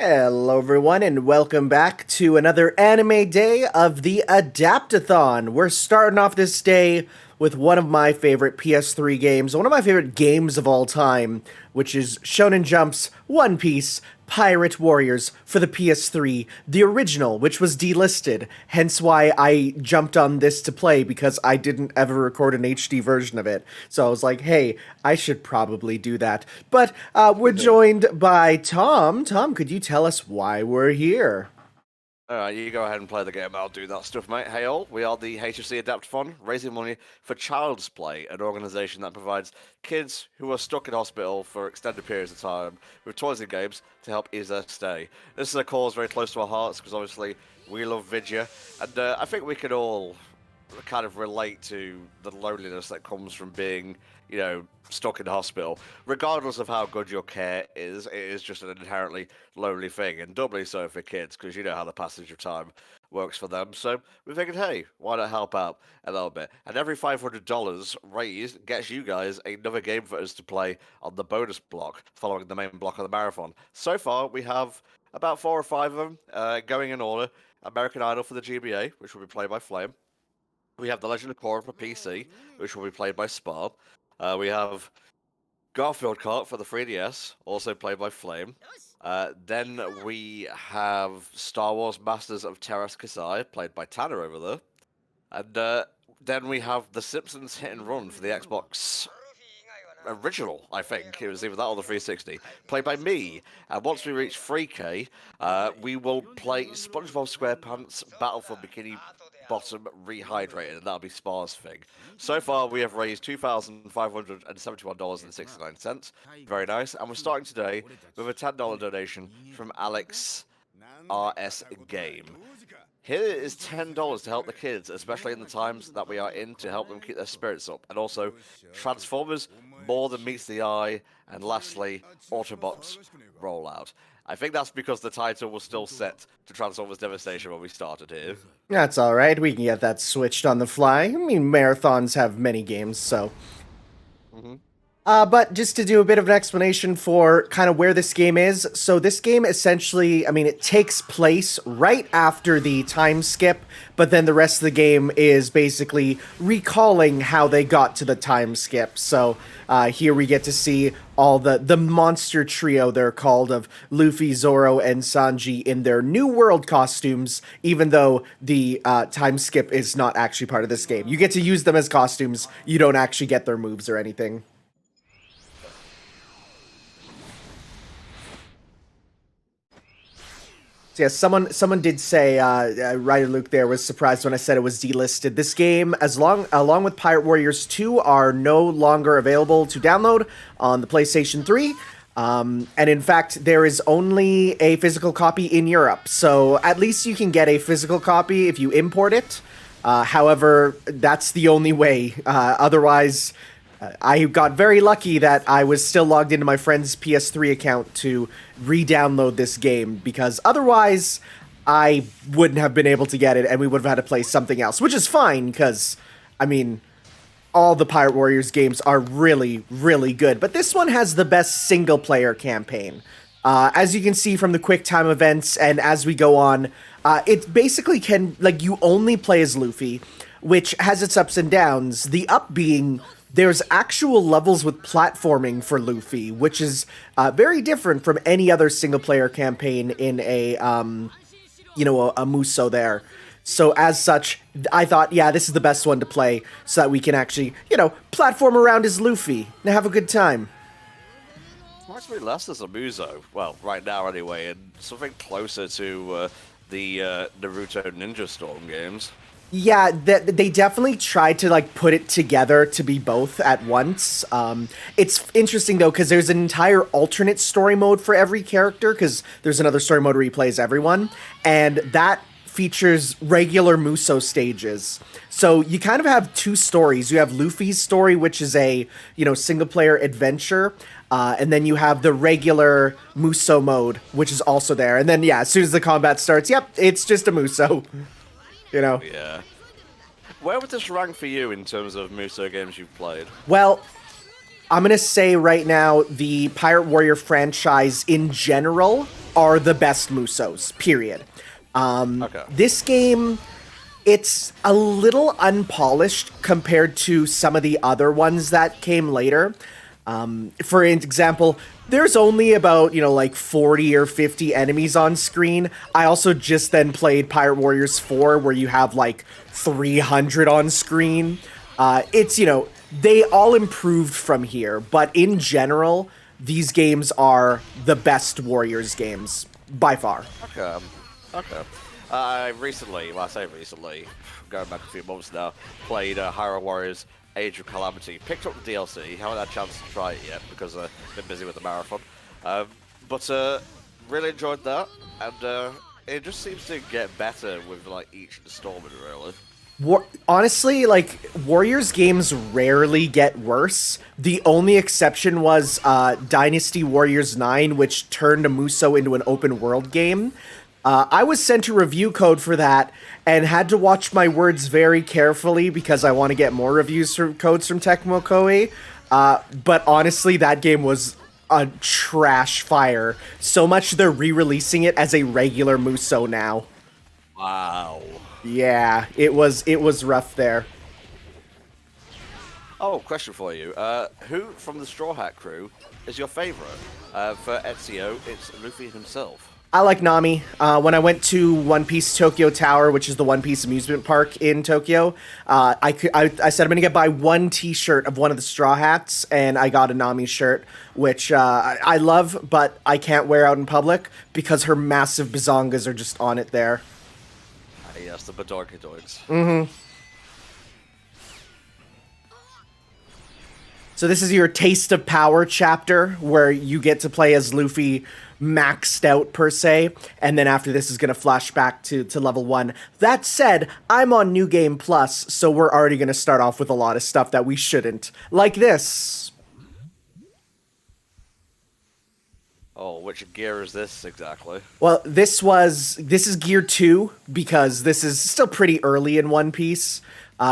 Hello everyone and welcome back to another anime day of the Adaptathon. We're starting off this day with one of my favorite PS3 games, one of my favorite games of all time, which is Shonen Jump's One Piece Pirate Warriors for the PS3, the original, which was delisted, hence why I jumped on this to play, because I didn't ever record an HD version of it. So I was like, hey, I should probably do that. But we're joined by Tom. Tom, could you tell us why we're here? Alright, you go ahead and play the game. I'll do that stuff, mate. Hey all, we are the HFC Adaptathon, raising money for Child's Play, an organisation that provides kids who are stuck in hospital for extended periods of time with toys and games to help ease their stay. This is a cause very close to our hearts because obviously we love Vidya, and I think we can all kind of relate to the loneliness that comes from being, stuck in hospital. Regardless of how good your care is, it is just an inherently lonely thing, and doubly so for kids, because you know how the passage of time works for them. So we figured, hey, why not help out a little bit? And every $500 raised gets you guys another game for us to play on the bonus block, following the main block of the marathon. So far, we have about 4 or 5 of them going in order. American Idol for the GBA, which will be played by Flame. We have The Legend of Korra for PC, which will be played by Sparb. We have Garfield Kart for the 3DS, also played by Flame. Then we have Star Wars Masters of Teräs Kasai, played by Tanner over there. And then we have The Simpsons Hit and Run for the Xbox original, I think. It was either that or the 360, played by me. And once we reach 3K, we will play SpongeBob SquarePants Battle for Bikini Bottom Rehydrated, and that'll be Spar's thing. So far, we have raised $2,571.69. Very nice. And we're starting today with a $10 donation from Alex RS Game. Here is $10 to help the kids, especially in the times that we are in, to help them keep their spirits up. And also, Transformers, More Than Meets the Eye, and lastly, Autobots Rollout. I think that's because the title was still set to Transformers Devastation when we started here. That's alright, we can get that switched on the fly. I mean, marathons have many games, so... But just to do a bit of an explanation for kind of where this game is. So this game essentially, I mean, it takes place right after the time skip, but then the rest of the game is basically recalling how they got to the time skip. So here we get to see all the monster trio, they're called, of Luffy, Zoro, and Sanji in their new world costumes, even though the time skip is not actually part of this game. You get to use them as costumes, you don't actually get their moves or anything. Yeah, someone did say, Ryder Luke there was surprised when I said it was delisted. This game, along with Pirate Warriors 2, are no longer available to download on the PlayStation 3. And in fact, there is only a physical copy in Europe. So at least you can get a physical copy if you import it. However, that's the only way. Otherwise... I got very lucky that I was still logged into my friend's PS3 account to re-download this game, because otherwise I wouldn't have been able to get it and we would have had to play something else, which is fine because, I mean, all the Pirate Warriors games are really, really good, but this one has the best single-player campaign. As you can see from the quick time events and as we go on, it basically can, like, you only play as Luffy, which has its ups and downs. The up being... there's actual levels with platforming for Luffy, which is very different from any other single-player campaign in a Muso there. So as such, I thought, yeah, this is the best one to play so that we can actually, platform around as Luffy and have a good time. Reminds me less as a Muso, well, right now anyway, and something closer to the Naruto Ninja Storm games. Yeah, they definitely tried to, put it together to be both at once. It's interesting, though, because there's an entire alternate story mode for every character, because there's another story mode where he plays everyone, and that features regular Muso stages. So you kind of have two stories. You have Luffy's story, which is a, single-player adventure, and then you have the regular Muso mode, which is also there. And then, yeah, as soon as the combat starts, yep, it's just a Muso. Yeah. Where would this rank for you in terms of Muso games you've played? Well, I'm going to say right now the Pirate Warrior franchise in general are the best Musos, period. Okay. This game, it's a little unpolished compared to some of the other ones that came later. For example, there's only about, like 40 or 50 enemies on screen. I also just then played Pirate Warriors 4, where you have like 300 on screen. They all improved from here, but in general, these games are the best Warriors games, by far. Okay. Okay. I recently, well, I say recently, going back a few months now, played Hyrule Warriors Age of Calamity. Picked up the DLC, haven't had a chance to try it yet because I've been busy with the marathon. But really enjoyed that, and it just seems to get better with like each installment, really. Honestly, like, Warriors games rarely get worse. The only exception was Dynasty Warriors 9, which turned a Muso into an open world game. I was sent a review code for that and had to watch my words very carefully because I want to get more reviews from codes from Tecmo Koei. But honestly, that game was a trash fire. So much they're re-releasing it as a regular Muso now. Wow. Yeah, it was rough there. Oh, question for you. Who from the Straw Hat crew is your favorite? For Ezio, it's Luffy himself. I like Nami. When I went to One Piece Tokyo Tower, which is the One Piece amusement park in Tokyo, I said I'm gonna buy one T-shirt of one of the Straw Hats, and I got a Nami shirt, which I love, but I can't wear out in public because her massive bazongas are just on it there. Yes, the Badorka Doigs. Mm-hmm. So this is your Taste of Power chapter, where you get to play as Luffy maxed out, per se, and then after this is going to flash back to level 1. That said, I'm on New Game Plus, so we're already going to start off with a lot of stuff that we shouldn't. Like this. Oh, which gear is this exactly? Well, this is Gear 2, because this is still pretty early in One Piece.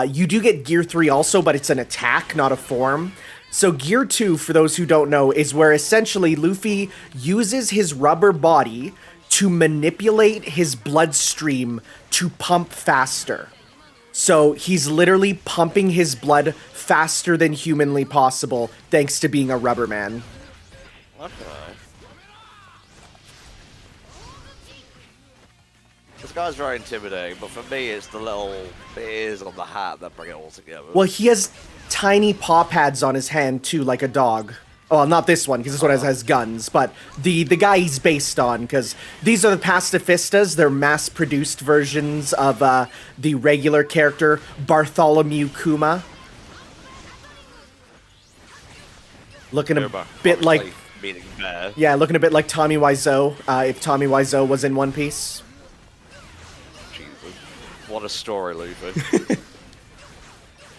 You do get Gear 3 also, but it's an attack, not a form. So Gear 2, for those who don't know, is where essentially Luffy uses his rubber body to manipulate his bloodstream to pump faster. So he's literally pumping his blood faster than humanly possible, thanks to being a rubber man. Okay. This guy's very intimidating, but for me, it's the little ears on the hat that bring it all together. Well, he has tiny paw pads on his hand, too, like a dog. Well, not this one, because this one has guns, but the guy he's based on, because these are the pacifistas. They're mass-produced versions of the regular character, Bartholomew Kuma. Looking a bit like... Yeah, looking a bit like Tommy Wiseau, if Tommy Wiseau was in One Piece. What a story, Luffy.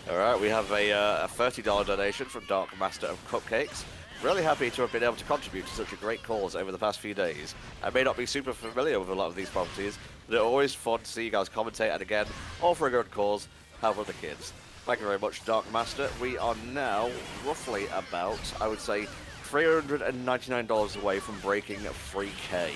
Alright, we have a $30 donation from Dark Master of Cupcakes. Really happy to have been able to contribute to such a great cause over the past few days. I may not be super familiar with a lot of these properties, but it's always fun to see you guys commentate, and again, all for a good cause, help with the kids. Thank you very much, Dark Master. We are now roughly about, I would say, $399 away from breaking 3K.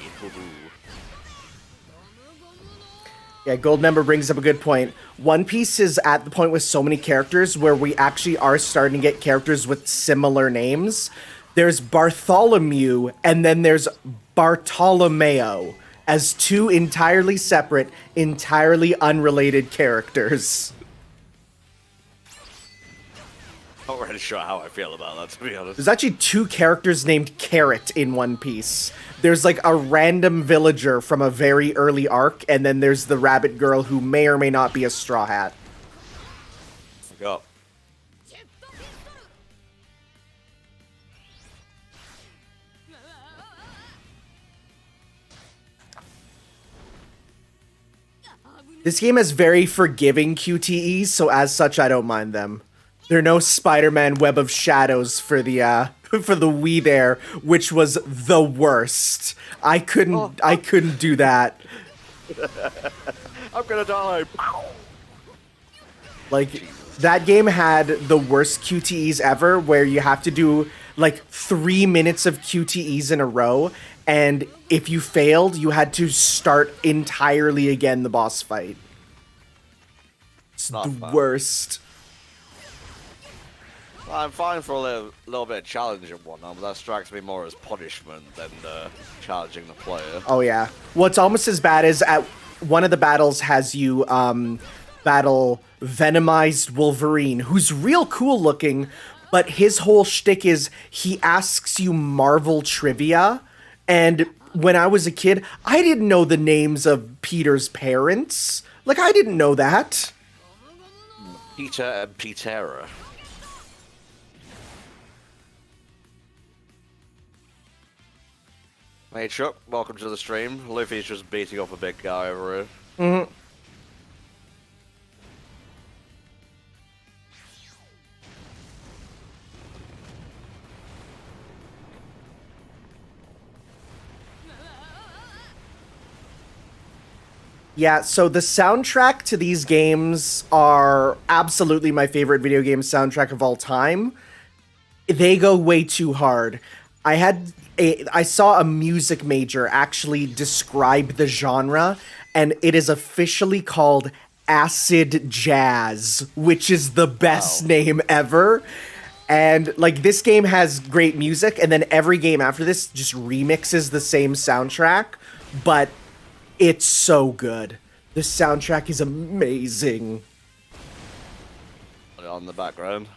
Yeah, Gold Member brings up a good point. One Piece is at the point with so many characters where we actually are starting to get characters with similar names. There's Bartholomew, and then there's Bartolomeo, as two entirely separate, entirely unrelated characters. Not really sure how I feel about that, to be honest. There's actually two characters named Carrot in One Piece. There's like a random villager from a very early arc, and then there's the rabbit girl who may or may not be a Straw Hat. Go. This game has very forgiving QTEs, so as such, I don't mind them. There are no Spider-Man Web of Shadows for the for the Wii there, which was the worst. I couldn't do that. I'm gonna die. Like, that game had the worst QTEs ever, where you have to do like 3 minutes of QTEs in a row, and if you failed, you had to start entirely again the boss fight. It's Not the fun. worst. I'm fine for a little bit of challenge and whatnot, but that strikes me more as punishment than challenging the player. Oh yeah. What's almost as bad is at one of the battles has you battle Venomized Wolverine, who's real cool looking, but his whole shtick is he asks you Marvel trivia, and when I was a kid, I didn't know the names of Peter's parents. Like, I didn't know that. Peter and Petera. Hey Chuck, welcome to the stream. Luffy's just beating up a big guy over here. Mm-hmm. Yeah, so the soundtrack to these games are absolutely my favorite video game soundtrack of all time. They go way too hard. I saw a music major actually describe the genre, and it is officially called acid jazz, which is the best name ever. And like, this game has great music, and then every game after this just remixes the same soundtrack, but it's so good. The soundtrack is amazing. On the background.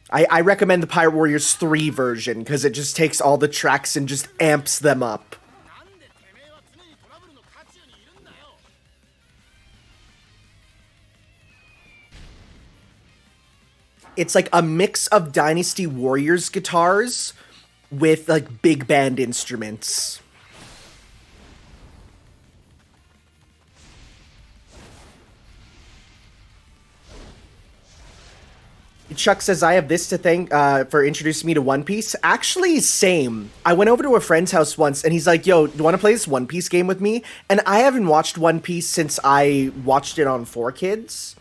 I recommend the Pirate Warriors 3 version, because it just takes all the tracks and just amps them up. It's like a mix of Dynasty Warriors guitars with like big band instruments. Chuck says, I have this to thank for introducing me to One Piece. Actually, same. I went over to a friend's house once, and he's like, yo, do you want to play this One Piece game with me? And I haven't watched One Piece since I watched it on 4Kids.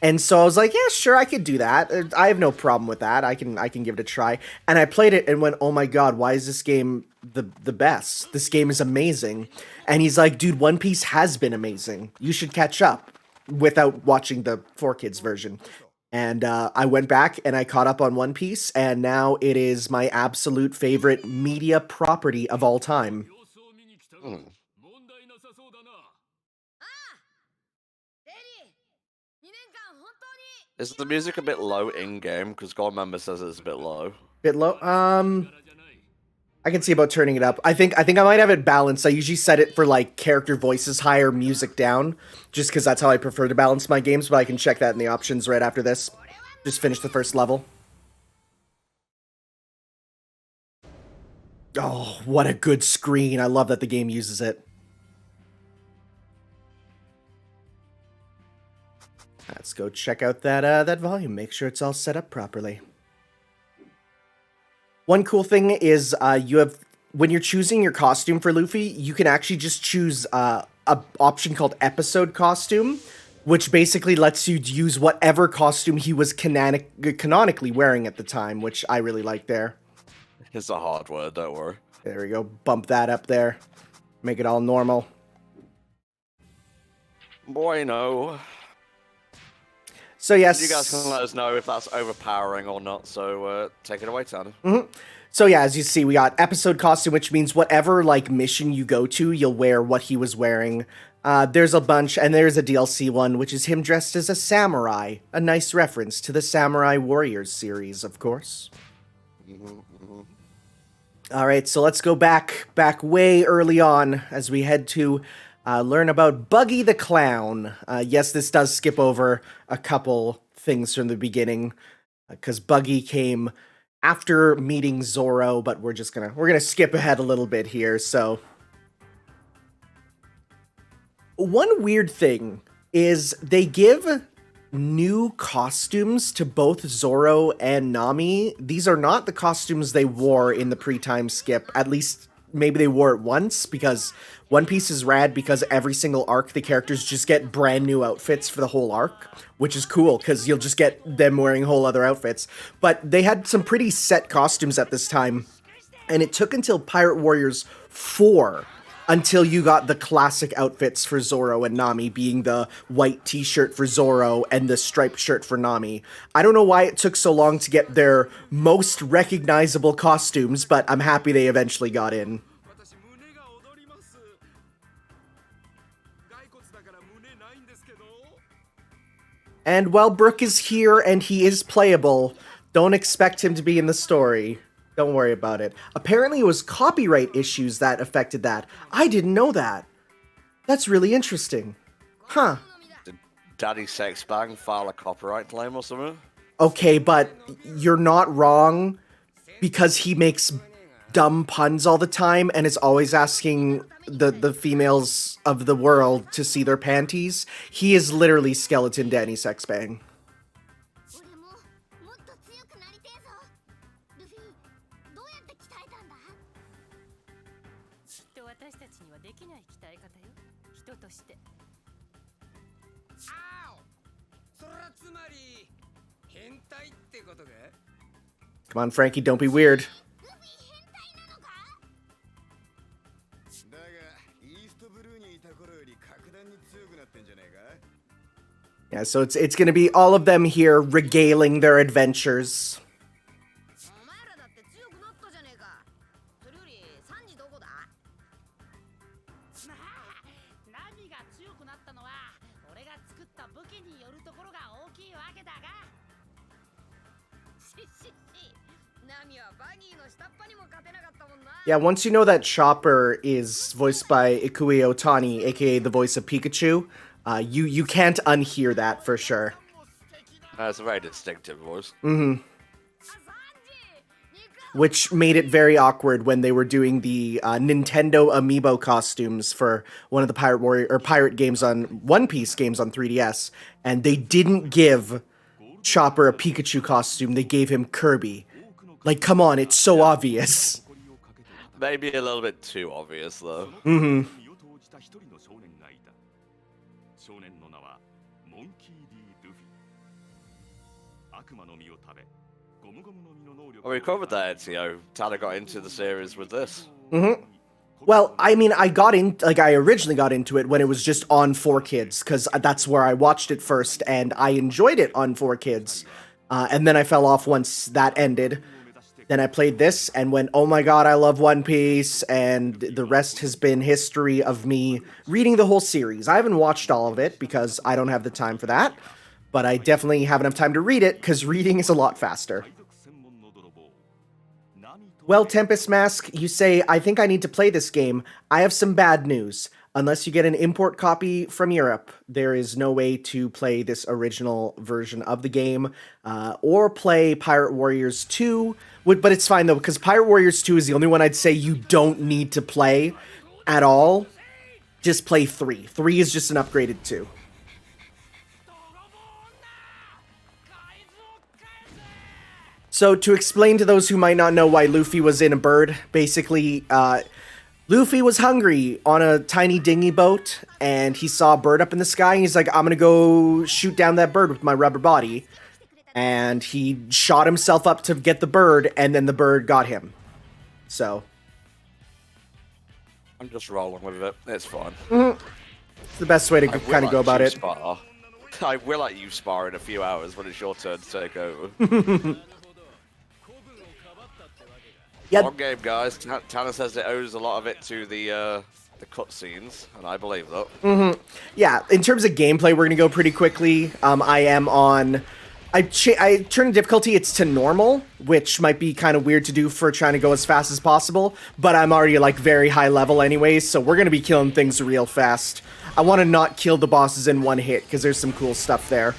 And so I was like, yeah, sure, I could do that. I have no problem with that. I can give it a try. And I played it and went, oh my god, why is this game the best? This game is amazing. And he's like, dude, One Piece has been amazing. You should catch up without watching the 4Kids version. And I went back and I caught up on One Piece, and now it is my absolute favorite media property of all time. Mm. Is the music a bit low in-game? Because Goldmember says it's a bit low. Bit low? I can see about turning it up. I think I might have it balanced. I usually set it for like character voices higher, music down, just because that's how I prefer to balance my games, but I can check that in the options right after this. Just finish the first level. Oh, what a good screen. I love that the game uses it. Let's go check out that volume. Make sure it's all set up properly. One cool thing is when you're choosing your costume for Luffy, you can actually just choose a option called episode costume, which basically lets you use whatever costume he was canonically wearing at the time, which I really like there. It's a hard word, don't worry. There we go. Bump that up there. Make it all normal. Bueno. So yes, you guys can let us know if that's overpowering or not. So take it away, Tanner. Mm-hmm. So yeah, as you see, we got episode costume, which means whatever like mission you go to, you'll wear what he was wearing. There's a bunch, and there's a DLC one, which is him dressed as a samurai. A nice reference to the Samurai Warriors series, of course. All right, so let's go back way early on as we head to learn about Buggy the Clown. Yes, this does skip over a couple things from the beginning, because Buggy came after meeting Zoro, but we're gonna skip ahead a little bit here. So one weird thing is they give new costumes to both Zoro and Nami. These are not the costumes they wore in the pre-time skip. At least maybe they wore it once, because One Piece is rad because every single arc the characters just get brand new outfits for the whole arc, which is cool because you'll just get them wearing whole other outfits. But they had some pretty set costumes at this time. And it took until Pirate Warriors 4 until you got the classic outfits for Zoro and Nami, being the white t-shirt for Zoro and the striped shirt for Nami. I don't know why it took so long to get their most recognizable costumes, but I'm happy they eventually got in. And while Brook is here and he is playable, don't expect him to be in the story. Don't worry about it. Apparently it was copyright issues that affected that. I didn't know that. That's really interesting. Huh. Did Daddy Sex Bang file a copyright claim or something? Okay, but you're not wrong, because he makes dumb puns all the time and is always asking the females of the world to see their panties. He is literally Skeleton Danny Sex Bang. Come on, Frankie, don't be weird. Yeah, so it's gonna be all of them here regaling their adventures. Yeah, once you know that Chopper is voiced by Ikue Otani, aka the voice of Pikachu, you can't unhear that for sure. It's a very distinctive voice. Mm-hmm. Which made it very awkward when they were doing the Nintendo Amiibo costumes for one of the Pirate games on One Piece games on 3DS, and they didn't give Chopper a Pikachu costume. They gave him Kirby. Like, come on, it's so obvious. Maybe a little bit too obvious, though. Mm-hmm. Well, we covered that, Tana got into the series with this. Mm-hmm. Well, I mean, I originally got into it when it was just on 4Kids, because that's where I watched it first, and I enjoyed it on 4Kids. And then I fell off once that ended. Then I played this and went, oh my god, I love One Piece, and the rest has been history of me reading the whole series. I haven't watched all of it because I don't have the time for that, but I definitely have enough time to read it because reading is a lot faster. Well, Tempest Mask, you say, I think I need to play this game. I have some bad news. Unless you get an import copy from Europe, there is no way to play this original version of the game, or play Pirate Warriors 2, but it's fine though, because Pirate Warriors 2 is the only one I'd say you don't need to play at all. Just play 3. 3 is just an upgraded 2. So to explain to those who might not know why Luffy was in a bird, basically, Luffy was hungry on a tiny dinghy boat, and he saw a bird up in the sky, and he's like, I'm gonna go shoot down that bird with my rubber body. And he shot himself up to get the bird, and then the bird got him. So. I'm just rolling with it. It's fine. Mm-hmm. It's the best way to kind of go about it. Spar. I will let you spar in a few hours when it's your turn to take over. Yep. Long game, guys. Tanner says it owes a lot of it to the cutscenes, and I believe that. Mm-hmm. Yeah, in terms of gameplay, we're gonna go pretty quickly. I am on. I turn the difficulty, it's to normal, which might be kind of weird to do for trying to go as fast as possible, but I'm already like very high level anyways, so we're gonna be killing things real fast. I want to not kill the bosses in one hit because there's some cool stuff there.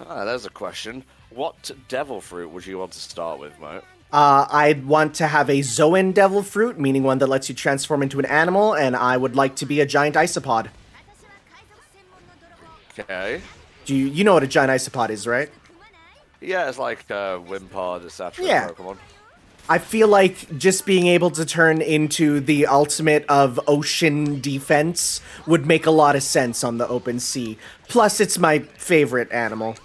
There's a question. What devil fruit would you want to start with, mate? I'd want to have a Zoan devil fruit, meaning one that lets you transform into an animal, and I would like to be a giant isopod. Okay. You know what a giant isopod is, right? Yeah, it's like Wimpod, etc. Yeah. Pokemon. I feel like just being able to turn into the ultimate of ocean defense would make a lot of sense on the open sea. Plus, it's my favorite animal.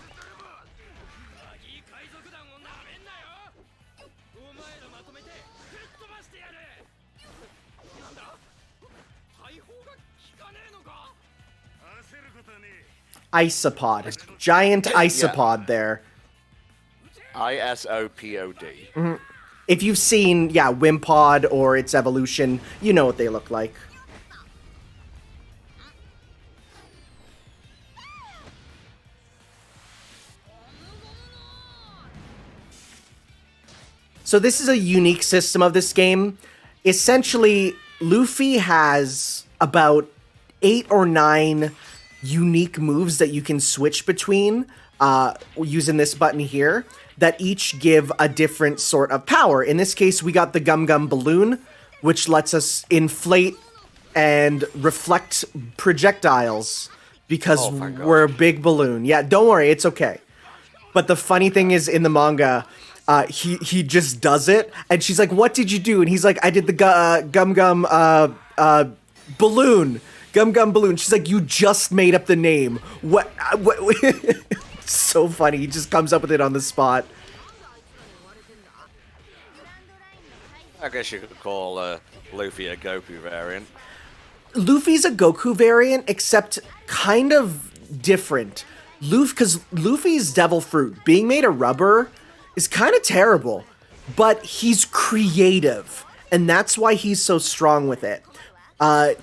Isopod. Giant isopod there. ISOPOD. If you've seen, yeah, Wimpod or its evolution, you know what they look like. So this is a unique system of this game. Essentially, Luffy has about 8 or 9 unique moves that you can switch between using this button here that each give a different sort of power. In this case, we got the Gum Gum Balloon, which lets us inflate and reflect projectiles because we're a big balloon. Yeah, don't worry, it's okay. But the funny thing is, in the manga, he just does it, and she's like, "What did you do?" And he's like, "I did the Gum Gum Balloon. Gum Gum Balloon." She's like, "You just made up the name. What?" So funny. He just comes up with it on the spot. I guess you could call Luffy a Goku variant. Luffy's a Goku variant, except kind of different. Because Luffy's Devil Fruit, being made of rubber, is kind of terrible. But he's creative, and that's why he's so strong with it.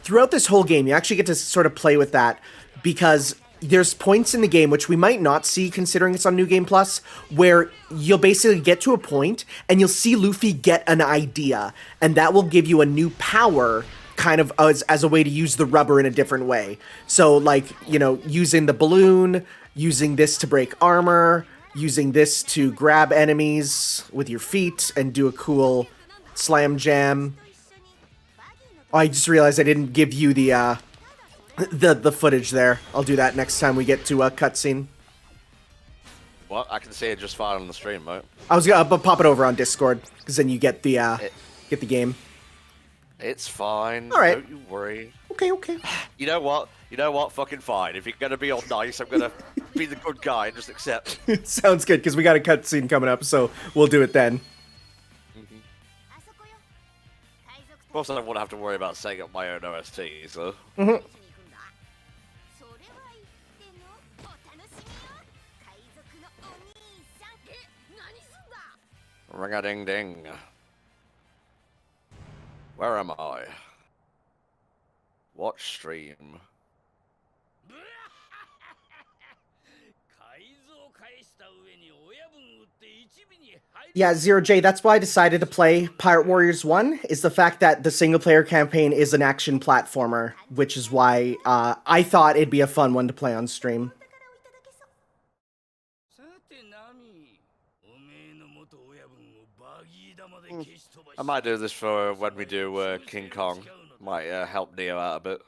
Throughout this whole game, you actually get to sort of play with that, because there's points in the game, which we might not see considering it's on New Game Plus, where you'll basically get to a point, and you'll see Luffy get an idea, and that will give you a new power kind of as a way to use the rubber in a different way. So, like, you know, using the balloon, using this to break armor, using this to grab enemies with your feet and do a cool slam jam. Oh, I just realized I didn't give you the footage there. I'll do that next time we get to a cutscene. Well, I can see it just fine on the stream, mate. I was gonna pop it over on Discord, because then you get the game. It's fine. All right. Don't you worry. Okay, okay. You know what? You know what? Fucking fine. If you're gonna be all nice, I'm gonna be the good guy and just accept. Sounds good, because we got a cutscene coming up, so we'll do it then. Of course, I don't want to have to worry about setting up my own OST, so. Ring-a-ding-ding. Where am I? Watch stream. Yeah, Zero J, that's why I decided to play Pirate Warriors 1, is the fact that the single-player campaign is an action platformer, which is why I thought it'd be a fun one to play on stream. I might do this for when we do King Kong. Might help Neo out a bit.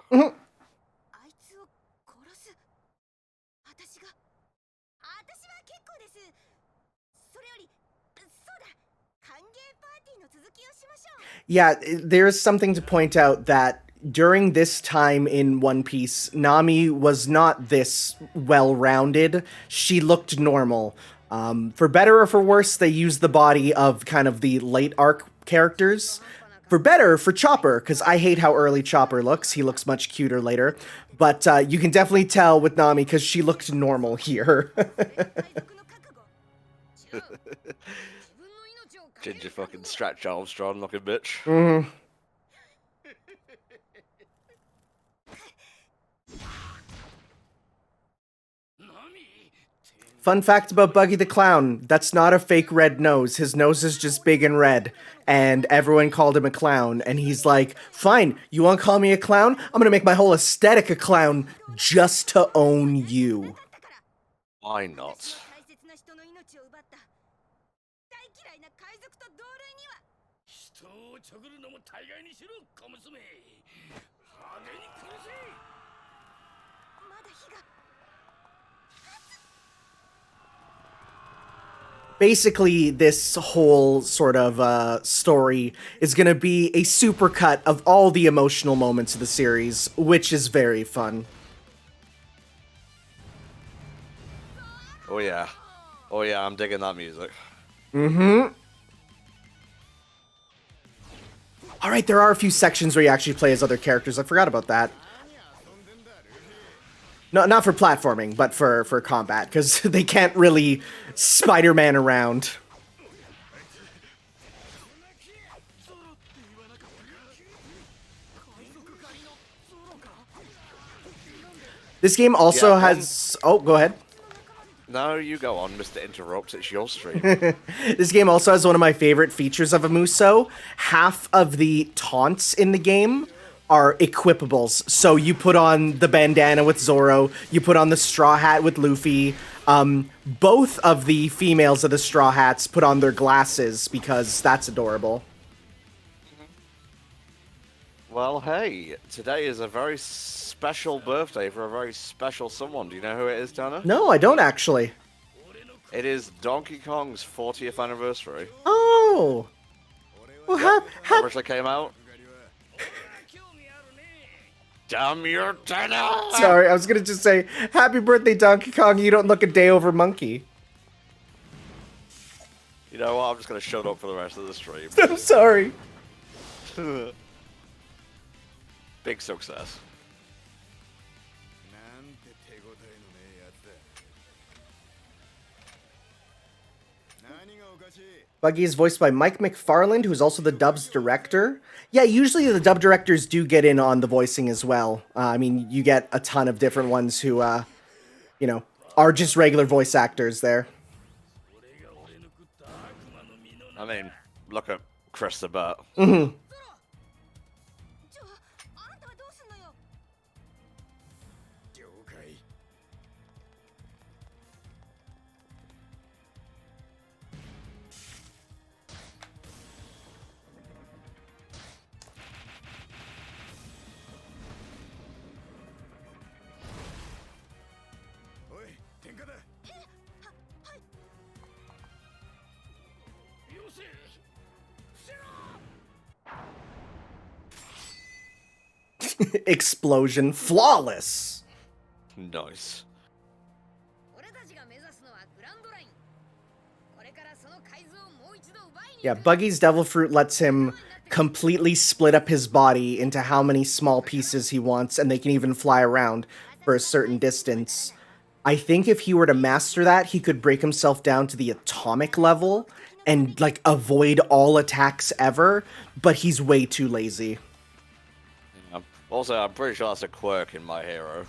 Yeah, there's something to point out that during this time in One Piece, Nami was not this well-rounded. She looked normal. For better or for worse, they used the body of kind of the late arc characters. For better, for Chopper, because I hate how early Chopper looks. He looks much cuter later. But you can definitely tell with Nami, because she looked normal here. Ginger fucking Stretch Armstrong looking bitch. Mm-hmm. Fun fact about Buggy the Clown, that's not a fake red nose. His nose is just big and red. And everyone called him a clown. And he's like, fine, you want to call me a clown? I'm going to make my whole aesthetic a clown just to own you. Why not? Basically, this whole sort of story is going to be a supercut of all the emotional moments of the series, which is very fun. Oh yeah. Oh yeah, I'm digging that music. Mm-hmm. Alright, there are a few sections where you actually play as other characters. I forgot about that. No, not for platforming, but for combat, because they can't really Spider-Man around. This game also has... Oh, go ahead. No, you go on, Mr. Interrupt. It's your stream. This game also has one of my favorite features of a Muso. Half of the taunts in the game are equipables. So you put on the bandana with Zoro, you put on the straw hat with Luffy. Both of the females of the straw hats put on their glasses because that's adorable. Well, hey, today is a very special birthday for a very special someone. Do you know who it is, Tanner? No, I don't actually. It is Donkey Kong's 40th anniversary. Oh! Well, Originally came out. Damn your Tanner! Sorry, I was gonna just say, happy birthday, Donkey Kong, you don't look a day over monkey. You know what, I'm just gonna shut up for the rest of the stream. I'm sorry. Big success. Buggy is voiced by Mike McFarland, who's also the dub's director. Yeah, usually the dub directors do get in on the voicing as well. I mean, you get a ton of different ones who, you know, are just regular voice actors there. I mean, look at Chris the Bat. Mm-hmm. Explosion flawless. Nice. Yeah, Buggy's Devil Fruit lets him completely split up his body into how many small pieces he wants, and they can even fly around for a certain distance. I think if he were to master that, he could break himself down to the atomic level and, like, avoid all attacks ever, but he's way too lazy. Also, I'm pretty sure that's a quirk in My Hero.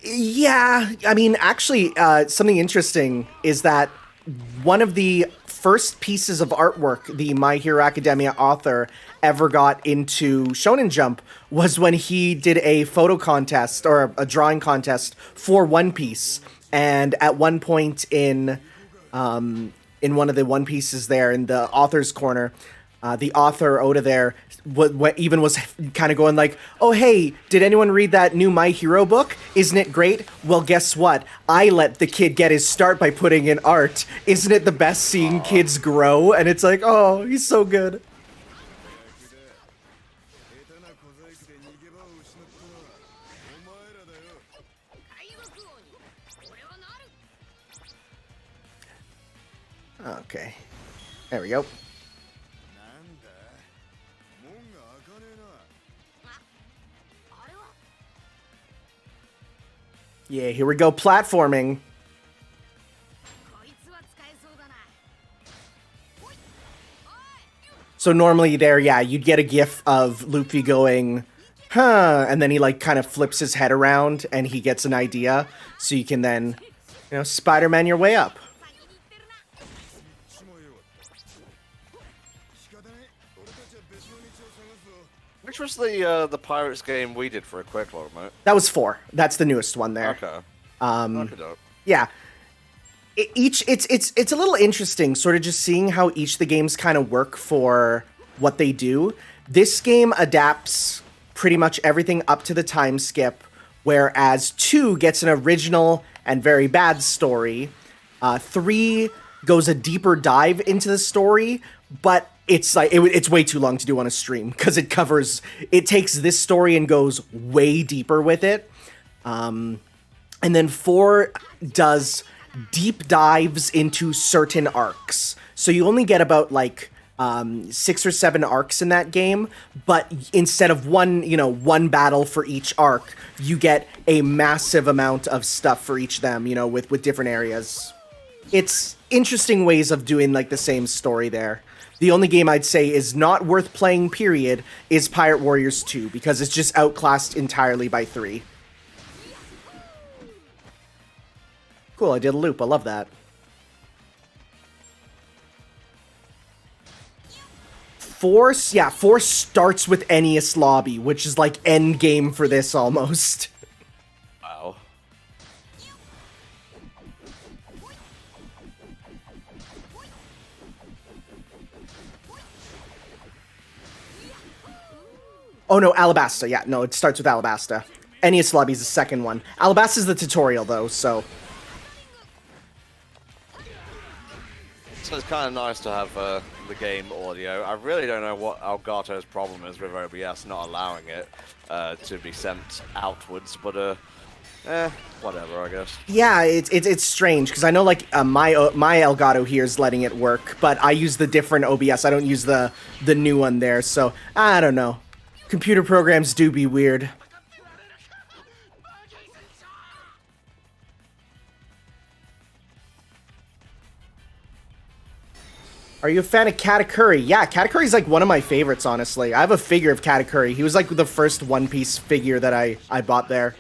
Yeah, I mean, actually, something interesting is that one of the first pieces of artwork the My Hero Academia author ever got into Shonen Jump was when he did a photo contest or a drawing contest for One Piece. And at one point in one of the One Pieces there in the author's corner, the author Oda there even was kind of going like, oh, hey, did anyone read that new My Hero book? Isn't it great? Well, guess what? I let the kid get his start by putting in art. Isn't it the best seeing kids grow? And it's like, oh, he's so good. Okay. There we go. Yeah, here we go, platforming. So normally there, yeah, you'd get a gif of Luffy going, huh, and then he like kind of flips his head around and he gets an idea. So you can then, you know, Spider-Man your way up. Which was the Pirates game we did for a quick look, mate? That was 4. That's the newest one there. Okay. Yeah. It's a little interesting, sort of just seeing how each of the games kind of work for what they do. This game adapts pretty much everything up to the time skip, whereas 2 gets an original and very bad story. 3 goes a deeper dive into the story, but it's like it's way too long to do on a stream because it takes this story and goes way deeper with it. And then 4 does deep dives into certain arcs. So you only get about like 6 or 7 arcs in that game, but instead of one battle for each arc, you get a massive amount of stuff for each of them, with different areas. It's interesting ways of doing like the same story there. The only game I'd say is not worth playing, period, is Pirate Warriors 2, because it's just outclassed entirely by 3. Cool, I did a loop. I love that. 4 starts with Ennius Lobby, which is like end game for this almost. Wow. Oh no, Alabasta. Yeah, no, it starts with Alabasta. Ennius Lobby is the second one. Alabasta's the tutorial though, so. So it's kind of nice to have the game audio. I really don't know what Elgato's problem is with OBS not allowing it to be sent outwards, but whatever, I guess. Yeah, it's strange because I know like my Elgato here is letting it work, but I use the different OBS. I don't use the new one there, so I don't know. Computer programs do be weird. Are you a fan of Katakuri? Yeah, Katakuri's like one of my favorites, honestly. I have a figure of Katakuri. He was like the first One Piece figure that I bought there.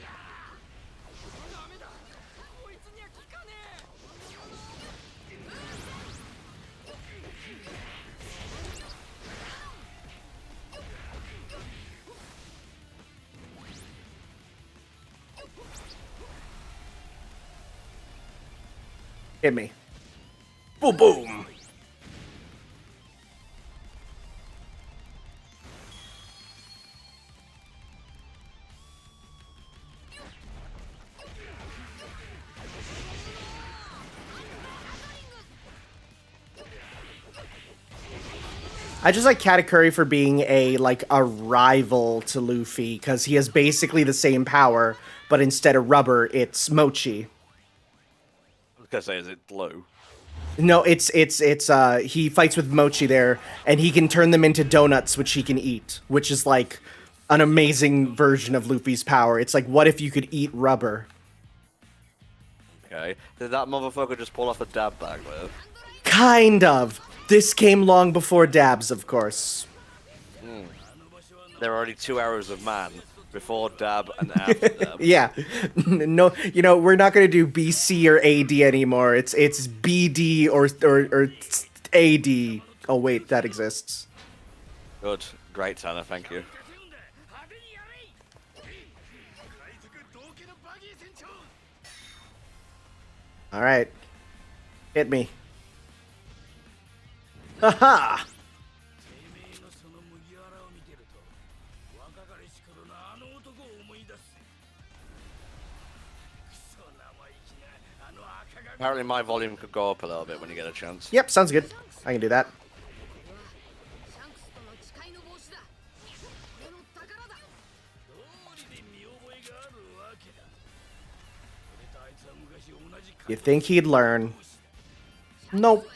Hit me. Boom, boom. I just like Katakuri for being a rival to Luffy, because he has basically the same power, but instead of rubber, it's mochi. I was gonna say, is it blue? No, it's he fights with mochi there, and he can turn them into donuts, which he can eat, which is like an amazing version of Luffy's power. It's like, what if you could eat rubber? Okay. Did that motherfucker just pull off a dab bag there? Kind of. This came long before dabs, of course. There are only 2 hours of man before dab and after dab. Yeah. No, we're not going to do BC or AD anymore. It's BD or AD. Oh wait, that exists. Good. Great, Tanner. Thank you. All right. Hit me. Haha. Apparently my volume could go up a little bit when you get a chance. Yep, sounds good. I can do that. You think he'd learn? Nope.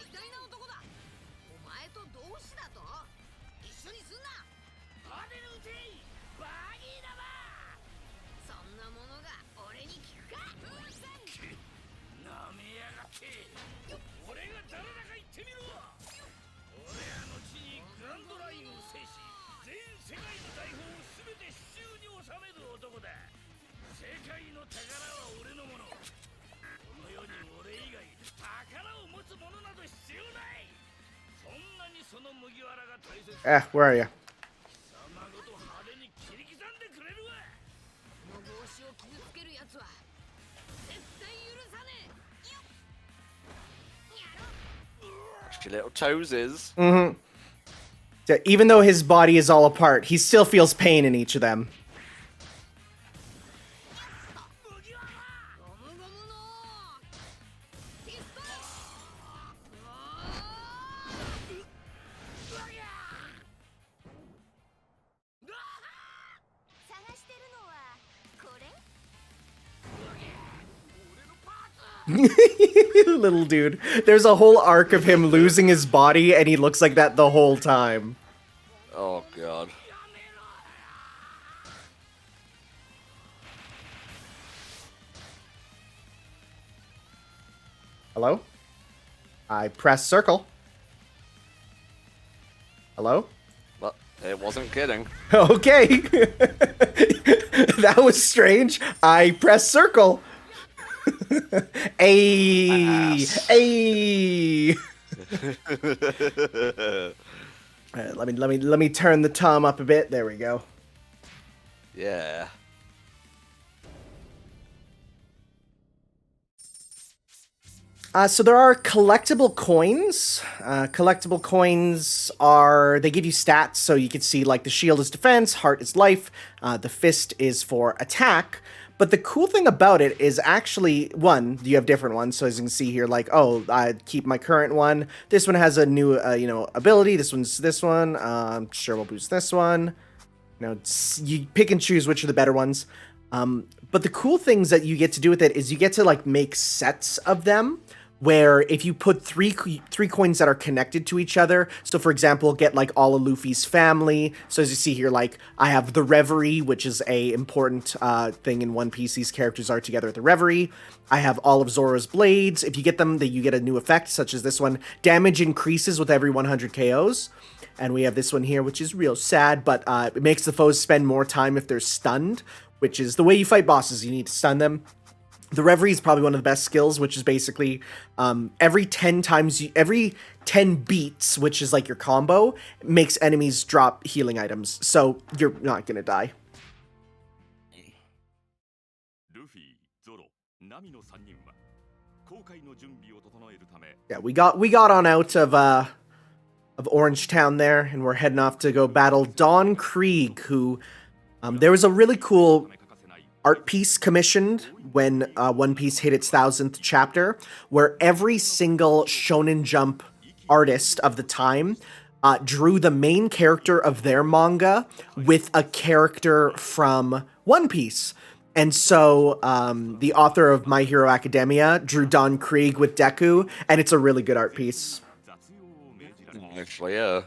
Where are you? Your little toes is. Mm-hmm. So even though his body is all apart, he still feels pain in each of them. Little dude. There's a whole arc of him losing his body, and he looks like that the whole time. Oh, God. Hello? I press circle. Hello? Well, it wasn't kidding. Okay. That was strange. I press circle. Ayy. Ayy. Alright, let me turn the tom up a bit. There we go. Yeah. So there are collectible coins. Collectible coins they give you stats, so you can see like the shield is defense, heart is life, the fist is for attack. But the cool thing about it is actually, one, you have different ones. So as you can see here, like, oh, I keep my current one. This one has a new, ability. This one's this one. Sure, we'll boost this one. You pick and choose which are the better ones. But the cool things that you get to do with it is you get to like make sets of them, where if you put three coins that are connected to each other, so for example, get like all of Luffy's family. So as you see here, like I have the Reverie, which is a important thing in One Piece. These characters are together at the Reverie. I have all of Zoro's blades. If you get them, you get a new effect, such as this one. Damage increases with every 100 KOs. And we have this one here, which is real sad, but it makes the foes spend more time if they're stunned, which is the way you fight bosses. You need to stun them. The Reverie is probably one of the best skills, which is basically every 10 beats, which is like your combo, makes enemies drop healing items. So you're not going to die. Yeah, we got on out of Orange Town there, and we're heading off to go battle Don Krieg, who there was a really cool art piece commissioned when One Piece hit its 1000th chapter, where every single Shonen Jump artist of the time drew the main character of their manga with a character from One Piece. And so the author of My Hero Academia drew Don Krieg with Deku, and it's a really good art piece. Actually, yeah.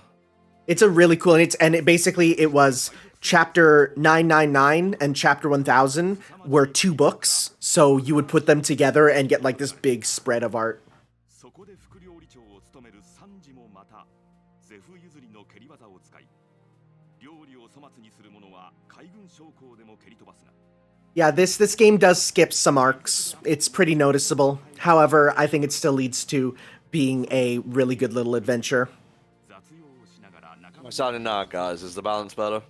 It's a really cool, and it was Chapter 999 and Chapter 1000 were 2 books, so you would put them together and get like this big spread of art. Yeah, this game does skip some arcs. It's pretty noticeable. However, I think it still leads to being a really good little adventure. I'm sounding now, guys. Is the balance better?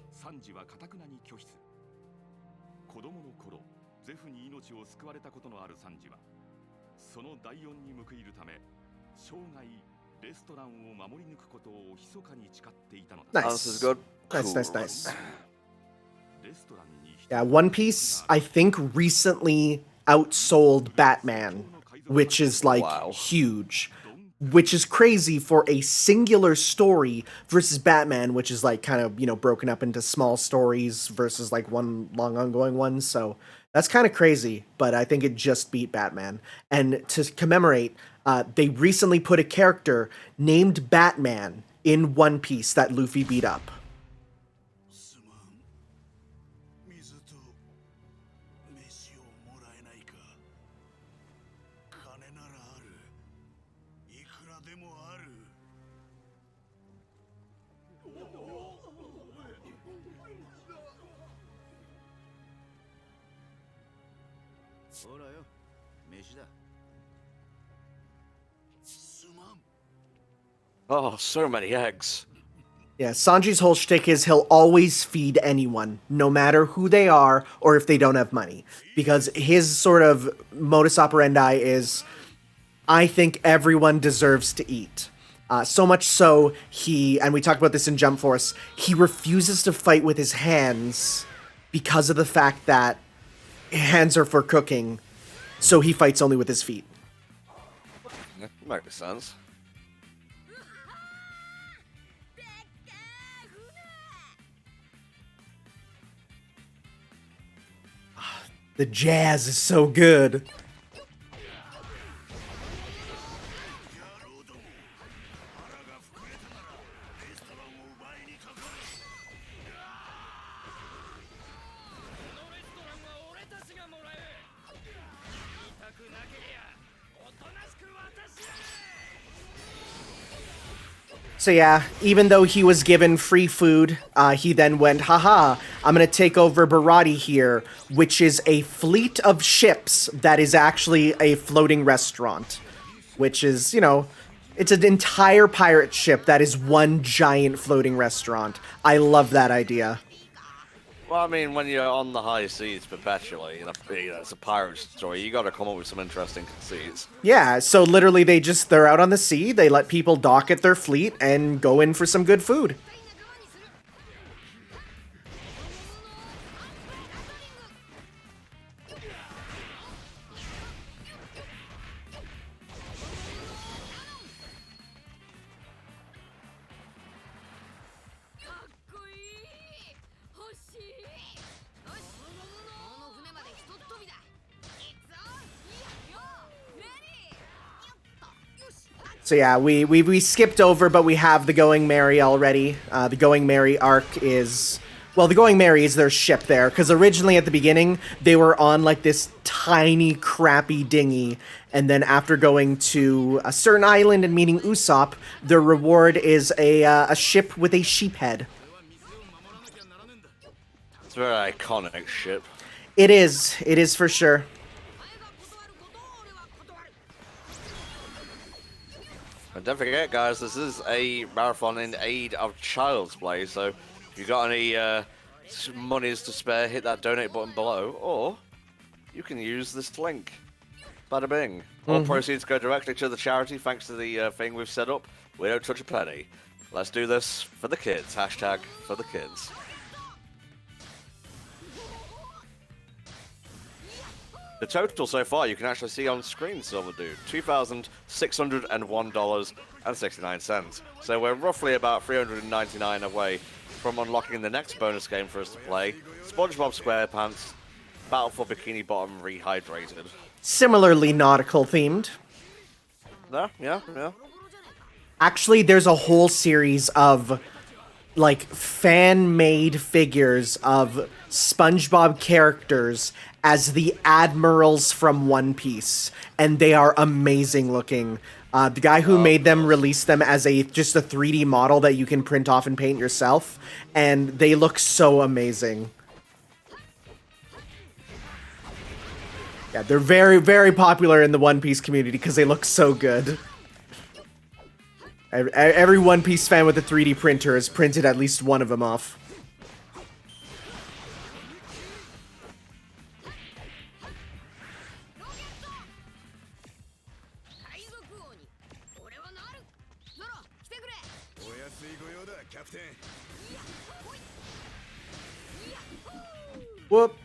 Nice. This is good. Nice. Yeah, One Piece, I think, recently outsold Batman, which is like huge. Which is crazy for a singular story versus Batman, which is like kind of, broken up into small stories versus like one long ongoing one. So that's kind of crazy, but I think it just beat Batman. And to commemorate, they recently put a character named Batman in One Piece that Luffy beat up. Oh, so many eggs. Yeah, Sanji's whole shtick is he'll always feed anyone, no matter who they are or if they don't have money. Because his sort of modus operandi is, I think everyone deserves to eat. So much so, and we talked about this in Jump Force, he refuses to fight with his hands because of the fact that hands are for cooking, so he fights only with his feet. That makes sense. The jazz is so good. So yeah, even though he was given free food, he then went, haha, I'm gonna take over Barati here, which is a fleet of ships that is actually a floating restaurant. Which is, you know, it's an entire pirate ship that is one giant floating restaurant. I love that idea. Well, I mean, when you're on the high seas perpetually, it's a pirate story. You got to come up with some interesting conceits. Yeah, so literally they're out on the sea, they let people dock at their fleet and go in for some good food. So yeah, we skipped over, but we have the Going Merry already. The Going Merry arc is... Well, the Going Merry is their ship there, because originally at the beginning, they were on like this tiny, crappy dinghy, and then after going to a certain island and meeting Usopp, their reward is a ship with a sheep head. It's a very iconic ship. It is for sure. And don't forget, guys, this is a marathon in aid of Child's Play, so if you got any monies to spare, hit that donate button below, or you can use this link. Bada bing. All proceeds go directly to the charity thanks to the thing we've set up. We don't touch a penny. Let's do this for the kids. Hashtag for the kids. The total so far you can actually see on screen, Silver Dude, $2,601.69. So we're roughly about $399 away from unlocking the next bonus game for us to play, SpongeBob SquarePants Battle for Bikini Bottom Rehydrated. Similarly nautical themed. Yeah. Actually, there's a whole series of like fan-made figures of SpongeBob characters as the admirals from One Piece, and they are amazing looking. The guy who made them released them as just a 3D model that you can print off and paint yourself, and they look so amazing. Yeah, they're very, very popular in the One Piece community because they look so good. Every One Piece fan with a 3D printer has printed at least one of them off. Whoop.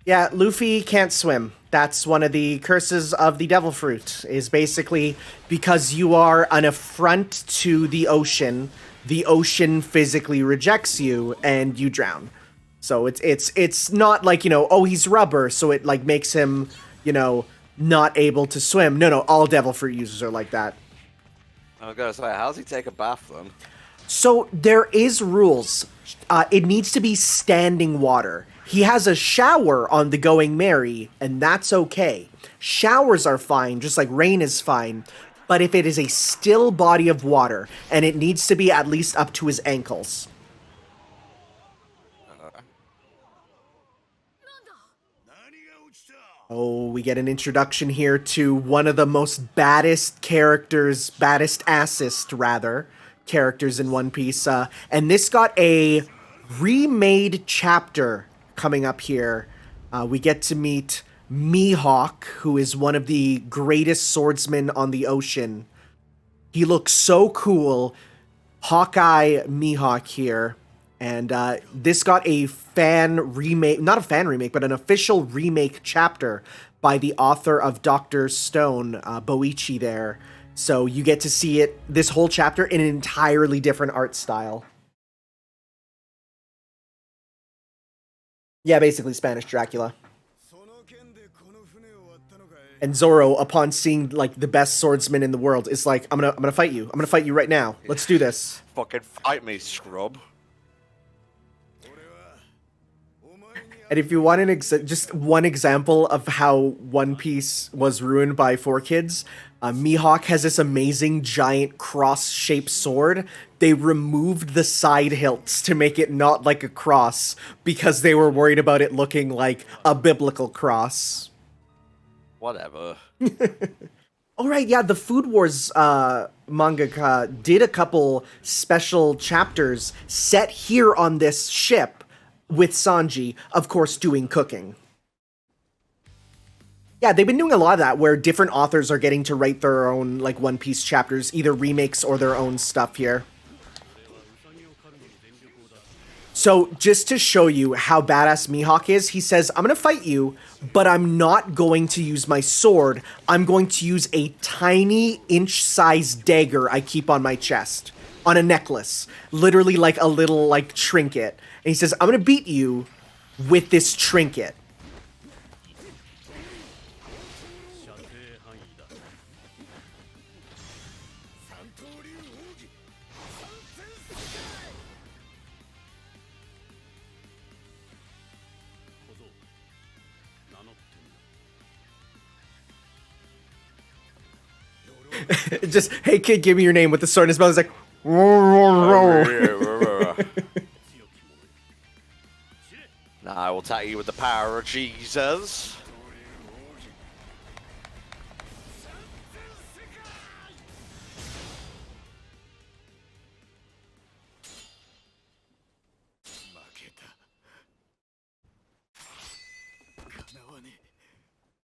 Yeah, Luffy can't swim. That's one of the curses of the Devil Fruit, is basically because you are an affront to the ocean physically rejects you and you drown. So it's not like, you know, oh, he's rubber, so it like makes him, you know, not able to swim. No, all Devil Fruit users are like that. I was gonna say, how does he take a bath then? So there is rules. It needs to be standing water. He has a shower on the Going Merry, and that's okay. Showers are fine, just like rain is fine. But if it is a still body of water, and it needs to be at least up to his ankles. Oh, we get an introduction here to one of the most baddest characters, characters in One Piece. And this got a remade chapter coming up here. We get to meet Mihawk, who is one of the greatest swordsmen on the ocean. He looks so cool. Hawkeye Mihawk here. And this got a fan remake, not a fan remake, but an official remake chapter by the author of Dr. Stone, Boichi there. So you get to see this whole chapter in an entirely different art style. Yeah, basically Spanish Dracula. And Zoro, upon seeing like the best swordsman in the world, is like, I'm gonna fight you. I'm gonna fight you right now. Let's do this. Fucking fight me, scrub. And if you want just one example of how One Piece was ruined by 4Kids, Mihawk has this amazing giant cross-shaped sword. They removed the side hilts to make it not like a cross because they were worried about it looking like a biblical cross. Whatever. All right, yeah, the Food Wars mangaka did a couple special chapters set here on this ship with Sanji, of course, doing cooking. Yeah, they've been doing a lot of that, where different authors are getting to write their own, like, One Piece chapters, either remakes or their own stuff here. So, just to show you how badass Mihawk is, he says, I'm gonna fight you, but I'm not going to use my sword. I'm going to use a tiny inch-sized dagger I keep on my chest. On a necklace. Literally like a little, like, trinket. And he says, I'm gonna beat you with this trinket. Just, hey kid, give me your name with the sword in his mouth. He's like, Now I will attack you with the power of Jesus.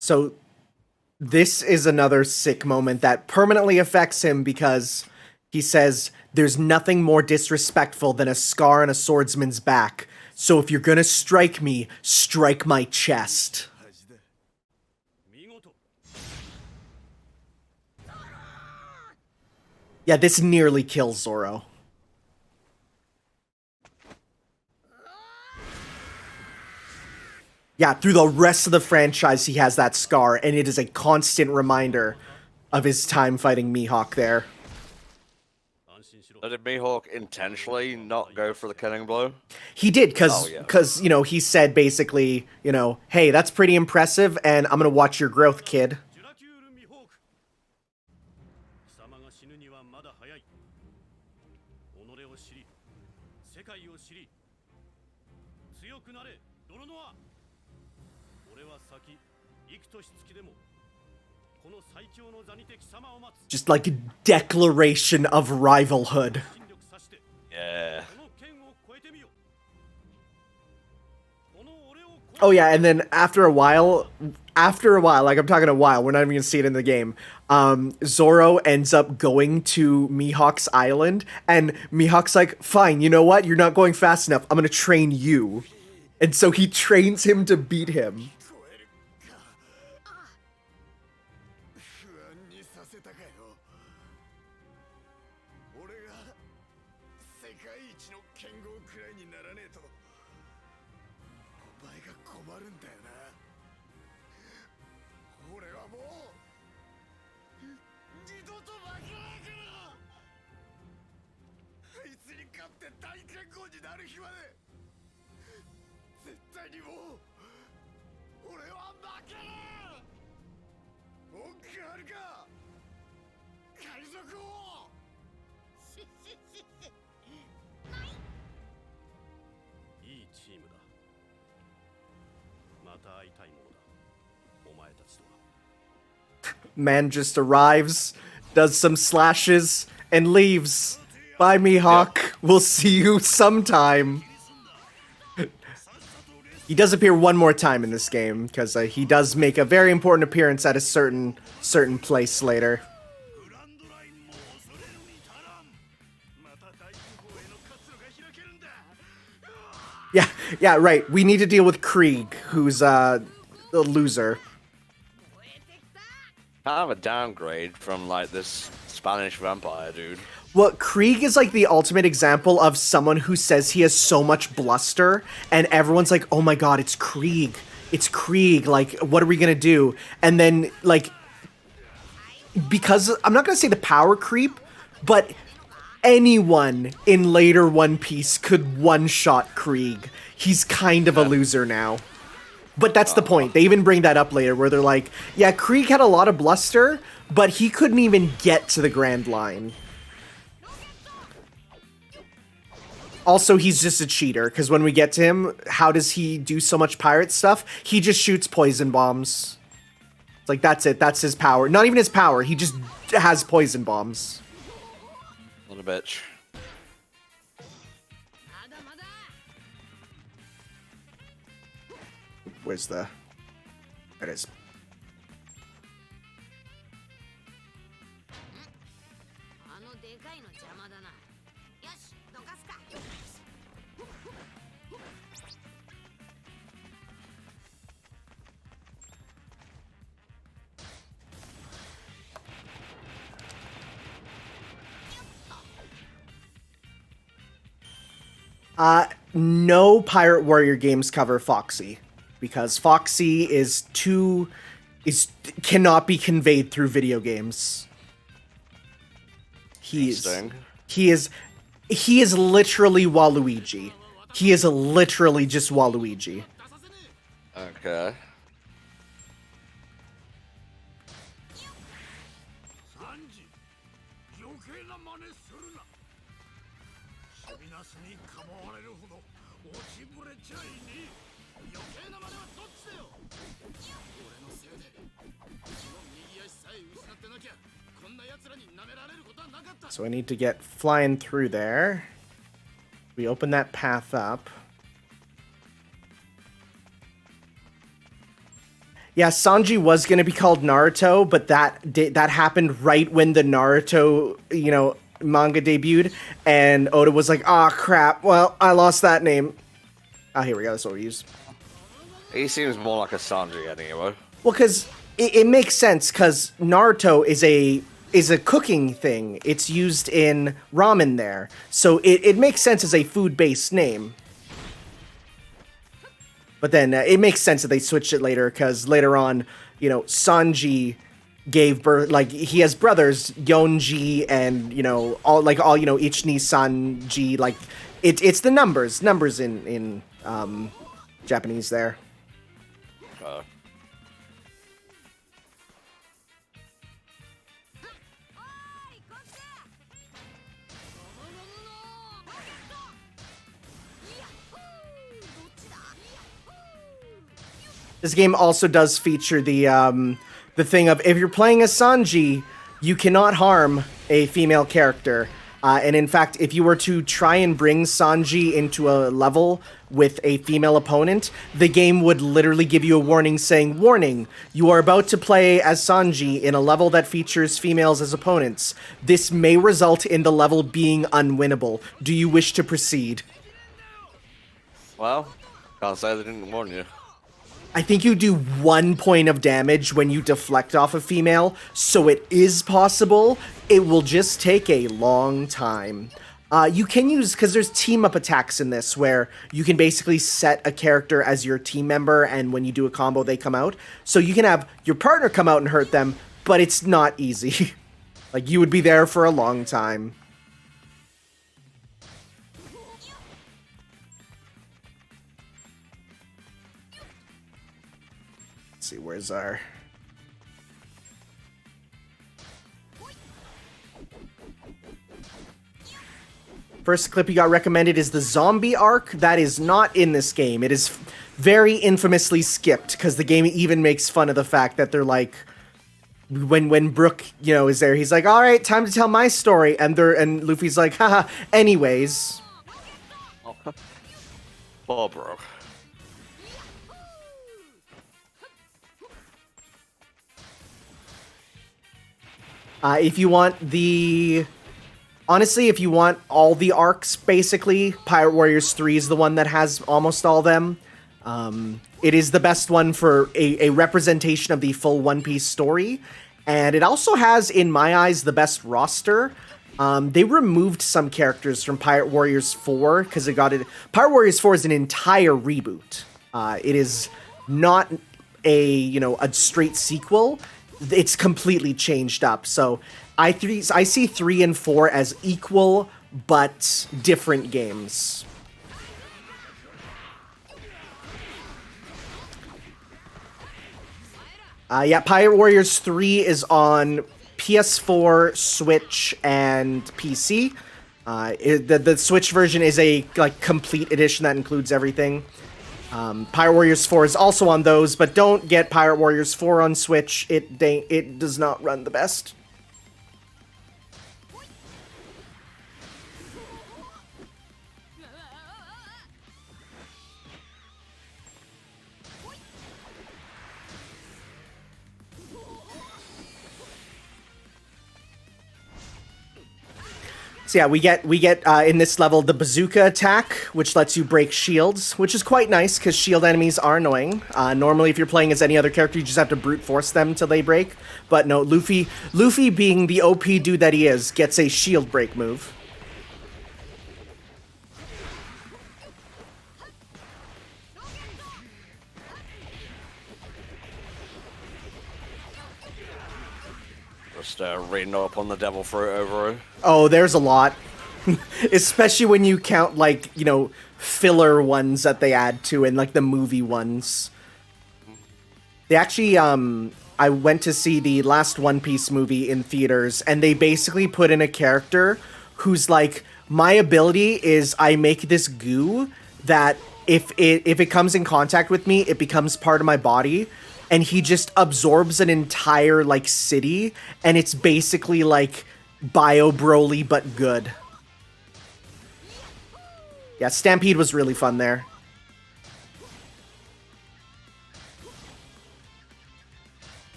So, this is another sick moment that permanently affects him because he says, there's nothing more disrespectful than a scar on a swordsman's back. So if you're gonna strike me, strike my chest. Yeah, this nearly kills Zoro. Yeah, through the rest of the franchise, he has that scar, and it is a constant reminder of his time fighting Mihawk there. So did Mihawk intentionally not go for the killing blow? He did, because, you know, he said basically, you know, hey, that's pretty impressive, and I'm gonna watch your growth, kid. Just like a declaration of rivalhood. Yeah. Oh yeah, and then after a while, like I'm talking a while, we're not even gonna see it in the game, Zoro ends up going to Mihawk's island, and Mihawk's like, fine, you know what? You're not going fast enough. I'm gonna train you. And so he trains him to beat him. Man just arrives, does some slashes, and leaves. Bye, Mihawk. Yep. We'll see you sometime. He does appear one more time in this game, because he does make a very important appearance at a certain place later. Yeah, right. We need to deal with Krieg, who's the loser. Kind of a downgrade from, like, this Spanish vampire dude. Well, Krieg is like the ultimate example of someone who says he has so much bluster, and everyone's like, oh my god, it's Krieg. It's Krieg. Like, what are we gonna do? And then, like, because, I'm not gonna say the power creep, but anyone in later One Piece could one-shot Krieg. He's kind of a loser now. But that's the point. They even bring that up later, where they're like, yeah, Krieg had a lot of bluster, but he couldn't even get to the Grand Line. Also, he's just a cheater, because when we get to him, how does he do so much pirate stuff? He just shoots poison bombs. It's like, that's it. That's his power. Not even his power. He just has poison bombs. What a bitch. Where's the... There it is. No Pirate Warrior games cover Foxy, because Foxy cannot be conveyed through video games. He is literally Waluigi. He is literally just Waluigi. Okay. So I need to get flying through there. We open that path up. Yeah, Sanji was going to be called Naruto, but that happened right when the Naruto, manga debuted, and Oda was like, "Ah, crap. Well, I lost that name." Ah, here we go. That's what we use. He seems more like a Sanji anyway. Well, because it makes sense, because Naruto is a cooking thing. It's used in ramen there. So it makes sense as a food-based name. But then it makes sense that they switched it later, because later on, Sanji gave birth, like, he has brothers, Yonji and, Ichni, Sanji, like, it's the numbers in Japanese there. This game also does feature the thing of, if you're playing as Sanji, you cannot harm a female character. And in fact, if you were to try and bring Sanji into a level with a female opponent, the game would literally give you a warning saying, "Warning, you are about to play as Sanji in a level that features females as opponents. This may result in the level being unwinnable. Do you wish to proceed?" Well, can't say they didn't warn you. I think you do 1 point of damage when you deflect off a female, so it is possible. It will just take a long time. You can use, because there's team-up attacks in this, where you can basically set a character as your team member, and when you do a combo, they come out. So you can have your partner come out and hurt them, but it's not easy. Like, you would be there for a long time. Let's see, where's our... First clip you got recommended is the zombie arc. That is not in this game. It is very infamously skipped, because the game even makes fun of the fact that they're like, when Brook, is there, he's like, "All right, time to tell my story," and Luffy's like, "Haha, anyways." Poor Brook. If you want honestly, if you want all the arcs, basically, Pirate Warriors 3 is the one that has almost all of them. It is the best one for a representation of the full One Piece story. And it also has, in my eyes, the best roster. They removed some characters from Pirate Warriors 4, because Pirate Warriors 4 is an entire reboot. It is not a straight sequel. It's completely changed up. So I see 3 and 4 as equal but different games. Yeah, Pirate Warriors 3 is on PS4, Switch, and PC. The Switch version is a complete edition that includes everything. Pirate Warriors 4 is also on those, but don't get Pirate Warriors 4 on Switch. It does not run the best. So yeah, we get in this level the bazooka attack, which lets you break shields, which is quite nice because shield enemies are annoying. Normally, if you're playing as any other character, you just have to brute force them till they break. But no, Luffy being the OP dude that he is, gets a shield break move. Just reading up on the devil fruit over. Oh, there's a lot. Especially when you count, filler ones that they add to and, the movie ones. They actually, I went to see the last One Piece movie in theaters, and they basically put in a character who's my ability is I make this goo that if it comes in contact with me, it becomes part of my body. And he just absorbs an entire, city, and it's basically, Bio Broly, but good. Yeah, Stampede was really fun there.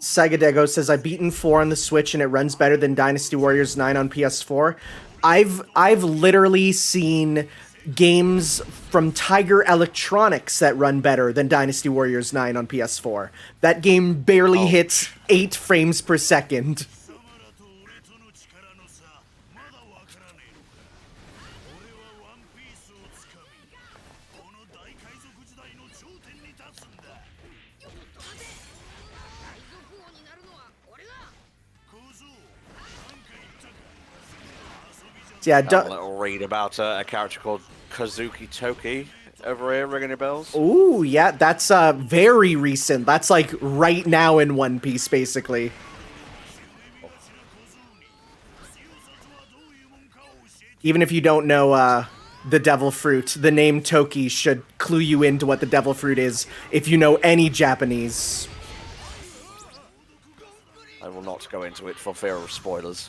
Sagadego says, I've beaten 4 on the Switch and it runs better than Dynasty Warriors 9 on PS4. I've literally seen games from Tiger Electronics that run better than Dynasty Warriors 9 on PS4. That game barely hits 8 frames per second. Yeah, a little read about a character called Kazuki Toki over here, ringing your bells. Ooh, yeah, that's very recent. That's right now in One Piece, basically. Even if you don't know the devil fruit, the name Toki should clue you into what the devil fruit is if you know any Japanese. I will not go into it for fear of spoilers.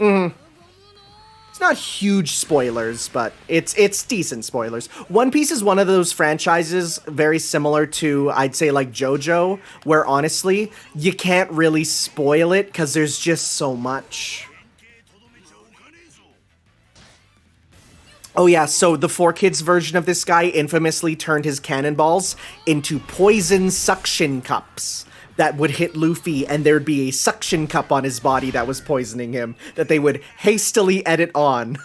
It's not huge spoilers, but it's decent spoilers. One Piece is one of those franchises very similar to, I'd say, JoJo, where honestly, you can't really spoil it because there's just so much. Oh yeah, so the 4Kids version of this guy infamously turned his cannonballs into poison suction cups that would hit Luffy, and there'd be a suction cup on his body that was poisoning him, that they would hastily edit on.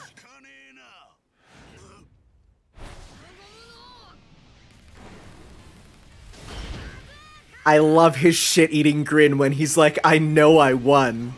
I love his shit-eating grin when he's like, I know I won.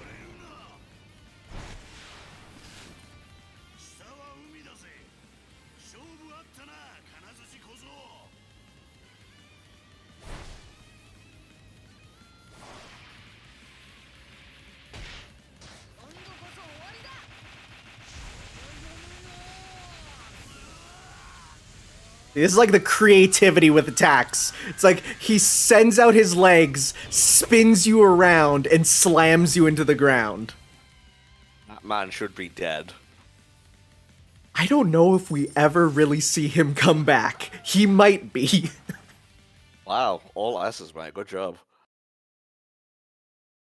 This is the creativity with attacks. It's he sends out his legs, spins you around, and slams you into the ground. That man should be dead. I don't know if we ever really see him come back. He might be. Wow, all S's, mate. Good job.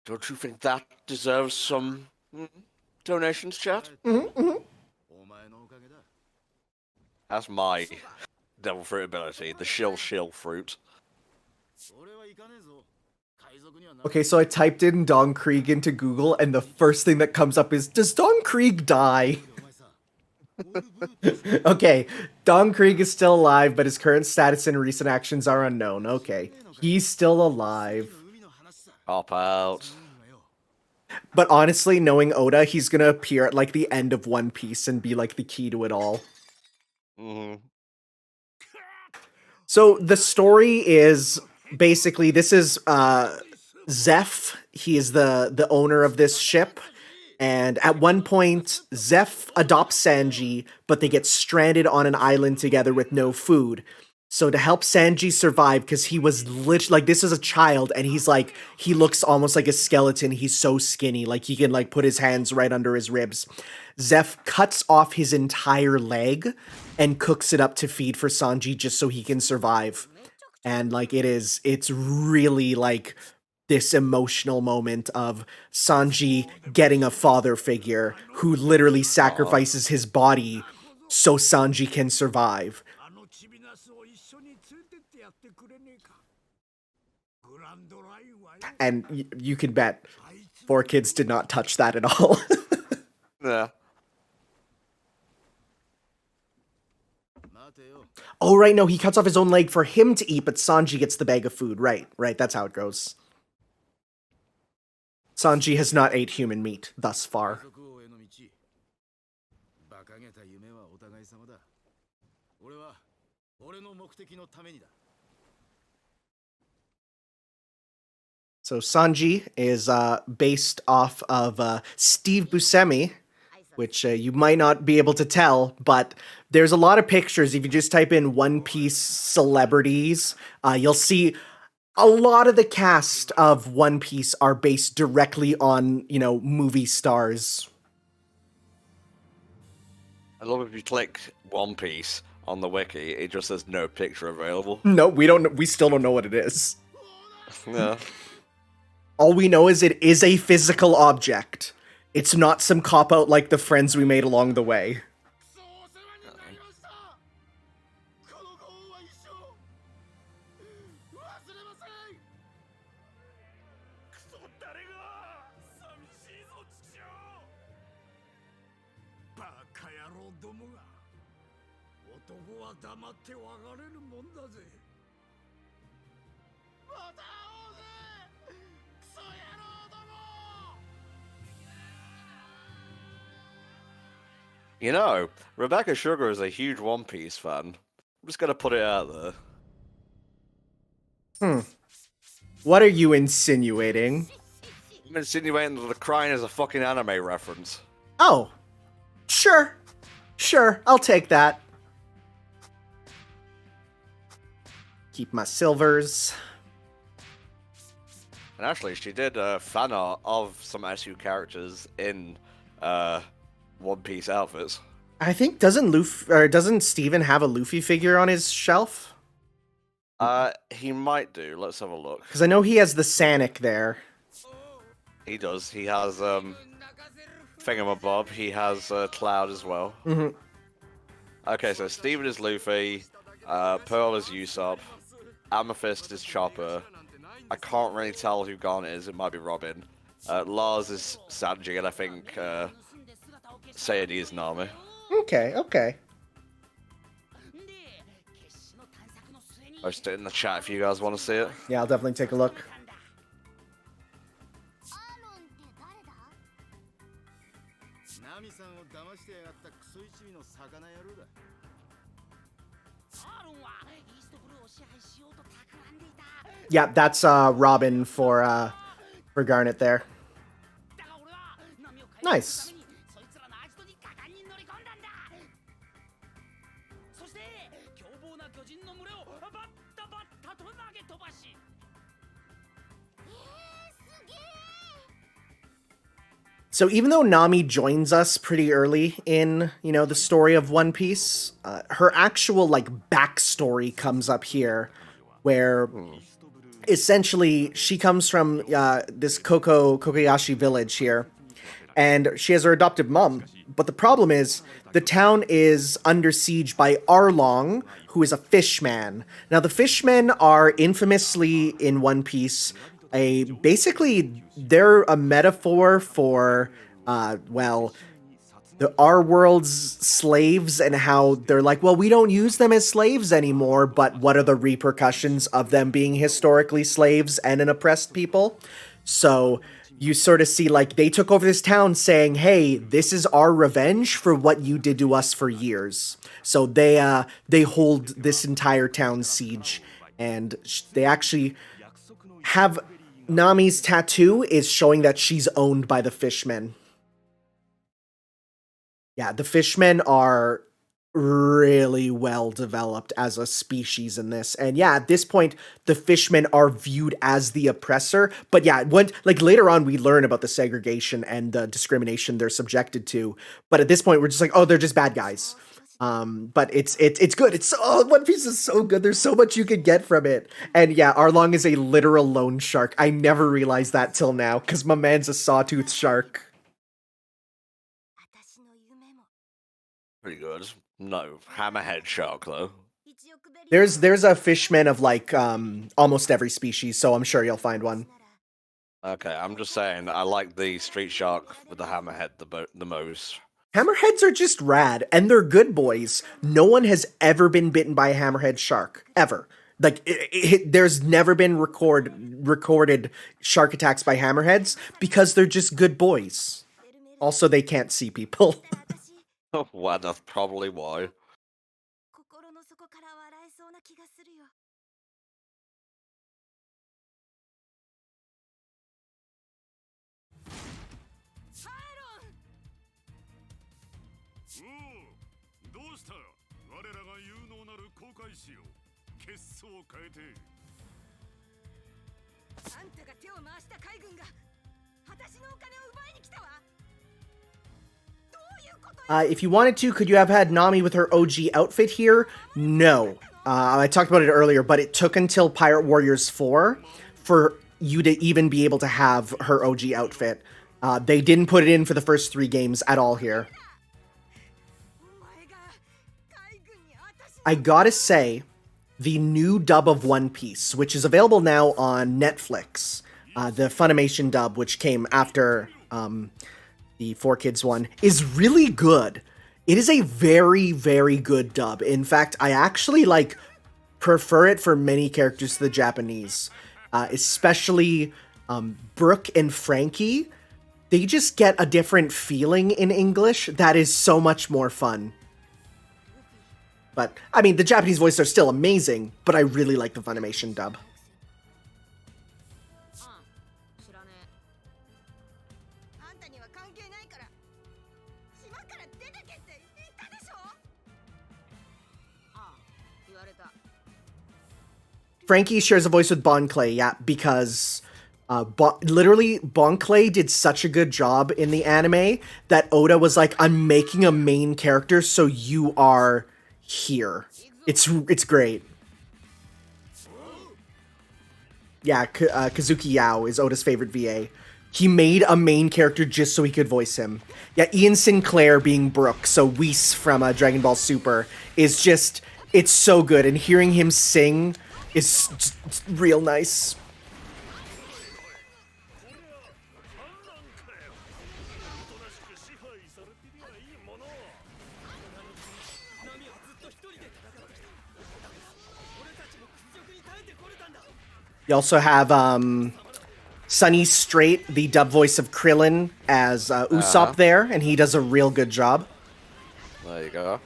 Don't you think that deserves some donations, chat? That's my devil fruit ability, the shill fruit. Okay, so I typed in Don Krieg into Google, and the first thing that comes up is, does Don Krieg die? Okay, Don Krieg is still alive, but his current status and recent actions are unknown. Okay, he's still alive. Hop out. But honestly, knowing Oda, he's gonna appear at like the end of One Piece and be like the key to it all. Mm-hmm. So the story is basically this is Zeph. He is the owner of this ship. And at one point, Zeph adopts Sanji, but they get stranded on an island together with no food. So to help Sanji survive, because he was literally like, this is a child, and he's like, he looks almost like a skeleton. He's so skinny, like he can like put his hands right under his ribs. Zeph cuts off his entire leg and cooks it up to feed for Sanji just so he can survive. And like it's really like this emotional moment of Sanji getting a father figure who literally sacrifices his body so Sanji can survive. And you can bet 4Kids did not touch that at all. Yeah. Oh, right, no, he cuts off his own leg for him to eat, but Sanji gets the bag of food. Right, that's how it goes. Sanji has not ate human meat thus far. So Sanji is based off of Steve Buscemi, which you might not be able to tell, but there's a lot of pictures. If you just type in One Piece celebrities, you'll see a lot of the cast of One Piece are based directly on, movie stars. I love if you click One Piece on the wiki, it just says no picture available. No, we still don't know what it is. Yeah. All we know is it is a physical object. It's not some cop-out like the friends we made along the way. You know, Rebecca Sugar is a huge One Piece fan. I'm just gonna put it out there. What are you insinuating? I'm insinuating that the crying is a fucking anime reference. Oh, sure, I'll take that. Keep my silvers. And actually, she did fan art of some SU characters in One Piece outfits. I think doesn't Steven have a Luffy figure on his shelf? He might do. Let's have a look. Because I know he has the Sanic there. He does. He has Thingamabob. He has Cloud as well. Mm-hmm. Okay, so Steven is Luffy. Pearl is Usopp. Amethyst is Chopper. I can't really tell who Garnet is. It might be Robin. Lars is Sanji, and I think Sayori is Nami. Okay. Post it in the chat if you guys want to see it. Yeah, I'll definitely take a look. Yeah, that's Robin for Garnet there. Nice. So even though Nami joins us pretty early in, the story of One Piece, her actual, backstory comes up here, where essentially she comes from this Kokoyashi village here, and she has her adopted mom. But the problem is, the town is under siege by Arlong, who is a fishman. Now, the fishmen are infamously in One Piece basically they're a metaphor for our world's slaves and how they're like, well, we don't use them as slaves anymore, but what are the repercussions of them being historically slaves and an oppressed people? So you sort of see like they took over this town saying, hey, this is our revenge for what you did to us for years. So they hold this entire town siege, and they actually have Nami's tattoo is showing that she's owned by the fishmen. Yeah, the fishmen are really well developed as a species in this. And yeah, at this point, the fishmen are viewed as the oppressor. But yeah, when like later on we learn about the segregation and the discrimination they're subjected to. But at this point, we're just like, oh, they're just bad guys. But it's good. It's One Piece is so good. There's so much you could get from it. And yeah, Arlong is a literal loan shark. I never realized that till now, because my man's a sawtooth shark. Pretty good. No, hammerhead shark though. There's a fishman of like almost every species, so I'm sure you'll find one. Okay, I'm just saying I like the street shark with the hammerhead the most. Hammerheads are just rad, and they're good boys. No one has ever been bitten by a hammerhead shark ever. Like there's never been recorded shark attacks by hammerheads because they're just good boys. Also, they can't see people. Well, that's probably why. If you wanted to, could you have had Nami with her OG outfit here? No. I talked about it earlier, but it took until Pirate Warriors 4 for you to even be able to have her OG outfit. They didn't put it in for the first 3 games at all here. I gotta say, the new dub of One Piece, which is available now on Netflix, the Funimation dub, which came after the 4Kids one, is really good. It is a very, very good dub. In fact, I actually prefer it for many characters to the Japanese, especially Brooke and Frankie. They just get a different feeling in English that is so much more fun. But, I mean, the Japanese voices are still amazing, but I really like the Funimation dub. Frankie shares a voice with Bon Clay, yeah, because literally Bon Clay did such a good job in the anime that Oda was like, I'm making a main character so you are here. It's great. Yeah, Kazuki Yao is Oda's favorite VA. He made a main character just so he could voice him. Yeah, Ian Sinclair being Brooke, so Whis from Dragon Ball Super, is just, it's so good. And hearing him sing is just real nice. You also have Sonny Strait, the dub voice of Krillin, as Usopp there, and he does a real good job. There you go.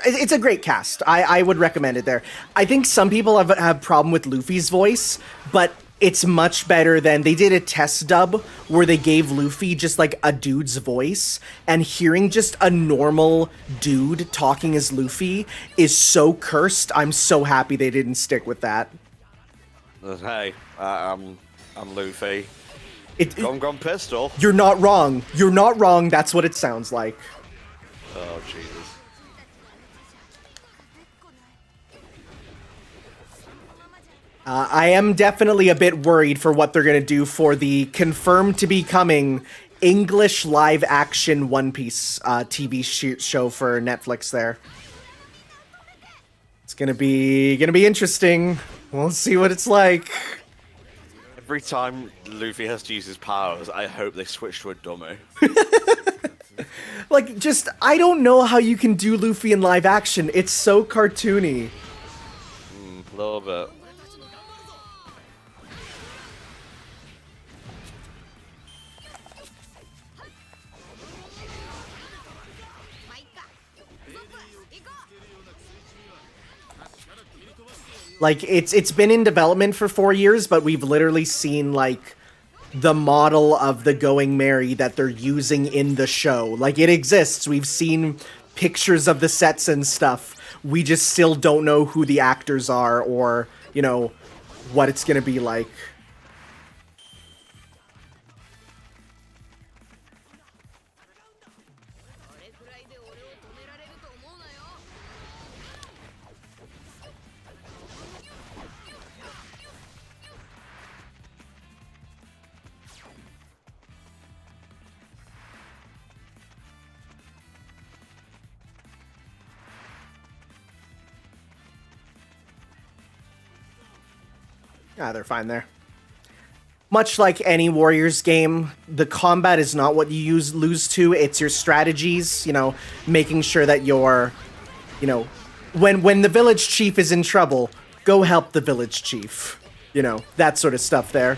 It's a great cast. I would recommend it there. I think some people have problem with Luffy's voice, but it's much better than... They did a test dub where they gave Luffy just like a dude's voice, and hearing just a normal dude talking as Luffy is so cursed. I'm so happy they didn't stick with that. Hey, I'm Luffy. Gone pistol. You're not wrong. You're not wrong. That's what it sounds like. Oh, Jesus. I am definitely a bit worried for what they're going to do for the confirmed to be coming English live-action One Piece TV show for Netflix there. It's going to be interesting. We'll see what it's like. Every time Luffy has to use his powers, I hope they switch to a dummy. Like, just, I don't know how you can do Luffy in live action. It's so cartoony. A little bit. Like, it's been in development for 4 years, but we've literally seen, like, the model of the Going Merry that they're using in the show. Like, it exists. We've seen pictures of the sets and stuff. We just still don't know who the actors are or, you know, what it's gonna be like. Ah, they're fine there. Much like any Warriors game, the combat is not what you lose to, it's your strategies, you know, making sure that you're, you know, when the village chief is in trouble, go help the village chief. You know, that sort of stuff there.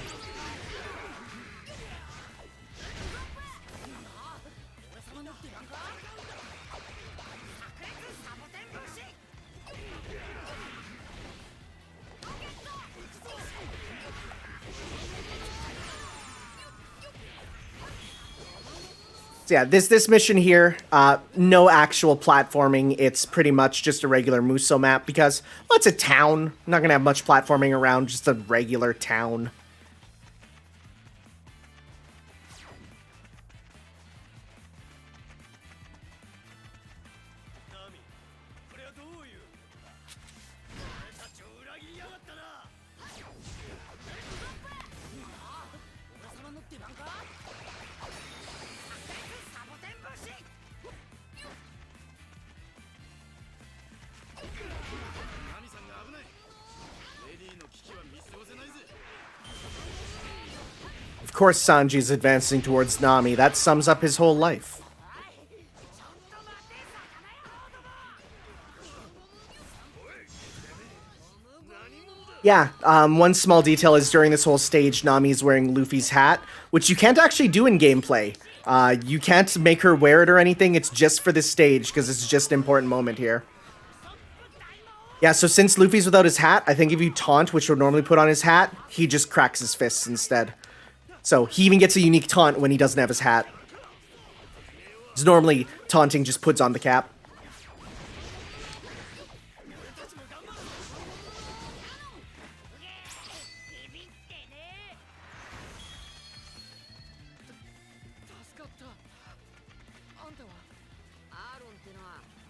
So yeah, this mission here, no actual platforming. It's pretty much just a regular Muso map because, well, it's a town. Not gonna have much platforming around, just a regular town. Of course Sanji's advancing towards Nami. That sums up his whole life. Yeah, one small detail is during this whole stage, Nami's wearing Luffy's hat, which you can't actually do in gameplay. You can't make her wear it or anything, it's just for this stage, because it's just an important moment here. Yeah, so since Luffy's without his hat, I think if you taunt, which would normally put on his hat, he just cracks his fists instead. So he even gets a unique taunt when he doesn't have his hat. Because normally, taunting just puts on the cap.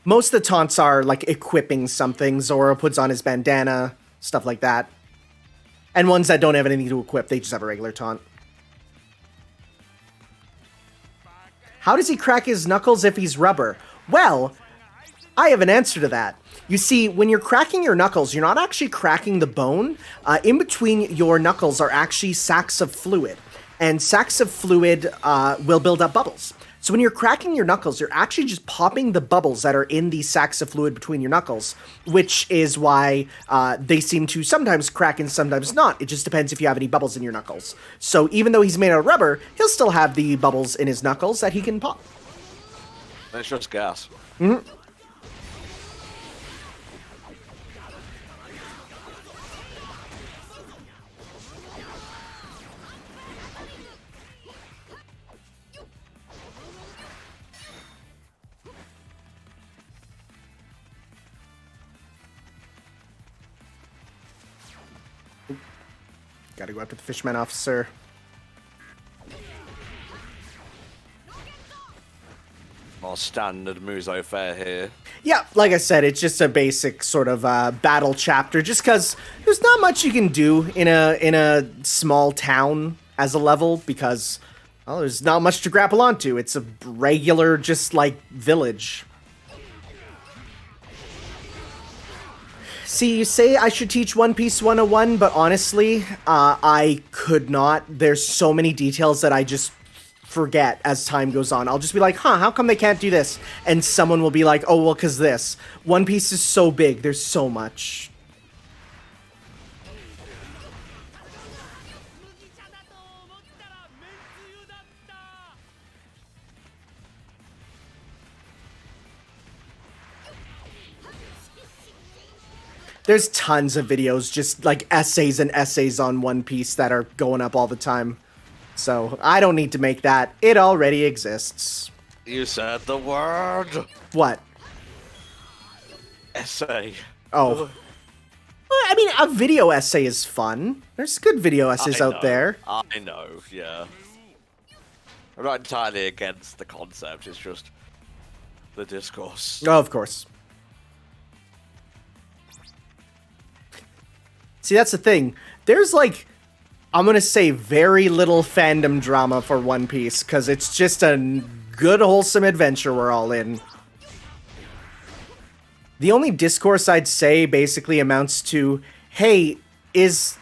Most of the taunts are, like, equipping something. Zoro puts on his bandana, stuff like that. And ones that don't have anything to equip, they just have a regular taunt. How does he crack his knuckles if he's rubber? Well, I have an answer to that. You see, when you're cracking your knuckles, you're not actually cracking the bone. In between your knuckles are actually sacs of fluid. And sacs of fluid will build up bubbles. So when you're cracking your knuckles, you're actually just popping the bubbles that are in these sacs of fluid between your knuckles, which is why they seem to sometimes crack and sometimes not. It just depends if you have any bubbles in your knuckles. So even though he's made out of rubber, he'll still have the bubbles in his knuckles that he can pop. It's just gas. Mm-hmm. Gotta go after the Fishman officer. More standard Muso fare here. Yeah, like I said, it's just a basic sort of battle chapter, just because there's not much you can do in a small town as a level, because, well, there's not much to grapple onto. It's a regular, just, like, village. See, you say I should teach One Piece 101, but honestly, I could not. There's so many details that I just forget as time goes on. I'll just be like, huh, how come they can't do this? And someone will be like, oh, well, because this. One Piece is so big. There's so much. There's tons of videos, just like essays and essays on One Piece that are going up all the time. So I don't need to make that. It already exists. You said the word. What? Essay. Oh. Well, I mean, a video essay is fun. There's good video essays out there. I know, yeah. I'm not entirely against the concept, it's just the discourse. Oh, of course. See, that's the thing. There's like, I'm gonna say very little fandom drama for One Piece, because it's just a good, wholesome adventure we're all in. The only discourse I'd say basically amounts to, hey, is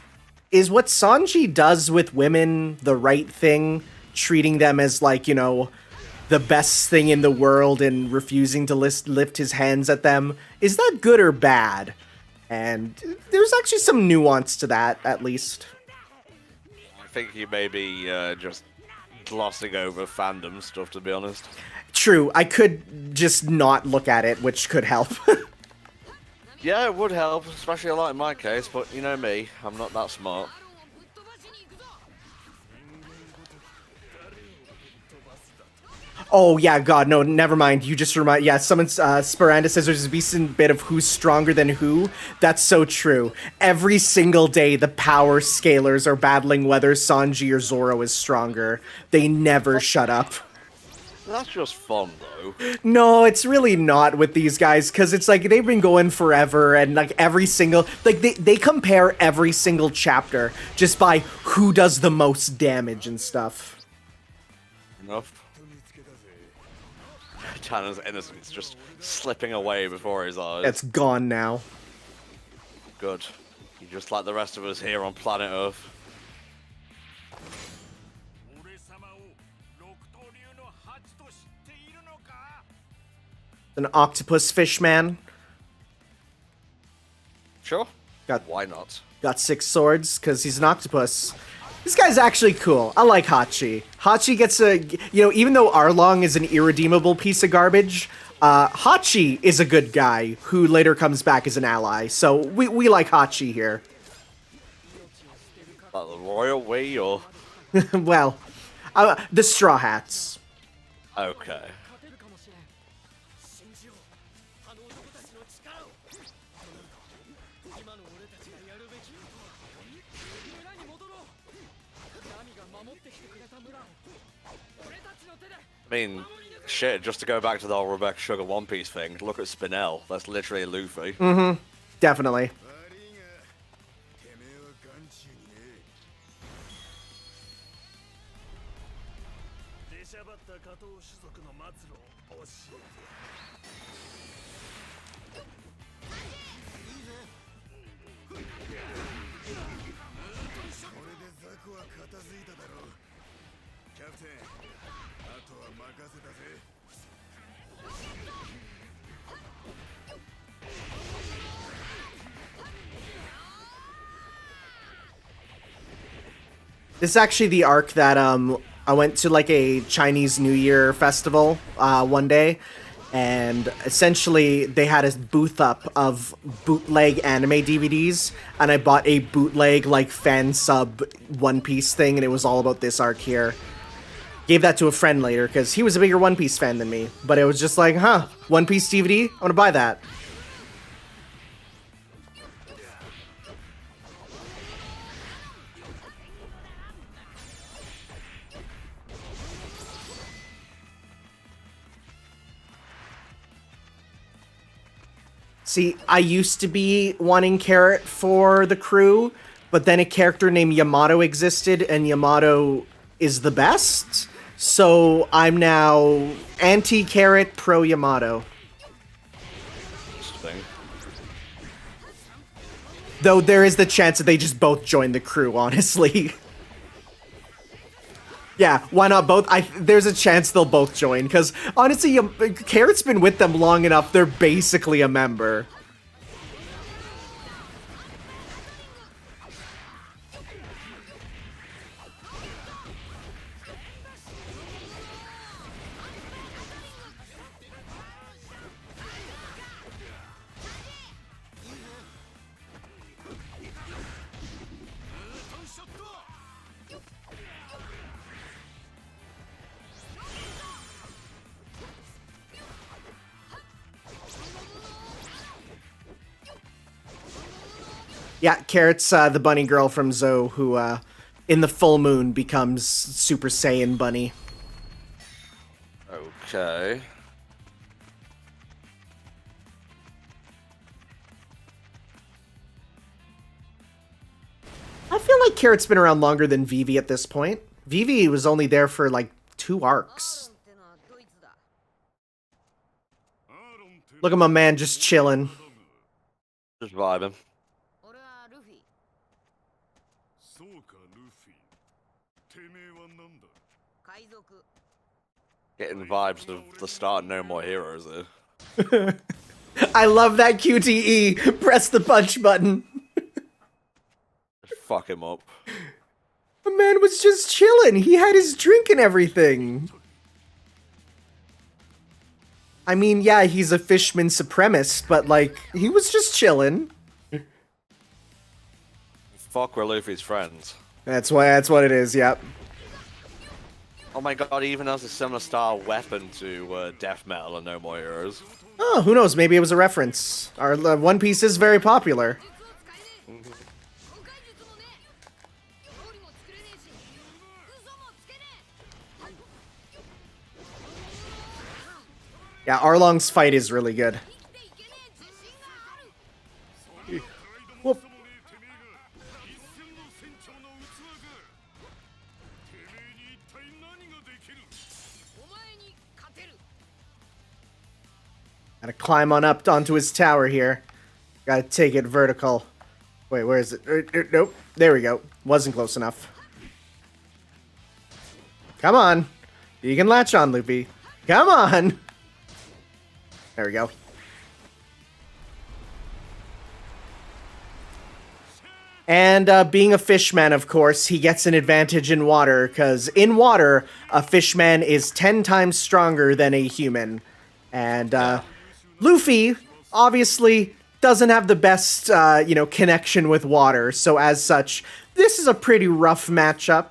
what Sanji does with women the right thing? Treating them as, like, you know, the best thing in the world and refusing to lift his hands at them? Is that good or bad? And there's actually some nuance to that, at least. I think you may be just glossing over fandom stuff, to be honest. True, I could just not look at it, which could help. Yeah, it would help, especially a lot in my case, but you know me, I'm not that smart. Oh, yeah, God, no, never mind. You just remind... Yeah, someone's... Sparanda says there's a decent bit of who's stronger than who. That's so true. Every single day, the power scalers are battling whether Sanji or Zoro is stronger. They never shut up. That's just fun, though. No, it's really not with these guys, because it's like, they've been going forever, and like every single... Like, they compare every single chapter just by who does the most damage and stuff. Enough. Tanner's innocence just slipping away before his eyes. It's gone now. Good. You're just like the rest of us here on planet Earth. An octopus fish man. Sure. Got Why not? Got 6 swords, because he's an octopus. This guy's actually cool. I like Hachi. Hachi gets a... You know, even though Arlong is an irredeemable piece of garbage, Hachi is a good guy who later comes back as an ally. So we like Hachi here. Like the royal we, or... Well, the Straw Hats. Okay. I mean, shit, just to go back to the whole Rebecca Sugar One Piece thing, look at Spinel. That's literally Luffy. Mm-hmm. Definitely. This is actually the arc that I went to like a Chinese New Year festival one day, and essentially they had a booth up of bootleg anime DVDs, and I bought a bootleg like fan sub One Piece thing, and it was all about this arc here. Gave that to a friend later because he was a bigger One Piece fan than me, but it was just like, huh, One Piece DVD? I'm gonna buy that. See, I used to be wanting Carrot for the crew, but then a character named Yamato existed, and Yamato is the best. So I'm now anti-Carrot, pro-Yamato. Interesting. Though there is the chance that they just both join the crew, honestly. Yeah, why not both? There's a chance they'll both join, because honestly, Carrot's been with them long enough, they're basically a member. Yeah, Carrot's the bunny girl from Zoe who, in the full moon, becomes Super Saiyan Bunny. Okay. I feel like Carrot's been around longer than Vivi at this point. Vivi was only there for, like, 2 arcs. Look at my man just chilling. Just vibing. Getting vibes of the start of No More Heroes there. I love that QTE. Press the punch button. Just fuck him up. The man was just chilling. He had his drink and everything. I mean, yeah, he's a Fishman supremacist, but, like, he was just chilling. Fuck, we're Luffy's friends. That's what it is, yep. Oh my god, he even has a similar style weapon to Death Metal and No More Heroes. Oh, who knows? Maybe it was a reference. Our One Piece is very popular. Yeah, Arlong's fight is really good. Whoop. Gotta climb on up onto his tower here. Gotta take it vertical. Wait, where is it? Nope. There we go. Wasn't close enough. Come on. You can latch on, Luffy. Come on. There we go. And being a fishman, of course, he gets an advantage in water, because in water, a fishman is 10 times stronger than a human. And Luffy, obviously, doesn't have the best, connection with water, so as such, this is a pretty rough matchup.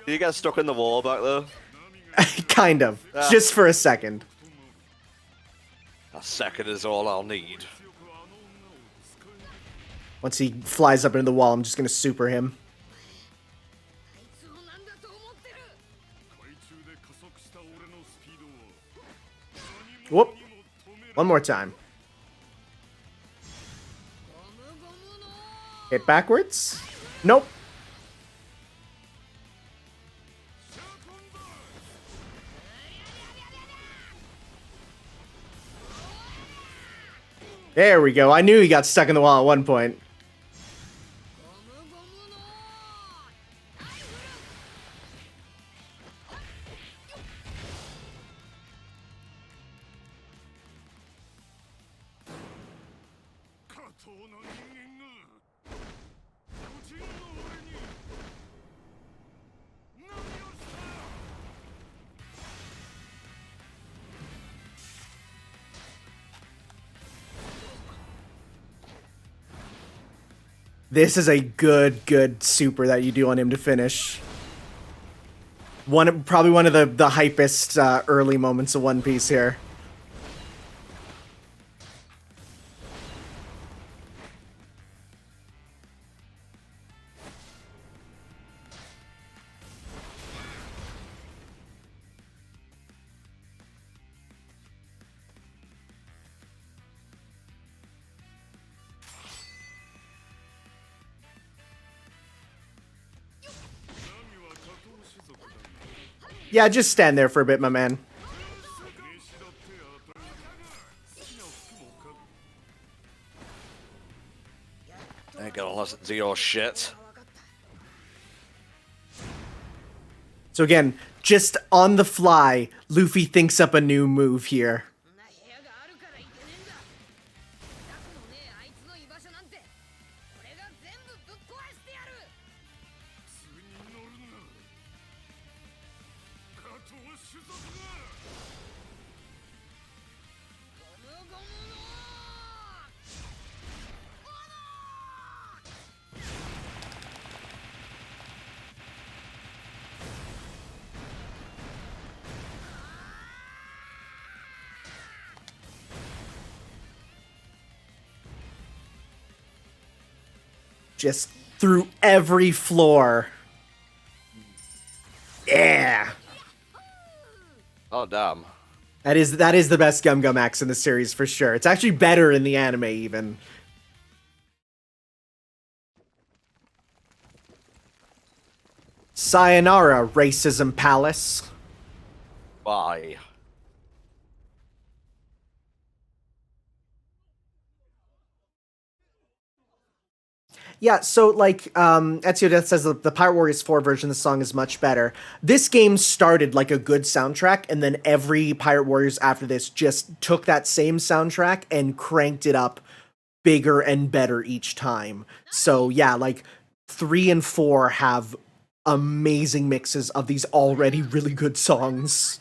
You get stuck in the wall back there? Kind of. Just for a second. A second is all I'll need. Once he flies up into the wall, I'm just gonna super him. Whoop. One more time. Hit backwards. Nope. There we go. I knew he got stuck in the wall at one point. This is a good super that you do on him to finish. Probably one of the hypest early moments of One Piece here. Yeah, just stand there for a bit, my man. Ain't gonna listen to your shit. So again, just on the fly, Luffy thinks up a new move here. Just through every floor. Yeah. Oh, damn. That is the best Gum Gum Axe in the series for sure. It's actually better in the anime even. Sayonara, Racism Palace. Bye. Yeah, so like Ezio Death says the Pirate Warriors 4 version of the song is much better. This game started like a good soundtrack, and then every Pirate Warriors after this just took that same soundtrack and cranked it up bigger and better each time. So yeah, like 3 and 4 have amazing mixes of these already really good songs.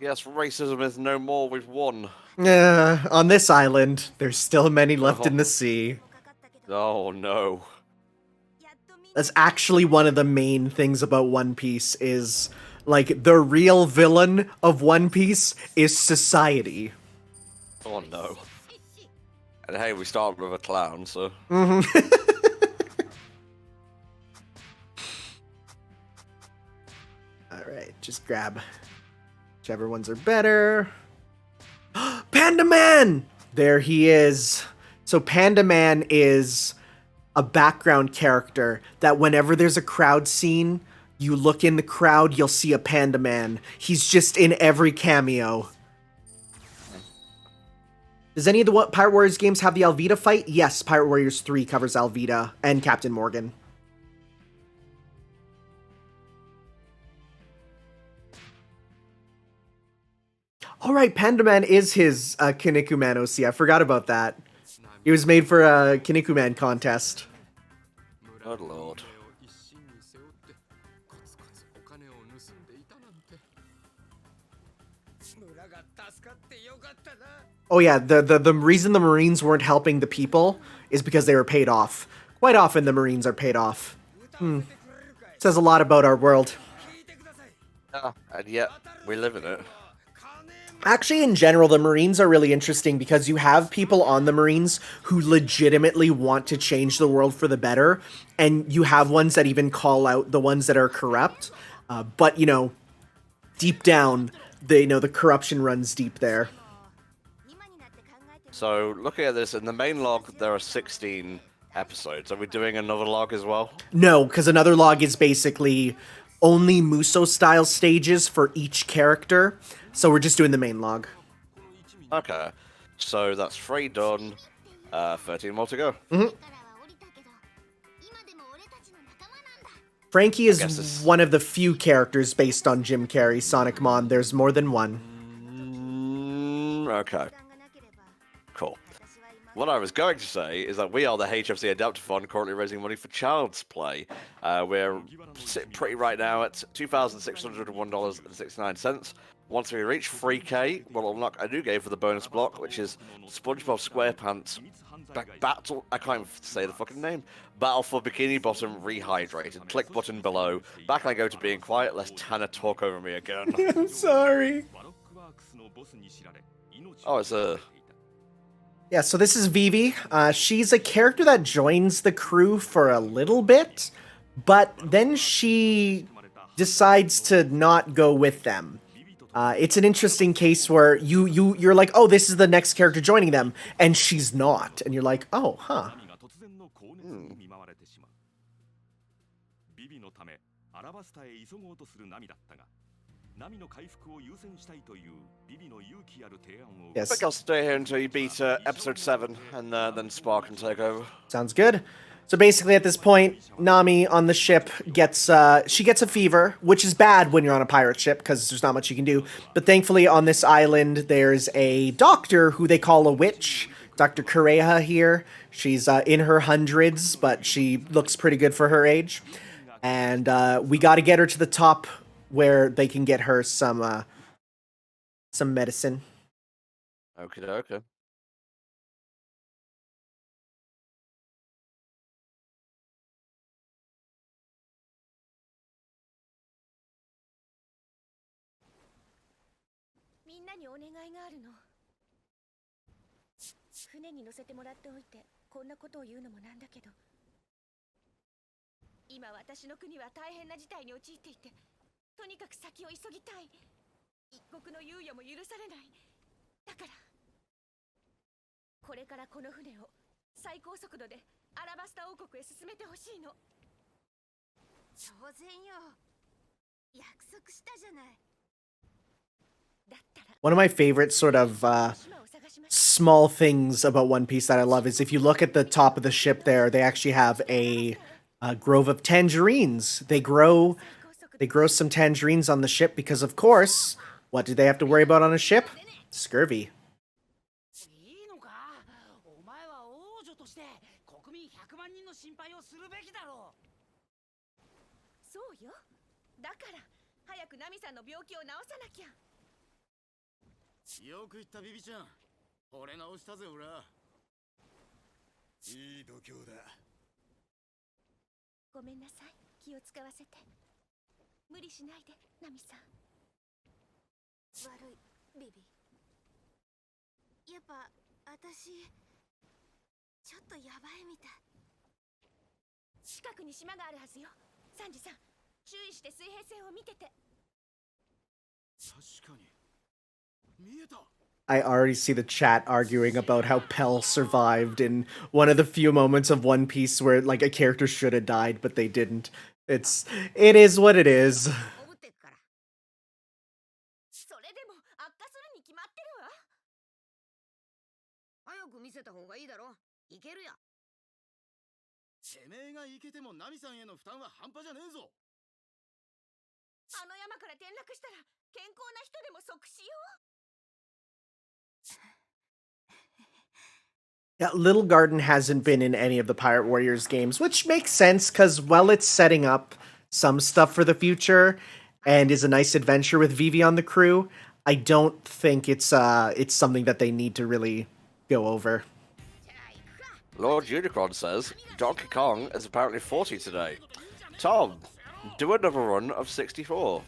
Yes, racism is no more. We've won. On this island, there's still many left in the sea. Oh, no. That's actually one of the main things about One Piece is, like, the real villain of One Piece is society. Oh, no. And hey, we started with a clown, so... Alright, just grab whichever ones are better. Panda Man! There he is. So Panda Man is a background character that whenever there's a crowd scene, you look in the crowd, you'll see a Panda Man. He's just in every cameo. Does any of the Pirate Warriors games have the Alvida fight? Yes, Pirate Warriors 3 covers Alvida and Captain Morgan. All right, Panda Man is his Kinnikuman OC. I forgot about that. He was made for a Kinnikuman contest. Good lord. Oh yeah, the reason the Marines weren't helping the people is because they were paid off. Quite often the Marines are paid off. Says a lot about our world. Yeah, and yet, we live in it. Actually, in general, the Marines are really interesting because you have people on the Marines who legitimately want to change the world for the better, and you have ones that even call out the ones that are corrupt. But, you know, deep down, the corruption runs deep there. So, looking at this, in the main log, there are 16 episodes. Are we doing another log as well? No, because another log is basically only Muso-style stages for each character. So we're just doing the main log. Okay. So that's 3 done. 13 more to go. Frankie is one of the few characters based on Jim Carrey's Sonic Mon. There's more than one. Okay. Cool. What I was going to say is that we are the HFC Adaptathon, currently raising money for Child's Play. We're sitting pretty right now at $2,601.69. Once we reach 3K, we'll unlock a new game for the bonus block, which is SpongeBob SquarePants Battle. I can't even say the fucking name. Battle for Bikini Bottom Rehydrated. Click button below. Back I go to being quiet, lest Tanner talk over me again. I'm sorry. Oh, it's a... Yeah, so this is Vivi. She's a character that joins the crew for a little bit, but then she decides to not go with them. It's an interesting case where you're like, oh, this is the next character joining them, and she's not, and you're like, oh, huh. アラバスタへ急ごうとするナミだったが、ナミの回復を優先したいというビビの勇気ある提案を。I think I'll stay here until you beat episode 7, and then Spark can take over. Sounds good. So basically at this point, Nami on the ship gets she gets a fever, which is bad when you're on a pirate ship because there's not much you can do. But thankfully on this island there's a doctor who they call a witch, Dr. Kureha here. She's in her hundreds, but she looks pretty good for her age. And we got to get her to the top where they can get her some medicine. Okay, okay. One of my favorite sort of small things about One Piece that I love is if you look at the top of the ship there, they actually have a grove of tangerines. They grow some tangerines on the ship because, of course, what do they have to worry about on a ship? Scurvy. I already see the chat arguing about how Pell survived in one of the few moments of One Piece where like a character should have died, but they didn't. It is what it is. Yeah, Little Garden hasn't been in any of the Pirate Warriors games, which makes sense because while it's setting up some stuff for the future and is a nice adventure with Vivi on the crew, I don't think it's something that they need to really go over. Lord Unicron says Donkey Kong is apparently 40 today. Tom, do another run of 64.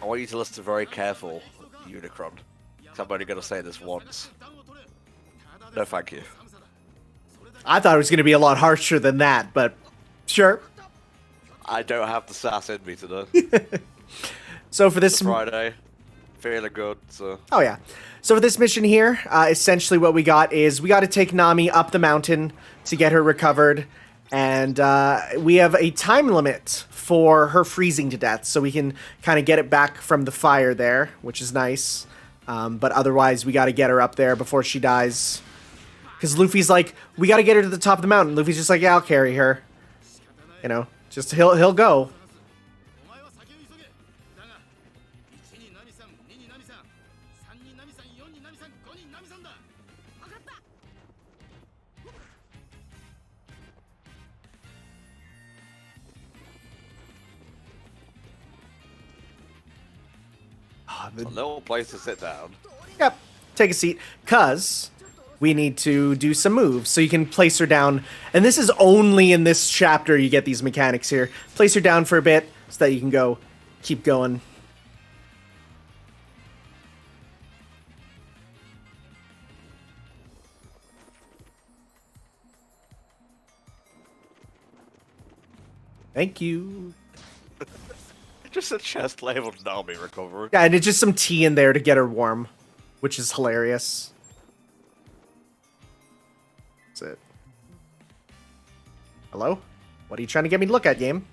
I want you to listen very careful, Unicron. I'm only going to say this once. No, thank you. I thought it was going to be a lot harsher than that, but sure. I don't have the sass in me today. So for this Friday, feeling good. So. Oh yeah. So for this mission here, essentially what we got is we got to take Nami up the mountain to get her recovered, and we have a time limit for her freezing to death, so we can kind of get it back from the fire there, which is nice. But otherwise, we got to get her up there before she dies. Because Luffy's like, we got to get her to the top of the mountain. Luffy's just like, yeah, I'll carry her. You know, just he'll go. A little place to sit down. Yep, take a seat, cause we need to do some moves. So you can place her down, and this is only in this chapter you get these mechanics here. Place her down for a bit so that you can keep going. Thank you. Just a chest labeled Nami recovery. Yeah, and it's just some tea in there to get her warm, which is hilarious. That's it. Hello? What are you trying to get me to look at, game?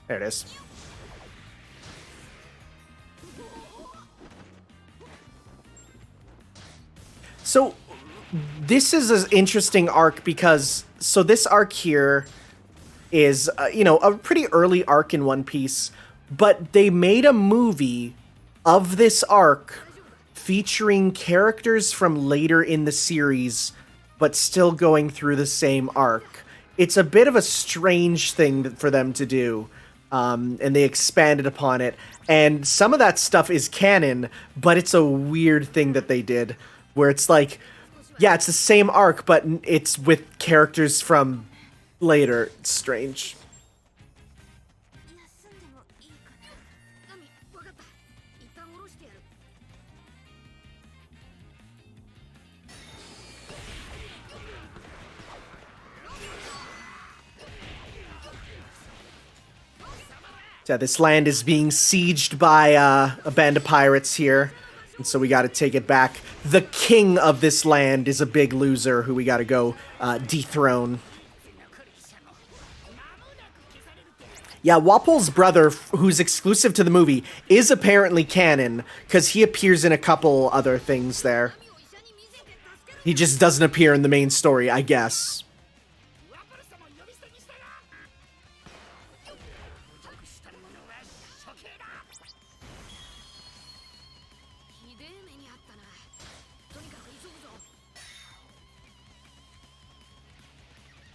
There it is. So, this is an interesting arc because... So this arc here is, you know, a pretty early arc in One Piece, but they made a movie of this arc featuring characters from later in the series, but still going through the same arc. It's a bit of a strange thing for them to do, and they expanded upon it. And some of that stuff is canon, but it's a weird thing that they did, where it's like, yeah, it's the same arc, but it's with characters from later. It's strange. Yeah, this land is being sieged by a band of pirates here, and so we got to take it back. The king of this land is a big loser who we got to go dethrone. Yeah, Wapol's brother, who's exclusive to the movie, is apparently canon, because he appears in a couple other things there. He just doesn't appear in the main story, I guess.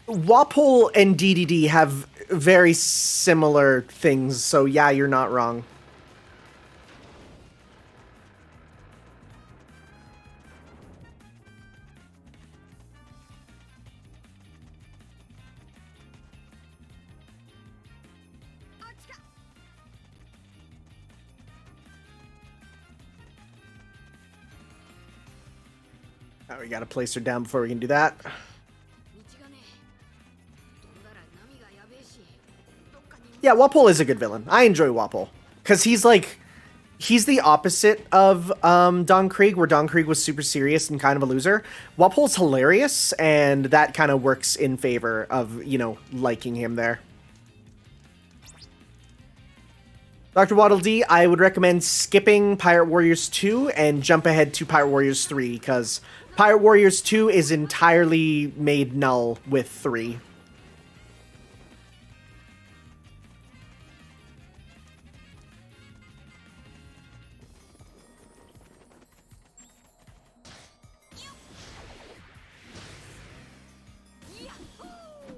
Wapol and DDD have very similar things, so yeah, you're not wrong. Oh, we gotta place her down before we can do that. Yeah, Wapol is a good villain. I enjoy Wapol. Because he's like... He's the opposite of Don Krieg, where Don Krieg was super serious and kind of a loser. Wapol's hilarious, and that kind of works in favor of, you know, liking him there. Dr. Waddle D, I would recommend skipping Pirate Warriors 2 and jump ahead to Pirate Warriors 3, because Pirate Warriors 2 is entirely made null with 3.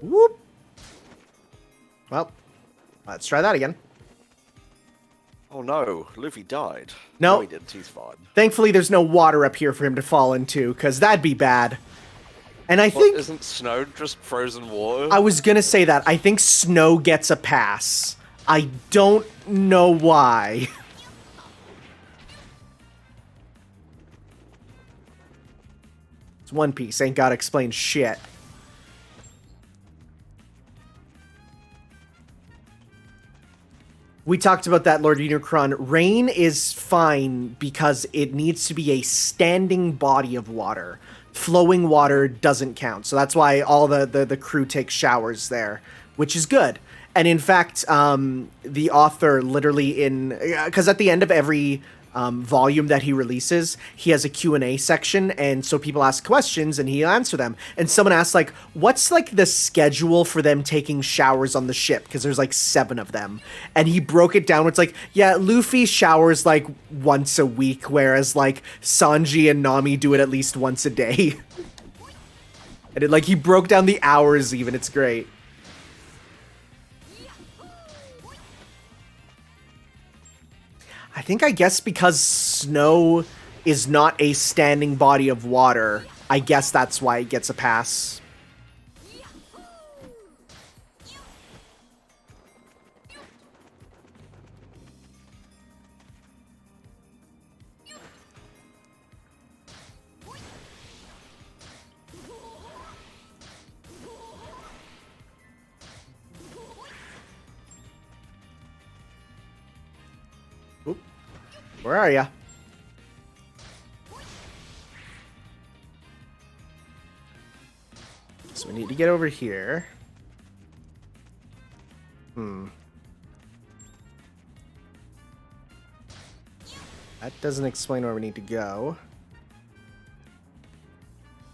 Whoop. Well, let's try that again. Oh no, Luffy died. No. He didn't. He's fine. Thankfully, there's no water up here for him to fall into, because that'd be bad. And I think... Isn't snow just frozen water? I was gonna say that. I think snow gets a pass. I don't know why. It's One Piece. Ain't gotta explain shit. We talked about that, Lord Unicron. Rain is fine because it needs to be a standing body of water. Flowing water doesn't count. So that's why all the crew takes showers there, which is good. And in fact, the author literally because at the end of every volume that he releases, he has a Q&A section, and so people ask questions and he'll answer them. And someone asked, like, what's like the schedule for them taking showers on the ship, because there's like 7 of them, and he broke it down. It's like, yeah, Luffy showers like once a week, whereas like Sanji and Nami do it at least once a day. And like he broke down the hours even. It's great. I guess because snow is not a standing body of water, I guess that's why it gets a pass. Where are ya? we need to get over here. That doesn't explain where we need to go.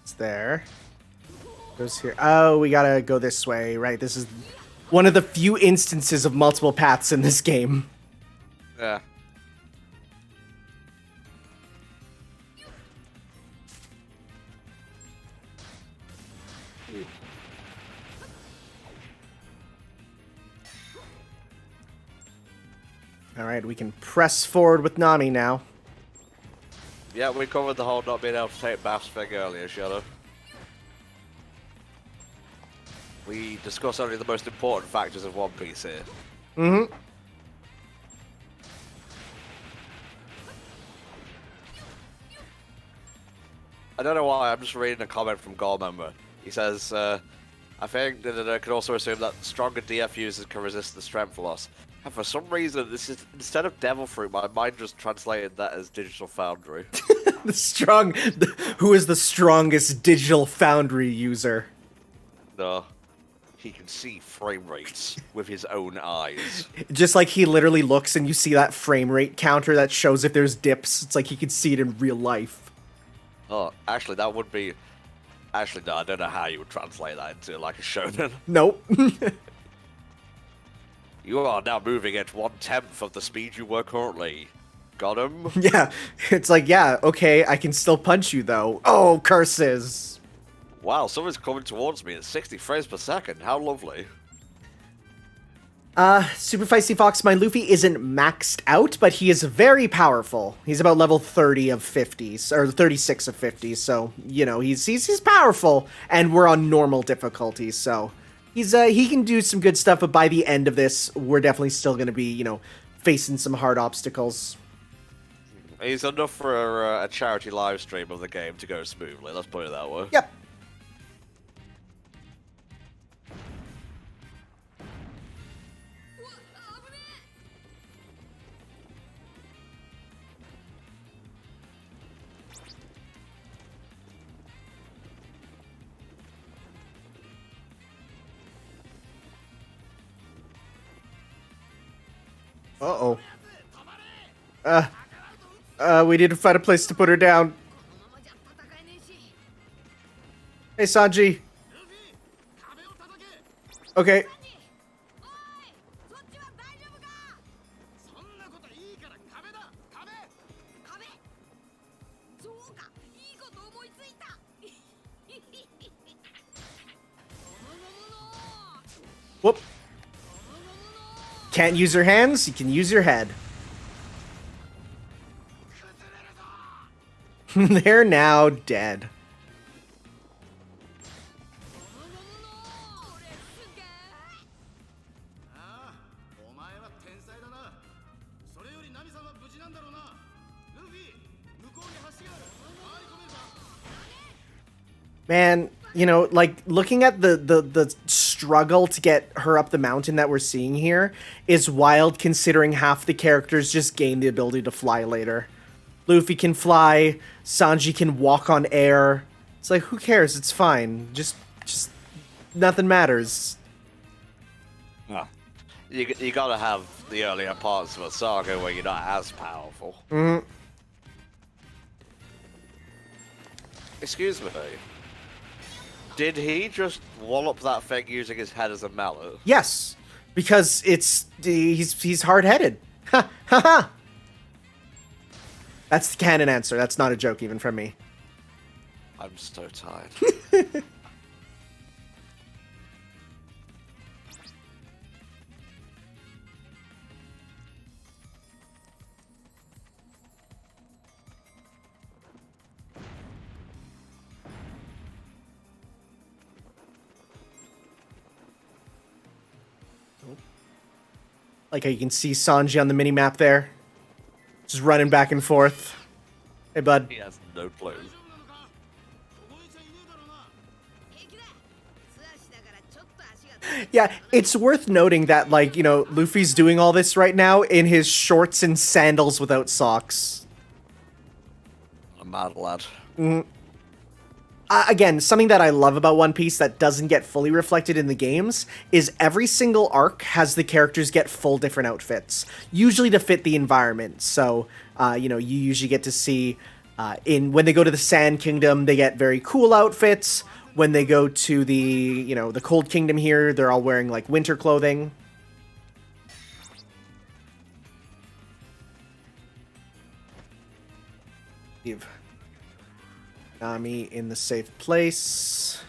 It's there. Goes here. Oh, we gotta go this way, right? This is one of the few instances of multiple paths in this game. Yeah. Alright, we can press forward with Nami now. Yeah, we covered the whole not being able to take baths thing earlier, Shadow. We discussed only the most important factors of One Piece here. Mm-hmm. I don't know why, I'm just reading a comment from Goldmember. He says, I think that I could also assume that stronger DF users can resist the strength loss. And for some reason, this is instead of Devil Fruit, my mind just translated that as Digital Foundry. Who is the strongest Digital Foundry user? No. He can see frame rates with his own eyes. Just like he literally looks and you see that frame rate counter that shows if there's dips. It's like he can see it in real life. Oh, actually, that would be... Actually, no, I don't know how you would translate that into, like, a shonen. Nope. You are now moving at 1/10 of the speed you were currently. Got him? Yeah, it's like, yeah, okay, I can still punch you, though. Oh, curses! Wow, someone's coming towards me at 60 frames per second. How lovely. Super Feisty Fox, my Luffy isn't maxed out, but he is very powerful. He's about level 30 of 50, or 36 of 50, so, you know, he's powerful, and we're on normal difficulty, so... he can do some good stuff, but by the end of this, we're definitely still going to be, you know, facing some hard obstacles. He's enough for a charity live stream of the game to go smoothly, let's put it that way. Yep. Uh-oh. We need to find a place to put her down. Hey, Sanji. Okay. Whoop. Can't use your hands, you can use your head. They're now dead. Man, you know, like, looking at the struggle to get her up the mountain that we're seeing here is wild, considering half the characters just gain the ability to fly later. Luffy can fly, Sanji can walk on air. It's like, who cares? It's fine. Just nothing matters. Yeah. You gotta have the earlier parts of a saga where you're not as powerful. Mm-hmm. Excuse me. Did he just wallop that thing using his head as a mallet? Yes, because he's hard-headed. Ha ha ha. That's the canon answer. That's not a joke even from me. I'm so tired. Like how you can see Sanji on the mini-map there. Just running back and forth. Hey, bud. He has no clue. Yeah, it's worth noting that, like, you know, Luffy's doing all this right now in his shorts and sandals without socks. A mad lad. Mm. Again, something that I love about One Piece that doesn't get fully reflected in the games is every single arc has the characters get full different outfits, usually to fit the environment. So, you usually get to see when they go to the Sand Kingdom, they get very cool outfits. When they go to the Cold Kingdom here, they're all wearing like winter clothing. Leave Nami in the safe place.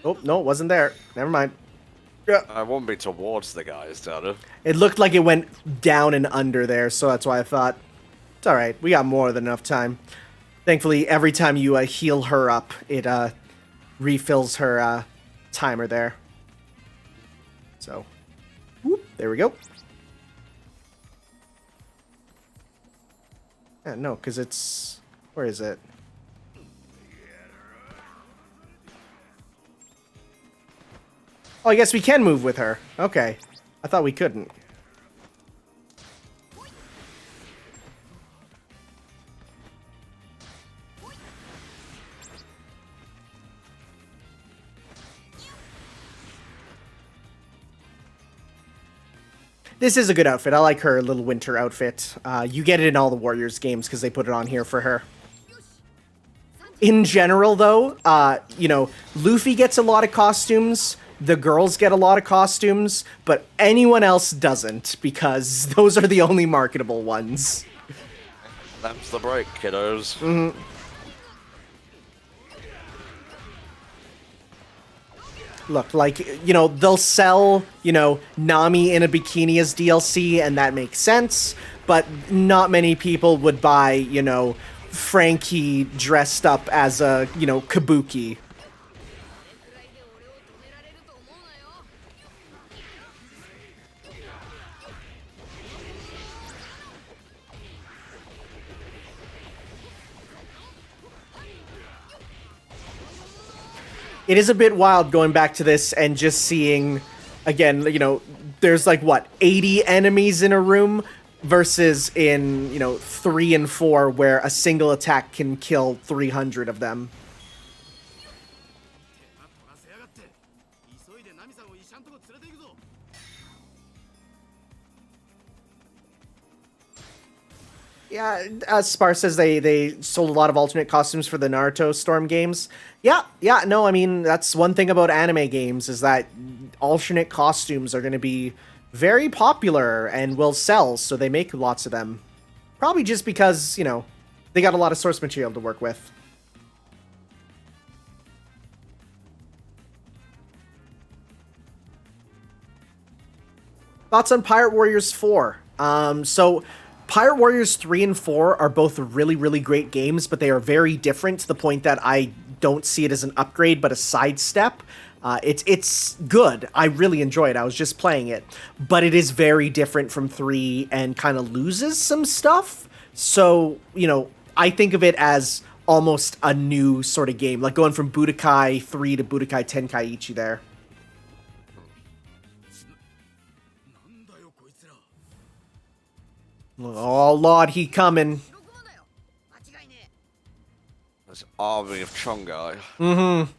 Oh, no, it wasn't there. Never mind. Yeah. I won't be towards the guys, Dada. It looked like it went down and under there, so that's why I thought, it's alright, we got more than enough time. Thankfully, every time you heal her up, it refills her timer there. So, whoop, there we go. Yeah, no, because it's... Where is it? Oh, I guess we can move with her. Okay. I thought we couldn't. This is a good outfit. I like her little winter outfit. You get it in all the Warriors games because they put it on here for her. In general, though, Luffy gets a lot of costumes. The girls get a lot of costumes, but anyone else doesn't because those are the only marketable ones. That's the break, kiddos. Mm-hmm. Look, like, they'll sell, Nami in a bikini as DLC, and that makes sense, but not many people would buy, Frankie dressed up as a, kabuki. It is a bit wild going back to this and just seeing, again, there's like, 80 enemies in a room versus in, 3 and 4 where a single attack can kill 300 of them. Yeah, as Spar says, they sold a lot of alternate costumes for the Naruto Storm games. Yeah, no, I mean, that's one thing about anime games, is that alternate costumes are going to be very popular and will sell, so they make lots of them. Probably just because, they got a lot of source material to work with. Thoughts on Pirate Warriors 4? So Pirate Warriors 3 and 4 are both really, really great games, but they are very different to the point that I don't see it as an upgrade, but a sidestep. It's good. I really enjoy it. I was just playing it. But it is very different from 3 and kind of loses some stuff. So, I think of it as almost a new sort of game, like going from Budokai 3 to Budokai Tenkaichi there. Oh, Lord, he coming. This army of Chongai. Mm-hmm.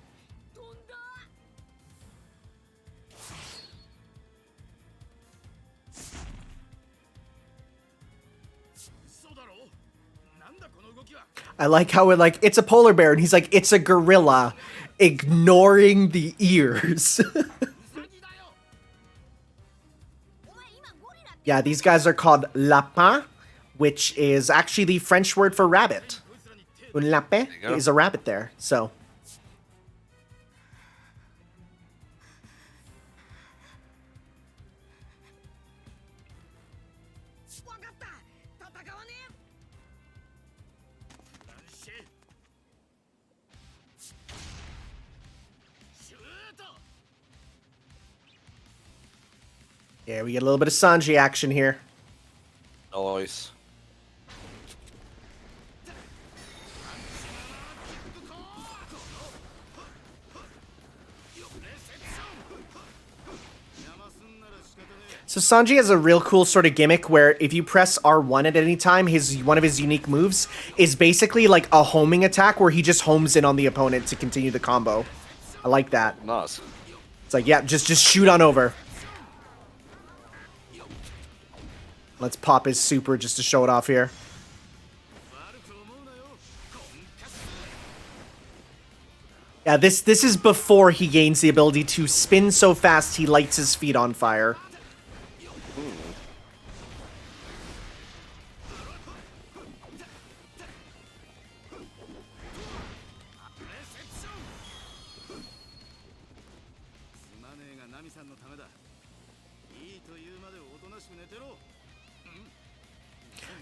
I like how it's a polar bear, and he's like, it's a gorilla, ignoring the ears. Yeah, these guys are called lapin, which is actually the French word for rabbit. Un lapin is a rabbit there, so. Yeah, we get a little bit of Sanji action here. Nice. So Sanji has a real cool sort of gimmick where if you press R1 at any time, one of his unique moves is basically like a homing attack where he just homes in on the opponent to continue the combo. I like that. Nice. It's like, yeah, just shoot on over. Let's pop his super just to show it off here. Yeah, this is before he gains the ability to spin so fast he lights his feet on fire.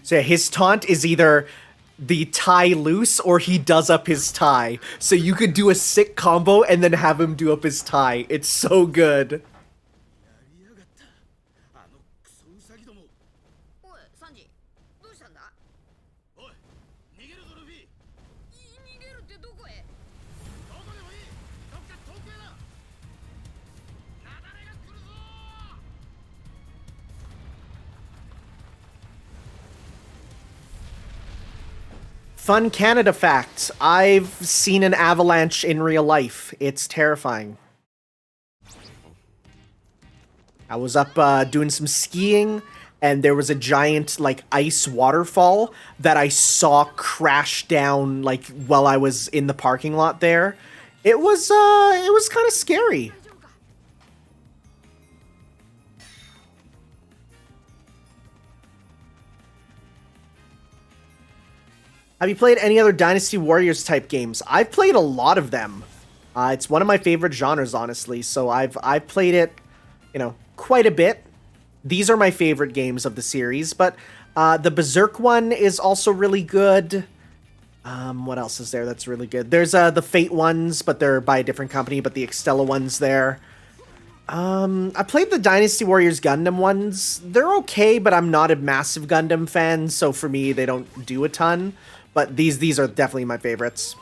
So yeah, his taunt is either the tie loose or he does up his tie. So you could do a sick combo and then have him do up his tie. It's so good. おいサンジどうしたんだおい逃げるぞルフィ逃げるってどこへどこでもいいどっか遠くへだ雪崩が来るぞ Fun Canada fact. I've seen an avalanche in real life. It's terrifying. I was up doing some skiing, and there was a giant, like, ice waterfall that I saw crash down, like, while I was in the parking lot there. It was kind of scary. Have you played any other Dynasty Warriors type games? I've played a lot of them. It's one of my favorite genres, honestly. So I've played it, you know, quite a bit. These are my favorite games of the series, but the Berserk one is also really good. What else is there that's really good? There's the Fate ones, but they're by a different company, but the Extella one's there. I played the Dynasty Warriors Gundam ones. They're okay, but I'm not a massive Gundam fan, so for me, they don't do a ton. But these are definitely my favorites.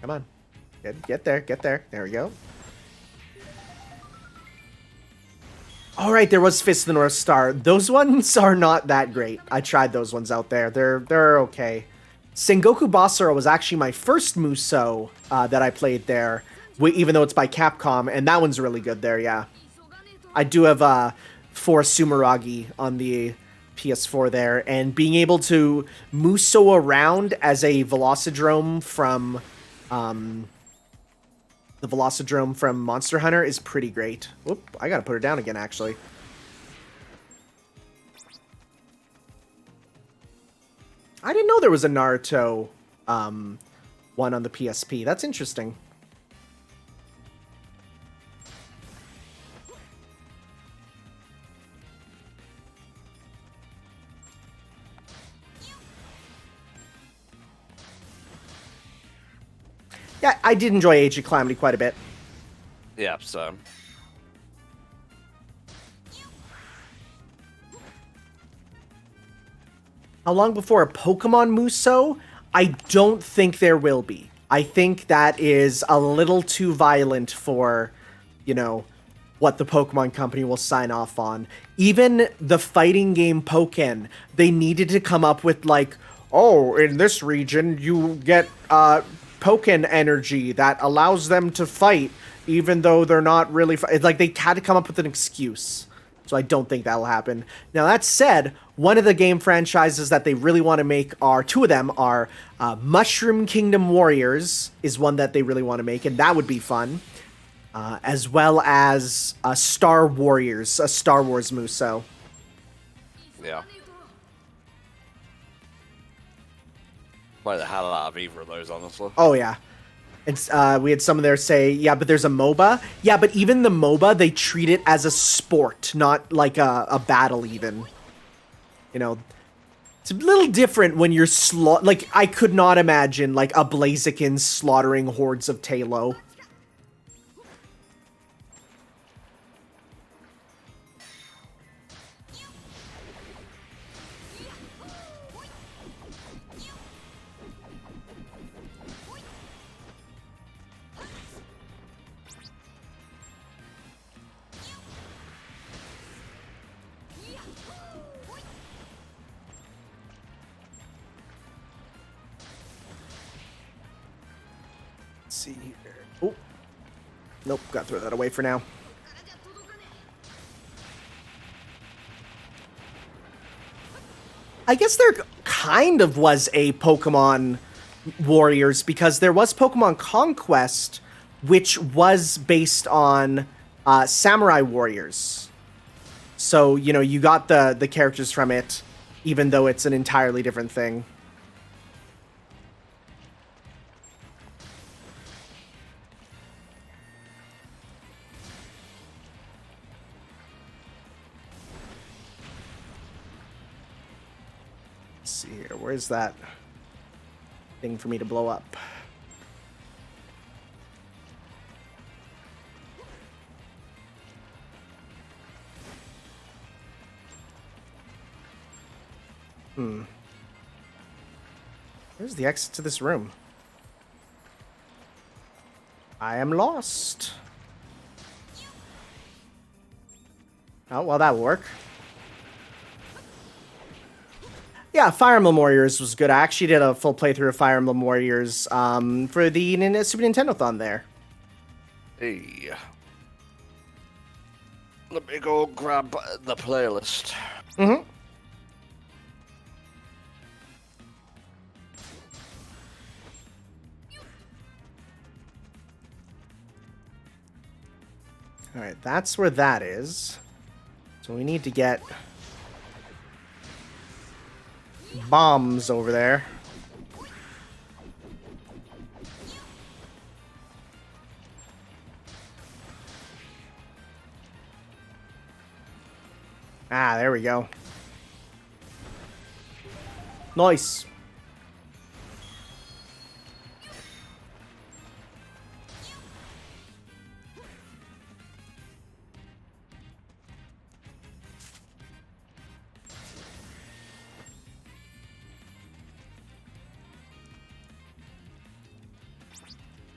Come on. Get there, get there. There we go. Alright, there was Fist of the North Star. Those ones are not that great. I tried those ones out there. They're okay. Sengoku Basara was actually my first Musou that I played there, even though it's by Capcom, and that one's really good there, yeah. I do have 4 Sumeragi on the PS4 there, and being able to Musou around as a Velocidrome from the Velocidrome from Monster Hunter is pretty great. Whoop, I gotta put her down again, actually. I didn't know there was a Naruto one on the PSP. That's interesting. Yeah, I did enjoy Age of Calamity quite a bit. Yeah, so. How long before a Pokemon Musou? I don't think there will be. I think that is a little too violent for, you know, what the Pokemon Company will sign off on. Even the fighting game Pokken, they needed to come up with like, oh, in this region you get Pokken energy that allows them to fight, even though they're not really like they had to come up with an excuse. So I don't think that'll happen. Now that said, one of the game franchises that they really want to make are, 2 of them are Mushroom Kingdom Warriors is one that they really want to make, and that would be fun. As well as Star Warriors, a Star Wars Musou. Yeah. Play the hell out of either of those, honestly. Oh, yeah. It's, we had someone there say, yeah, but there's a MOBA. Yeah, but even the MOBA, they treat it as a sport, not like a battle even. You know, it's a little different when you're like, I could not imagine, like, a Blaziken slaughtering hordes of Talo. see here. Oh, nope. Got to throw that away for now. I guess there kind of was a Pokemon Warriors because there was Pokemon Conquest, which was based on Samurai Warriors. So, you know, you got the characters from it, even though it's an entirely different thing. Let's see here. Where's that thing for me to blow up? Where's the exit to this room? I am lost. Oh, well, that will work. Yeah, Fire Emblem Warriors was good. I actually did a full playthrough of Fire Emblem Warriors for the Super Nintendo-thon there. Hey. Let me go grab the playlist. Mm-hmm. Alright, that's where that is. So we need to get bombs over there. Ah, there we go. Nice.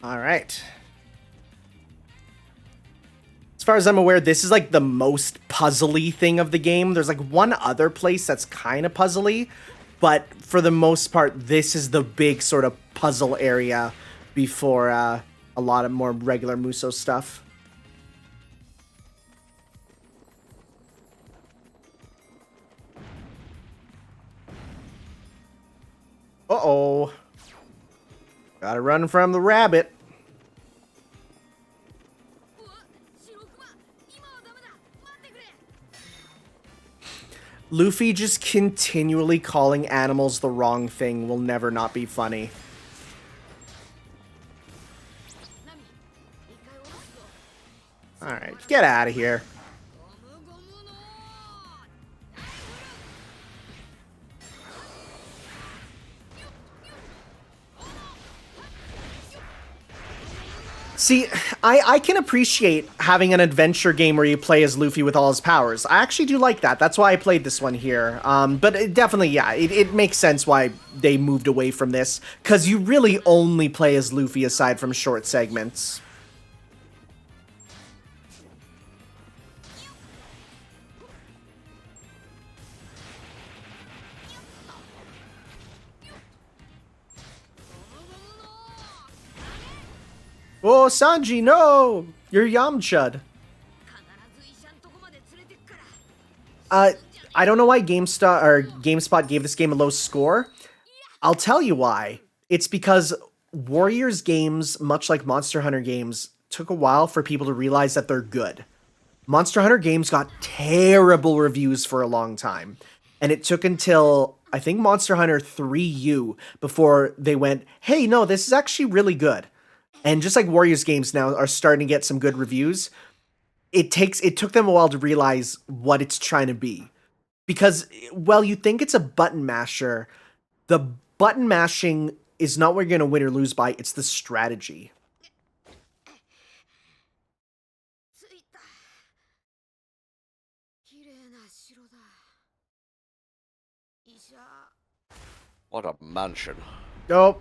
All right. As far as I'm aware, this is like the most puzzly thing of the game. There's like one other place that's kind of puzzly, but for the most part, this is the big sort of puzzle area before a lot of more regular Muso stuff. Uh-oh. Gotta run from the rabbit. Luffy just continually calling animals the wrong thing will never not be funny. Alright, get out of here. See, I can appreciate having an adventure game where you play as Luffy with all his powers. I actually do like that. That's why I played this one here. But it definitely, yeah, it makes sense why they moved away from this. Because you really only play as Luffy aside from short segments. Oh, Sanji, no! You're Yamchud. I don't know why GameSpot gave this game a low score. I'll tell you why. It's because Warriors games, much like Monster Hunter games, took a while for people to realize that they're good. Monster Hunter games got terrible reviews for a long time. And it took until, I think, Monster Hunter 3U before they went, hey, no, this is actually really good. And just like Warriors games now are starting to get some good reviews, it took them a while to realize what it's trying to be. Because, well, you think it's a button masher, the button mashing is not what you're going to win or lose by, it's the strategy. What a mansion. Nope.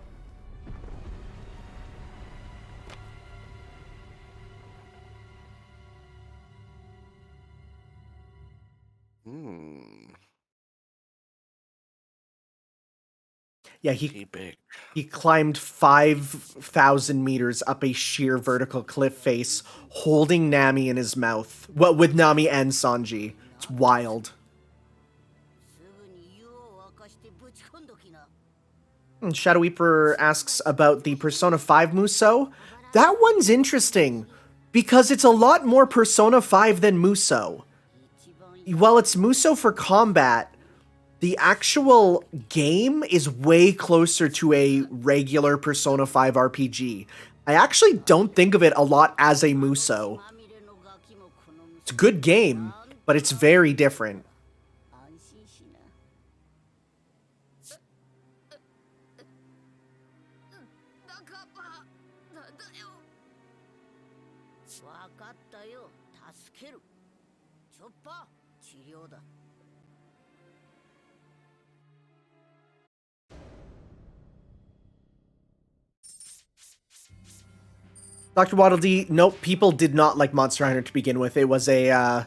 Yeah, He big. he climbed 5,000 meters up a sheer vertical cliff face, holding Nami in his mouth. Well, with Nami and Sanji. It's wild. すぐに湯を沸かしてぶち込んどきな。 And Shadow Weeper asks about the Persona 5 Muso. That one's interesting, because it's a lot more Persona 5 than Muso. While it's Muso for combat, the actual game is way closer to a regular Persona 5 RPG. I actually don't think of it a lot as a Muso. まみれのガキもこの It's a good game, but it's very different. 安心しな。バカバなんだよ。わかったよ。助ける。チョッパー治療だ。 Dr. Waddle Dee, nope, people did not like Monster Hunter to begin with. It was a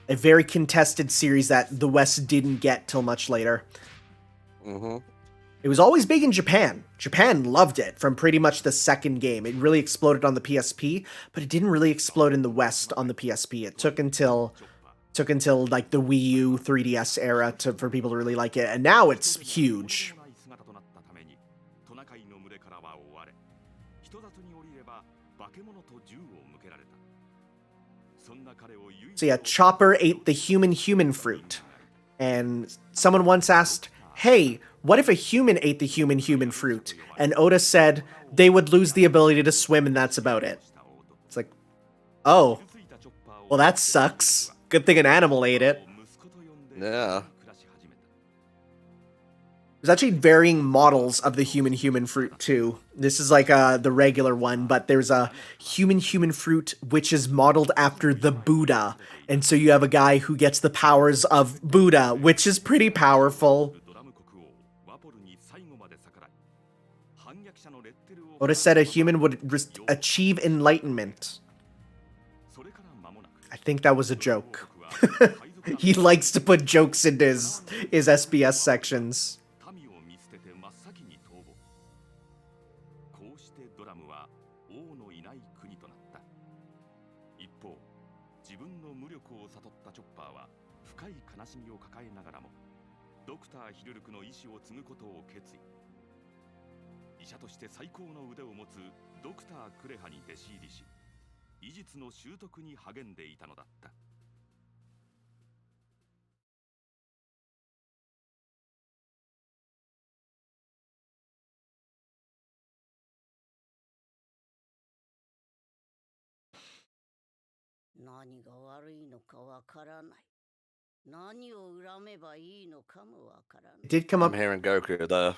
very contested series that the West didn't get till much later. Mm-hmm. It was always big in Japan. Japan loved it from pretty much the second game. It really exploded on the PSP, but it didn't really explode in the West on the PSP. It took until like the Wii U 3DS era for people to really like it, and now it's huge. So yeah, Chopper ate the human fruit. And someone once asked, hey, what if a human ate the human fruit? And Oda said they would lose the ability to swim and that's about it. It's like, oh, well that sucks. Good thing an animal ate it. Yeah. There's actually varying models of the human fruit too. This is like the regular one, but there's a human fruit which is modeled after the Buddha. And so you have a guy who gets the powers of Buddha, which is pretty powerful. Oda said a human would achieve enlightenment. I think that was a joke. He likes to put jokes into his SBS sections. It did come up. I'm hearing Goku there.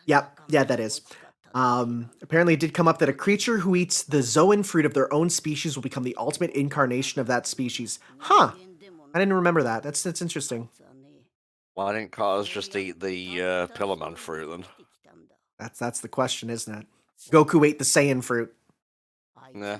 Yeah, that is. Apparently it did come up that a creature who eats the Zoan fruit of their own species will become the ultimate incarnation of that species. Huh. I didn't remember that. That's interesting. Why didn't Cars just eat the Pillarman fruit then? That's the question, isn't it? Goku ate the Saiyan fruit. Yeah.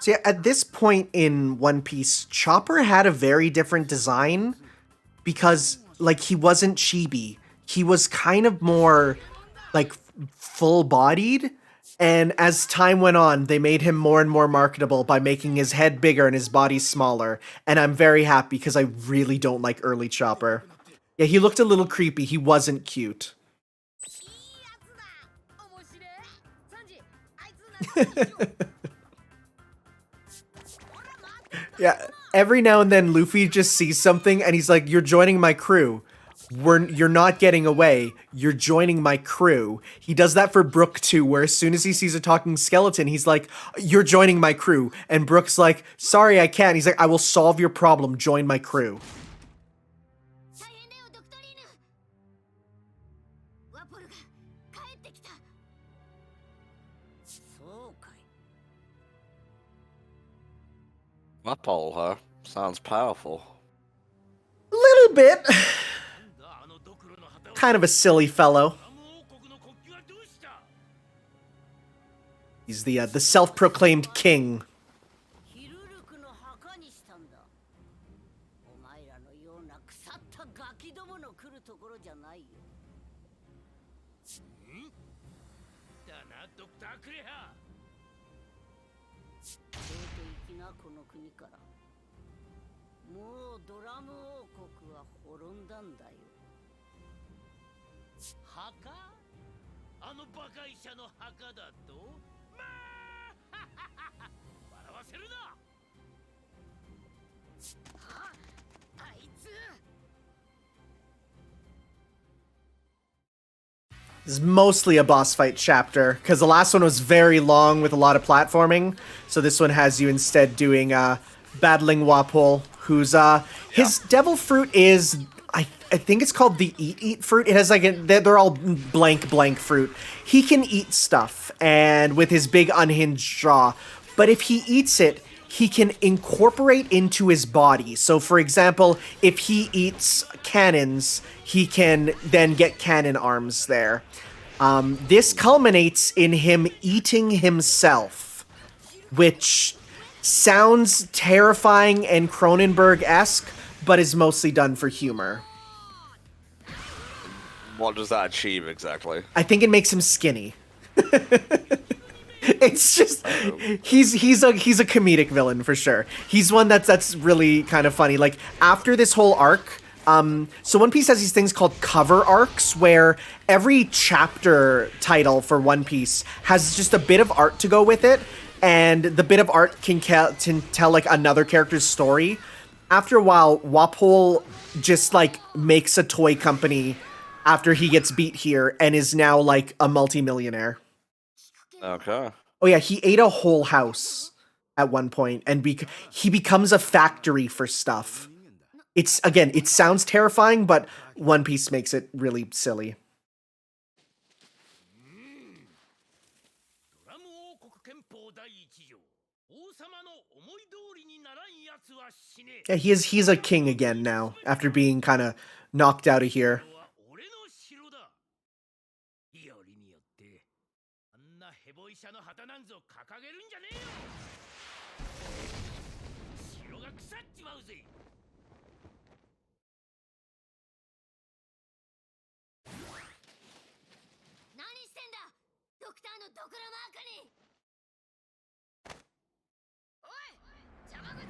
So yeah, at this point in One Piece, Chopper had a very different design because, like, he wasn't chibi. He was kind of more, like, full-bodied, and as time went on, they made him more and more marketable by making his head bigger and his body smaller, and I'm very happy because I really don't like early Chopper. Yeah, he looked a little creepy. He wasn't cute. Yeah, every now and then Luffy just sees something and he's like, you're joining my crew. You're not getting away. You're joining my crew. He does that for Brook too, where as soon as he sees a talking skeleton, he's like, you're joining my crew. And Brook's like, sorry, I can't. He's like, I will solve your problem. Join my crew. Apple, huh? Sounds powerful. A little bit. なんだあのドクロの旗は Kind of a silly fellow. ドラム王国の国旗はどうした He's the self-proclaimed king. ヒルルクの墓にしたんだ。お前らのような腐ったガキどもの来るところじゃないよ。だなドクタークレハ出て行きなこの国から。もうドラム王国は滅んだんだよ。墓あの馬鹿医者の墓だとまあ笑わせるなああいつ This is mostly a boss fight chapter, because the last one was very long with a lot of platforming. So this one has you instead doing battling Wapol, who's his devil fruit is I think it's called the eat fruit. It has like they're all blank fruit. He can eat stuff, and with his big unhinged jaw. But if he eats it, he can incorporate into his body. So for example, if he eats cannons, he can then get cannon arms there. This culminates in him eating himself, which sounds terrifying and Cronenberg-esque, but is mostly done for humor. What does that achieve exactly? I think it makes him skinny. It's just he's a comedic villain for sure. He's one that's really kind of funny. Like after this whole arc, so One Piece has these things called cover arcs where every chapter title for One Piece has just a bit of art to go with it, and the bit of art can tell like another character's story. After a while, Wapol just like makes a toy company after he gets beat here and is now like a multimillionaire. Okay. Oh yeah, he ate a whole house at one point, and he becomes a factory for stuff. It's again, it sounds terrifying, but One Piece makes it really silly. ドラム王国憲法第一条王様の思い通りにならんやつは死ね Yeah, he's a king again now after being kind of knocked out of here. これは俺の城だよりによってあんなヘボ医者の旗なんぞ掲げるんじゃねえよ城が腐っちまうぜ何してんだドクターのドクラマークにおい邪魔口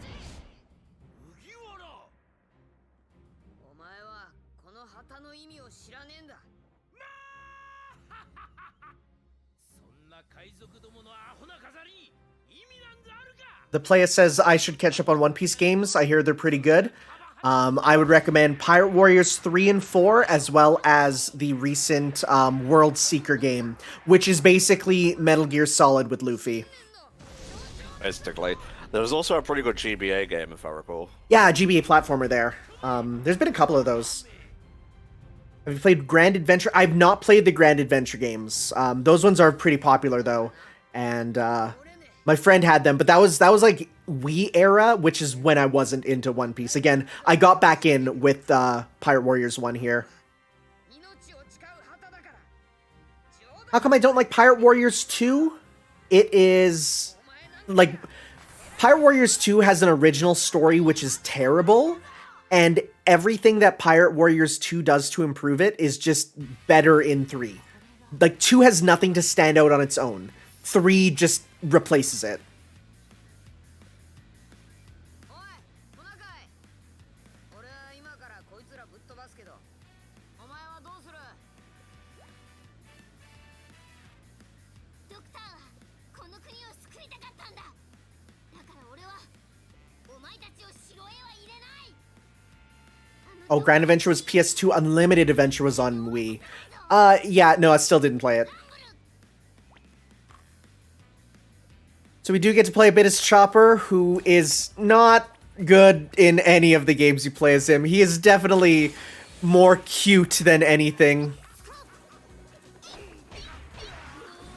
麦わらお前はこの旗の意味を知らねえんだそんな海賊どものアホな飾りに意味なんざあるか The player says I should catch up on One Piece games. I hear they're pretty good. I would recommend Pirate Warriors 3 and 4, as well as the recent World Seeker game, which is basically Metal Gear Solid with Luffy. Basically. There was also a pretty good GBA game, if I recall. Yeah, GBA platformer there. There's been a couple of those. Have you played Grand Adventure? I've not played the Grand Adventure games. Those ones are pretty popular though, and my friend had them. But that was like Wii era, which is when I wasn't into One Piece. Again, I got back in with Pirate Warriors 1 here. 命を誓う旗だから冗談 How come I don't like Pirate Warriors 2? It is like Pirate Warriors 2 has an original story which is terrible, and everything that Pirate Warriors 2 does to improve it is just better in 3. Like 2 has nothing to stand out on its own. 3 just replaces it. おいトナカイ俺は今からこいつらぶっ飛ばすけどお前はどうするドクターはこの国を救いたかったんだだから俺はお前たちを城へは入れない Oh, Grand Adventure was PS2, Unlimited Adventure was on Wii. Yeah, no, I still didn't play it. So we do get to play a bit as Chopper, who is not good in any of the games you play as him. He is definitely more cute than anything.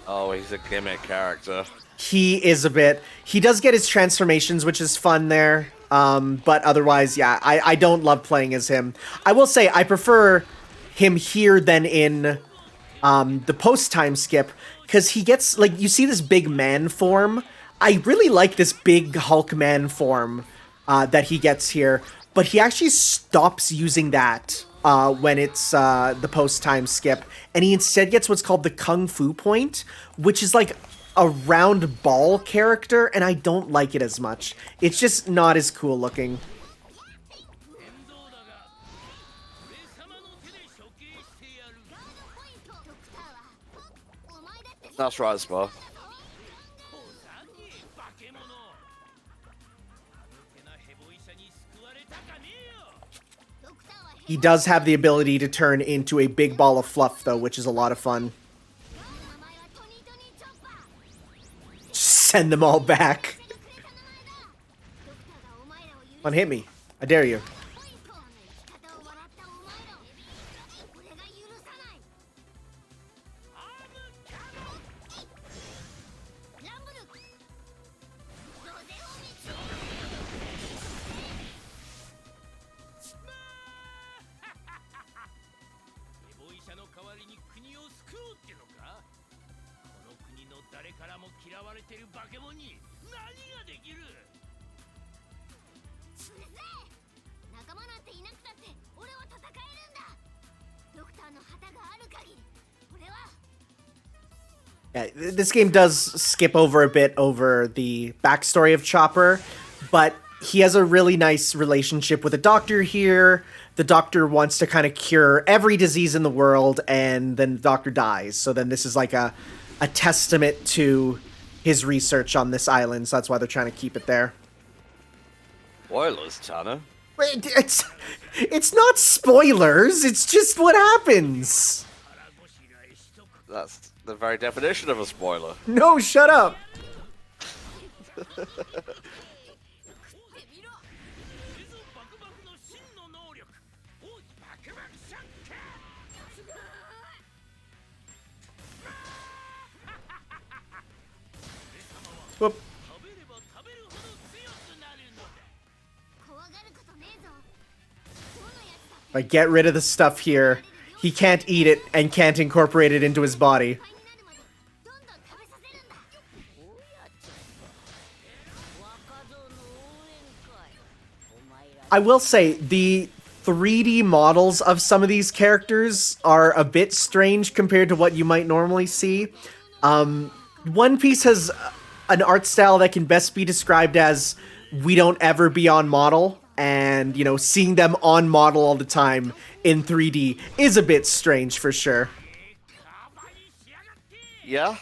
Oh, he's a gimmick character. He is a bit. He does get his transformations, which is fun there. But otherwise, yeah, I don't love playing as him. I will say I prefer him here than in the post-time skip, because he gets, like, you see this big man form. I really like this big Hulk man form that he gets here, but he actually stops using that when it's the post-time skip, and he instead gets what's called the Kung Fu point, which is like a round ball character, and I don't like it as much. It's just not as cool looking. 面倒だが俺様の手で処刑してやるガードポイントドクターはお前だって That's right, Spa. おさぎ化け物あの手なヘボ医者に救われたかねえよドクターは He does have the ability to turn into a big ball of fluff, though, which is a lot of fun. 名前はトニートニーチョッパー Send them all back. ドクターがお前らを許 Come on, hit me. I dare you. ポイントの生き方を笑ったお前らを俺が許さないアームキャノンランブルロゼオミツエボ医者の代わりに国を救おうってのかこの国の誰からも嫌われてる化け物に何ができるうるせえ仲間なんていなくたって俺は戦えるんだドクターの旗がある限り俺は Yeah, this game does skip over a bit over the backstory of Chopper, but he has a really nice relationship with a doctor here. The doctor wants to kind of cure every disease in the world, and then the doctor dies. So then this is like a testament to his research on this island, so that's why they're trying to keep it there. Spoilers, Tanner. Wait, it's not spoilers, it's just what happens. 腹ごしらえしとく That's the very definition of a spoiler. No, shut up. 食ってみろこれぞバクバクの真の能力おいバクバクシャッカー Whoop. 食べれば食べるほど強くなるのだ怖がることねえぞどのやつだって If I get rid of the stuff here, he can't eat it and can't incorporate it into his body. いっぱいになるまでどんどん食べさせるんだおやちょっと若造の応援会お前ら I will say, the 3D models of some of these characters are a bit strange compared to what you might normally see. One Piece has an art style that can best be described as we don't ever be on model, and, you know, seeing them on model all the time in 3D is a bit strange for sure. カバにしやがって Yeah,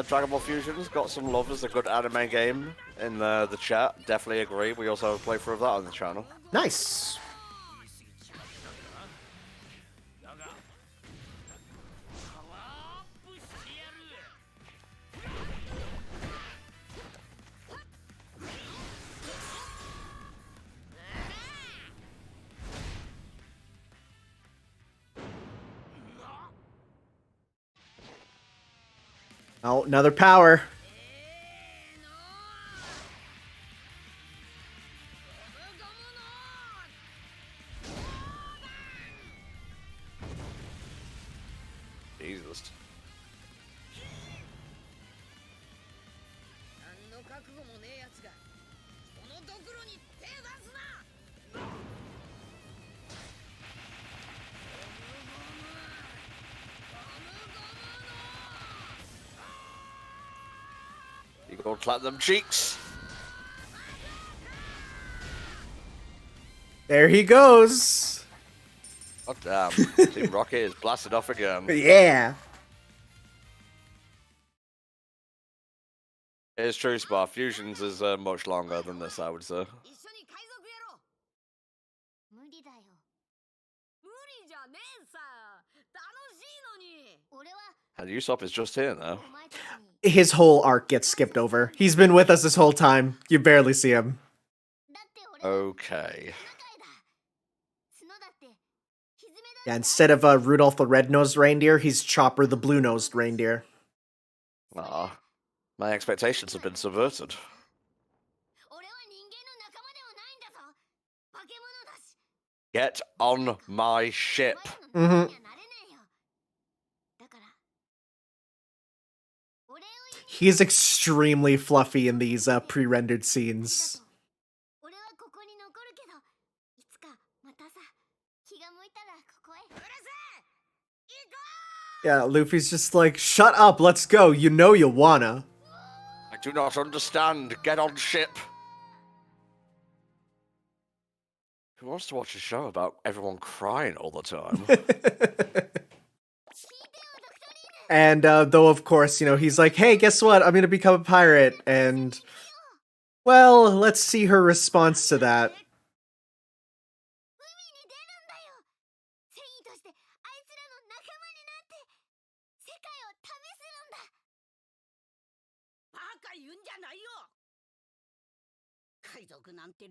Dragon Ball Fusion's got some love as a good anime game in the chat. Definitely agree. We also have a playthrough of that on the channel. Nice. 言い過ぎちゃったかだがパワーアップしてやる Oh, another power. Jesus. 何の覚悟もねえやつがこのドクロに手出すな You go clap them cheeks. There he goes. Oh damn. Team Rocket is blasted off again. Yeah. It is true, Spa. Fusions is much longer than this, I would say. 一緒に海賊やろう無理だよ無理じゃねえさ楽しいのに俺は And Usopp is just here now. お前たちに His whole arc gets skipped over. He's been with us this whole time. You barely see him. だって俺は Okay. 角だってひずめ Yeah, だ instead of Rudolph the red-nosed reindeer, he's Chopper the blue-nosed reindeer. Ah, my expectations have been subverted. 俺は人間の仲間ではないんだぞ Get on my ship. Mm-hmm. He's extremely fluffy in these pre-rendered scenes. Yeah, Luffy's just like, shut up, let's go. You know you wanna. I do not understand. Get on ship. Who wants to watch a show about everyone crying all the time? And though, of course, you know, he's like, hey, guess what? I'm gonna become a pirate. And, well, let's see her response to that.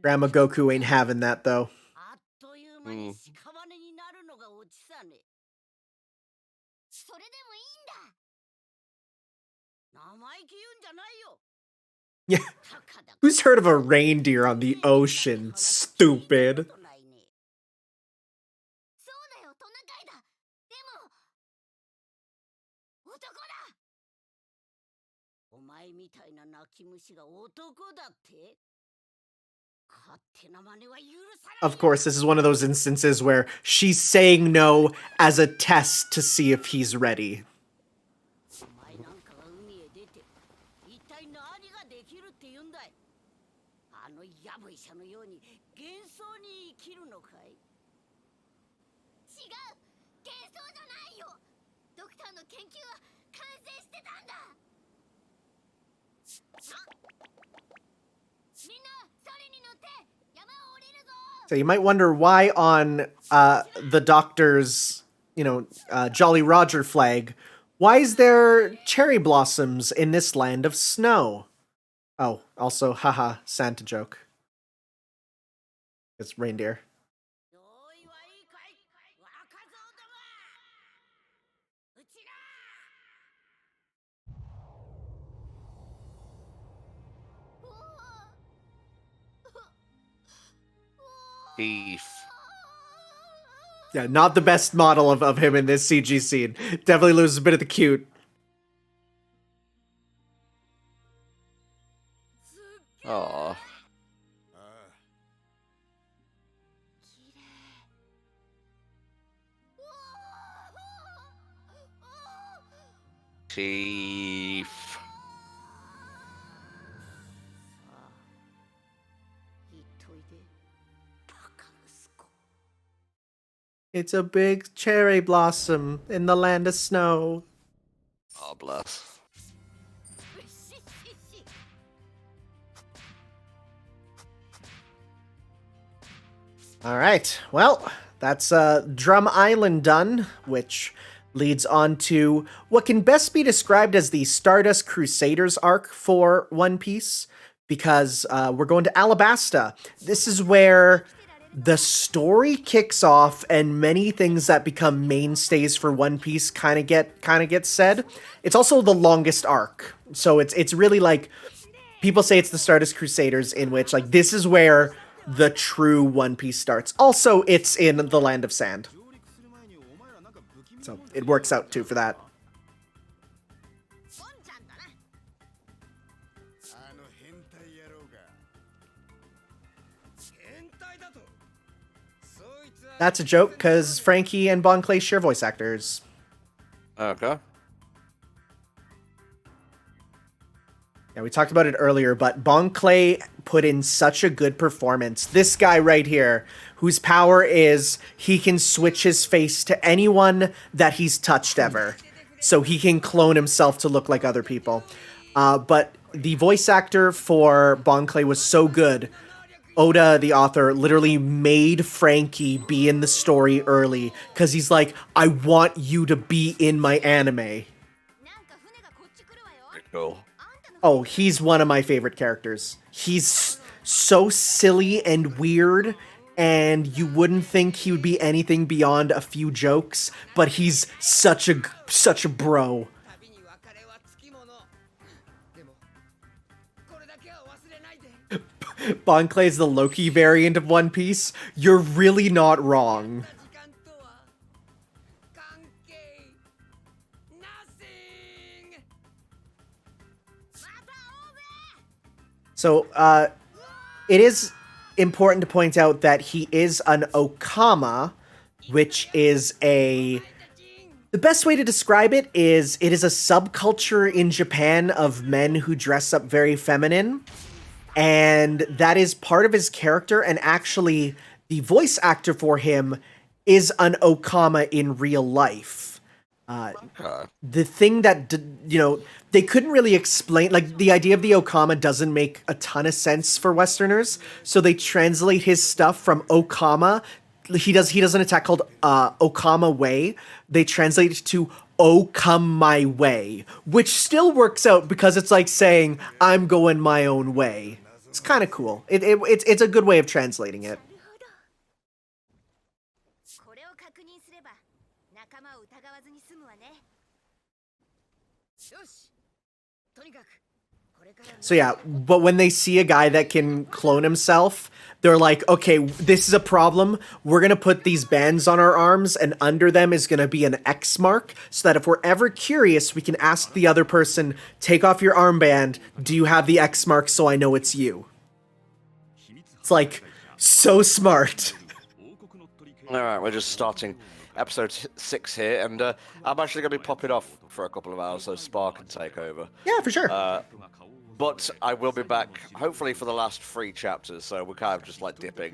Grandma Goku ain't having that, though. Yeah. Who's heard of a reindeer on the ocean? Stupid. Of course, this is one of those instances where she's saying no as a test to see if he's ready. So you might wonder why on the Doctor's, you know, Jolly Roger flag, why is there cherry blossoms in this land of snow? Oh, also, haha, Santa joke. It's reindeer. Thief. Yeah, not the best model of him in this CG scene. Definitely loses a bit of the cute. Aww. Thief. It's a big cherry blossom in the land of snow. Oh, bless. All right, well, that's Drum Island done, which leads on to what can best be described as the Stardust Crusaders arc for One Piece, because we're going to Alabasta. This is where the story kicks off and many things that become mainstays for One Piece kind of get said. It's also the longest arc. So it's really like, people say it's the Stardust Crusaders, in which like this is where the true One Piece starts. Also, it's in the Land of Sand. So it works out too for that. That's a joke, because Frankie and Bon Clay share voice actors. Okay. Yeah, we talked about it earlier, but Bon Clay put in such a good performance. This guy right here, whose power is he can switch his face to anyone that he's touched ever. So he can clone himself to look like other people. But the voice actor for Bon Clay was so good. Oda, the author, literally made Frankie be in the story early because he's like, I want you to be in my anime. Pretty cool. Oh, he's one of my favorite characters. He's so silly and weird, and you wouldn't think he would be anything beyond a few jokes, but he's such a bro. Bon Clay is the Loki variant of One Piece. You're really not wrong. 時間とは関係 nothing また会おうぜ So, it is important to point out that he is an Okama, which is a... The best way to describe it is a subculture in Japan of men who dress up very feminine. And that is part of his character, and actually, the voice actor for him is an Okama in real life. The thing that, you know, they couldn't really explain, like, the idea of the Okama doesn't make a ton of sense for Westerners, so they translate his stuff from Okama. He does an attack called Okama Way. They translate it to "Oh come my way," which still works out because it's like saying "I'm going my own way." It's kind of cool. It's a good way of translating it. これを確認すれば仲間を疑わずに済むわねよしとにかくこれから So yeah, but when they see a guy that can clone himself, they're like, okay, this is a problem. We're going to put these bands on our arms, and under them is going to be an X mark, so that if we're ever curious, we can ask the other person, take off your armband, do you have the X mark so I know it's you? It's like, so smart. Alright, we're just starting episode 6 here, and I'm actually going to be popping off for a couple of hours so Spark can take over. Yeah, for sure. But I will be back, hopefully for the last 3 chapters, so we're kind of just like dipping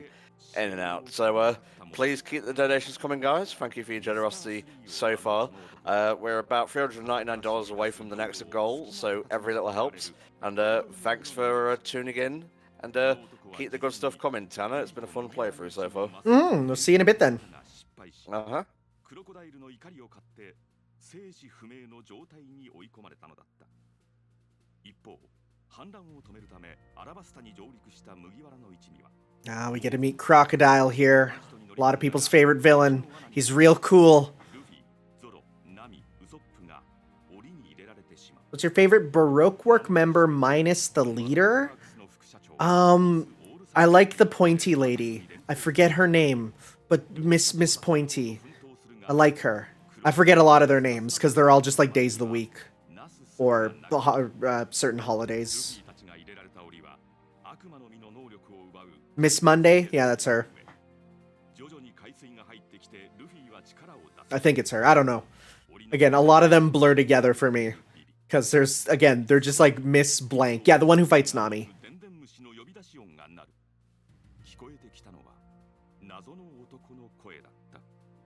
in and out. So please keep the donations coming, guys. Thank you for your generosity so far. We're about $399 away from the next goal, so every little helps. And thanks for tuning in, and keep the good stuff coming, Tanner. It's been a fun playthrough so far. We'll see you in a bit then. クロコダイルの怒りを買って生死不明の状態に追い込まれたのだった。一方、反乱を止めるためアラバスタに上陸した麦わらの一味は Ah, we get to meet Crocodile here. A lot of people's favorite villain. He's real cool. ルフィ、ゾロ、ナミ、ウソップが檻に入れられてしまう。 What's your favorite Baroque work member minus the leader? I like the pointy lady. I forget her name, but Miss Pointy. I like her. I forget a lot of their names because they're all just like days of the week or certain holidays. Miss Monday? Yeah, that's her. I think it's her. I don't know. Again, a lot of them blur together for me because they're just like Miss Blank. Yeah, the one who fights Nami.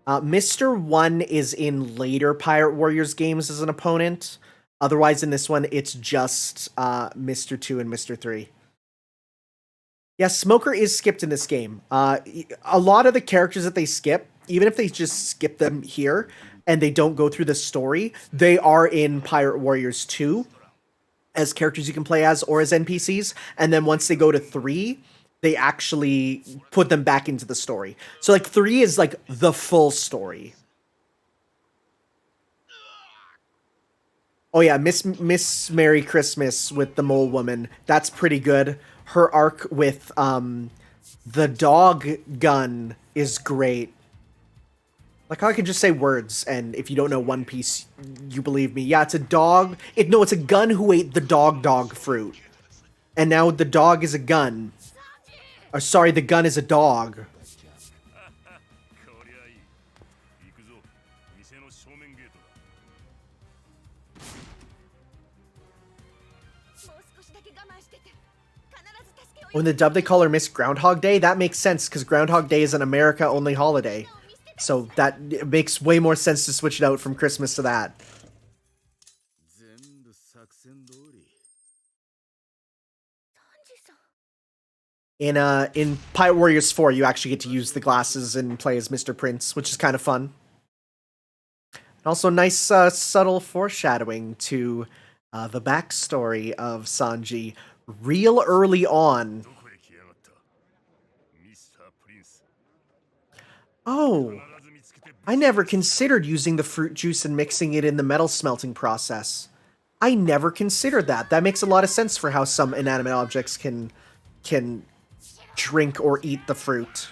Mr. 1 is in later Pirate Warriors games as an opponent. Otherwise, in this one, it's just Mr. 2 and Mr. 3. Yeah, Smoker is skipped in this game. A lot of the characters that they skip, even if they just skip them here and they don't go through the story, they are in Pirate Warriors 2 as characters you can play as or as NPCs. And then once they go to 3, they actually put them back into the story. So like 3 is like the full story. Oh yeah, Miss Merry Christmas with the Mole Woman. That's pretty good. Her arc with the dog gun is great. Like how I can just say words, and if you don't know One Piece, you believe me. Yeah, it's a dog. It's a gun who ate the dog fruit. And now the dog is a gun. Or sorry, the gun is a dog. Oh, in the dub they call her Miss Groundhog Day? That makes sense, because Groundhog Day is an America-only holiday. So that it makes way more sense to switch it out from Christmas to that. In Pirate Warriors 4, you actually get to use the glasses and play as Mr. Prince, which is kind of fun. And also nice subtle foreshadowing to the backstory of Sanji real early on. Oh, I never considered using the fruit juice and mixing it in the metal smelting process. I never considered that. That makes a lot of sense for how some inanimate objects can drink or eat the fruit.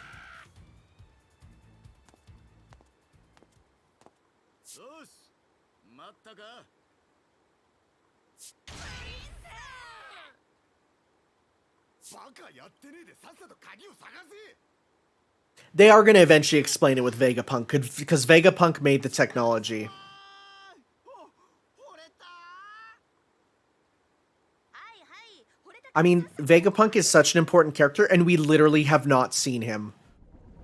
よし待ったか They are going to eventually explain it with Vegapunk, because Vegapunk made the technology. 惚れた I mean, Vegapunk is such an important character, and we literally have not seen him.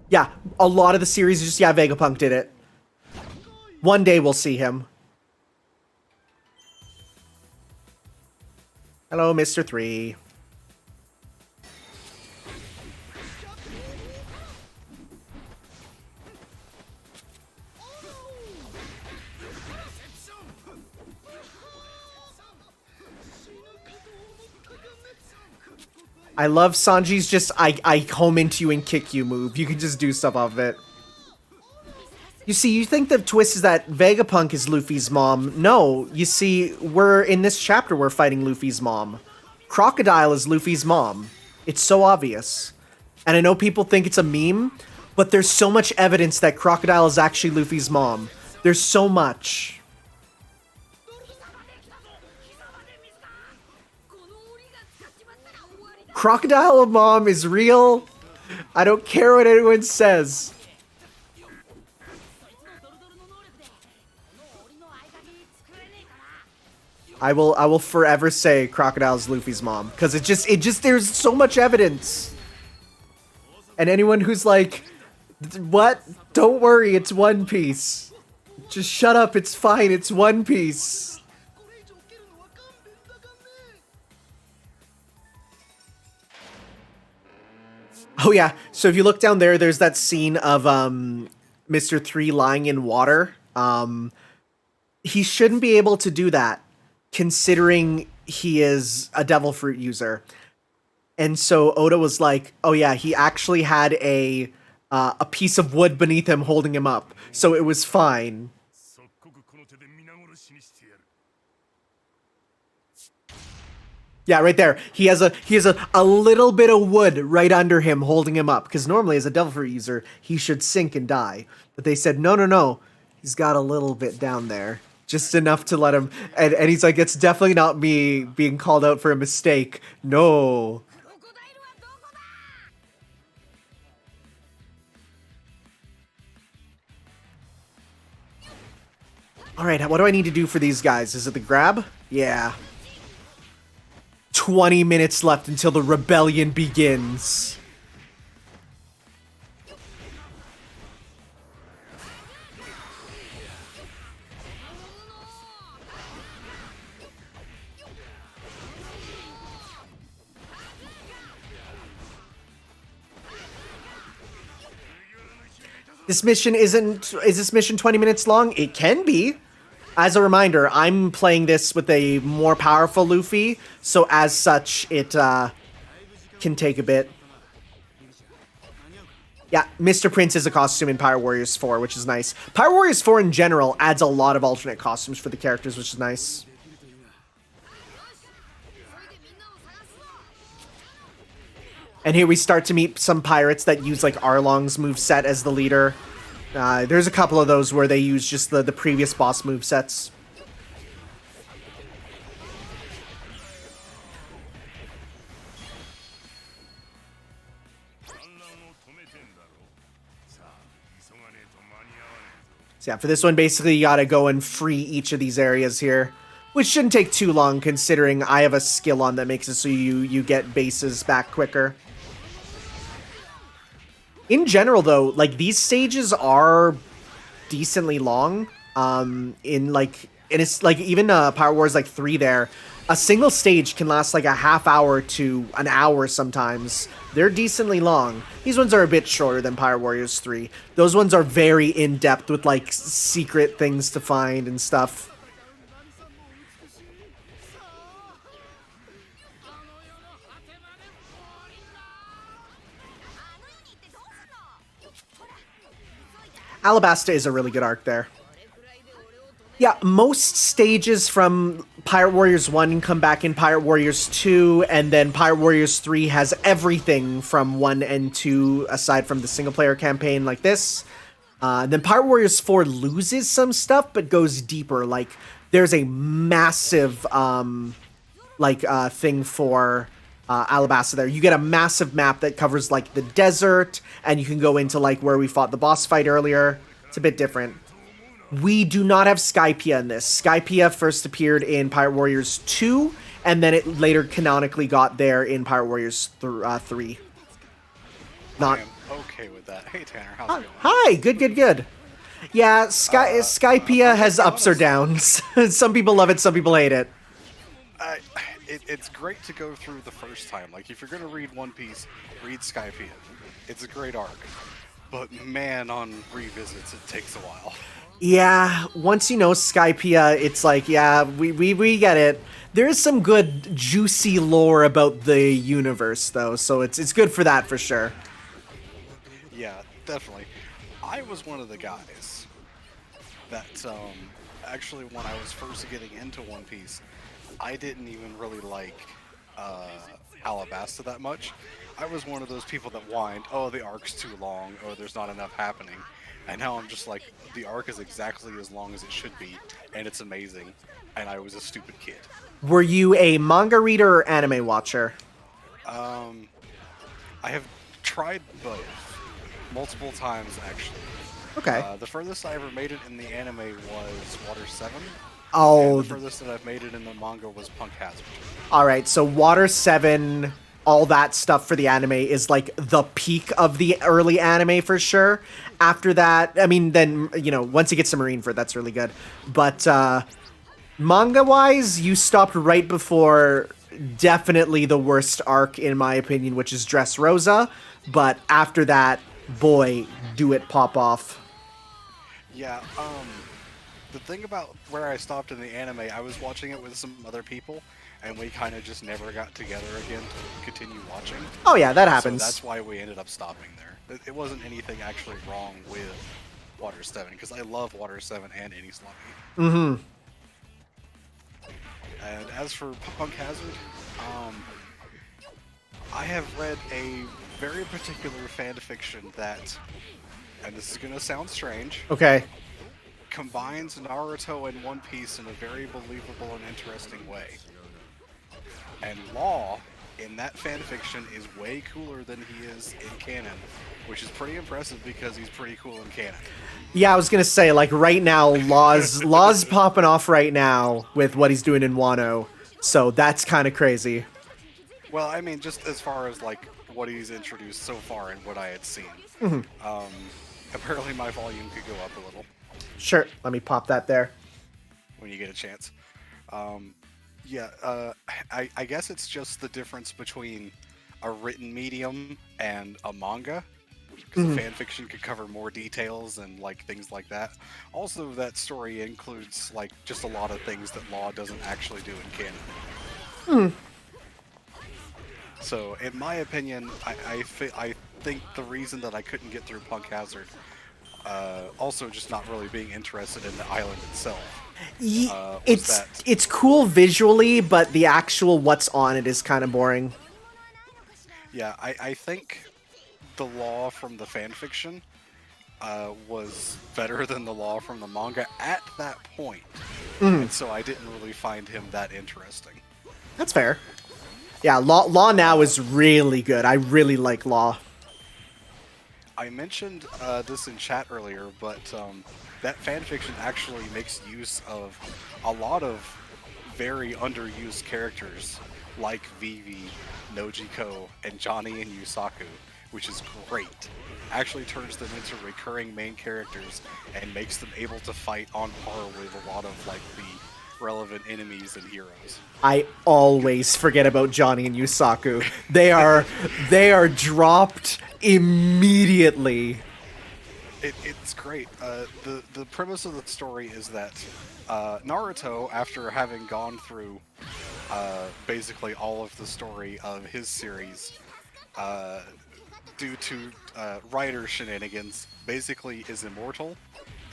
Yeah, a lot of the series is just, yeah, Vegapunk did it. One day we'll see him. Hello, Mr. 3. I love Sanji's just, I home into you and kick you move. You can just do stuff off of it. You see, you think the twist is that Vegapunk is Luffy's mom. No, you see, in this chapter, we're fighting Luffy's mom. Crocodile is Luffy's mom. It's so obvious. And I know people think it's a meme, but there's so much evidence that Crocodile is actually Luffy's mom. There's so much. Crocodile Mom is real. I don't care what anyone says. I will forever say Crocodile's Luffy's mom, because it just there's so much evidence. And anyone who's like, what? Don't worry, it's One Piece. Just shut up, it's fine, it's One Piece. Oh yeah, so if you look down there, there's that scene of Mr. 3 lying in water. He shouldn't be able to do that, considering he is a devil fruit user. And so Oda was like, oh yeah, he actually had a piece of wood beneath him holding him up, so it was fine. Yeah, right there. He has a little bit of wood right under him holding him up, because normally as a devil fruit user, he should sink and die. But they said, no. He's got a little bit down there. Just enough to let him... And he's like, it's definitely not me being called out for a mistake. No. Alright, what do I need to do for these guys? Is it the grab? Yeah. 20 minutes left until the rebellion begins. Is this mission 20 minutes long? It can be. As a reminder, I'm playing this with a more powerful Luffy, so as such, it can take a bit. Yeah, Mr. Prince is a costume in Pirate Warriors 4, which is nice. Pirate Warriors 4 in general adds a lot of alternate costumes for the characters, which is nice. And here we start to meet some pirates that use like Arlong's moveset as the leader. There's a couple of those where they use just the previous boss movesets. So yeah, for this one, basically you gotta go and free each of these areas here, which shouldn't take too long considering I have a skill on that makes it so you get bases back quicker. In general, though, like, these stages are decently long. It's like, even Power Wars, like, 3 there, a single stage can last, like, a half hour to an hour sometimes. They're decently long. These ones are a bit shorter than Power Warriors 3. Those ones are very in-depth with, like, secret things to find and stuff. Alabasta is a really good arc there. Yeah, most stages from Pirate Warriors 1 come back in Pirate Warriors 2, and then Pirate Warriors 3 has everything from 1 and 2, aside from the single-player campaign like this. Then Pirate Warriors 4 loses some stuff, but goes deeper. Like, there's a massive, thing for Alabasta there. You get a massive map that covers, like, the desert, and you can go into, like, where we fought the boss fight earlier. It's a bit different. We do not have Skypia in this. Skypia first appeared in Pirate Warriors 2, and then it later canonically got there in Pirate Warriors 3. Not. I am okay with that. Hey Tanner, how's it going? Hi, good. Yeah, Skypia has ups or downs. Some people love it, some people hate it. It's great to go through the first time. Like, if you're going to read One Piece, read Skypea. It's a great arc. But man, on revisits, it takes a while. Yeah, once you know Skypea, it's like, yeah, we get it. There is some good, juicy lore about the universe, though, so it's good for that, for sure. Yeah, definitely. I was one of the guys that, actually, when I was first getting into One Piece, I didn't even really like Alabasta that much. I was one of those people that whined, oh, the arc's too long, oh, there's not enough happening. And now I'm just like, the arc is exactly as long as it should be, and it's amazing, and I was a stupid kid. Were you a manga reader or anime watcher? I have tried both. Multiple times, actually. Okay. The furthest I ever made it in the anime was Water 7. Oh, And the furthest that I've made it in the manga was Punk Hazard. alright, so Water 7, all that stuff for the anime is like the peak of the early anime for sure. After that, I mean, then, you know, once it gets to Marineford, that's really good. But manga-wise, you stopped right before definitely the worst arc, in my opinion, which is Dressrosa. But after that, boy, do it pop off. Yeah, the thing about where I stopped in the anime, I was watching it with some other people, and we kind of just never got together again to continue watching. Oh yeah, that happens. So that's why we ended up stopping there. It wasn't anything actually wrong with Water 7, because I love Water 7 and Any Slummy. Mm-hmm. And as for Punk Hazard, I have read a very particular fan fiction that, and this is gonna sound strange, Okay. combines Naruto and One Piece in a very believable and interesting way. And Law in that fanfiction is way cooler than he is in canon, which is pretty impressive because he's pretty cool in canon. Yeah, I was gonna say, like, right now, Law's popping off right now with what he's doing in Wano, so that's kind of crazy. Well, I mean, just as far as like what he's introduced so far and what I had seen. Apparently my volume could go up a little Sure, let me pop that there. when you get a chance. I guess it's just the difference between a written medium and a manga, because the fan fiction could cover more details and like things like that. Also, that story includes like just a lot of things that Law doesn't actually do in canon. So, in my opinion, I think the reason that I couldn't get through Punk Hazard, also just not really being interested in the island itself. It's cool visually, but the actual what's on it is kind of boring. Yeah, I think the Law from the fanfiction was better than the Law from the manga at that point. And so I didn't really find him that interesting. That's fair. Yeah, Law now is really good. I really like Law. I mentioned this in chat earlier, but that fanfiction actually makes use of a lot of very underused characters like Vivi, Nojiko, and Johnny and Yusaku, which is great. Actually turns them into recurring main characters and makes them able to fight on par with a lot of like the relevant enemies and heroes. I always forget about Johnny and Yusaku. They are dropped immediately. It's great. The premise of the story is that Naruto, after having gone through basically all of the story of his series, due to writer shenanigans, basically is immortal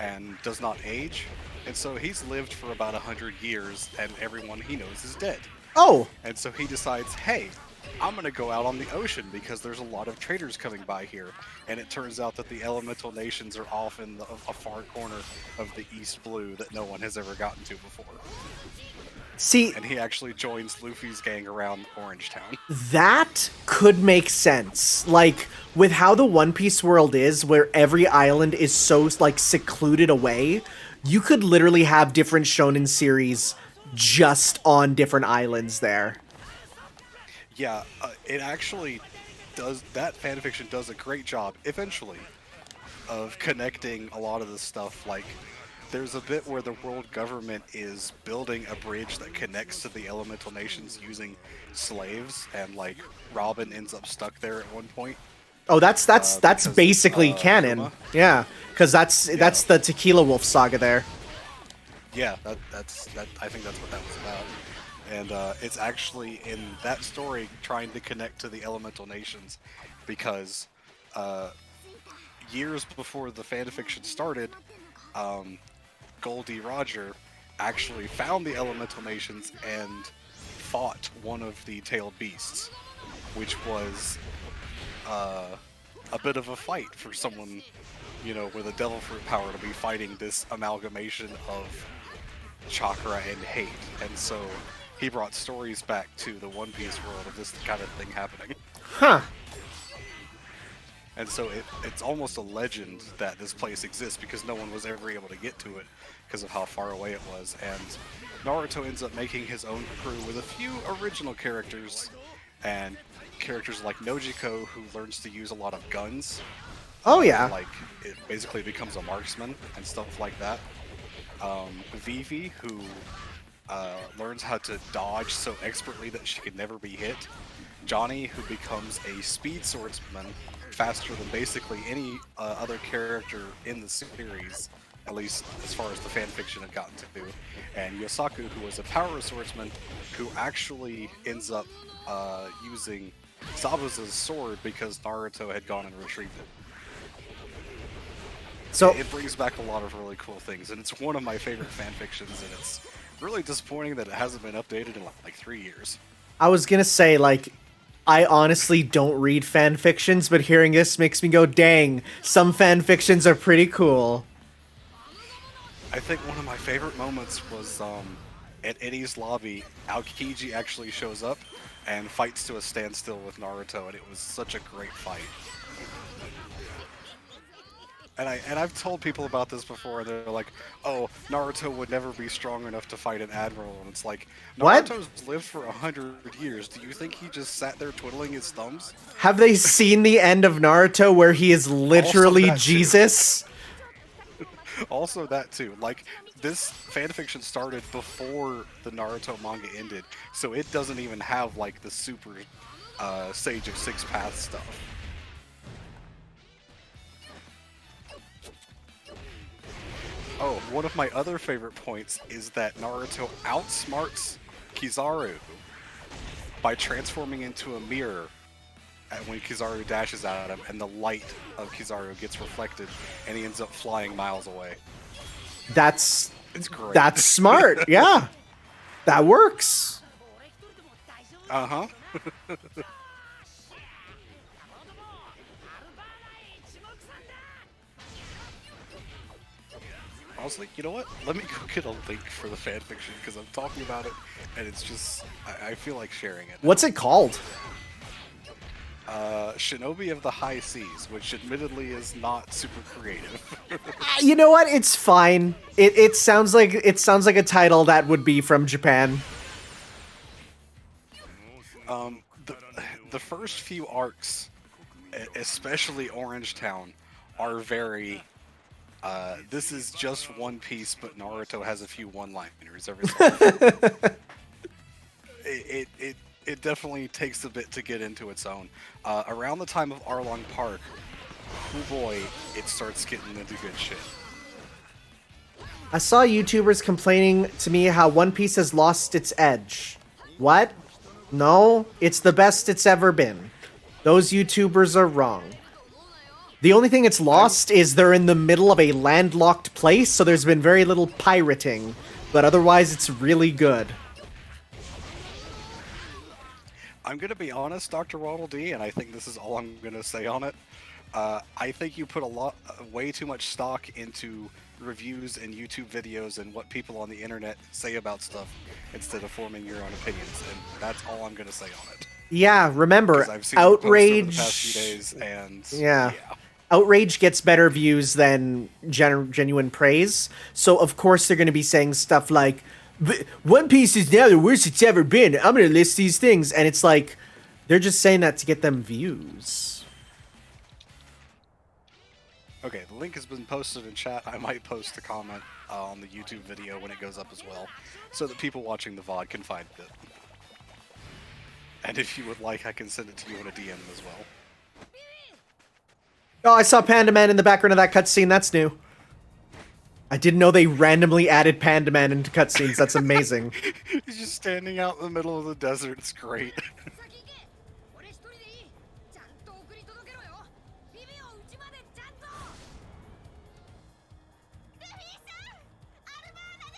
and does not age. And so he's lived for about 100 years, and everyone he knows is dead. Oh, And so he decides, hey, I'm gonna go out on the ocean because there's a lot of traders coming by here. And it turns out that the elemental nations are off in a far corner of the East Blue that no one has ever gotten to before. see, And he actually joins Luffy's gang around Orange Town. that could make sense. Like, with how the One Piece world is, where every island is so, like, secluded away, you could literally have different shonen series just on different islands there. Yeah, it actually does. That fanfiction does a great job, eventually, of connecting a lot of this stuff. Like, there's a bit where the world government is building a bridge that connects to the elemental nations using slaves, and like Robin ends up stuck there at one point. Oh, that's Because, basically canon. Kuma? Yeah, because that's the Tequila Wolf saga there. Yeah, that's I think that's what that was about. And it's actually in that story trying to connect to the elemental nations, because years before the fanfiction started, Goldie Roger actually found the elemental nations and fought one of the tailed beasts, which was a bit of a fight for someone, you know, with a devil fruit power to be fighting this amalgamation of chakra and hate. And so he brought stories back to the One Piece world of this kind of thing happening. Huh. And so it's almost a legend that this place exists, because no one was ever able to get to it because of how far away it was. And Naruto ends up making his own crew with a few original characters, and characters like Nojiko, who learns to use a lot of guns. Oh yeah. Like, it basically becomes a marksman and stuff like that. Vivi, who learns how to dodge so expertly that she could never be hit. Johnny, who becomes a speed swordsman faster than basically any other character in the series, at least as far as the fanfiction had gotten to do. And Yosaku, who was a power swordsman, who actually ends up using Zabuza's sword because Naruto had gone and retrieved it. So It brings back a lot of really cool things, and it's one of my favorite fanfictions, and it's really disappointing that it hasn't been updated in like 3 years. I was gonna say, like, I honestly don't read fan fictions, but hearing this makes me go, dang, some fan fictions are pretty cool. I think one of my favorite moments was at Eddie's lobby, Aokiji actually shows up and fights to a standstill with Naruto, and it was such a great fight. And I've told people about this before, and they're like, "Oh, Naruto would never be strong enough to fight an admiral." And it's like, What? Naruto's lived for 100 years. Do you think he just sat there twiddling his thumbs? Have they seen the end of Naruto where he is literally that too. Jesus? Also, that too. Like, this fanfiction started before the Naruto manga ended, so it doesn't even have like the super Sage of Six Paths stuff. Oh, one of my other favorite points is that Naruto outsmarts Kizaru by transforming into a mirror when Kizaru dashes at him, and the light of Kizaru gets reflected, and he ends up flying miles away. That's It's great. that's smart. Yeah, that works. Uh-huh. I was like, you know what? Let me go get a link for the fanfiction, because I'm talking about it, and it's just, I feel like sharing it. What's it called? Shinobi of the High Seas, which admittedly is not super creative. You know what? It's fine. It sounds like a title that would be from Japan. The first few arcs, especially Orange Town, are very. This is just One Piece, but Naruto has a few one-liners every so often. It definitely takes a bit to get into its own. Around the time of Arlong Park, oh boy, it starts getting into good shit. I saw YouTubers complaining to me how One Piece has lost its edge. What? No, it's the best it's ever been. Those YouTubers are wrong. The only thing it's lost is they're in the middle of a landlocked place, so there's been very little pirating. But otherwise, it's really good. I'm gonna be honest, Dr. Waddle D, and I think this is all I'm gonna say on it. I think you put way too much stock into reviews and YouTube videos and what people on the internet say about stuff instead of forming your own opinions, and that's all I'm gonna say on it. Yeah, remember, 'Cause I've seen it post over outrage. the past few days, and Yeah. Outrage gets better views than genuine praise. So of course they're going to be saying stuff like, One Piece is now the worst it's ever been. I'm going to list these things. And it's like, they're just saying that to get them views. Okay, the link has been posted in chat. I might post a comment on the YouTube video when it goes up as well, so that people watching the VOD can find it. And if you would like, I can send it to you in a DM as well. Oh, I saw Panda Man in the background of that cutscene. That's new. I didn't know they randomly added Panda Man into cutscenes. That's amazing. He's just standing out in the middle of the desert. It's great. 先行け俺一人でいいちゃんと送り届けろよビビをうちまでちゃんとルフィさんアルバーナで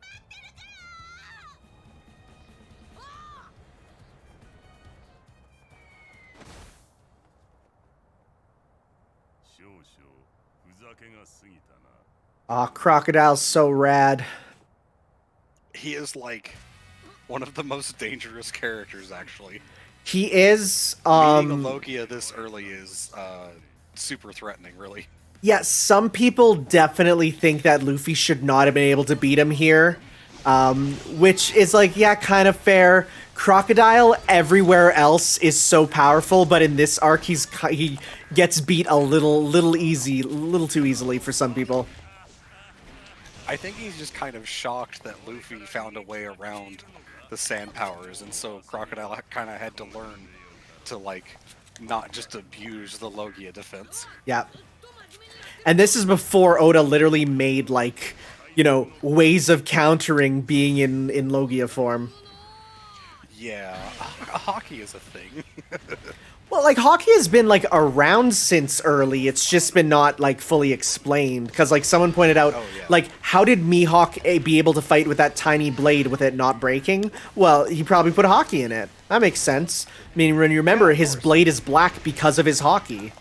待ってるからおお 少々ふざけが過ぎたな。 Aw, Crocodile's so rad. He is like one of the most dangerous characters, actually. He is, Meeting a Logia this early is super threatening, really. yeah, some people definitely think that Luffy should not have been able to beat him here. Which is like, yeah, kind of fair. Crocodile everywhere else is so powerful, but in this arc he gets beat a little too easily for some people. I think he's just kind of shocked that Luffy found a way around the sand powers, and so Crocodile kind of had to learn to, like, not just abuse the Logia defense. Yeah. And this is before Oda literally made, like, you know, ways of countering being in Logia form. Yeah, hockey is a thing. Well, like, hockey has been, like, around since early. It's just been not, like, fully explained. Because, like, someone pointed out, like, how did Mihawk be able to fight with that tiny blade with it not breaking? Well, he probably put hockey in it. That makes sense. I mean, when you remember, his blade is black because of his hockey.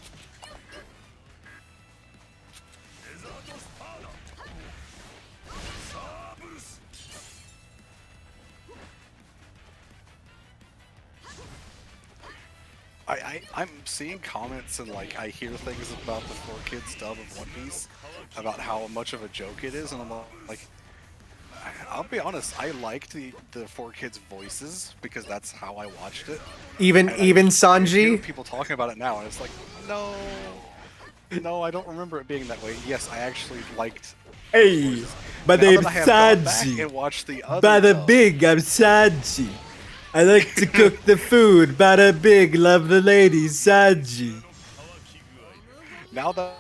I'm seeing comments and, like, I hear things about the 4Kids dub of One Piece about how much of a joke it is, and I'm like, I'll be honest, I liked the 4Kids voices because that's how I watched it. Even I hear Sanji? people talking about it now, and it's like, no, I don't remember it being that way. Yes, I actually liked. Hey, but now they're that I have gone back Sanji. and watched the other Bada dub, big, I'm Sanji. I like to cook the food. Bada big, love the ladies, Sanji. now that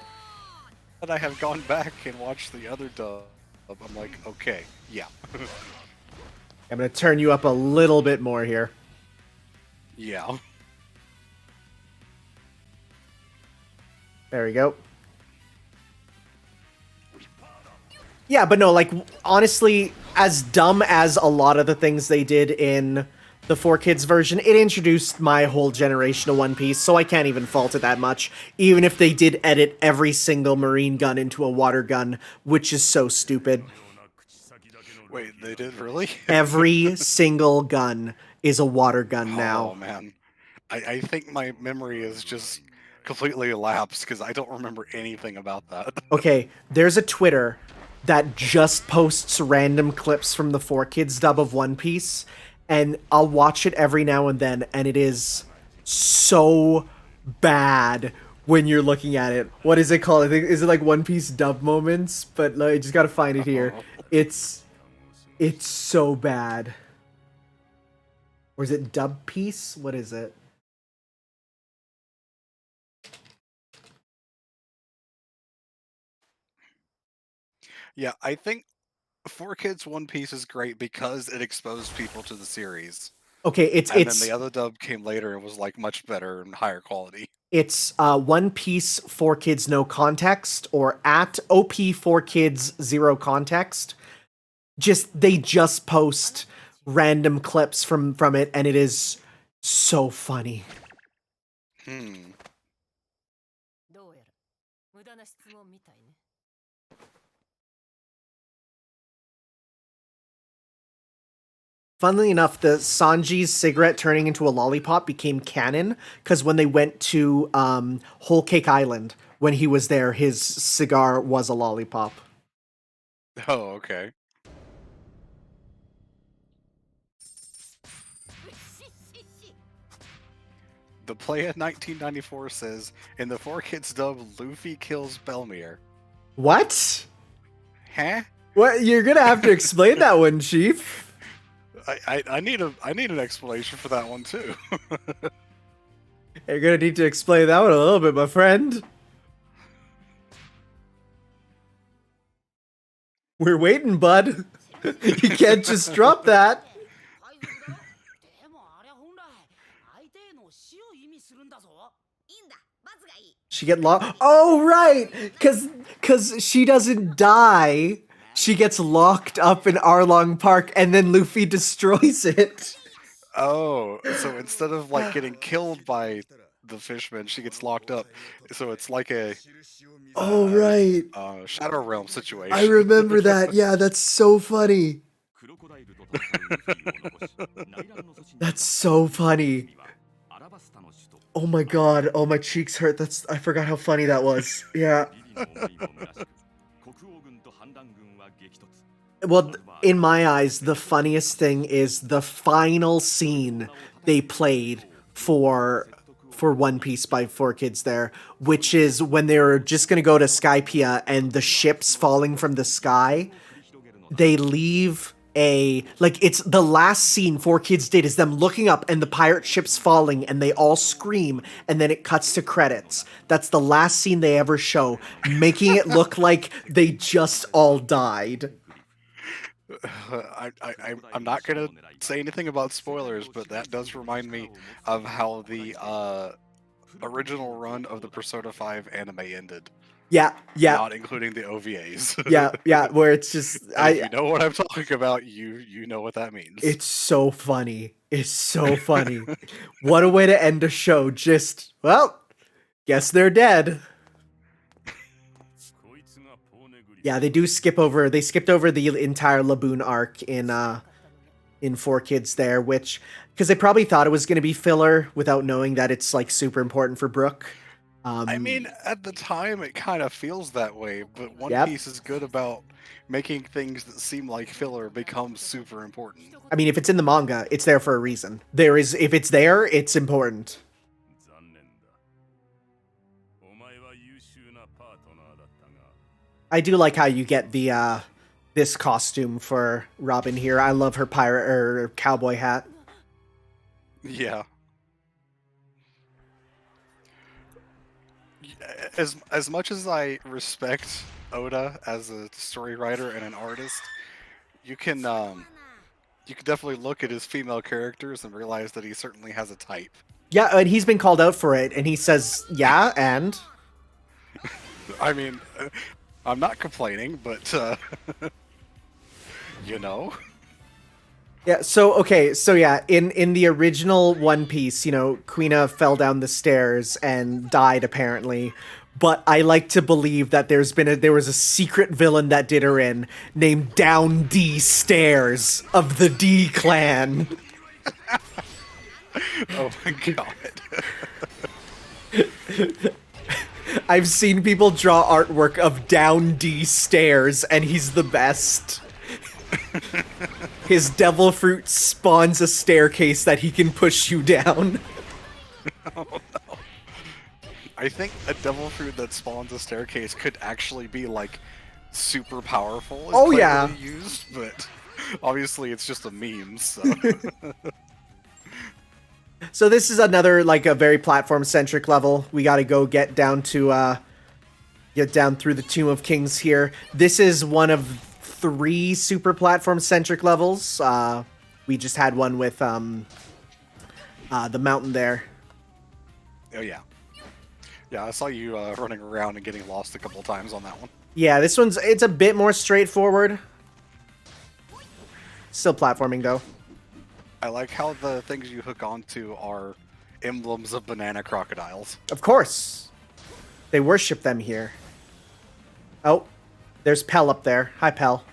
I have gone back and watched the other dub, I'm like, okay, yeah. I'm gonna turn you up a little bit more here. Yeah. There we go. Yeah, but no, like, honestly, as dumb as a lot of the things they did in the 4Kids version, it introduced my whole generation to One Piece, so I can't even fault it that much, even if they did edit every single marine gun into a water gun, which is so stupid. Wait, they did really? Every single gun is a water gun now. Oh man, I think my memory is just completely elapsed because I don't remember anything about that. Okay, there's a Twitter that just posts random clips from the 4Kids dub of One Piece, and I'll watch it every now and then, and it is so bad when you're looking at it. What is it called? I think, is it like One Piece dub moments? But like, I just gotta find it here. It's so bad. Or is it dub piece? What is it? Yeah, I think 4Kids One Piece is great because it exposed people to the series. Okay, And then the other dub came later and was like much better and higher quality. It's One Piece 4Kids No Context, or at OP 4Kids Zero Context. They just post random clips from it, and it is so funny. どうやら無駄な質問みたいね。 Funnily enough, the Sanji's cigarette turning into a lollipop became canon because when they went to Whole Cake Island, when he was there, his cigar was a lollipop. Oh, okay. The Playa 1994 says, in the 4Kids dub, Luffy kills Belmere. What? Huh? What? You're gonna have to explain that one, Chief. I need an explanation for that one too. You're gonna need to explain that one a little bit, my friend. We're waiting, bud. You can't just drop that. でもあれは本来相手への死を意味するんだぞ。いいんだ罰がいい She get locked. Oh, right. Cause she doesn't die. She gets locked up in Arlong Park, and then Luffy destroys it. Oh, so instead of like getting killed by the fishman, she gets locked up. So it's like a Oh, right. Shadow Realm situation. I remember that. Yeah, that's so funny. クロコダイルと戦うルフィを残し内乱の措置に That's so funny. アラバスタの首都 Oh my god. Oh, my cheeks hurt. I forgot how funny that was. Yeah. リリの思いも虚しく国王軍と反乱軍は激突 Well, in my eyes, the funniest thing is the final scene they played for One Piece by 4Kids there, which is when they're just gonna go to Skypiea and the ship's falling from the sky. They leave it's the last scene 4Kids did is them looking up and the pirate ship's falling and they all scream and then it cuts to credits. That's the last scene they ever show, making it look like they just all died. I'm not gonna say anything about spoilers, but that does remind me of how the original run of the Persona 5 anime ended. Yeah, Not including the OVAs. yeah, where it's just If you know what I'm talking about, you know what that means. It's so funny. It's so funny. What a way to end a show. Just, well, guess they're dead. Yeah, they skipped over the entire Laboon arc in 4Kids there, which, because they probably thought it was going to be filler without knowing that it's like super important for Brook. I mean, at the time, it kind of feels that way, but One Yep. Piece is good about making things that seem like filler become super important. I mean, if it's in the manga, it's there for a reason. If it's there, it's important. 残念だお前は優秀なパートナーだったが I do like how you get this costume for Robin here. I love her pirate or cowboy hat. Yeah. As much as I respect Oda as a story writer and an artist, you can definitely look at his female characters and realize that he certainly has a type. Yeah, and he's been called out for it, and he says, yeah, and? I mean, I'm not complaining, but you know. Yeah, so yeah, in the original One Piece, Quina fell down the stairs and died apparently. But I like to believe that there was a secret villain that did her in, named Down D Stairs of the D Clan. Oh my god. I've seen people draw artwork of Down D Stairs, and he's the best. His devil fruit spawns a staircase that he can push you down. Oh no. I think a devil fruit that spawns a staircase could actually be like super powerful. Oh yeah. Used, but obviously it's just a meme. So. So this is another like a very platform centric level. We got to go get down through the Tomb of Kings here. This is one of 3 super platform centric levels. We just had one with the mountain there. Oh yeah. Yeah, I saw you running around and getting lost a couple times on that one. Yeah, this one's it's a bit more straightforward. Still platforming though. I like how the things you hook onto are emblems of banana crocodiles. Of course. They worship them here. Oh, there's Pell up there. Hi, Pell.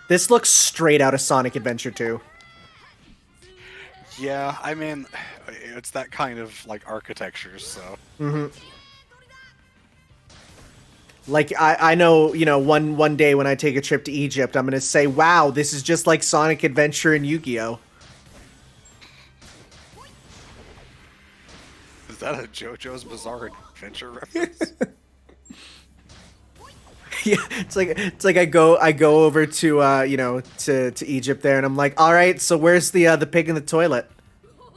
This looks straight out of Sonic Adventure 2. Yeah, I mean, it's that kind of like architecture, so. Like, I know, you know, one day when I take a trip to Egypt, I'm going to say, wow, this is just like Sonic Adventure and Yu-Gi-Oh! Is that a JoJo's Bizarre Adventure reference? Yeah, it's like I go over to you know, to Egypt there, and I'm like, all right, so where's the pig in the toilet?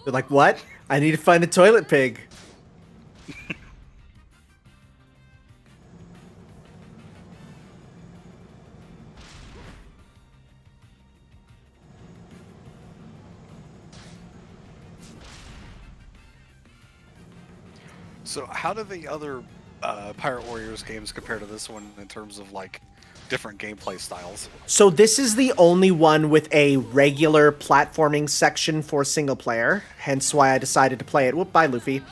They're like, what? I need to find the toilet pig. So how do the other Pirate Warriors games compare to this one in terms of like different gameplay styles? So this is the only one with a regular platforming section for single player, hence why I decided to play it. Whoop, bye, Luffy.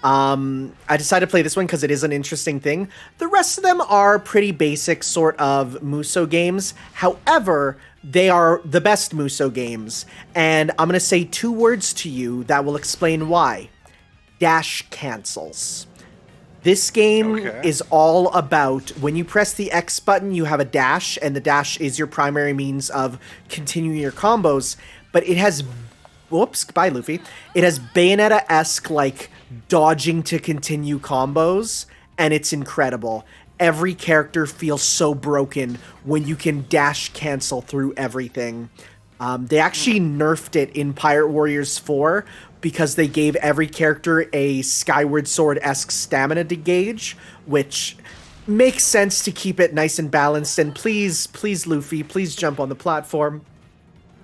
I decided to play this one because it is an interesting thing. The rest of them are pretty basic sort of Musou games. However, they are the best Musou games. And I'm going to say 2 words to you that will explain why. Dash cancels. This game is all about when you press the X button, you have a dash, and the dash is your primary means of continuing your combos. But it has, whoops, bye Luffy. It has Bayonetta-esque like dodging to continue combos, and it's incredible. Every character feels so broken when you can dash cancel through everything. They actually nerfed it in Pirate Warriors 4 because they gave every character a Skyward Sword-esque stamina to gauge, which makes sense to keep it nice and balanced. And please, please, Luffy, please jump on the platform.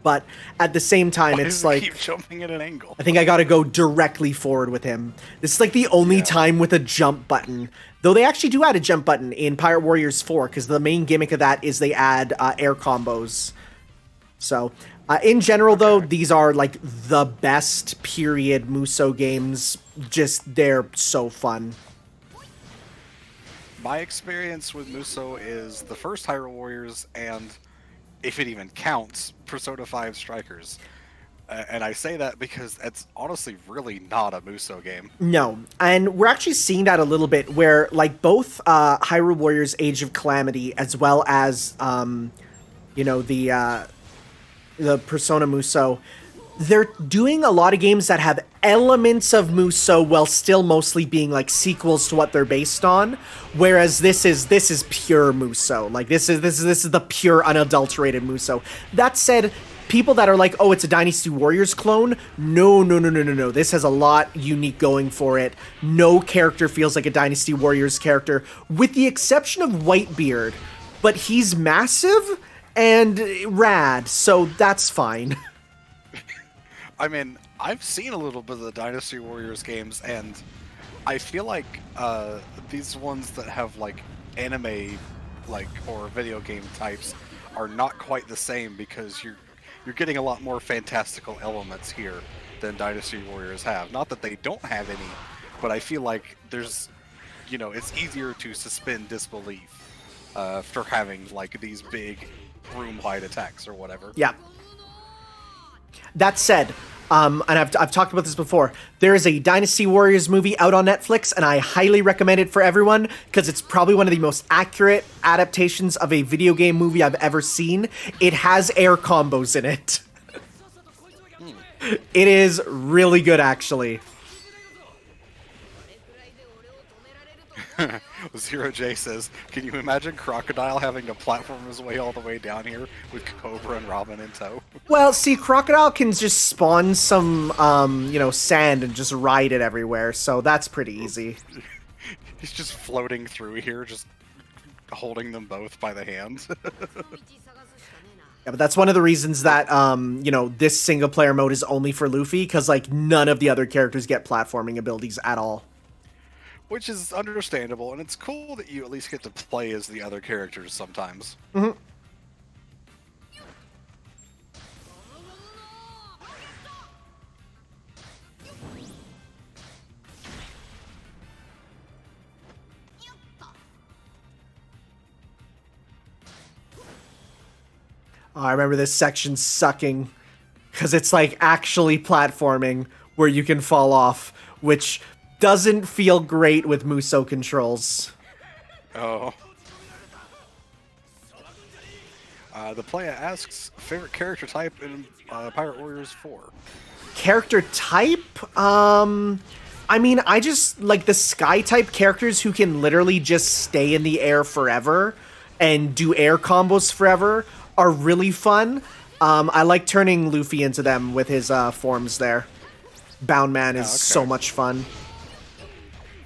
But at the same time, Why it's does it like keep jumping at an angle. I think I gotta go directly forward with him. This is like the only time with a jump button. Though they actually do add a jump button in Pirate Warriors 4, because the main gimmick of that is they add air combos. So, in general, though, these are like the best period Musou games. Just, they're so fun. My experience with Musou is the first Hyrule Warriors and, if it even counts, Persona 5 Strikers. And I say that because it's honestly really not a Musou game. No, and we're actually seeing that a little bit where, like, both Hyrule Warriors Age of Calamity as well as, you know, the Persona Musou, they're doing a lot of games that have elements of Musou while still mostly being like sequels to what they're based on. Whereas this is pure Musou. Like this is the pure unadulterated Musou. That said, people that are like, oh, it's a Dynasty Warriors clone. No. This has a lot unique going for it. No character feels like a Dynasty Warriors character, with the exception of Whitebeard. But he's massive and rad, so that's fine. I mean, I've seen a little bit of the Dynasty Warriors games, and I feel like these ones that have like anime, like or video game types, are not quite the same because you're getting a lot more fantastical elements here than Dynasty Warriors have. Not that they don't have any, but I feel like there's, you know, it's easier to suspend disbelief for having like these big room-wide attacks or whatever. Yeah. That said, and I've talked about this before, there is a Dynasty Warriors movie out on Netflix, and I highly recommend it for everyone, because it's probably one of the most accurate adaptations of a video game movie I've ever seen. It has air combos in it. It is really good, actually. Zero J says, can you imagine Crocodile having to platform his way all the way down here with Cobra and Robin in tow? Well, see, Crocodile can just spawn some, you know, sand and just ride it everywhere, so that's pretty easy. He's just floating through here, just holding them both by the hands. Yeah, but that's one of the reasons that this single player mode is only for Luffy, because like none of the other characters get platforming abilities at all. Which is understandable, and it's cool that you at least get to play as the other characters sometimes. Mm-hmm. Oh, I remember this section sucking because it's like actually platforming where you can fall off, which doesn't feel great with Muso controls. Oh. The player asks, favorite character type in Pirate Warriors 4? Character type? I mean, I just like the sky type characters who can literally just stay in the air forever and do air combos forever are really fun. I like turning Luffy into them with his forms there. Bound Man is so much fun.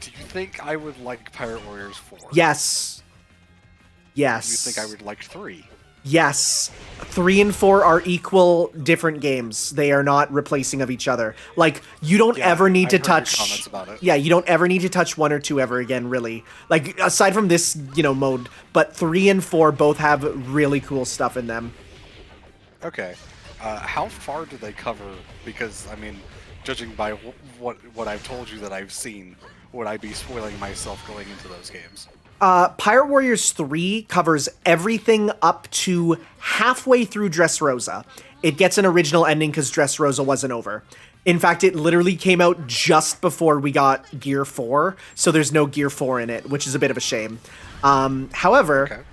Do you think I would like Pirate Warriors 4? Yes. Yes. Do you think I would like 3? Yes. 3 and 4 are equal different games. They are not replacing of each other. Like, you don't ever need to touch... comments about it. Yeah, you don't ever need to touch 1 or 2 ever again, really. Like, aside from this, mode. But 3 and 4 both have really cool stuff in them. Okay. How far do they cover? Because, I mean, judging by what I've told you that I've seen, would I be spoiling myself going into those games? Pirate Warriors 3 covers everything up to halfway through Dressrosa. It gets an original ending because Dressrosa wasn't over. In fact, it literally came out just before we got Gear 4, so there's no Gear 4 in it, which is a bit of a shame. However,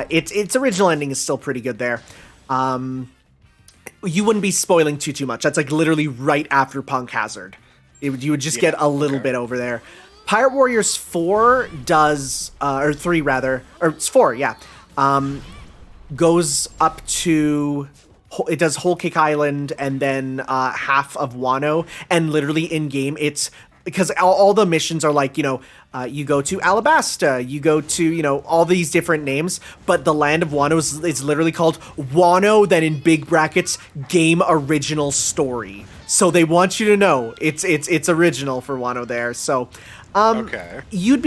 its original ending is still pretty good there. You wouldn't be spoiling too much. That's like literally right after Punk Hazard. You would just get a little bit over there. Pirate Warriors 4 does, or 3 rather, or it's 4, yeah, goes up to, it does Whole Cake Island and then half of Wano, and literally in-game, it's, because all the missions are like, you go to Alabasta, you go to, all these different names, but the land of Wano is literally called Wano, then in big brackets, game original story. So they want you to know it's original for Wano there, so... You'd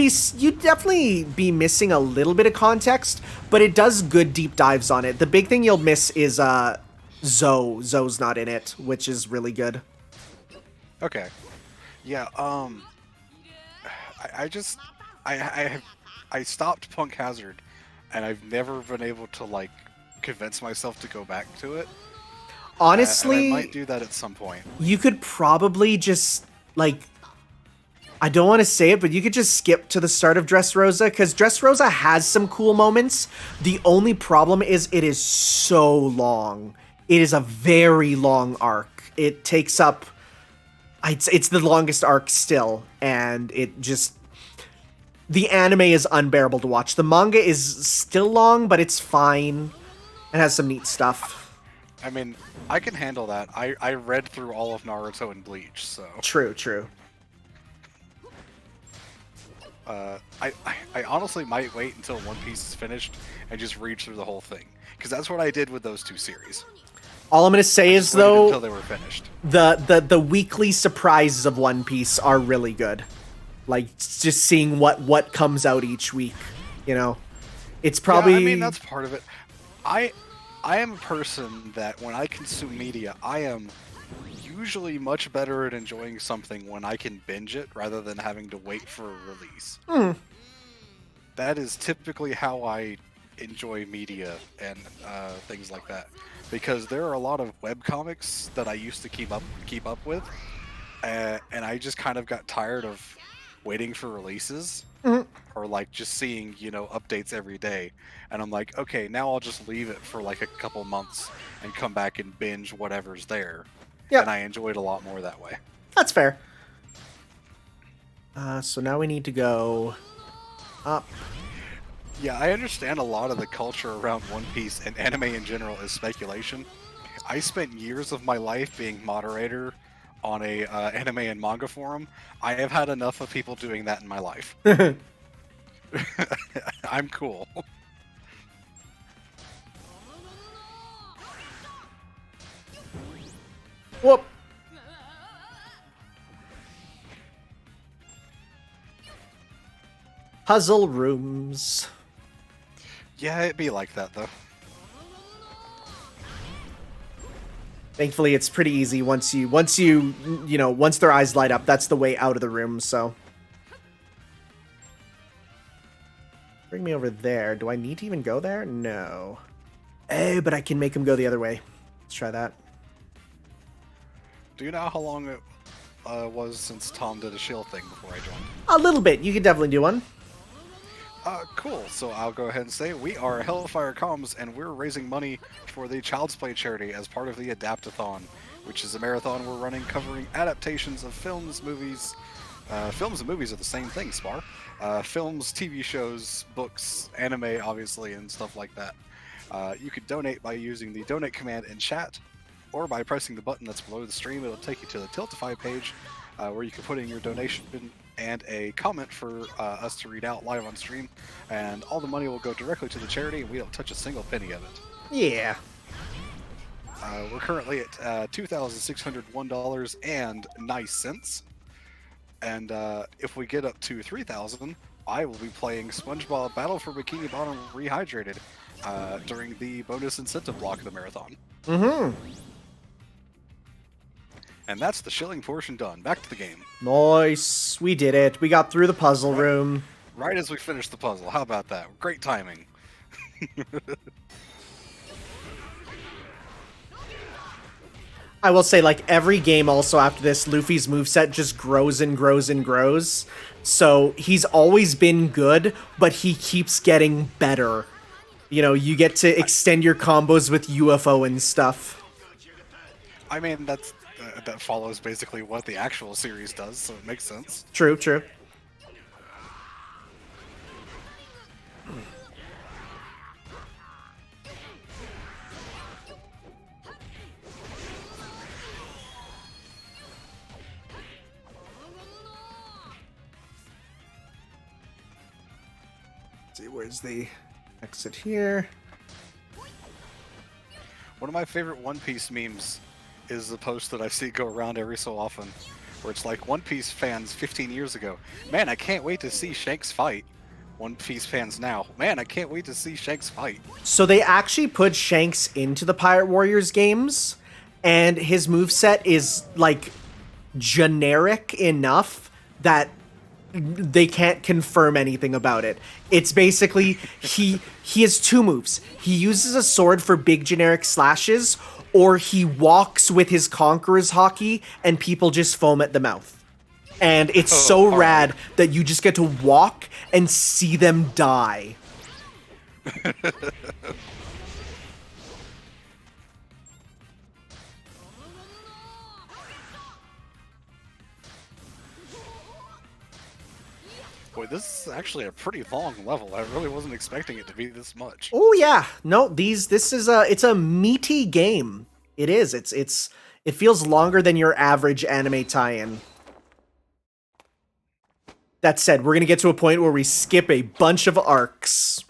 definitely be missing a little bit of context, but it does good deep dives on it. The big thing you'll miss is Zoe. Zoe's not in it, which is really good. Okay. Yeah, I stopped Punk Hazard, and I've never been able to, like, convince myself to go back to it. Honestly... and I might do that at some point. You could probably just, like... I don't want to say it, but you could just skip to the start of Dressrosa, because Dressrosa has some cool moments. The only problem is it is so long. It is a very long arc. It takes up... It's the longest arc still, and it just... The anime is unbearable to watch. The manga is still long, but it's fine. It has some neat stuff. I mean, I can handle that. I read through all of Naruto and Bleach, so... True. I honestly might wait until One Piece is finished and just read through the whole thing, because that's what I did with those 2 series. All I'm gonna say is though, until they were finished. The weekly surprises of One Piece are really good. Like just seeing what comes out each week, it's probably. Yeah, I mean that's part of it. I am a person that when I consume media, I am usually much better at enjoying something when I can binge it rather than having to wait for a release. That is typically how I enjoy media and things like that, because there are a lot of webcomics that I used to keep up with, and I just kind of got tired of waiting for releases or like just seeing updates every day, and I'm like, okay, now I'll just leave it for like a couple months and come back and binge whatever's there. Yeah. And I enjoyed a lot more that way. That's fair. So now we need to go up. Yeah, I understand a lot of the culture around One Piece and anime in general is speculation. I spent years of my life being moderator on a anime and manga forum. I have had enough of people doing that in my life. All Whoop. Puzzle rooms. Yeah, it'd be like that though. Thankfully, it's pretty easy once their eyes light up. That's the way out of the room. So, bring me over there. Do I need to even go there? No. But I can make him go the other way. Let's try that. Do you know how long it was since Tom did a shield thing before I joined? A little bit. You could definitely do one. Cool. So I'll go ahead and say we are Hellfire Comms, and we're raising money for the Child's Play charity as part of the Adaptathon, which is a marathon we're running covering adaptations of films, movies. Films and movies are the same thing, Spar. Films, TV shows, books, anime, obviously, and stuff like that. You could donate by using the donate command in chat, or by pressing the button that's below the stream. It'll take you to the Tiltify page, where you can put in your donation and a comment for us to read out live on stream, and all the money will go directly to the charity, and we don't touch a single penny of it. Yeah. We're currently at $2,601.09, and if we get up to 3,000, I will be playing SpongeBob Battle for Bikini Bottom Rehydrated during the bonus incentive block of the marathon. Mm-hmm. And that's the shilling portion done. Back to the game. Nice. We did it. We got through the puzzle room. Right as we finished the puzzle. How about that? Great timing. I will say, like, every game also after this, Luffy's moveset just grows and grows and grows. So he's always been good, but he keeps getting better. You know, you get to extend your combos with UFO and stuff. I mean, that follows basically what the actual series does, so it makes sense. True, true. Let's see, where's the exit here? One of my favorite One Piece memes is the post that I see go around every so often, where it's like, One Piece fans 15 years ago, man, I can't wait to see Shanks fight. One Piece fans now, man, I can't wait to see Shanks fight. So they actually put Shanks into the Pirate Warriors games, and his moveset is, like, generic enough that they can't confirm anything about it. It's basically, he has two moves. He uses a sword for big generic slashes, or he walks with his Conqueror's Hockey, and people just foam at the mouth. And it's so rad that you just get to walk and see them die. Boy, this is actually a pretty long level. I really wasn't expecting it to be this much. Oh yeah, no, this is it's a meaty game. It is. It feels longer than your average anime tie-in. That said, we're gonna get to a point where we skip a bunch of arcs.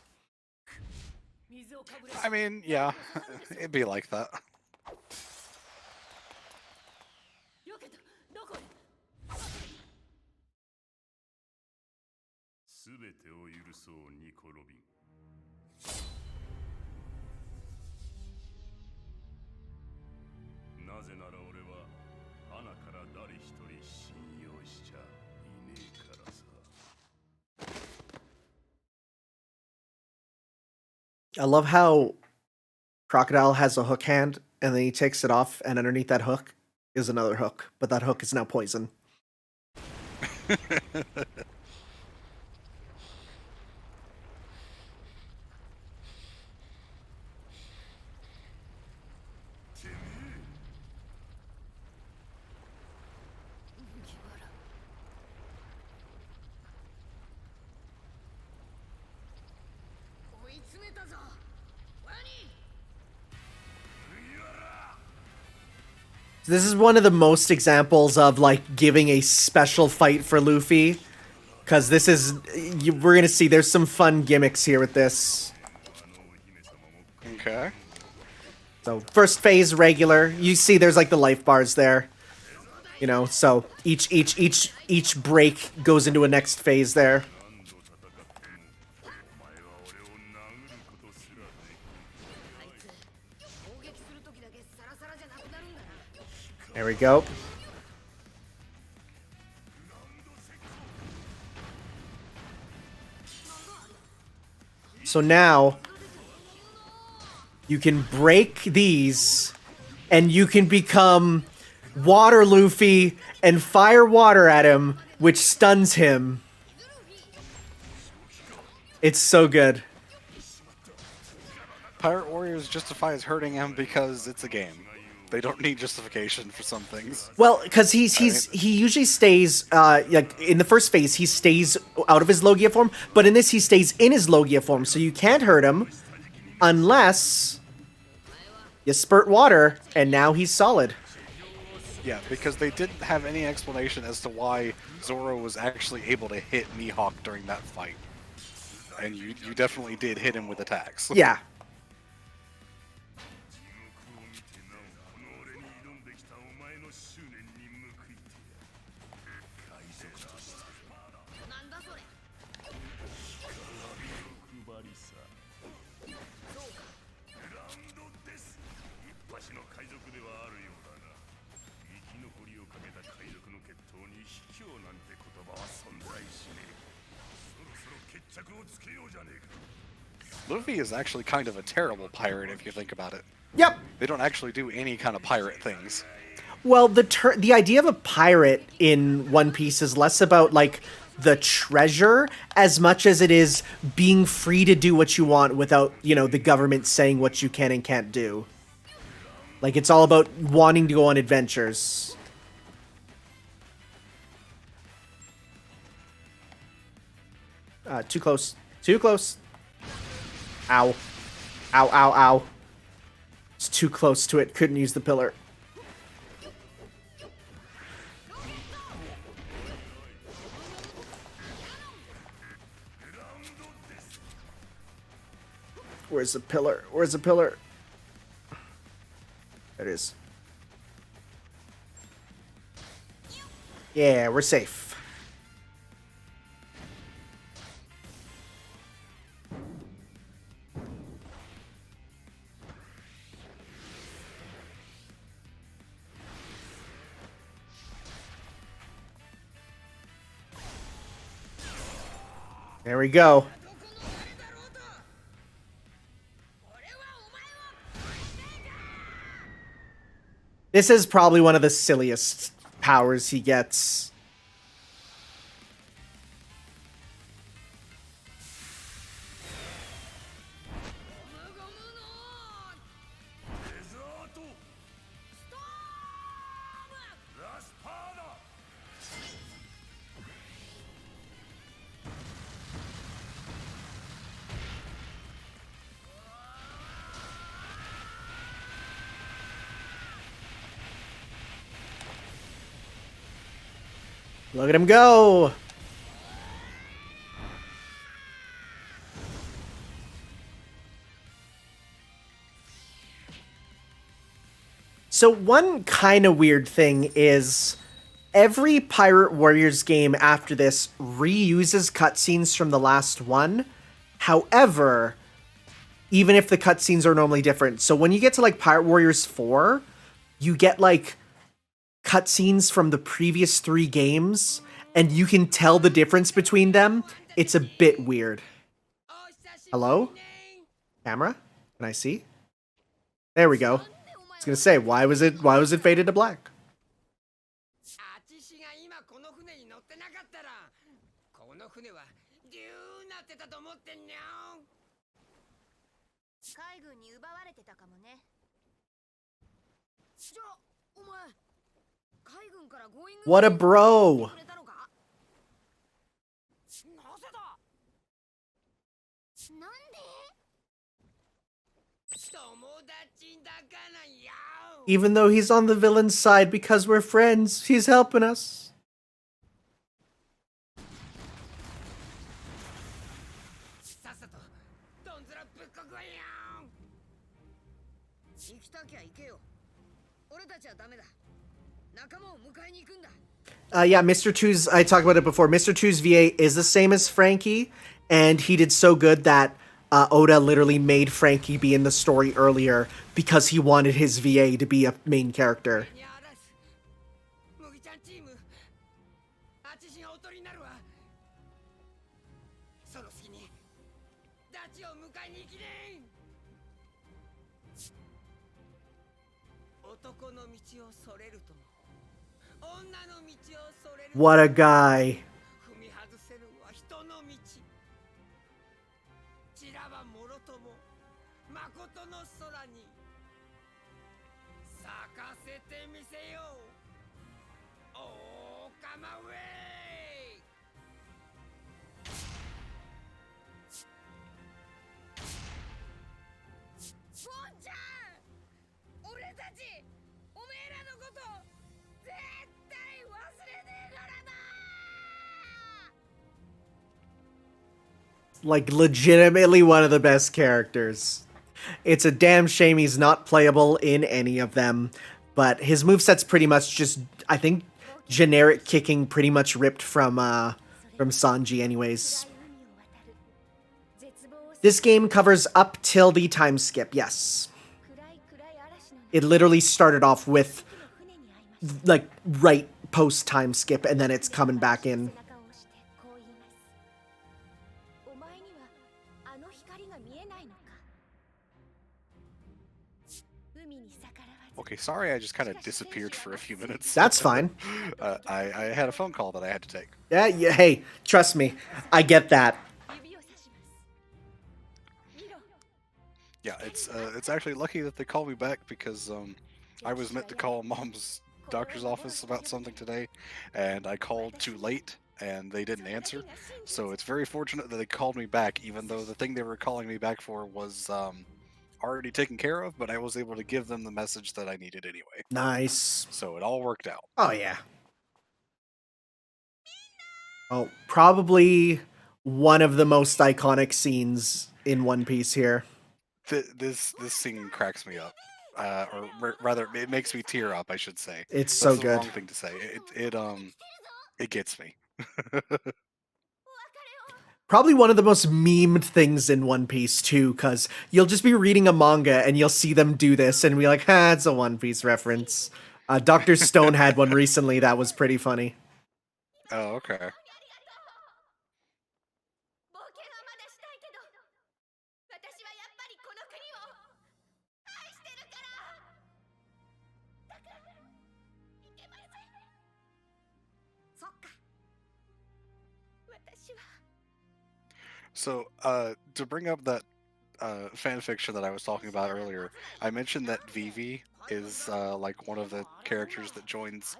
I mean, yeah, it'd be like that. I love how Crocodile has a hook hand, and then he takes it off, and underneath that hook is another hook, but that hook is now poison. This is one of the most examples of, like, giving a special fight for Luffy. Because this is... we're going to see there's some fun gimmicks here with this. Okay. So first phase regular. You see there's like the life bars there. You know, so each break goes into a next phase there. あいつ攻撃する時だけサラサラじゃなくなるんだな There we go. So now you can break these and you can become Water Luffy and fire water at him, which stuns him. It's so good. Pirate Warriors justify as hurting him because it's a game. They don't need justification for some things. Well, because he usually stays like in the first phase he stays out of his Logia form, but in this he stays in his Logia form, so you can't hurt him unless you spurt water, and now he's solid. Yeah, because they didn't have any explanation as to why Zoro was actually able to hit Mihawk during that fight. And you definitely did hit him with attacks. Yeah. なんだそれLuffy is actually kind of a terrible pirate if you think about it. Yep. They don't actually do any kind of pirate things. Well, the idea of a pirate in One Piece is less about like the treasure as much as it is being free to do what you want without, you know, the government saying what you can and can't do. Like, it's all about wanting to go on adventures. Too close. Too close. Ow. Ow, ow, ow. It's too close to it. Couldn't use the pillar. Where's the pillar? Where's the pillar? There it is. Yeah, we're safe. There we go. This is probably one of the silliest powers he gets. Look at him go! So one kind of weird thing is every Pirate Warriors game after this reuses cutscenes from the last one. However, even if the cutscenes are normally different. So when you get to like Pirate Warriors 4, you get like cutscenes from the previous 3 games, and you can tell the difference between them. It's a bit weird. Hello? Camera? Can I see? There we go. I was gonna say, why was it faded to black? あちしが今この船に乗ってなかったらこの船はデューなってたと思ってんにゃん海軍に奪われてたかもね。じゃあお前海軍からゴーイング What a bro! くれたのかなぜだなんで？友達だからやん Even though he's on the villain's side because we're friends, he's helping us. さっさとドンズラぶっこくわやん行きたちゃダメだ。仲間を迎えに行くんだ。 Yeah, Mr. Two's, I talked about it before. Mr. Two's VA is the same as Frankie, and he did so good that Oda literally made Frankie be in the story earlier because he wanted his VA to be a main character. にあらず。麦ちゃんチーム。あちしがおとりになるわ。その隙にダチを迎えに行きねん。男の道をそれるとも。女の道をそれる。 What a guy. 踏み外せるは人の道。ちらはもろとも誠の空に咲かせてみせよう。おーかまウェイ。ボンちゃん、俺たちおめえらのこと絶対忘れねえからな。 Like, legitimately one of the best characters. It's a damn shame he's not playable in any of them, but his moveset's pretty much just, I think, generic kicking pretty much ripped from Sanji anyways. This game covers up till the time skip, yes. It literally started off with, like, right post time skip, and then it's coming back in. Okay, sorry I just kind of disappeared for a few minutes. That's fine. I had a phone call that I had to take. Yeah, hey, trust me, I get that. Yeah, it's actually lucky that they called me back because I was meant to call Mom's doctor's office about something today, and I called too late and they didn't answer. So it's very fortunate that they called me back, even though the thing they were calling me back for was already taken care of, but I was able to give them the message that I needed anyway. Nice. So it all worked out. Oh, yeah. Oh, probably one of the most iconic scenes in One Piece here. This scene cracks me up. Or rather, it makes me tear up, I should say. It's That's so the good. wrong thing to say. It gets me. Probably one of the most memed things in One Piece, too, because you'll just be reading a manga and you'll see them do this and be like, it's a One Piece reference. Dr. Stone had one recently that was pretty funny. Oh, okay. So, to bring up that fanfiction that I was talking about earlier, I mentioned that Vivi is like one of the characters that joins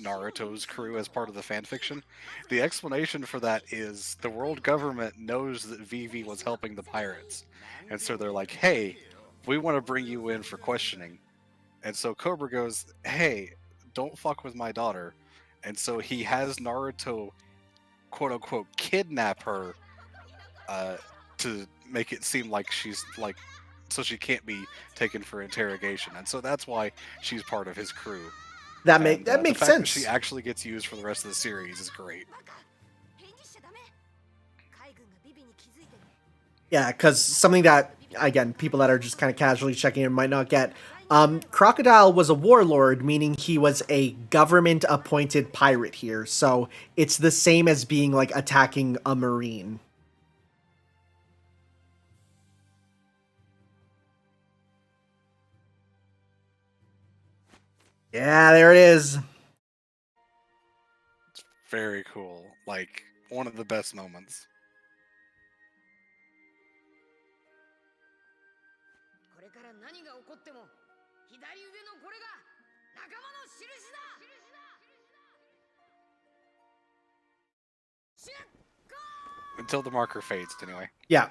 Naruto's crew as part of the fanfiction. The explanation for that is the world government knows that Vivi was helping the pirates, and so they're like, hey, we want to bring you in for questioning. And so Cobra goes, hey, don't fuck with my daughter. And so he has Naruto, quote-unquote, kidnap her to make it seem like she's like, so she can't be taken for interrogation, and so that's why she's part of his crew. That The makes fact that sense. she actually gets used for the rest of the series is great. Yeah, because something that, again, people that are just kind of casually checking in might not get. Crocodile was a warlord, meaning he was a government-appointed pirate here, so it's the same as being, like, attacking a marine. Yeah, there it is. It's very cool. Like, one of the best moments. これから何が起こっても左腕のこれが仲間の印だ。出航。 Until the marker fades, anyway. Yeah.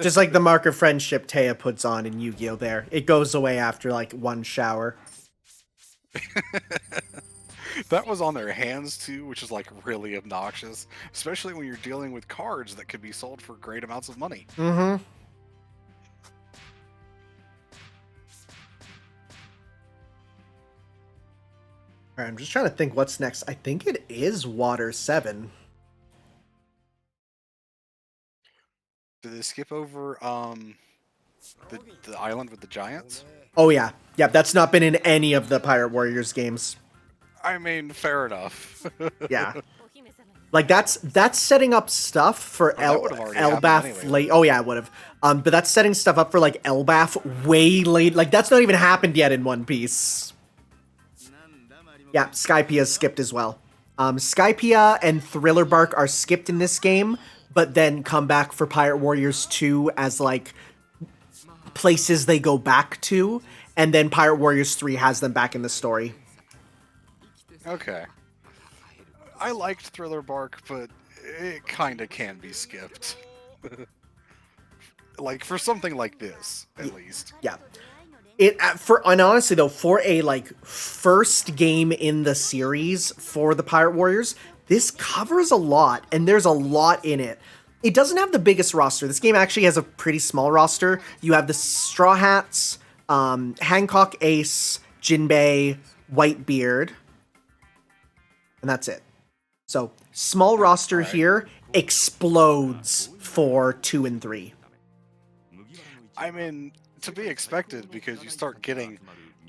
Just like the mark of friendship Taya puts on in Yu-Gi-Oh! There. It goes away after, like, one shower. That was on their hands, too, which is, like, really obnoxious. Especially when you're dealing with cards that could be sold for great amounts of money. Mm-hmm. All right, I'm just trying to think what's next. I think it is Water 7. Did they skip over the island with the giants? Oh yeah. Yeah, that's not been in any of the Pirate Warriors games. I mean, fair enough. Yeah. Like that's setting up stuff for that would've already happened Elbaf anyway, late. Oh yeah, it would have. But that's setting stuff up for like Elbaf way late. Like that's not even happened yet in One Piece. Yeah, Skypia is skipped as well. Skypia and Thriller Bark are skipped in this game, but then come back for Pirate Warriors 2 as like places they go back to, and then Pirate Warriors 3 has them back in the story. Okay. I liked Thriller Bark, but it kinda can be skipped. Like, for something like this, at least. Yeah. And honestly though, for a like first game in the series for the Pirate Warriors, this covers a lot, and there's a lot in it. It doesn't have the biggest roster. This game actually has a pretty small roster. You have the Straw Hats, Hancock Ace, Jinbei, Whitebeard, and that's it. So, small roster here explodes for 2 and 3. I mean, to be expected, because you start getting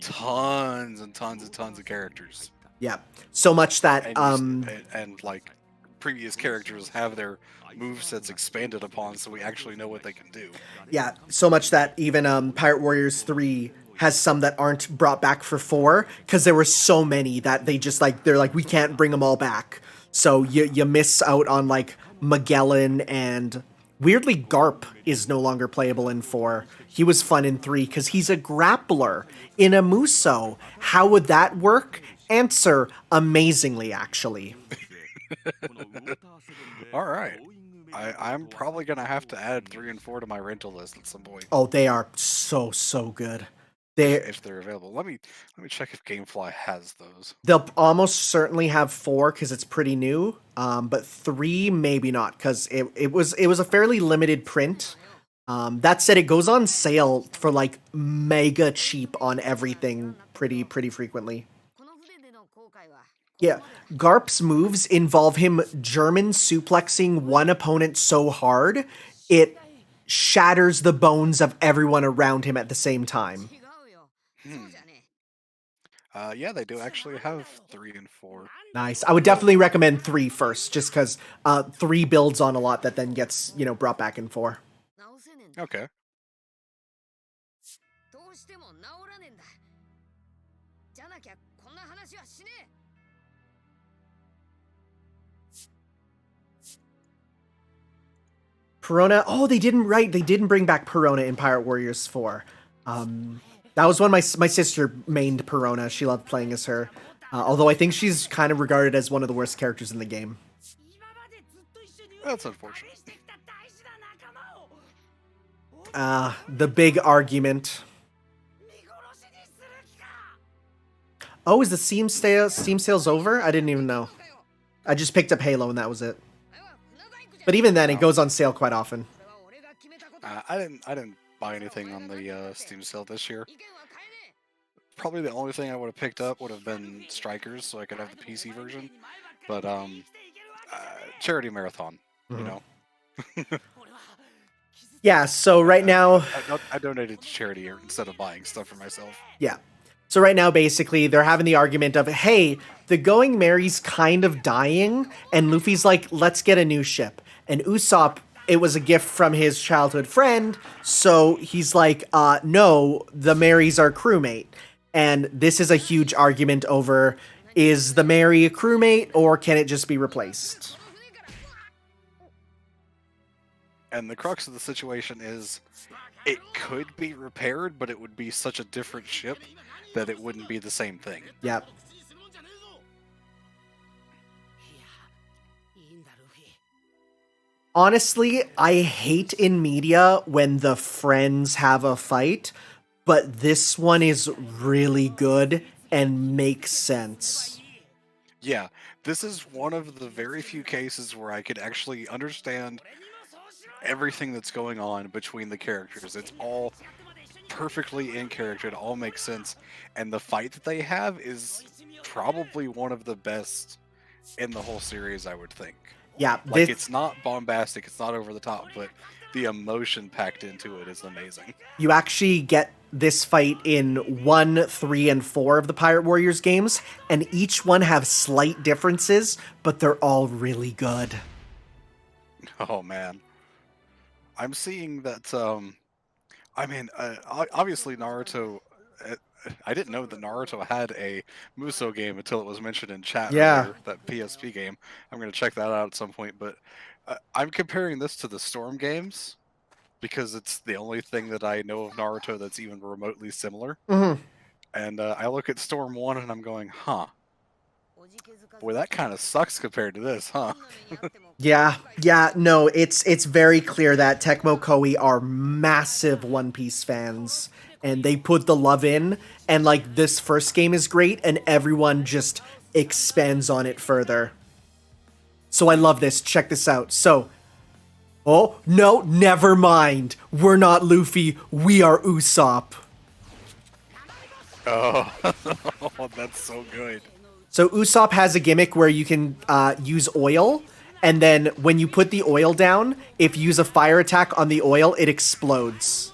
tons and tons and tons of characters. Yeah. So much that, And like, previous characters have their movesets expanded upon, so we actually know what they can do. yeah, so much that even Pirate Warriors 3 has some that aren't brought back for 4, because there were so many that they're like, we can't bring them all back. So you miss out on like Magellan, and weirdly Garp is no longer playable in 4. He was fun in 3 because he's a grappler in a Muso. How would that work? Answer, amazingly, actually. Alright. I'm probably gonna have to add 3 and 4 to my rental list at some point. Oh, they are so good. If they're available. Let me check if GameFly has those. They'll almost certainly have 4 because it's pretty new, but 3 maybe not, because it was a fairly limited print. That said, it goes on sale for like mega cheap on everything pretty frequently. Yeah, Garp's moves involve him German suplexing one opponent so hard it shatters the bones of everyone around him at the same time. Yeah, they do actually have 3 and 4. Nice. I would definitely recommend 3 first, just because 3 builds on a lot that then gets, brought back in 4. Okay. Perona. Oh, they didn't bring back Perona in Pirate Warriors 4. That was one my sister mained Perona. She loved playing as her. Although I think she's kind of regarded as one of the worst characters in the game. That's unfortunate. The big argument. Oh, is the Steam sales over? I didn't even know. I just picked up Halo and that was it. But even then, it goes on sale quite often. I didn't buy anything on the Steam sale this year. Probably the only thing I would have picked up would have been Strikers, so I could have the PC version. But charity marathon, you know. Yeah. So right now, I donated to charity instead of buying stuff for myself. Yeah. So right now, basically, they're having the argument of, hey, the Going Merry's kind of dying, and Luffy's like, let's get a new ship. And Usopp, it was a gift from his childhood friend, so he's like, no, the Marys are crewmate. And this is a huge argument over, is the Mary a crewmate, or can it just be replaced? And the crux of the situation is, it could be repaired, but it would be such a different ship that it wouldn't be the same thing. Yep. Honestly, I hate in media when the friends have a fight, but this one is really good and makes sense. Yeah, this is one of the very few cases where I could actually understand everything that's going on between the characters. It's all perfectly in character, it all makes sense, and the fight that they have is probably one of the best in the whole series, I would think. Yeah, Like, it's not bombastic, it's not over the top, but the emotion packed into it is amazing. you actually get this fight in 1, 3, and 4 of the Pirate Warriors games, and each one have slight differences, but they're all really good. Oh man, I'm seeing that. I mean, obviously Naruto. I didn't know that Naruto had a Muso game until it was mentioned in chat Yeah. earlier. That PSP game. I'm gonna check that out at some point. But I'm comparing this to the Storm games because it's the only thing that I know of Naruto that's even remotely similar. Mhm. And I look at Storm 1 and I'm going, huh. Boy, that kind of sucks compared to this, huh? Yeah, no, it's very clear that Tecmo Koei are massive One Piece fans, and they put the love in, and like this first game is great, and everyone just expands on it further. So I love this. Check this out. So, oh no, never mind. We're not Luffy. We are Usopp. Oh, that's so good. So Usopp has a gimmick where you can use oil, and then when you put the oil down, if you use a fire attack on the oil, it explodes.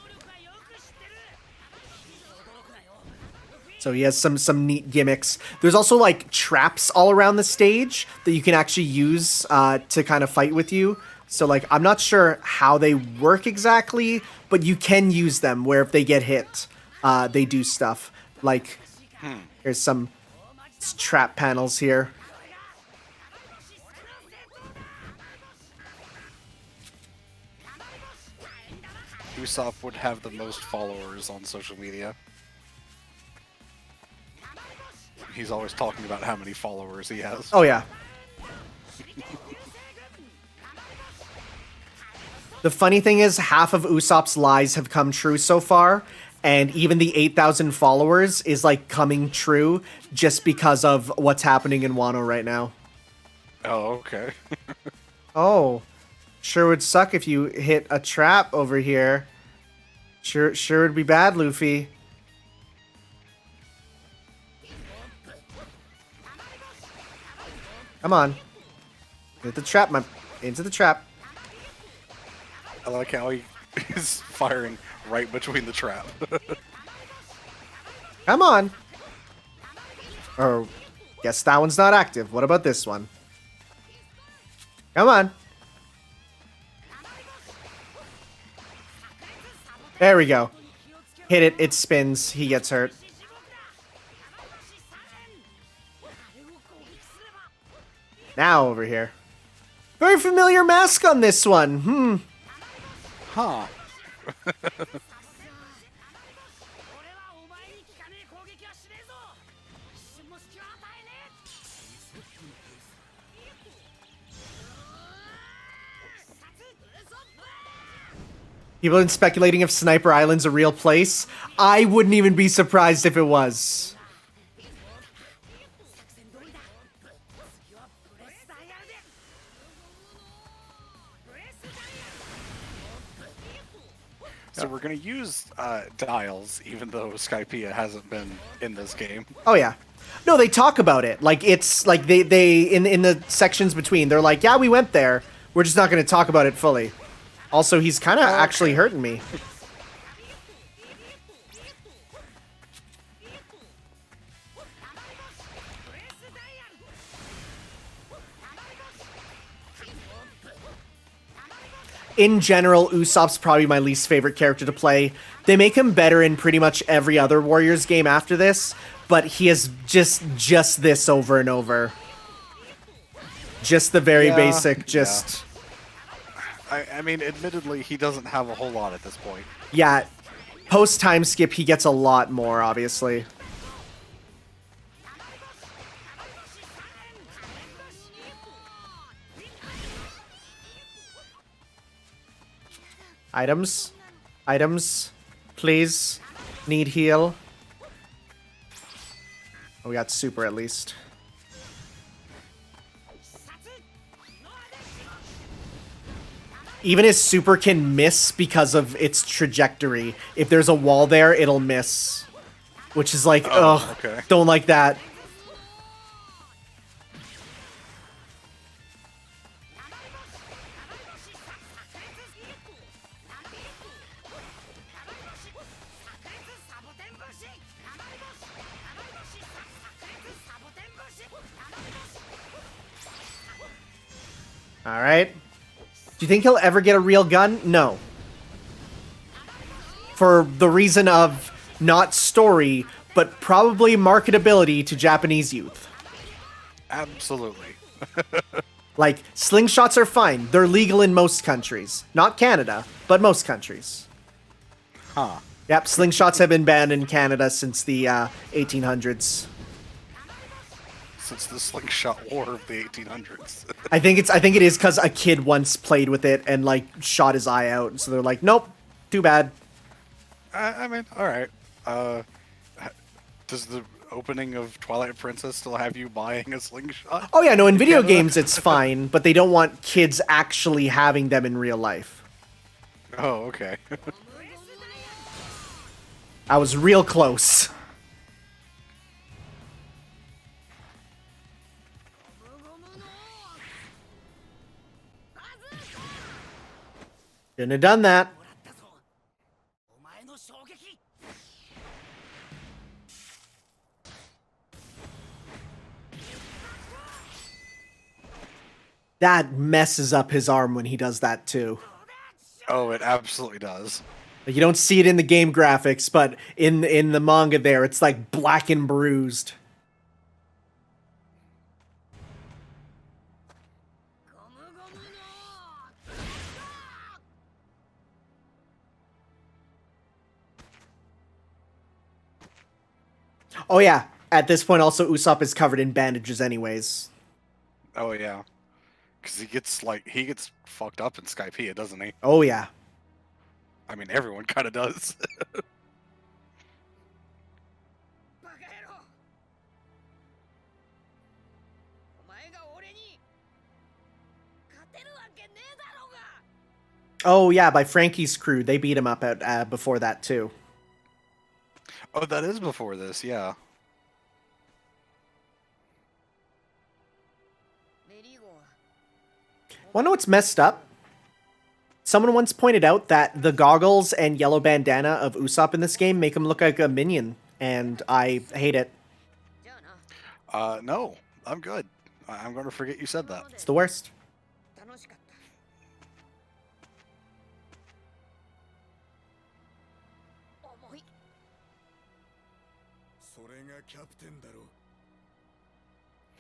So he has some neat gimmicks. There's also like traps all around the stage that you can actually use to kind of fight with you. So like I'm not sure how they work exactly, but you can use them where if they get hit, they do stuff. Like here's some trap panels here. Usopp would have the most followers on social media. He's always talking about how many followers he has. Oh yeah. The funny thing is, half of Usopp's lies have come true so far, and even the 8,000 followers is like coming true just because of what's happening in Wano right now. Oh, okay. Oh, sure would suck if you hit a trap over here. Sure would be bad, Luffy. Come on. Hit the trap, into the trap. I like how he is firing right between the trap. Come on. Oh, guess that one's not active. What about this one? Come on. There we go. Hit it, it spins, he gets hurt. Now over here. Very familiar mask on this one. Huh. People have been speculating if Sniper Island's a real place. I wouldn't even be surprised if it was. So we're gonna use dials, even though Skypiea hasn't been in this game. Oh yeah. No, they talk about it. Like it's like they in the sections between, they're like, yeah, we went there. We're just not gonna talk about it fully. Also, he's kinda actually hurting me. In general, Usopp's probably my least favorite character to play. They make him better in pretty much every other Warriors game after this, but he is just this over and over. Just the very basic, just... I mean, admittedly, he doesn't have a whole lot at this point. Yeah, post-time skip, he gets a lot more, obviously. Items. Items. Please. Need heal. Oh, we got super at least. Even his super can miss because of its trajectory. If there's a wall there, it'll miss. Which is like, ugh, okay. don't like that. All right. Do you think he'll ever get a real gun? No. For the reason of not story, but probably marketability to Japanese youth. Absolutely. Like, slingshots are fine. They're legal in most countries. Not Canada, but most countries. Huh. Yep, slingshots have been banned in Canada since the 1800s. Since the slingshot war of the 1800s. I think it is because a kid once played with it and like shot his eye out. So they're like, nope, too bad. I mean, all right. Does the opening of Twilight Princess still have you buying a slingshot? Oh yeah, no, in video games it's fine, but they don't want kids actually having them in real life. Oh, okay. I was real close. Shouldn't have done that. お前の衝撃 That messes up his arm when he does that too. Oh, it absolutely does. Like, you don't see it in the game graphics, but in the manga there, it's like black and bruised. ゴムゴムの Oh yeah, at this point also Usopp is covered in bandages anyways. Oh yeah. Because he gets fucked up in Skypiea, doesn't he? Oh yeah. I mean, everyone kind of does. バカ野郎お前が俺に勝てるわけねえだろうが Oh yeah, by Frankie's crew, they beat him up at before that too. Oh, that is before this, yeah. メリーゴは Wanna know what's messed up? Someone once pointed out that the goggles and yellow bandana of Usopp in this game make him look like a minion, and I hate it. じゃあな No, I'm good. I'm going to forget you said that. It's the worst. 楽しかった重いそれがキャプテンだろ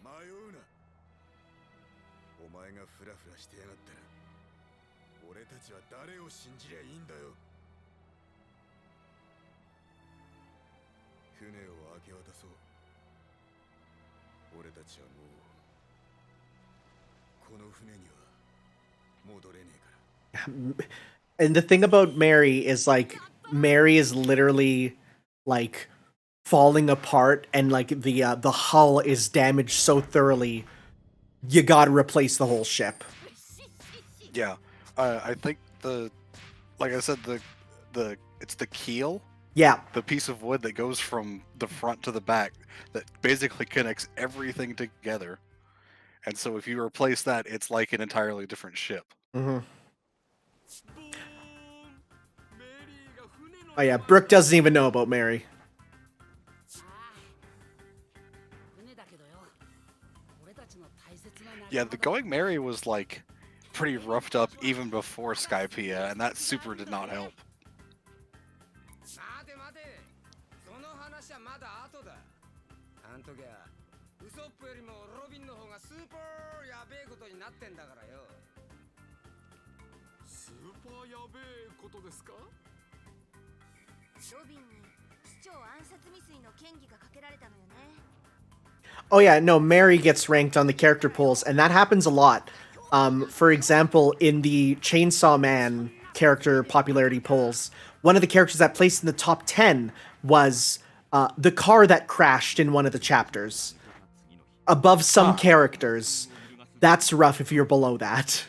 迷うなお前がフラフラしてやがったら俺たちは誰を信じりゃいいんだよ船を明け渡そう俺たちはもうこの船には戻れねえから And the thing about Mary is like Mary is literally like falling apart, and like the hull is damaged so thoroughly you gotta replace the whole ship. Yeah. I think like I said, it's the keel, Yeah. the piece of wood that goes from the front to the back that basically connects everything together. And so if you replace that, it's like an entirely different ship. Mm-hmm. Oh yeah, Brooke doesn't even know about Mary. 船だけどよ俺たちの大切な仲間 Yeah, the だ Going Merry was like pretty roughed up even before Skypiea, and that super did not help. 待て待てその話はまだ後だあん時はウソップよりもロビンの方がスーパーやべえことになってんだからよスーパーやべえことですかロビンに市長暗殺未遂の嫌疑がかけられたのよね Oh yeah, no, Mary gets ranked on the character polls, and that happens a lot. For example, in the Chainsaw Man character popularity polls, one of the characters that placed in the top 10 was the car that crashed in one of the chapters. Above some characters. That's rough if you're below that.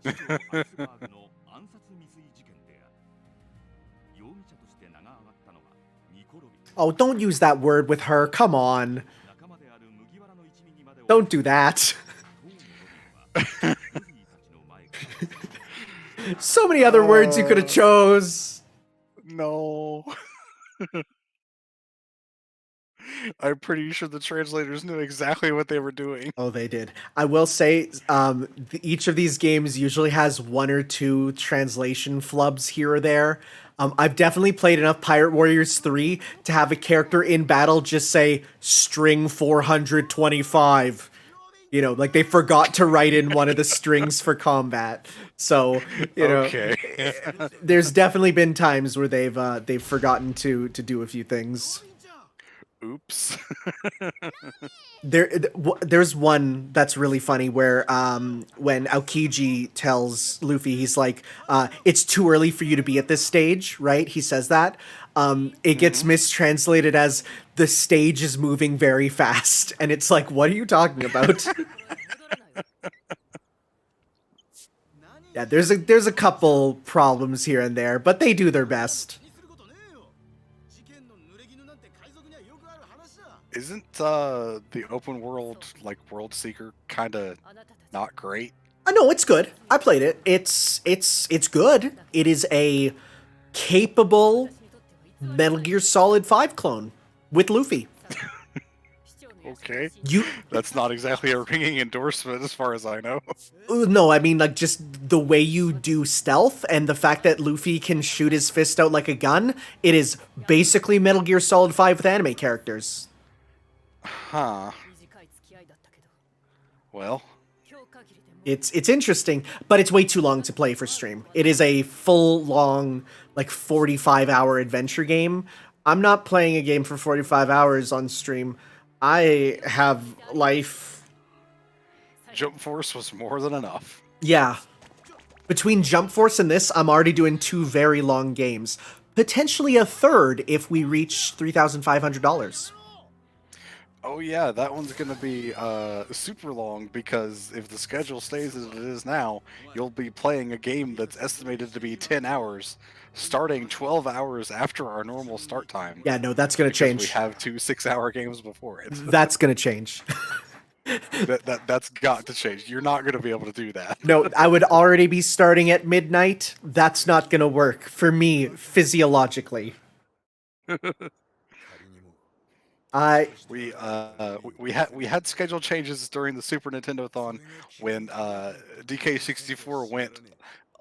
市長アイスバーグの暗殺未遂事件である容疑者として名が挙がったのがニコ・ロビン Oh, don't use that word with her. Come on. 仲間である麦わらの一味にまで Don't do that. 当のロビンはロビーたちの前から So many other words you could have chose. No. I'm pretty sure the translators knew exactly what they were doing. Oh, they did. I will say, each of these games usually has one or two translation flubs here or there. I've definitely played enough Pirate Warriors 3 to have a character in battle just say string 425. You know, like they forgot to write in one of the strings for combat. So, you know, Okay. there's definitely been times where they've forgotten to do a few things. Oops. There's one that's really funny where when Aokiji tells Luffy, he's like, it's too early for you to be at this stage, right? He says that. It gets mistranslated as the stage is moving very fast, and it's like, what are you talking about? Yeah, there's a couple problems here and there, but they do their best. Isn't the open world, like, World Seeker kind of not great? No, it's good. I played it. It's good. It is a capable Metal Gear Solid 5 clone with Luffy. Okay. You That's not exactly a ringing endorsement as far as I know. No, I mean, like, just the way you do stealth and the fact that Luffy can shoot his fist out like a gun, it is basically Metal Gear Solid 5 with anime characters. Huh. Well, It's interesting, but it's way too long to play for stream. It is a full long, like 45-hour adventure game. I'm not playing a game for 45 hours on stream. I have life. Jump Force was more than enough. Yeah. Between Jump Force and this, I'm already doing 2 very long games. Potentially a third if we reach $3,500. Oh yeah, that one's gonna be super long because if the schedule stays as it is now, you'll be playing a game that's estimated to be 10 hours, starting 12 hours after our normal start time. Yeah, no, that's gonna because change. We have 2 6-hour games before it. That's gonna change. That's got to change. You're not gonna be able to do that. No, I would already be starting at midnight. That's not gonna work for me physiologically. We had schedule changes during the Super Nintendo-thon when DK64 went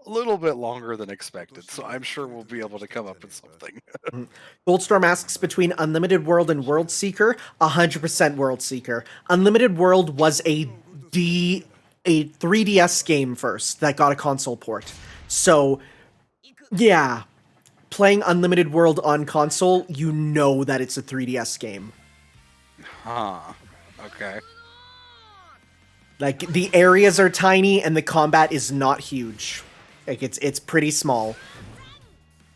a little bit longer than expected, so I'm sure we'll be able to come up with something. Goldstorm asks between Unlimited World and World Seeker, 100% World Seeker. Unlimited World was a 3DS game first that got a console port. So, yeah, playing Unlimited World on console, you know that it's a 3DS game. Huh. Okay. Like, the areas are tiny and the combat is not huge. Like, it's pretty small.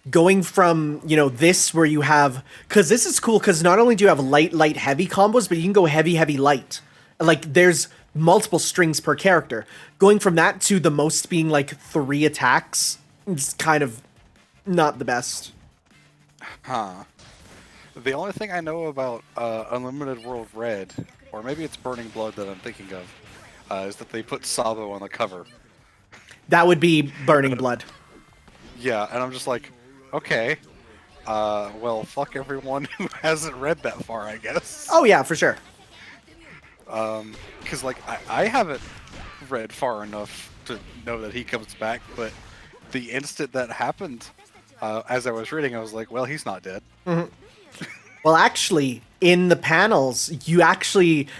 Going from, you know, this where you have... Because this is cool, because not only do you have light, light, heavy combos, but you can go heavy, heavy, light. Like, there's multiple strings per character. Going from that to the most being, like, 3 attacks is kind of not the best. Huh. The only thing I know about Unlimited World Red, or maybe it's Burning Blood that I'm thinking of, is that they put Sabo on the cover. That would be Burning Blood. Yeah, and I'm just like, okay. Well, fuck everyone who hasn't read that far, I guess. Oh, yeah, for sure. Because, like, I haven't read far enough to know that he comes back, but the instant that happened, as I was reading, I was like, well, he's not dead. Mm-hmm. Well, actually, in the panels,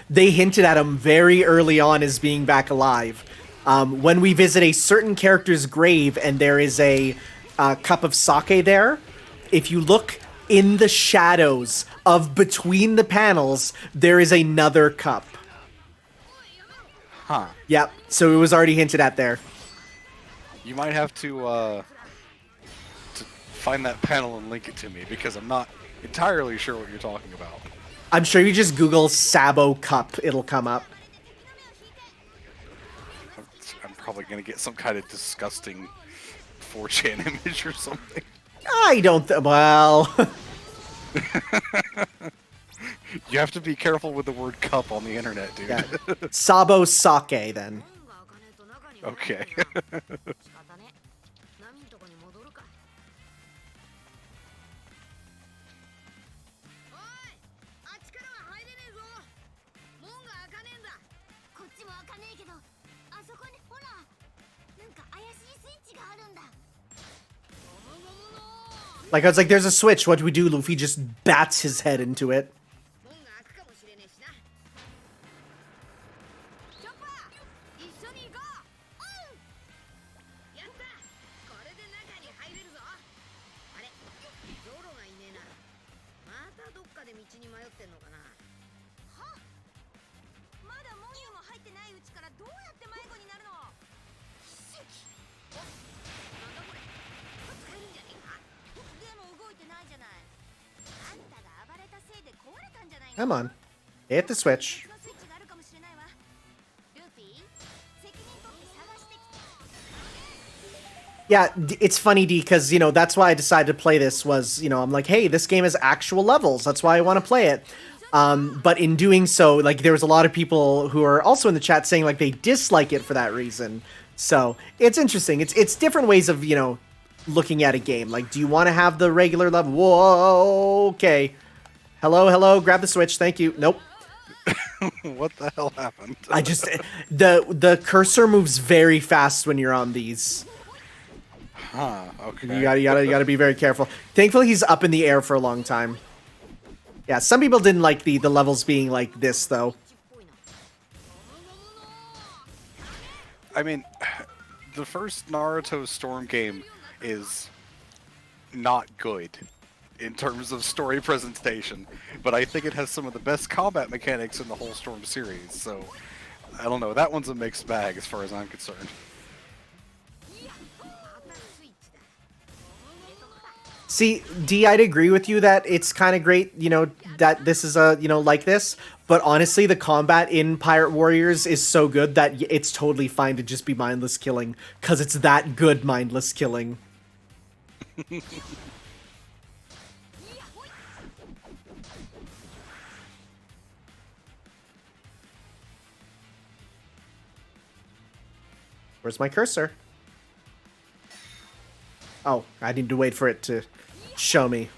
they hinted at him very early on as being back alive. When we visit a certain character's grave and there is a cup of sake there, if you look in the shadows of between the panels, there is another cup. Huh. Yep, so it was already hinted at there. You might have to find that panel and link it to me, because I'm not entirely sure what you're talking about. I'm sure you just Google Sabo Cup, it'll come up. I'm probably going to get some kind of disgusting 4chan image or something. I don't well... You have to be careful with the word cup on the internet, dude. Yeah. Sabo Sake, then. Okay. ゃねえけど、あそこにほら、なんか怪しいスイッチがあるんだ。 Like, I was like, there's a switch. What do we do? Luffy just bats his head into it. 門が開くかもしれねえしな。チョッパー、一緒に行こう。やった。これで中に入れるぞ。あれ、ゾロがいねえな。またどっかで道に迷ってんのかな。はまだ門にも入ってないうちからどうやって迷子になるの？奇跡。なんだこれ。使えるんじゃねえか。でも動いてないじゃない。あんたが暴れたせいで壊れたんじゃないの？ Come on. Hit the switch. 別のスイッチがあるかもしれないわ。ルフィ、責任取って探してきて。 Yeah, it's funny, D, because, you know, that's why I decided to play this was, you know, I'm like, hey, this game has actual levels. That's why I want to play it. But in doing so, like, there was a lot of people who are also in the chat saying, like, they dislike it for that reason. So, it's interesting. It's different ways of, you know, looking at a game. Like, do you want to have the regular level? Whoa, okay. Hello, grab the switch. Thank you. Nope. What the hell happened? I just... The cursor moves very fast when you're on these. Huh, okay. You gotta be very careful. Thankfully, he's up in the air for a long time. Yeah, some people didn't like the levels being like this, though. I mean, the first Naruto Storm game is not good in terms of story presentation, but I think it has some of the best combat mechanics in the whole Storm series, so I don't know, that one's a mixed bag as far as I'm concerned. See, D, I'd agree with you that it's kind of great, you know, that this is a, you know, like this, but honestly, the combat in Pirate Warriors is so good that it's totally fine to just be mindless killing, because it's that good mindless killing. Where's my cursor? Oh, I need to wait for it to show me.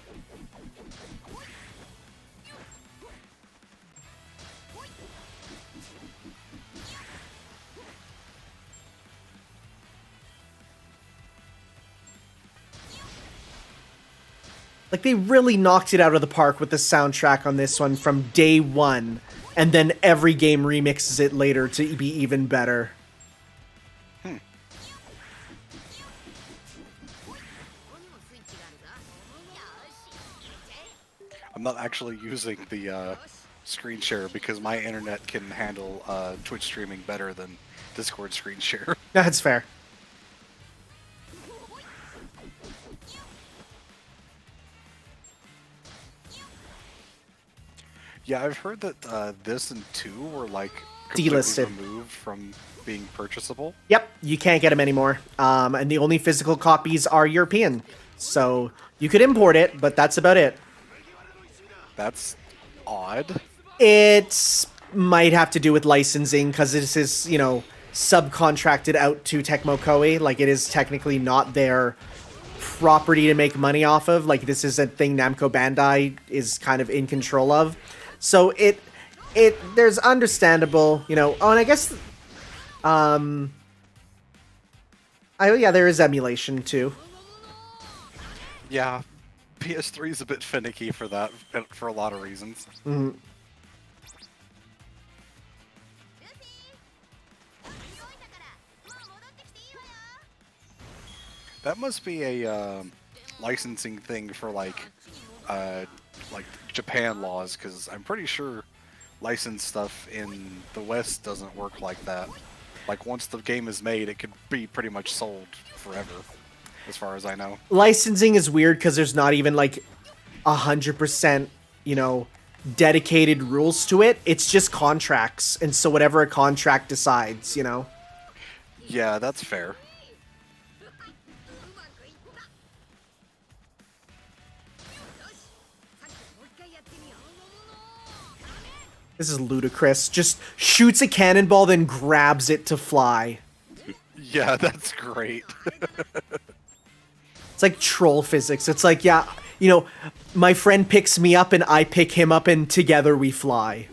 Like, they really knocked it out of the park with the soundtrack on this one from day one, and then every game remixes it later to be even better. I'm not actually using the screen share because my internet can handle Twitch streaming better than Discord screen share. That's fair. Yeah, I've heard that this and 2 were like completely Delisted. removed from being purchasable. Yep, you can't get them anymore. And the only physical copies are European. So you could import it, but that's about it. That's odd. It might have to do with licensing, because this is, you know, subcontracted out to Tecmo Koei. Like, it is technically not their property to make money off of. Like, this is a thing Namco Bandai is kind of in control of. So there's understandable, you know. Oh, and I guess, yeah, there is emulation too. Yeah, PS3 is a bit finicky for that, for a lot of reasons. Mm-hmm. That must be a licensing thing for like Japan laws, because I'm pretty sure licensed stuff in the West doesn't work like that. Like, once the game is made, it could be pretty much sold forever, as far as I know. Licensing is weird because there's not even like 100%, you know, dedicated rules to it. It's just contracts, and so whatever a contract decides, you know. Yeah, that's fair. This is ludicrous. Just shoots a cannonball, then grabs it to fly. Yeah, that's great. It's like troll physics. It's like, yeah, you know, my friend picks me up and I pick him up and together we fly.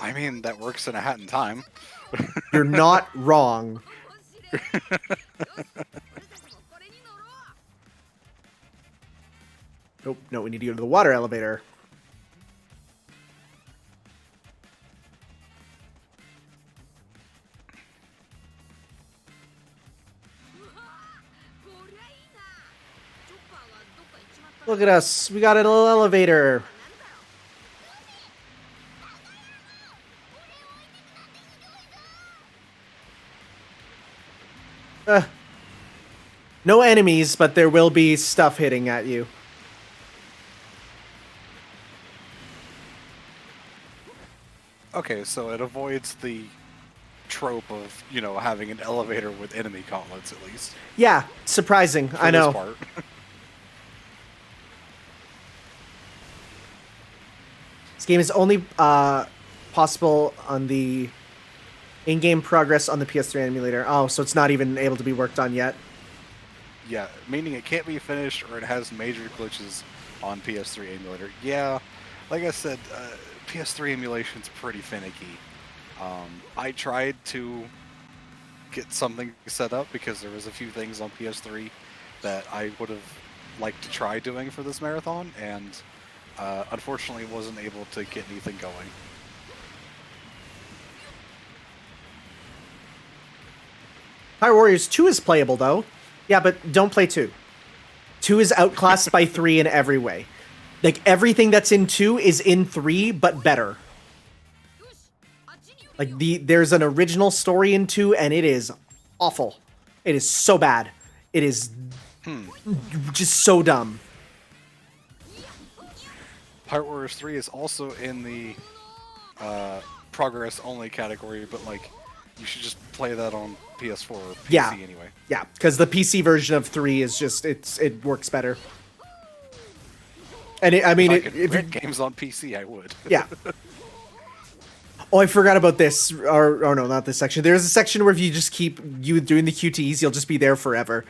I mean, that works in a hat in time. You're not wrong. 面白いよし俺たちもこれに乗ろう Nope, no, we need to go to the water elevator. こりゃいいなチョッパーはどっか行っちまった Look at us. We got a little elevator. No enemies, but there will be stuff hitting at you. Okay, so it avoids the trope of, you know, having an elevator with enemy gauntlets at least. Yeah, surprising. For I know. This part. This game is only possible on the in-game progress on the PS3 emulator. Oh, so it's not even able to be worked on yet. Yeah, meaning it can't be finished or it has major glitches on PS3 emulator. Yeah, like I said, PS3 emulation's pretty finicky. I tried to get something set up because there was a few things on PS3 that I would have liked to try doing for this marathon, and unfortunately wasn't able to get anything going. Fire Warriors 2 is playable, though. Yeah, but don't play 2. 2 is outclassed by 3 in every way. Like, everything that's in 2 is in 3, but better. Like, there's an original story in 2, and it is awful. It is so bad. It is just so dumb. Pirate Warriors 3 is also in the progress-only category, but, like, you should just play that on PS4 or PC Yeah. anyway. Yeah, because the PC version of 3 is just, it works better. And I mean, If I could if rent games on PC, I would. yeah. Oh, I forgot about this. Or no, not this section. There's a section where if you just keep doing the QTEs, you'll just be there forever.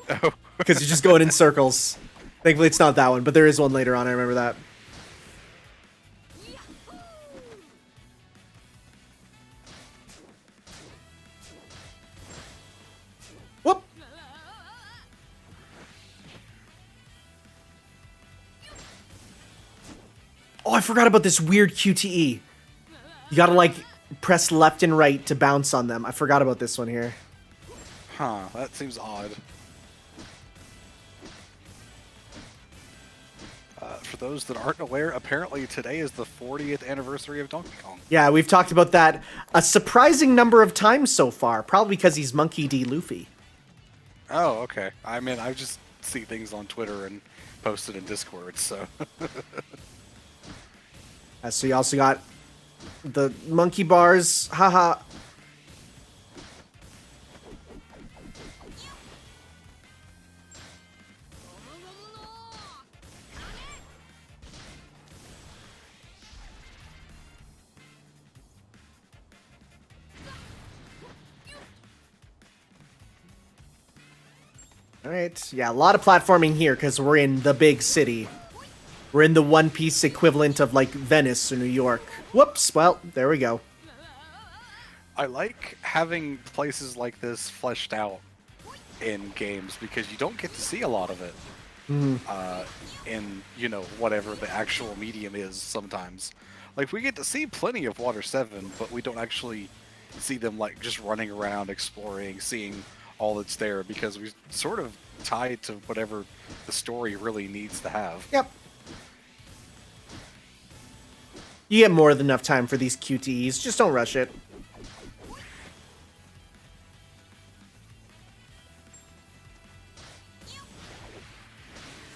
Oh. Because you're just going in circles. Thankfully, it's not that one, but there is one later on. I remember that. Whoop! Oh, I forgot about this weird QTE. You gotta, like, press left and right to bounce on them. I forgot about this one here. Huh, that seems odd. For those that aren't aware, apparently today is the 40th anniversary of Donkey Kong. Yeah, we've talked about that a surprising number of times so far. Probably because he's Monkey D. Luffy. Oh, okay. I mean, I just see things on Twitter and posted in Discord, so... So you also got the monkey bars. Haha. Alright, yeah, a lot of platforming here because we're in the big city. We're in the One Piece equivalent of, like, Venice or New York. Whoops, well, there we go. I like having places like this fleshed out in games because you don't get to see a lot of it in, you know, whatever the actual medium is sometimes. Like, we get to see plenty of Water 7, but we don't actually see them, like, just running around, exploring, seeing all that's there because we sort of tied to whatever the story really needs to have. Yep. You get more than enough time for these QTEs. Just don't rush it.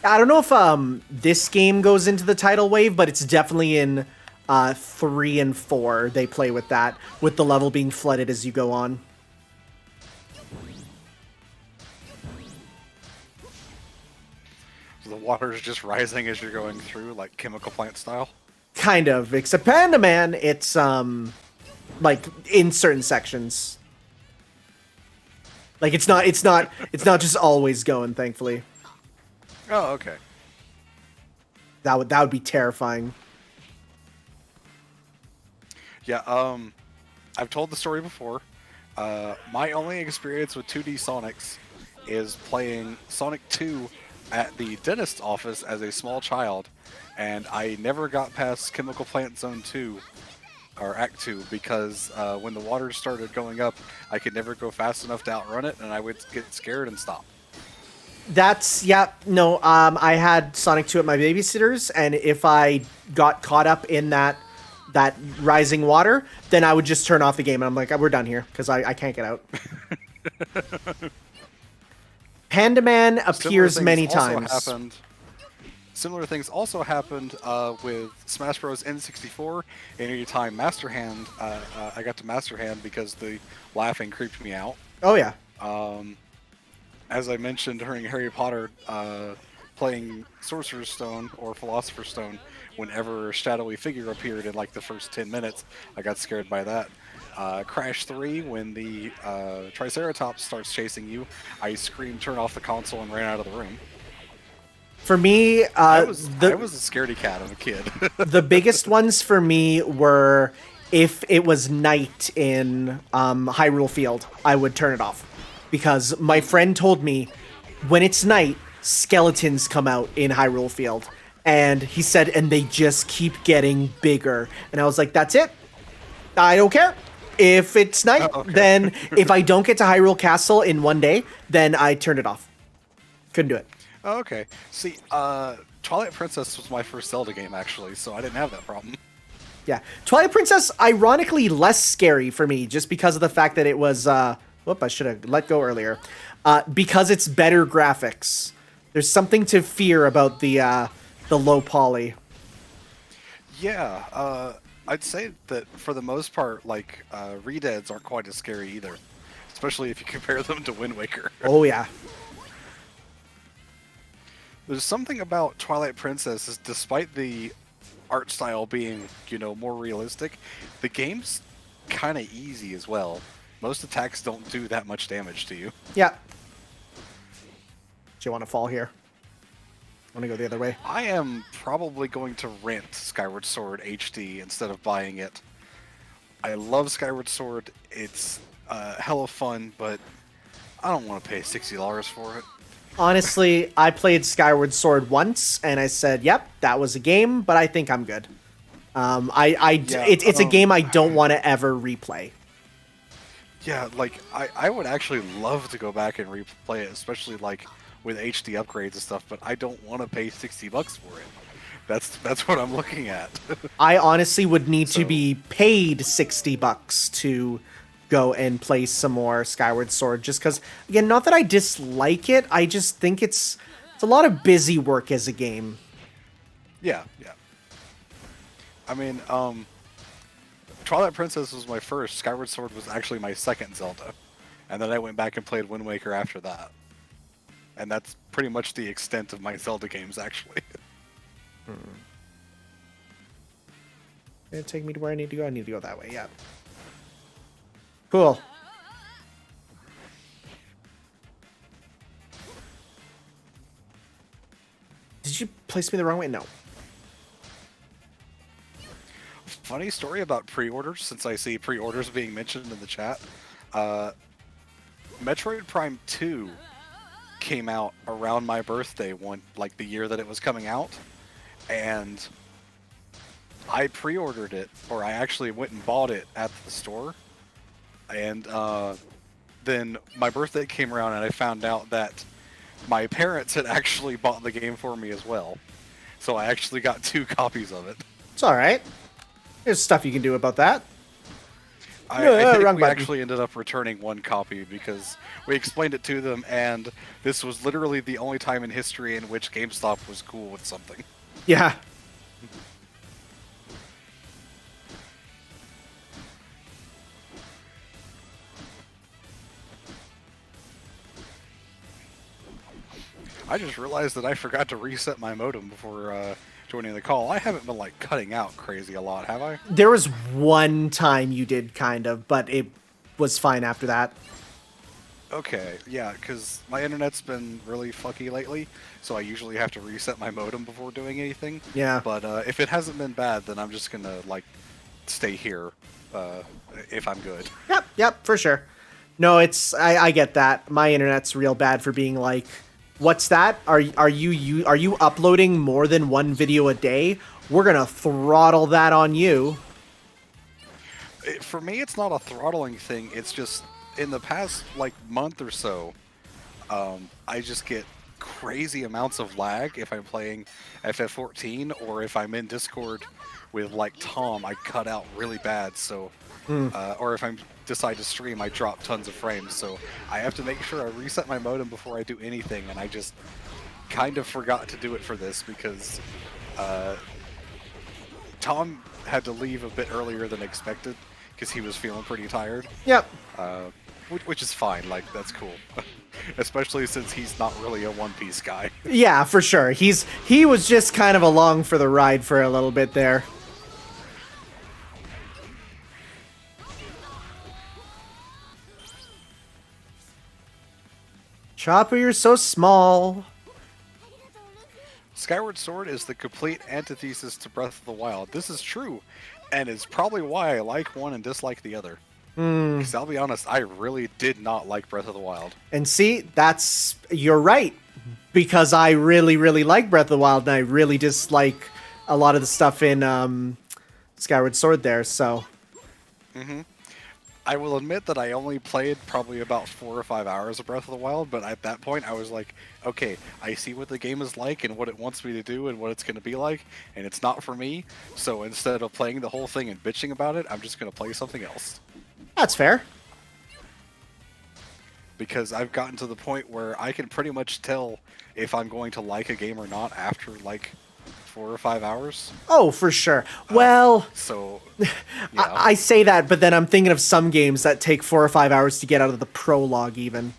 I don't know if this game goes into the tidal wave, but it's definitely in 3 and 4. They play with that, with the level being flooded as you go on. So the water is just rising as you're going through, like chemical plant style. Kind of, except Panda Man, it's like in certain sections. Like it's not just always going, thankfully. Oh, okay. That would be terrifying. Yeah, I've told the story before. My only experience with 2D Sonics is playing Sonic 2 at the dentist's office as a small child, and I never got past Chemical Plant Zone 2, or Act 2, because when the water started going up, I could never go fast enough to outrun it, and I would get scared and stop. That's no. I had Sonic 2 at my babysitter's, and if I got caught up in that rising water, then I would just turn off the game, and I'm like, we're done here because I can't get out. Panda Man appears many times. Similar things also happened with Smash Bros. N64. Anytime Master Hand, I got to Master Hand because the laughing creeped me out. Oh yeah. As I mentioned during Harry Potter, playing Sorcerer's Stone or Philosopher's Stone, whenever a shadowy figure appeared in like the first 10 minutes, I got scared by that. Crash 3, when the Triceratops starts chasing you, I screamed, turn off the console, and ran out of the room. For me, I was a scaredy cat as a kid. The biggest ones for me were if it was night in Hyrule Field, I would turn it off. Because my friend told me when it's night, skeletons come out in Hyrule Field. And he said, and they just keep getting bigger. And I was like, that's it. I don't care. If it's night, then if I don't get to Hyrule Castle in one day, then I turned it off. Couldn't do it. Oh, okay. See, Twilight Princess was my first Zelda game, actually, so I didn't have that problem. Yeah. Twilight Princess, ironically, less scary for me, just because of the fact that it was... whoop, I should have let go earlier. Because it's better graphics. There's something to fear about the low poly. Yeah, I'd say that for the most part, like, Redeads aren't quite as scary either. Especially if you compare them to Wind Waker. Oh, yeah. There's something about Twilight Princess, is despite the art style being, more realistic, the game's kind of easy as well. Most attacks don't do that much damage to you. Yeah. Do you want to fall here? I want to go the other way. I am probably going to rent Skyward Sword HD instead of buying it. I love Skyward Sword. It's hella fun, but I don't want to pay $60 for it. Honestly, I played Skyward Sword once, and I said, yep, that was a game, but I think I'm good. It's a game I don't want to ever replay. Yeah, like, I would actually love to go back and replay it, especially, like, with HD upgrades and stuff, but I don't want to pay $60 for it. That's what I'm looking at. I honestly would need to be paid $60 to go and play some more Skyward Sword, just because, again, not that I dislike it, I just think it's a lot of busy work as a game. Yeah. I mean, Twilight Princess was my first. Skyward Sword was actually my second Zelda. And then I went back and played Wind Waker after that. And that's pretty much the extent of my Zelda games, actually. Gonna take me to where I need to go? I need to go that way, yeah. Cool. Did you place me the wrong way? No. Funny story about pre-orders, since I see pre-orders being mentioned in the chat. Metroid Prime 2 came out around my birthday, like the year that it was coming out, and I pre-ordered it, or I actually went and bought it at the store, and then my birthday came around and I found out that my parents had actually bought the game for me as well. So I actually got 2 copies of it. It's alright. There's stuff you can do about that. I think we actually ended up returning 1 copy because we explained it to them, and this was literally the only time in history in which GameStop was cool with something. Yeah. I just realized that I forgot to reset my modem before joining the call. I haven't been, like, cutting out crazy a lot, have I? There was one time you did, kind of, but it was fine after that. Okay, yeah, because my internet's been really fucky lately, so I usually have to reset my modem before doing anything. Yeah. But if it hasn't been bad, then I'm just gonna, like, stay here if I'm good. Yep, for sure. No, I get that. My internet's real bad for being like, what's that? Are you uploading more than one video a day? We're gonna throttle that on you. For me, it's not a throttling thing. It's just in the past like month or so, I just get crazy amounts of lag if I'm playing FF14 or if I'm in Discord with like Tom. I cut out really bad. So, or if I decide to stream, I drop tons of frames. So I have to make sure I reset my modem before I do anything. And I just kind of forgot to do it for this because Tom had to leave a bit earlier than expected because he was feeling pretty tired. Yep. Which is fine, like, that's cool. Especially since he's not really a One Piece guy. Yeah, for sure. He was just kind of along for the ride for a little bit there. Chopper, you're so small. Skyward Sword is the complete antithesis to Breath of the Wild. This is true, and it's probably why I like one and dislike the other. Because I'll be honest, I really did not like Breath of the Wild. And see, you're right. Because I really, really like Breath of the Wild, and I really dislike a lot of the stuff in Skyward Sword there, so. I will admit that I only played probably about 4 or 5 hours of Breath of the Wild, but at that point I was like, okay, I see what the game is like and what it wants me to do and what it's going to be like, and it's not for me, so instead of playing the whole thing and bitching about it, I'm just going to play something else. That's fair. Because I've gotten to the point where I can pretty much tell if I'm going to like a game or not after like 4 or 5 hours. Oh, for sure. Well, so I say that, but then I'm thinking of some games that take 4 or 5 hours to get out of the prologue even.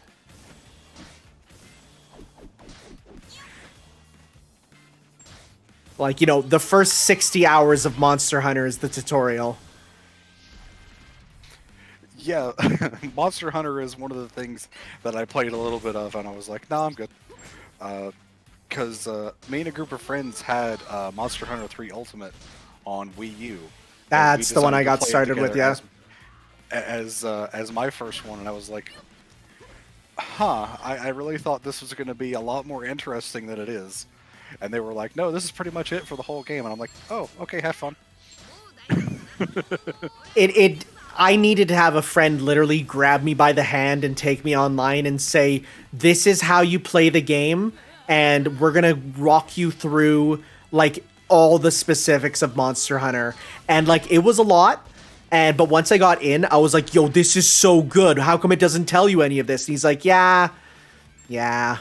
Like, you know, the first 60 hours of Monster Hunter is the tutorial. Yeah, Monster Hunter is one of the things that I played a little bit of, and I was like, nah, I'm good. Because me and a group of friends had Monster Hunter 3 Ultimate on Wii U. That's the one I got started with, yeah. As my first one, and I was like, I really thought this was going to be a lot more interesting than it is. And they were like, no, this is pretty much it for the whole game. And I'm like, oh, okay, have fun. I needed to have a friend literally grab me by the hand and take me online and say, this is how you play the game, and we're gonna walk you through, like, all the specifics of Monster Hunter. And, like, it was a lot, but once I got in, I was like, yo, this is so good. How come it doesn't tell you any of this? And he's like, yeah. Yeah,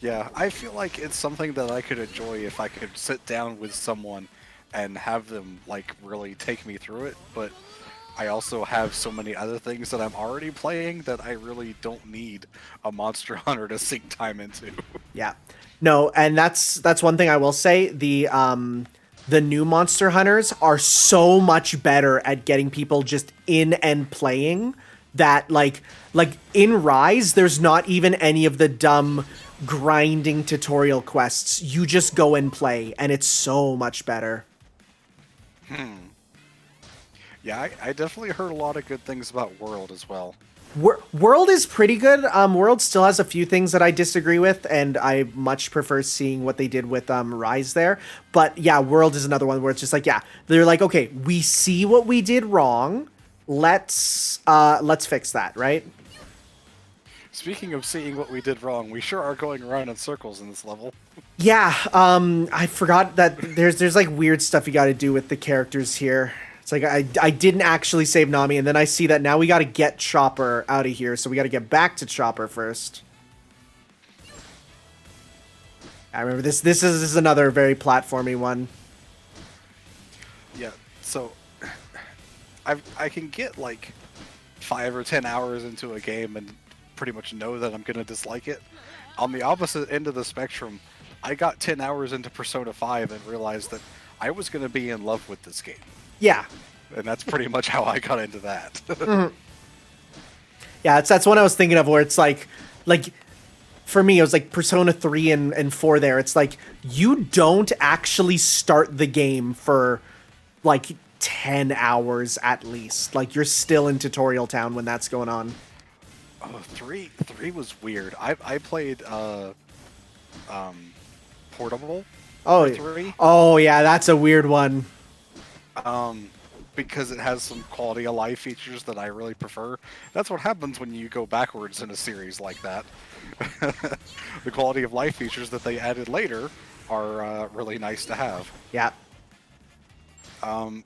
I feel like it's something that I could enjoy if I could sit down with someone and have them, like, really take me through it, but I also have so many other things that I'm already playing that I really don't need a Monster Hunter to sink time into. Yeah. No, and that's one thing I will say. The new Monster Hunters are so much better at getting people just in and playing that, like in Rise, there's not even any of the dumb grinding tutorial quests. You just go and play, and it's so much better. Yeah, I definitely heard a lot of good things about World as well. World is pretty good. World still has a few things that I disagree with, and I much prefer seeing what they did with Rise there. But yeah, World is another one where it's just like, yeah, they're like, okay, we see what we did wrong. Let's fix that, right? Speaking of seeing what we did wrong, we sure are going around in circles in this level. Yeah, I forgot that there's like weird stuff you got to do with the characters here. It's like I didn't actually save Nami, and then I see that now we got to get Chopper out of here, so we got to get back to Chopper first. I remember this is another very platformy one. Yeah, so I can get like 5 or 10 hours into a game and pretty much know that I'm gonna dislike it. On the opposite end of the spectrum, I got 10 hours into Persona 5 and realized that I was gonna be in love with this game. Yeah. And that's pretty much how I got into that. Mm-hmm. Yeah, that's one I was thinking of where it's like for me, it was like Persona 3 and 4 there. It's like, you don't actually start the game for like 10 hours at least. Like you're still in tutorial town when that's going on. Oh, three was weird. I played Portable Oh, for 3. oh yeah, that's a weird one. Because it has some quality of life features that I really prefer. That's what happens when you go backwards in a series like that. The quality of life features that they added later are really nice to have. Yeah. And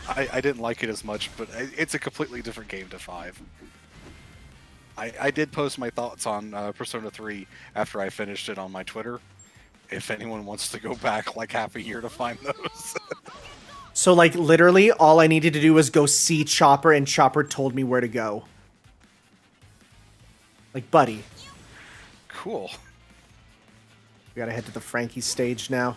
I didn't like it as much, but it's a completely different game to 5. I did post my thoughts on Persona 3 after I finished it on my Twitter. If anyone wants to go back like half a year to find those. So like literally all I needed to do was go see Chopper and Chopper told me where to go. Like, buddy. Cool. We gotta head to the Frankie stage now.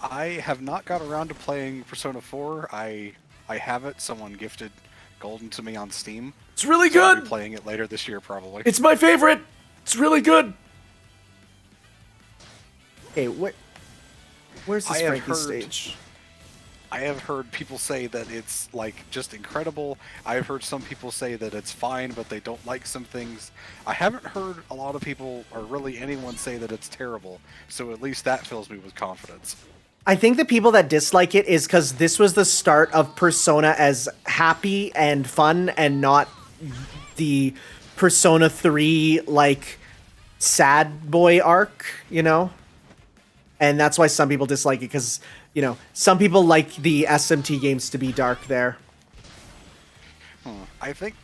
I have not got around to playing Persona 4. I have it. Someone gifted Golden to me on Steam. It's really So I'll be good! playing it later this year, probably. It's my favorite! It's really good! Hey, where's this Frankie stage? I have heard people say that it's like just incredible. I've heard some people say that it's fine, but they don't like some things. I haven't heard a lot of people or really anyone say that it's terrible. So at least that fills me with confidence. I think the people that dislike it is because this was the start of Persona as happy and fun and not the Persona 3, like, sad boy arc, you know? And that's why some people dislike it, because, you know, some people like the SMT games to be dark there. I think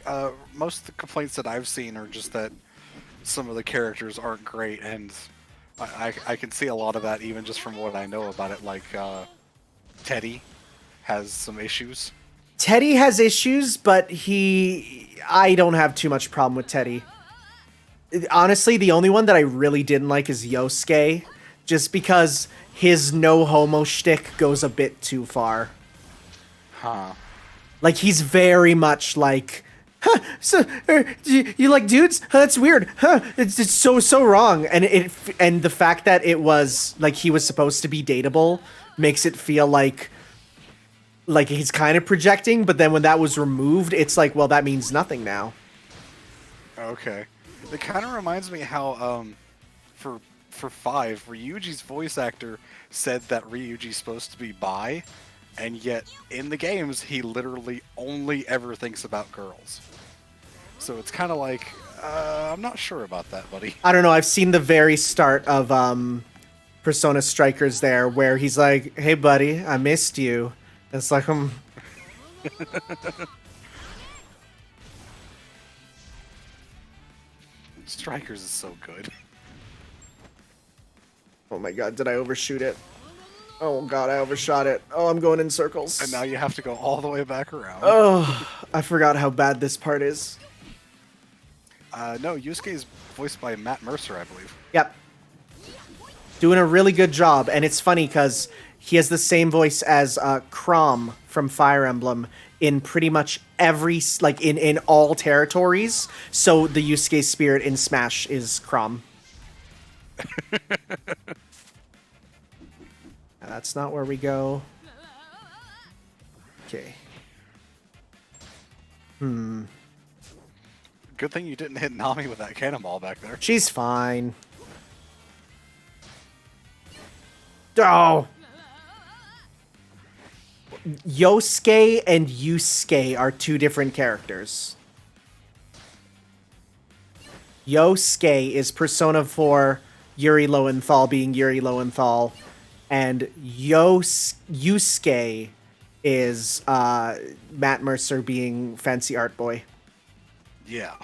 most of the complaints that I've seen are just that some of the characters aren't great, and I can see a lot of that even just from what I know about it. Like, Teddy has some issues. Teddy has issues, but I don't have too much problem with Teddy. Honestly, the only one that I really didn't like is Yosuke, just because his no homo shtick goes a bit too far. Huh. Like, he's very much like, huh, so, you like dudes? Huh, that's weird. Huh, it's so wrong. And the fact that it was, like, he was supposed to be dateable makes it feel like he's kind of projecting, but then when that was removed, it's like, well, that means nothing now. Okay. It kind of reminds me how, for 5, Ryuji's voice actor said that Ryuji's supposed to be bi, and yet in the games he literally only ever thinks about girls. So it's kind of like, I'm not sure about that, buddy. I don't know, I've seen the very start of Persona Strikers there, where he's like, hey buddy, I missed you. And it's like, Strikers is so good. Oh my god, did I overshoot it? Oh god, I overshot it. Oh, I'm going in circles. And now you have to go all the way back around. Oh, I forgot how bad this part is. No, Yusuke is voiced by Matt Mercer, I believe. Yep. Doing a really good job, and it's funny because he has the same voice as Chrom from Fire Emblem in pretty much every, like, in all territories. So the Yusuke spirit in Smash is Chrom. That's not where we go. Okay. Good thing you didn't hit Nami with that cannonball back there. She's fine. Oh! Yosuke and Yusuke are two different characters. Yosuke is Persona 4 Yuri Lowenthal being Yuri Lowenthal, and Yusuke is Matt Mercer being Fancy Art Boy. Yeah.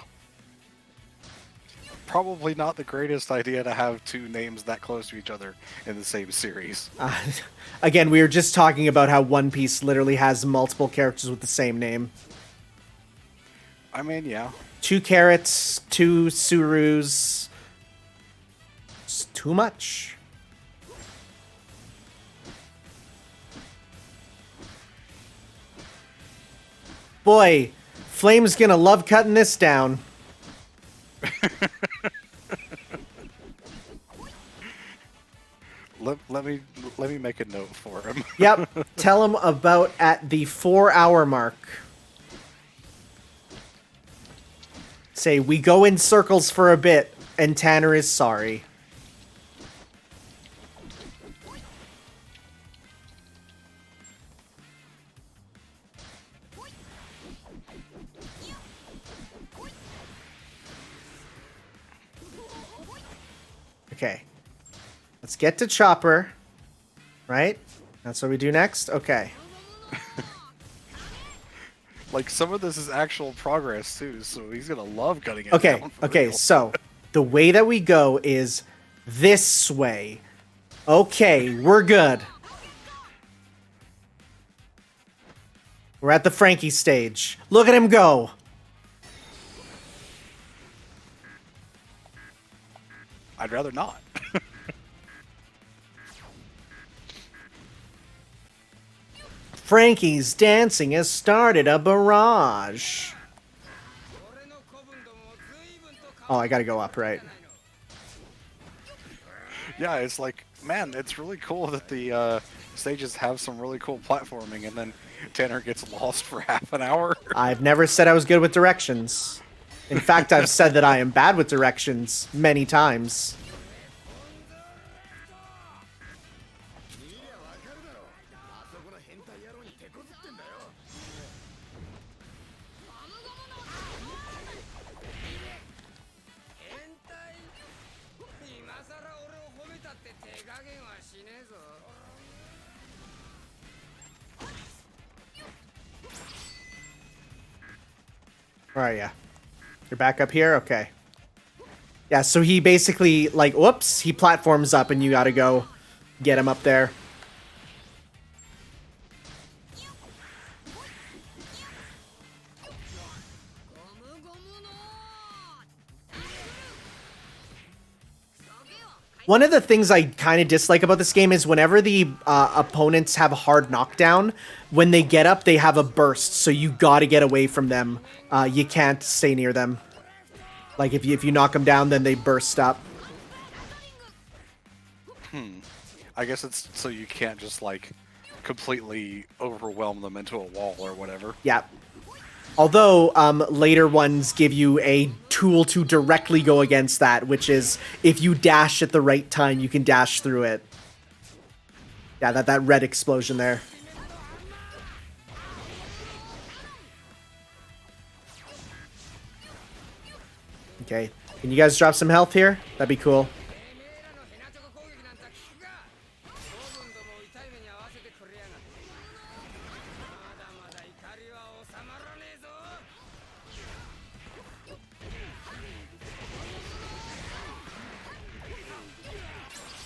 Probably not the greatest idea to have two names that close to each other in the same series. Again, we were just talking about how One Piece literally has multiple characters with the same name. I mean, yeah. 2 carrots, 2 Surus. It's too much. Boy, Flame's gonna love cutting this down. let me make a note for him. Yep. Tell him about at the 4-hour mark. Say, we go in circles for a bit, and Tanner is sorry. Okay. Let's get to Chopper. Right? That's what we do next? Okay. Like, some of this is actual progress, too, so he's gonna love cutting it Okay, down for okay, real. so the way that we go is this way. Okay, we're good. We're at the Frankie stage. Look at him go. I'd rather not. Frankie's dancing has started a barrage. Oh, I gotta go up, right? Yeah, it's like, man, it's really cool that the stages have some really cool platforming, and then Tanner gets lost for half an hour. I've never said I was good with directions. In fact, I've said that I am bad with directions many times. Where are ya? You're back up here? Okay. Yeah, so he basically, like, whoops, he platforms up and you gotta go get him up there. One of the things I kind of dislike about this game is whenever the opponents have a hard knockdown, when they get up, they have a burst, so you gotta get away from them. You can't stay near them. Like, if you knock them down, then they burst up. I guess it's so you can't just, like, completely overwhelm them into a wall or whatever. Yeah. Although, later ones give you a tool to directly go against that, which is, if you dash at the right time, you can dash through it. Yeah, that red explosion there. Okay, can you guys drop some health here? That'd be cool.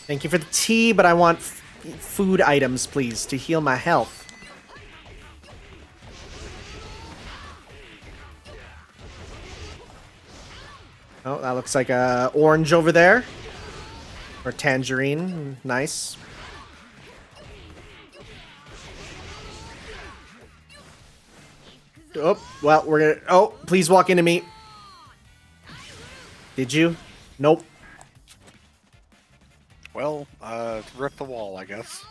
Thank you for the tea, but I want food items, please, to heal my health. Oh, that looks like a orange over there. Or tangerine. Nice. Oh, well, we're gonna... Oh, please walk into me. Did you? Nope. Well, rip the wall, I guess.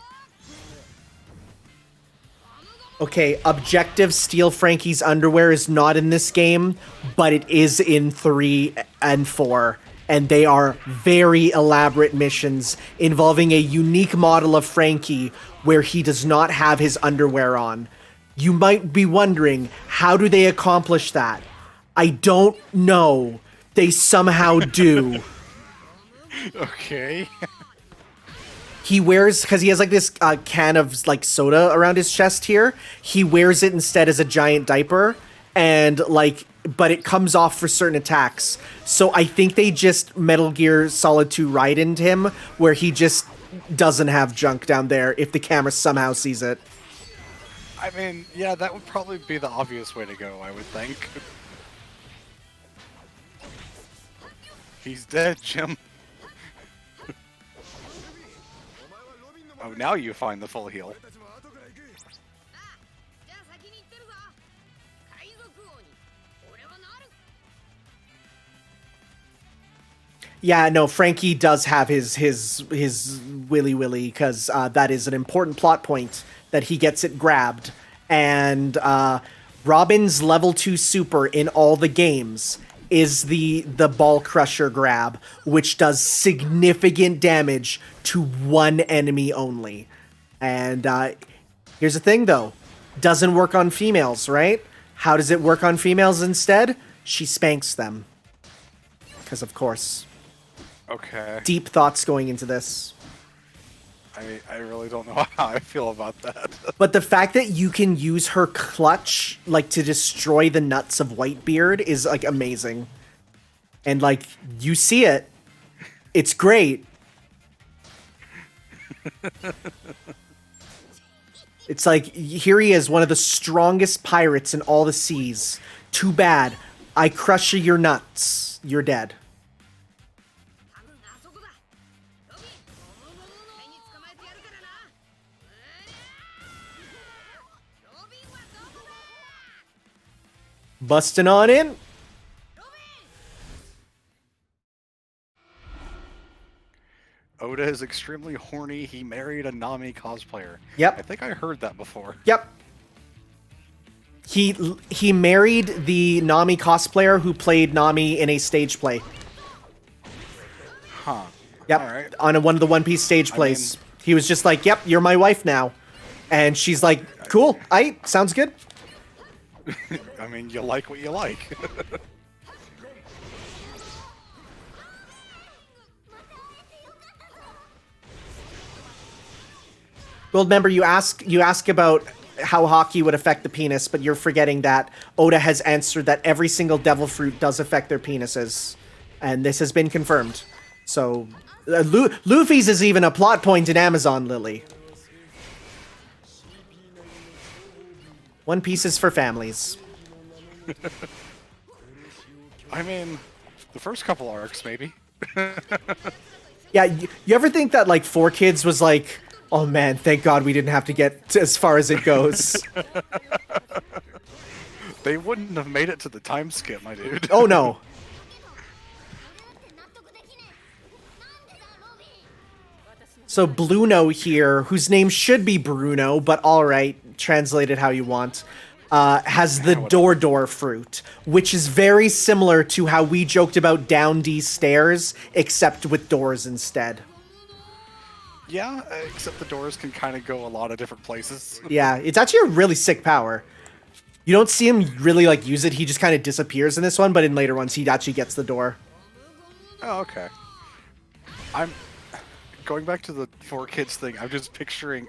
Okay, objective steal Frankie's underwear is not in this game, but it is in 3 and 4. And they are very elaborate missions involving a unique model of Frankie where he does not have his underwear on. You might be wondering, how do they accomplish that? I don't know. They somehow do. Okay. He wears, because he has like this can of like soda around his chest here, he wears it instead as a giant diaper, and like, but it comes off for certain attacks. So I think they just Metal Gear Solid 2 Raiden him, where he just doesn't have junk down there if the camera somehow sees it. I mean, yeah, that would probably be the obvious way to go, I would think. He's dead, Jim. Oh, now you find the full heal. Yeah, no, Frankie does have his willy because that is an important plot point that he gets it grabbed, and Robin's level 2 super in all the games is the ball crusher grab, which does significant damage to one enemy only. And here's the thing though, doesn't work on females, right? How does it work on females instead? She spanks them. Because of course. Okay. Deep thoughts going into this. I really don't know how I feel about that. But the fact that you can use her clutch, like, to destroy the nuts of Whitebeard is, like, amazing. And, like, you see it. It's great. It's like, here he is, one of the strongest pirates in all the seas. Too bad. I crush your nuts. You're dead. あそこだロビン手に捕まえてやるからなロビンはどこだ Busting on in. Oda is extremely horny. He married a Nami cosplayer. Yep. I think I heard that before. Yep. He married the Nami cosplayer who played Nami in a stage play. Huh. Yep. All right. On one of the One Piece stage plays. He was just like, "Yep, you're my wife now," and she's like, "Cool, sounds good." I mean, you like what you like. Gold member, you ask about how hockey would affect the penis, but you're forgetting that Oda has answered that every single devil fruit does affect their penises, and this has been confirmed. So, Luffy's is even a plot point in Amazon Lily. One Piece is for families. I mean, the first couple arcs, maybe. Yeah, you ever think that, like, 4Kids was like, oh man, thank God we didn't have to get as far as it goes. They wouldn't have made it to the time skip, my dude. Oh no. So Bluno here, whose name should be Bruno, but alright, translate it how you want, has the door fruit, which is very similar to how we joked about down D stairs, except with doors instead. Yeah, except the doors can kind of go a lot of different places. Yeah, it's actually a really sick power. You don't see him really, like, use it, he just kind of disappears in this one, but in later ones he actually gets the door. Oh, okay. I'm going back to the 4Kids thing. I'm just picturing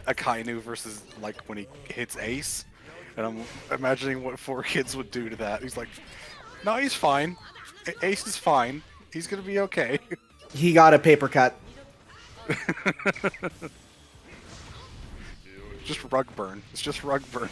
Akainu versus, like, when he hits Ace, and I'm imagining what 4Kids would do to that. He's like, no, he's fine. Ace is fine. He's gonna be okay. He got a paper cut. Just rug burn. It's just rug burn.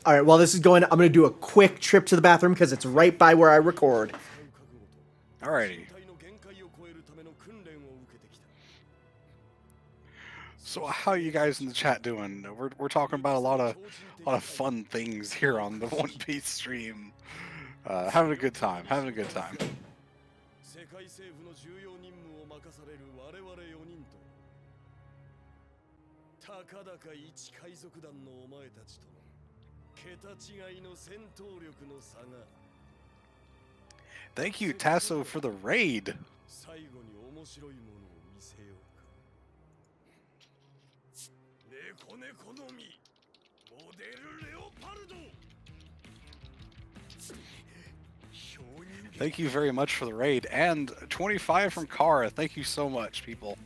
All right, while this is going, I'm going to do a quick trip to the bathroom because it's right by where I record. Alrighty. So how are you guys in the chat doing? We're talking about a lot of fun things here on the One Piece stream. Having a good time. Having a good time. Thank you, Tasso, for the raid. Thank you very much for the raid. And 25 from Kara. Thank you so much, people.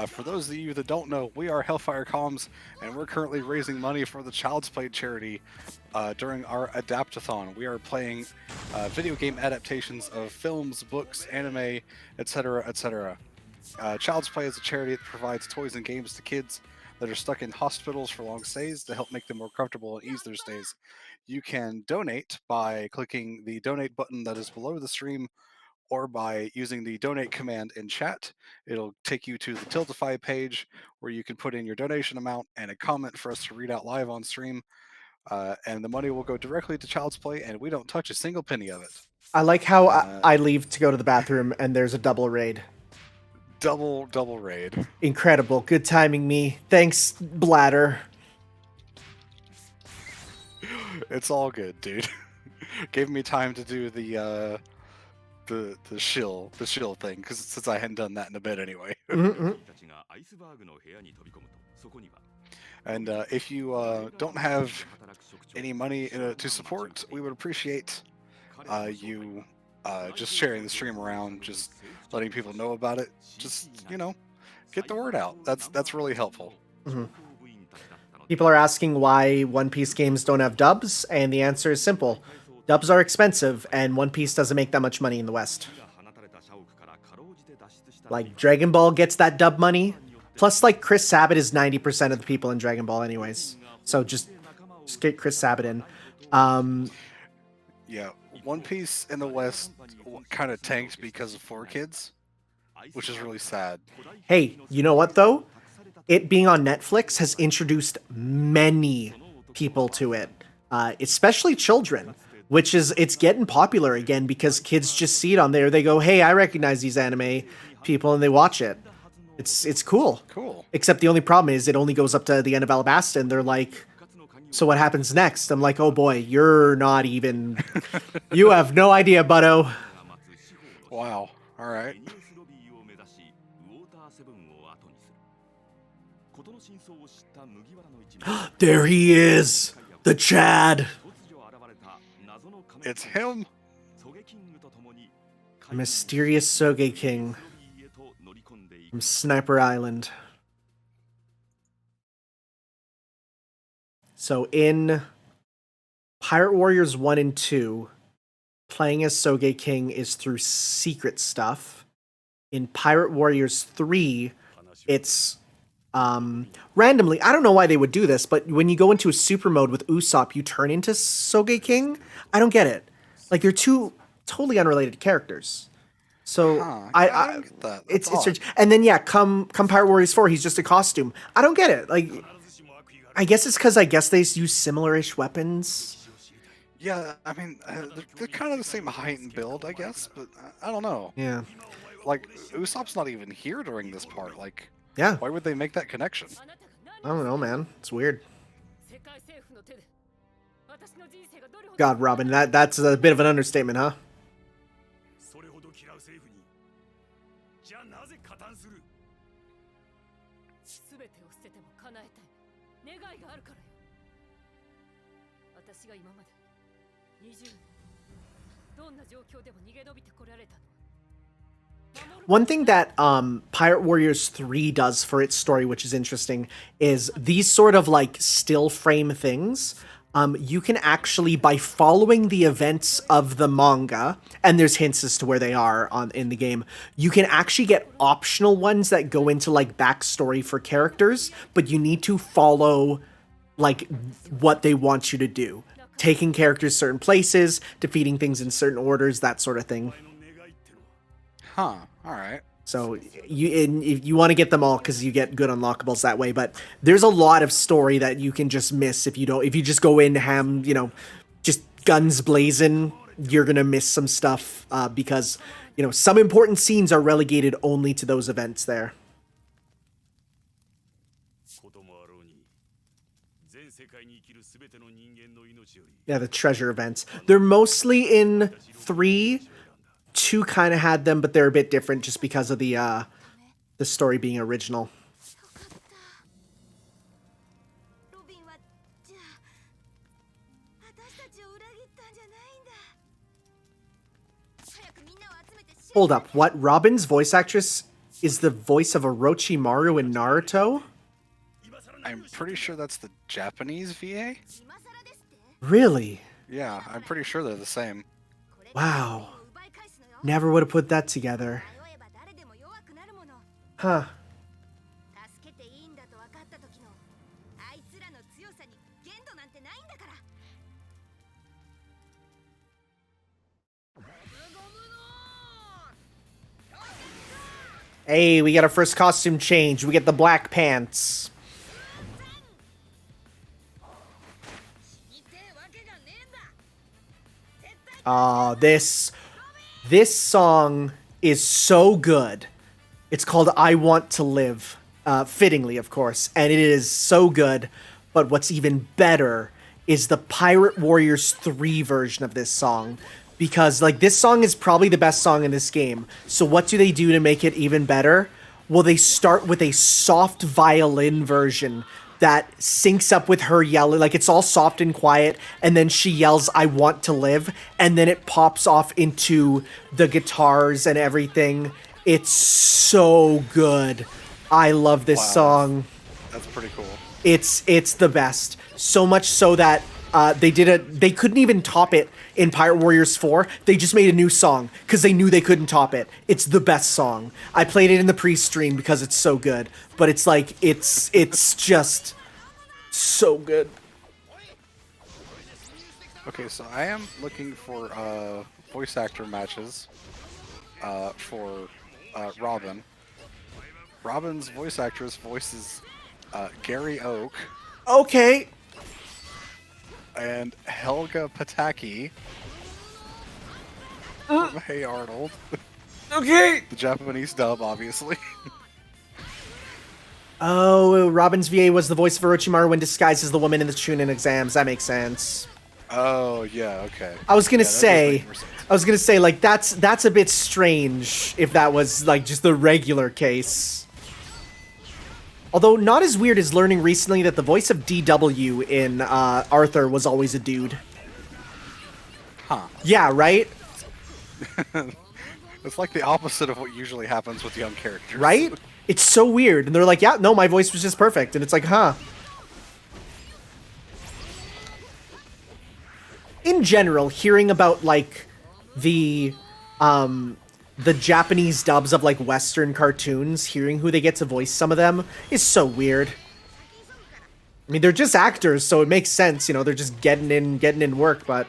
For those of you that don't know, we are Hellfire Comms, and we're currently raising money for the Child's Play charity during our Adaptathon. We are playing video game adaptations of films, books, anime, etc., etc. Child's Play is a charity that provides toys and games to kids that are stuck in hospitals for long stays to help make them more comfortable and ease their stays. You can donate by clicking the donate button that is below the stream or by using the donate command in chat. It'll take you to the Tiltify page where you can put in your donation amount and a comment for us to read out live on stream. And the money will go directly to Child's Play, and we don't touch a single penny of it. I like how I leave to go to the bathroom and there's a double raid. Double raid. Incredible. Good timing, me. Thanks, Bladder. It's all good, dude. Gave me time to do the shill thing, because since I hadn't done that in a bit anyway. And if you don't have any money to support, we would appreciate you just sharing the stream around, just letting people know about it. Just, you know, get the word out. That's really helpful. Mm-hmm. People are asking why One Piece games don't have dubs, and the answer is simple. Dubs are expensive, and One Piece doesn't make that much money in the West. Like, Dragon Ball gets that dub money. Plus, like, Chris Sabat is 90% of the people in Dragon Ball anyways. So just get Chris Sabat in. Yeah, One Piece in the West kind of tanked because of 4Kids, which is really sad. Hey, you know what, though? It being on Netflix has introduced many people to it, especially children, which is, it's getting popular again because kids just see it on there. They go, hey, I recognize these anime people, and they watch it. It's cool. Cool. Except the only problem is it only goes up to the end of Alabasta, and they're like, so what happens next? I'm like, oh boy, you're not even... you have no idea, buddo. Wow. All right. There he is! The Chad! It's him! Mysterious Soge King from Sniper Island. So in Pirate Warriors 1 and 2, playing as Soge King is through secret stuff. In Pirate Warriors 3, it's randomly, I don't know why they would do this, but when you go into a super mode with Usopp, you turn into Soge King? I don't get it. Like, they're two totally unrelated characters. So I don't get that. It's strange. And then yeah, come Pirate Warriors 4, he's just a costume. I don't get it. Like, I guess it's because they use similar-ish weapons. Yeah, I mean, they're kind of the same height and build, I guess, but I don't know. Yeah. Like, Usopp's not even here during this part. Like, yeah, why would they make that connection? I don't know, man. It's weird. God, Robin, that's a bit of an understatement, huh? One thing that Pirate Warriors 3 does for its story, which is interesting, is these sort of like still frame things. You can actually, by following the events of the manga, and there's hints as to where they are in the game, you can actually get optional ones that go into like backstory for characters, but you need to follow like what they want you to do. Taking characters certain places, defeating things in certain orders, that sort of thing. Huh. All right. So you want to get them all because you get good unlockables that way. But there's a lot of story that you can just miss if you just go in just guns blazing. You're gonna miss some stuff because some important scenes are relegated only to those events there. Yeah, the treasure events. They're mostly in 3. 2 kind of had them, but they're a bit different just because of the story being original. Hold up, what? Robin's voice actress is the voice of Orochimaru in Naruto? I'm pretty sure that's the Japanese VA. Really? Yeah, I'm pretty sure they're the same. Wow. Never would have put that together. Hey, we got our first costume change. We get the black pants. 死にてえわけがねえんだ絶対 This song is so good. It's called I Want to Live. Fittingly, of course. And it is so good. But what's even better is the Pirate Warriors 3 version of this song. Because, like, this song is probably the best song in this game. So what do they do to make it even better? Well, they start with a soft violin version that syncs up with her yelling. Like, it's all soft and quiet, and then she yells, I want to live, and then it pops off into the guitars and everything. It's so good. I love this song. That's pretty cool. It's the best. So much so that they couldn't even top it in Pirate Warriors 4. They just made a new song because they knew they couldn't top it. It's the best song. I played it in the pre-stream because it's so good. But it's like it's just so good. Okay, so I am looking for voice actor matches for Robin. Robin's voice actress voices Gary Oak Okay. and Helga Pataki from Hey Arnold. Okay. The Japanese dub, obviously. Oh, Robin's VA was the voice of Orochimaru when disguised as the woman in the Chunin exams. That makes sense. Oh, yeah, okay. I was gonna Yeah, that does say, make more sense. like that's a bit strange if that was like just the regular case. Although not as weird as learning recently that the voice of DW in Arthur was always a dude. Huh. Yeah, right? It's like the opposite of what usually happens with young characters. Right? It's so weird. And they're like, yeah, no, my voice was just perfect. And it's like, huh. In general, hearing about like the Japanese dubs of like Western cartoons, hearing who they get to voice some of them is so weird. I mean, they're just actors, so it makes sense, you know, they're just getting in work, but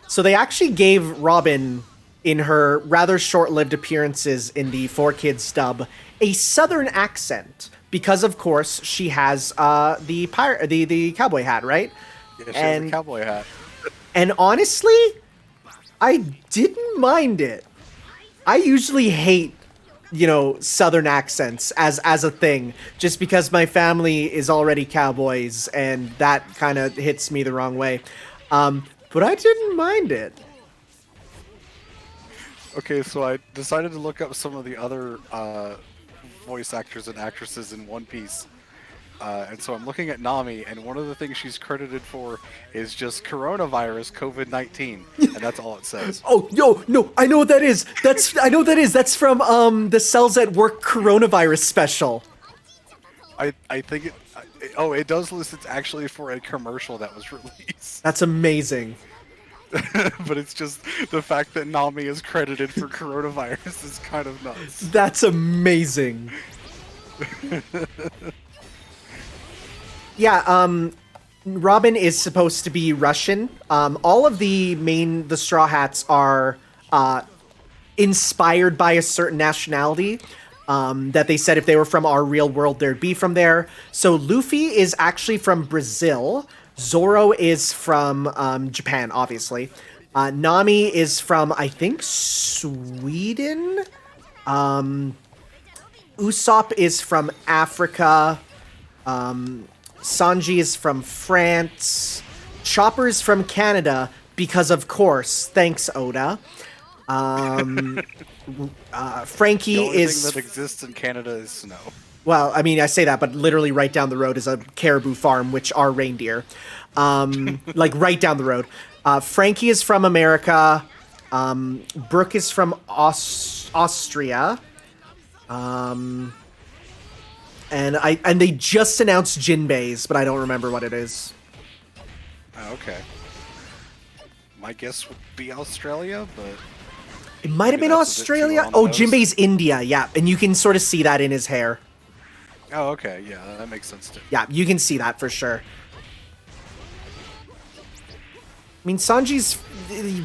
so they actually gave Robin, in her rather short-lived appearances in the 4Kids dub, a southern accent because, of course, she has the cowboy hat, right? Yeah, she has a cowboy hat. And honestly, I didn't mind it. I usually hate, you know, southern accents as a thing, just because my family is already cowboys, and that kind of hits me the wrong way. But I didn't mind it. Okay, so I decided to look up some of the other voice actors and actresses in One Piece. And so I'm looking at Nami, and one of the things she's credited for is just coronavirus COVID-19, and that's all it says. Oh, no, I know what that is. I know what that is. That's from the Cells at Work coronavirus special. I think it. Oh, it does list it's actually for a commercial that was released. That's amazing. But it's just the fact that Nami is credited for coronavirus is kind of nuts. That's amazing. Yeah, Robin is supposed to be Russian. All of the Straw Hats are inspired by a certain nationality that they said if they were from our real world, they'd be from there. So Luffy is actually from Brazil. Zoro is from Japan, obviously. Nami is from, I think, Sweden. Usopp is from Africa. Sanji is from France. Chopper is from Canada because, of course, thanks Oda. Frankie The only is... thing that exists in Canada is snow. Well, I mean, I say that, but literally right down the road is a caribou farm, which are reindeer. Like, right down the road. Frankie is from America. Brooke is from Austria. And they just announced Jinbei's, but I don't remember what it is. Oh, okay. My guess would be Australia, but... It might have been that's a bit too Australia. on the Oh, nose. Jinbei's India, yeah. And you can sort of see that in his hair. Oh, okay, yeah, that makes sense too. Yeah, you can see that for sure. I mean, Sanji's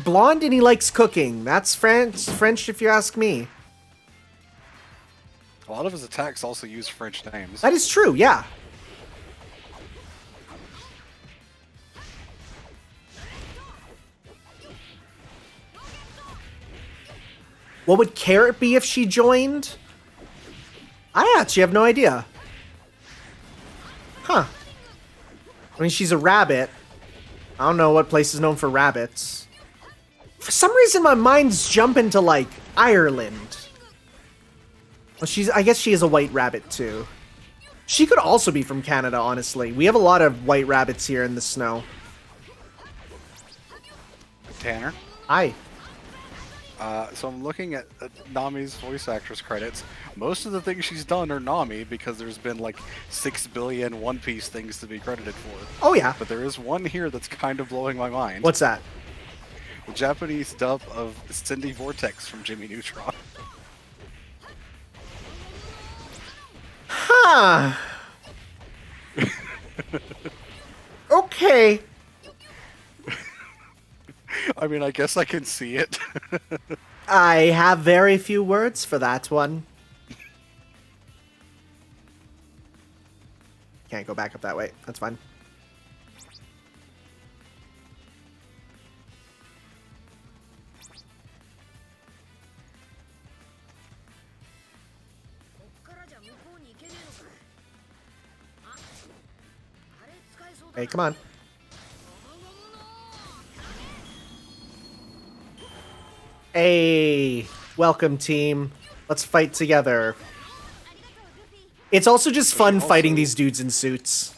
blonde and he likes cooking. That's French if you ask me. A lot of his attacks also use French names. That is true, yeah. What would Carrot be if she joined? I actually have no idea. Huh. I mean, she's a rabbit. I don't know what place is known for rabbits. For some reason, my mind's jumping to, like, Ireland. Well, I guess she is a white rabbit, too. She could also be from Canada, honestly. We have a lot of white rabbits here in the snow. Tanner? Hi. So I'm looking at Nami's voice actress credits. Most of the things she's done are Nami because there's been like 6 billion One Piece things to be credited for. Oh, yeah. But there is one here that's kind of blowing my mind. What's that? The Japanese dub of Cindy Vortex from Jimmy Neutron. Huh. Okay. I mean, I guess I can see it. I have very few words for that one. Can't go back up that way. That's fine. Hey, come on. Hey, welcome team. Let's fight together. It's also just fun fighting these dudes in suits.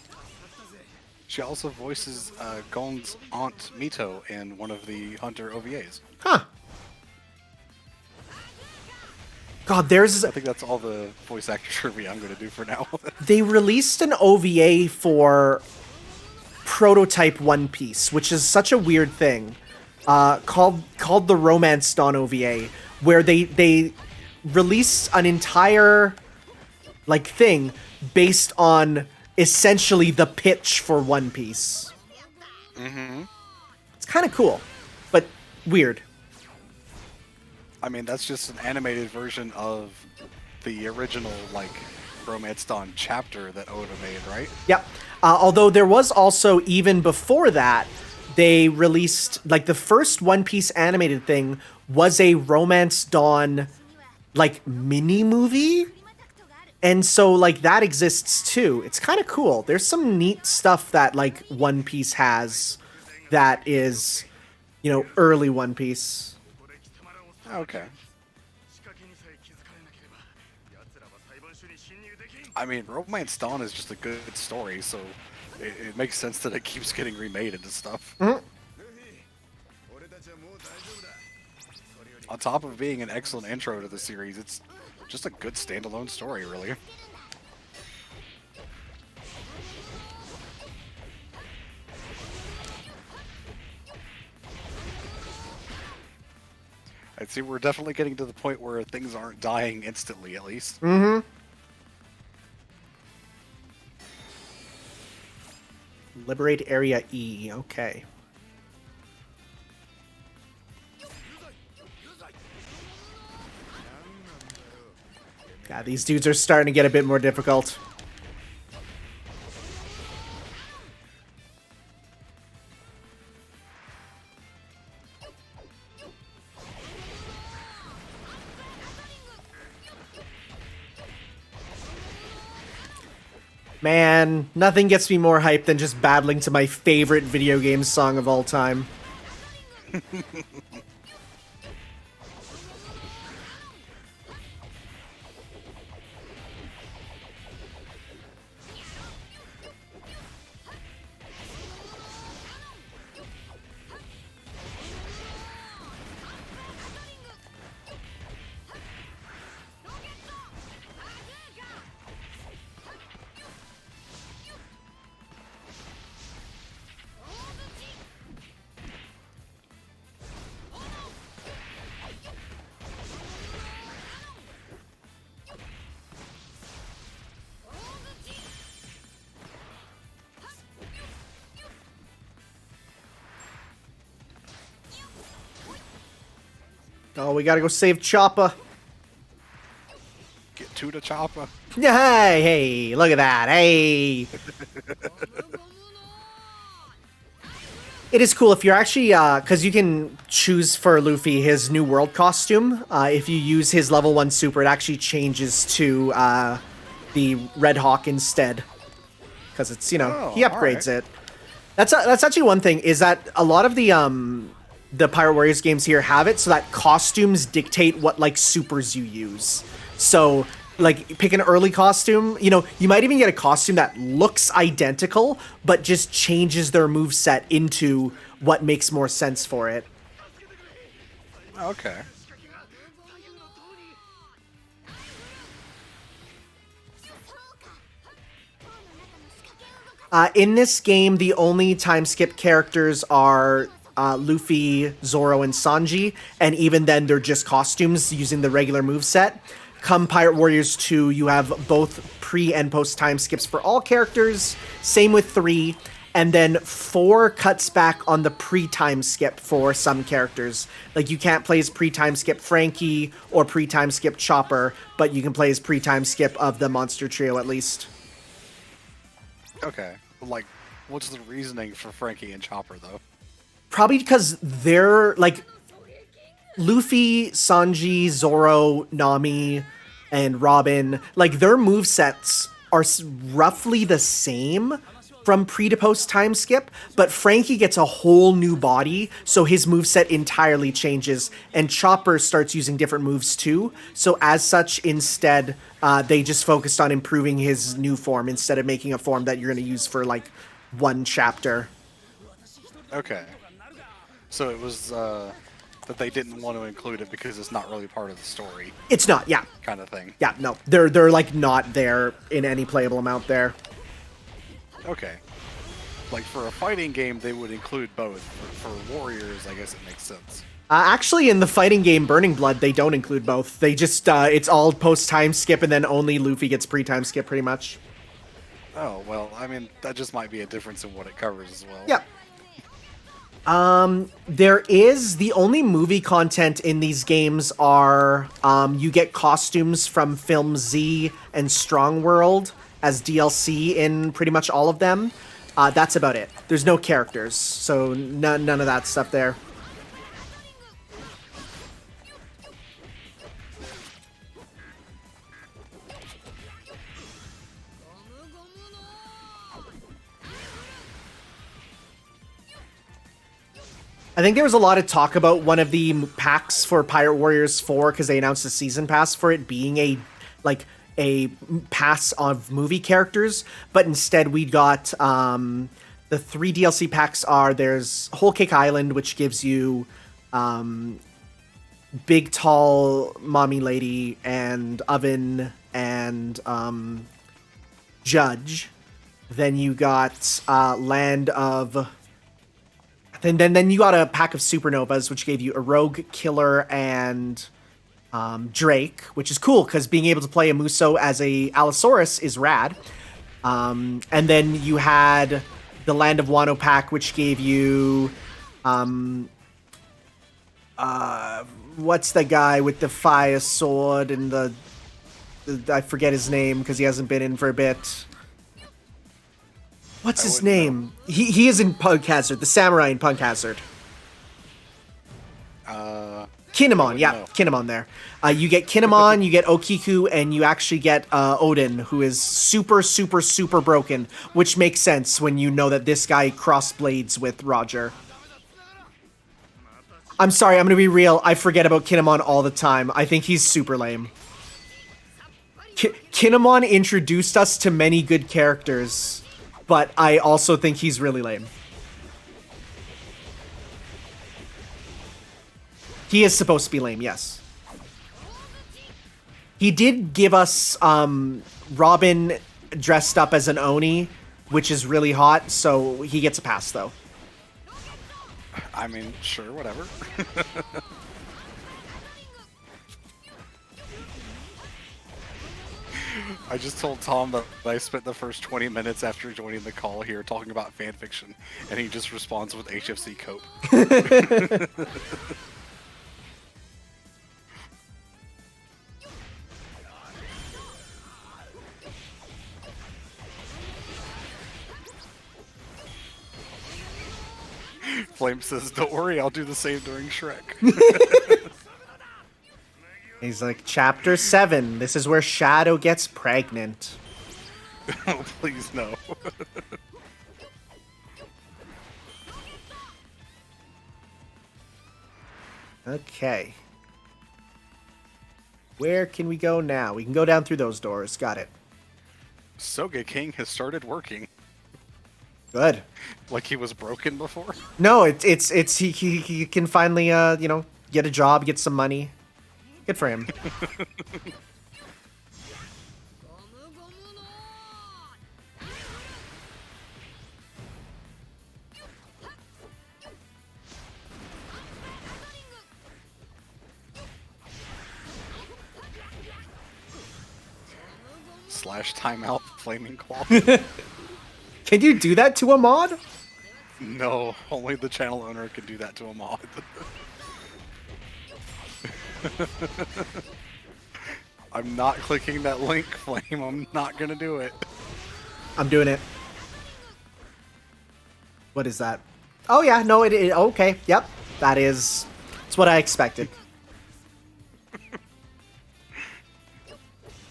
She also voices Gon's aunt Mito in one of the Hunter OVAs. Huh. God, there's... I think that's all the voice actor trivia I'm going to do for now. They released an OVA for Prototype One Piece, which is such a weird thing. Called the Romance Dawn OVA, where they release an entire like thing based on essentially the pitch for One Piece. Mm-hmm. It's kind of cool, but weird. I mean, that's just an animated version of the original like Romance Dawn chapter that Oda made, right? Yep. Although there was also, even before that, they released, like, the first One Piece animated thing was a Romance Dawn, like, mini-movie? And so, like, that exists, too. It's kind of cool. There's some neat stuff that, like, One Piece has that is, you know, early One Piece. Okay. I mean, Romance Dawn is just a good story, so it makes sense that it keeps getting remade into stuff. Mm-hmm. On top of being an excellent intro to the series, it's just a good standalone story, really. I'd say we're definitely getting to the point where things aren't dying instantly, at least. Mm-hmm. Liberate Area E. Okay. God, these dudes are starting to get a bit more difficult. Man, nothing gets me more hyped than just battling to my favorite video game song of all time. Oh, we gotta go save Chopper. Get to the chopper. Hey, hey, look at that. Hey. It is cool if you're actually, because you can choose for Luffy his new world costume. If you use his level 1 super, it actually changes to the Red Hawk instead. Because it's, you know, he upgrades it. That's actually one thing, is that a lot of the Pirate Warriors games here have it so that costumes dictate what, like, supers you use. So, like, pick an early costume. You know, you might even get a costume that looks identical, but just changes their moveset into what makes more sense for it. Okay. In this game, the only time skip characters are Luffy, Zoro, and Sanji, and even then they're just costumes using the regular moveset. Come Pirate Warriors 2, you have both pre and post time skips for all characters, same with 3, and then 4 cuts back on the pre-time skip for some characters. Like, you can't play as pre-time skip Frankie or pre-time skip Chopper, but you can play as pre-time skip of the Monster Trio at least. Okay. Like, what's the reasoning for Frankie and Chopper, though? Probably because they're, like, Luffy, Sanji, Zoro, Nami, and Robin, like, their movesets are roughly the same from pre to post time skip, but Frankie gets a whole new body, so his moveset entirely changes, and Chopper starts using different moves too, so as such, instead, they just focused on improving his new form instead of making a form that you're going to use for, like, one chapter. Okay. So it was, that they didn't want to include it because it's not really part of the story. It's not, yeah. Kind of thing. Yeah, no. They're like not there in any playable amount there. Okay. Like for a fighting game, they would include both. For warriors, I guess it makes sense. Actually, in the fighting game Burning Blood, they don't include both. They just, it's all post-time skip and then only Luffy gets pre-time skip pretty much. Oh, well, I mean, that just might be a difference in what it covers as well. Yeah. There is, the only movie content in these games are, you get costumes from Film Z and Strong World as DLC in pretty much all of them. That's about it. There's no characters, so none of that stuff there. I think there was a lot of talk about one of the packs for Pirate Warriors 4 because they announced a season pass for it being a pass of movie characters, but instead we got the 3 DLC packs are there's Whole Cake Island, which gives you Big Tall Mommy Lady and Oven and Judge. Then you got Land of... Then you got a pack of Supernovas, which gave you a Rogue, Killer, and Drake, which is cool, because being able to play a Muso as a Allosaurus is rad. And then you had the Land of Wano pack, which gave you... what's the guy with the fire sword and the I forget his name, because he hasn't been in for a bit. What's his name? He is in Punk Hazard, the samurai in Punk Hazard. Kinemon, yeah, know. Kinemon there. You get Kinemon, you get Okiku, and you actually get Odin, who is super, super, super broken, which makes sense when you know that this guy cross blades with Roger. I'm sorry, I'm gonna be real, I forget about Kinemon all the time. I think he's super lame. Kinemon introduced us to many good characters, but I also think he's really lame. He is supposed to be lame, yes. He did give us Robin dressed up as an Oni, which is really hot, so he gets a pass, though. I mean, sure, whatever. I just told Tom that I spent the first 20 minutes after joining the call here talking about fanfiction, and he just responds with HFC Cope. Flame says, "Don't worry, I'll do the same during Shrek." He's like, Chapter 7. This is where Shadow gets pregnant. Oh, please no. Okay. Where can we go now? We can go down through those doors. Got it. Soga King has started working. Good. Like he was broken before. No, it's he can finally get a job, get some money. Good for him. Slash timeout flaming claw. Can you do that to a mod? No, only the channel owner can do that to a mod. I'm not clicking that link, Flame. I'm not gonna do it. I'm doing it. What is that? Oh yeah, no, it okay. Yep, that is. It's what I expected.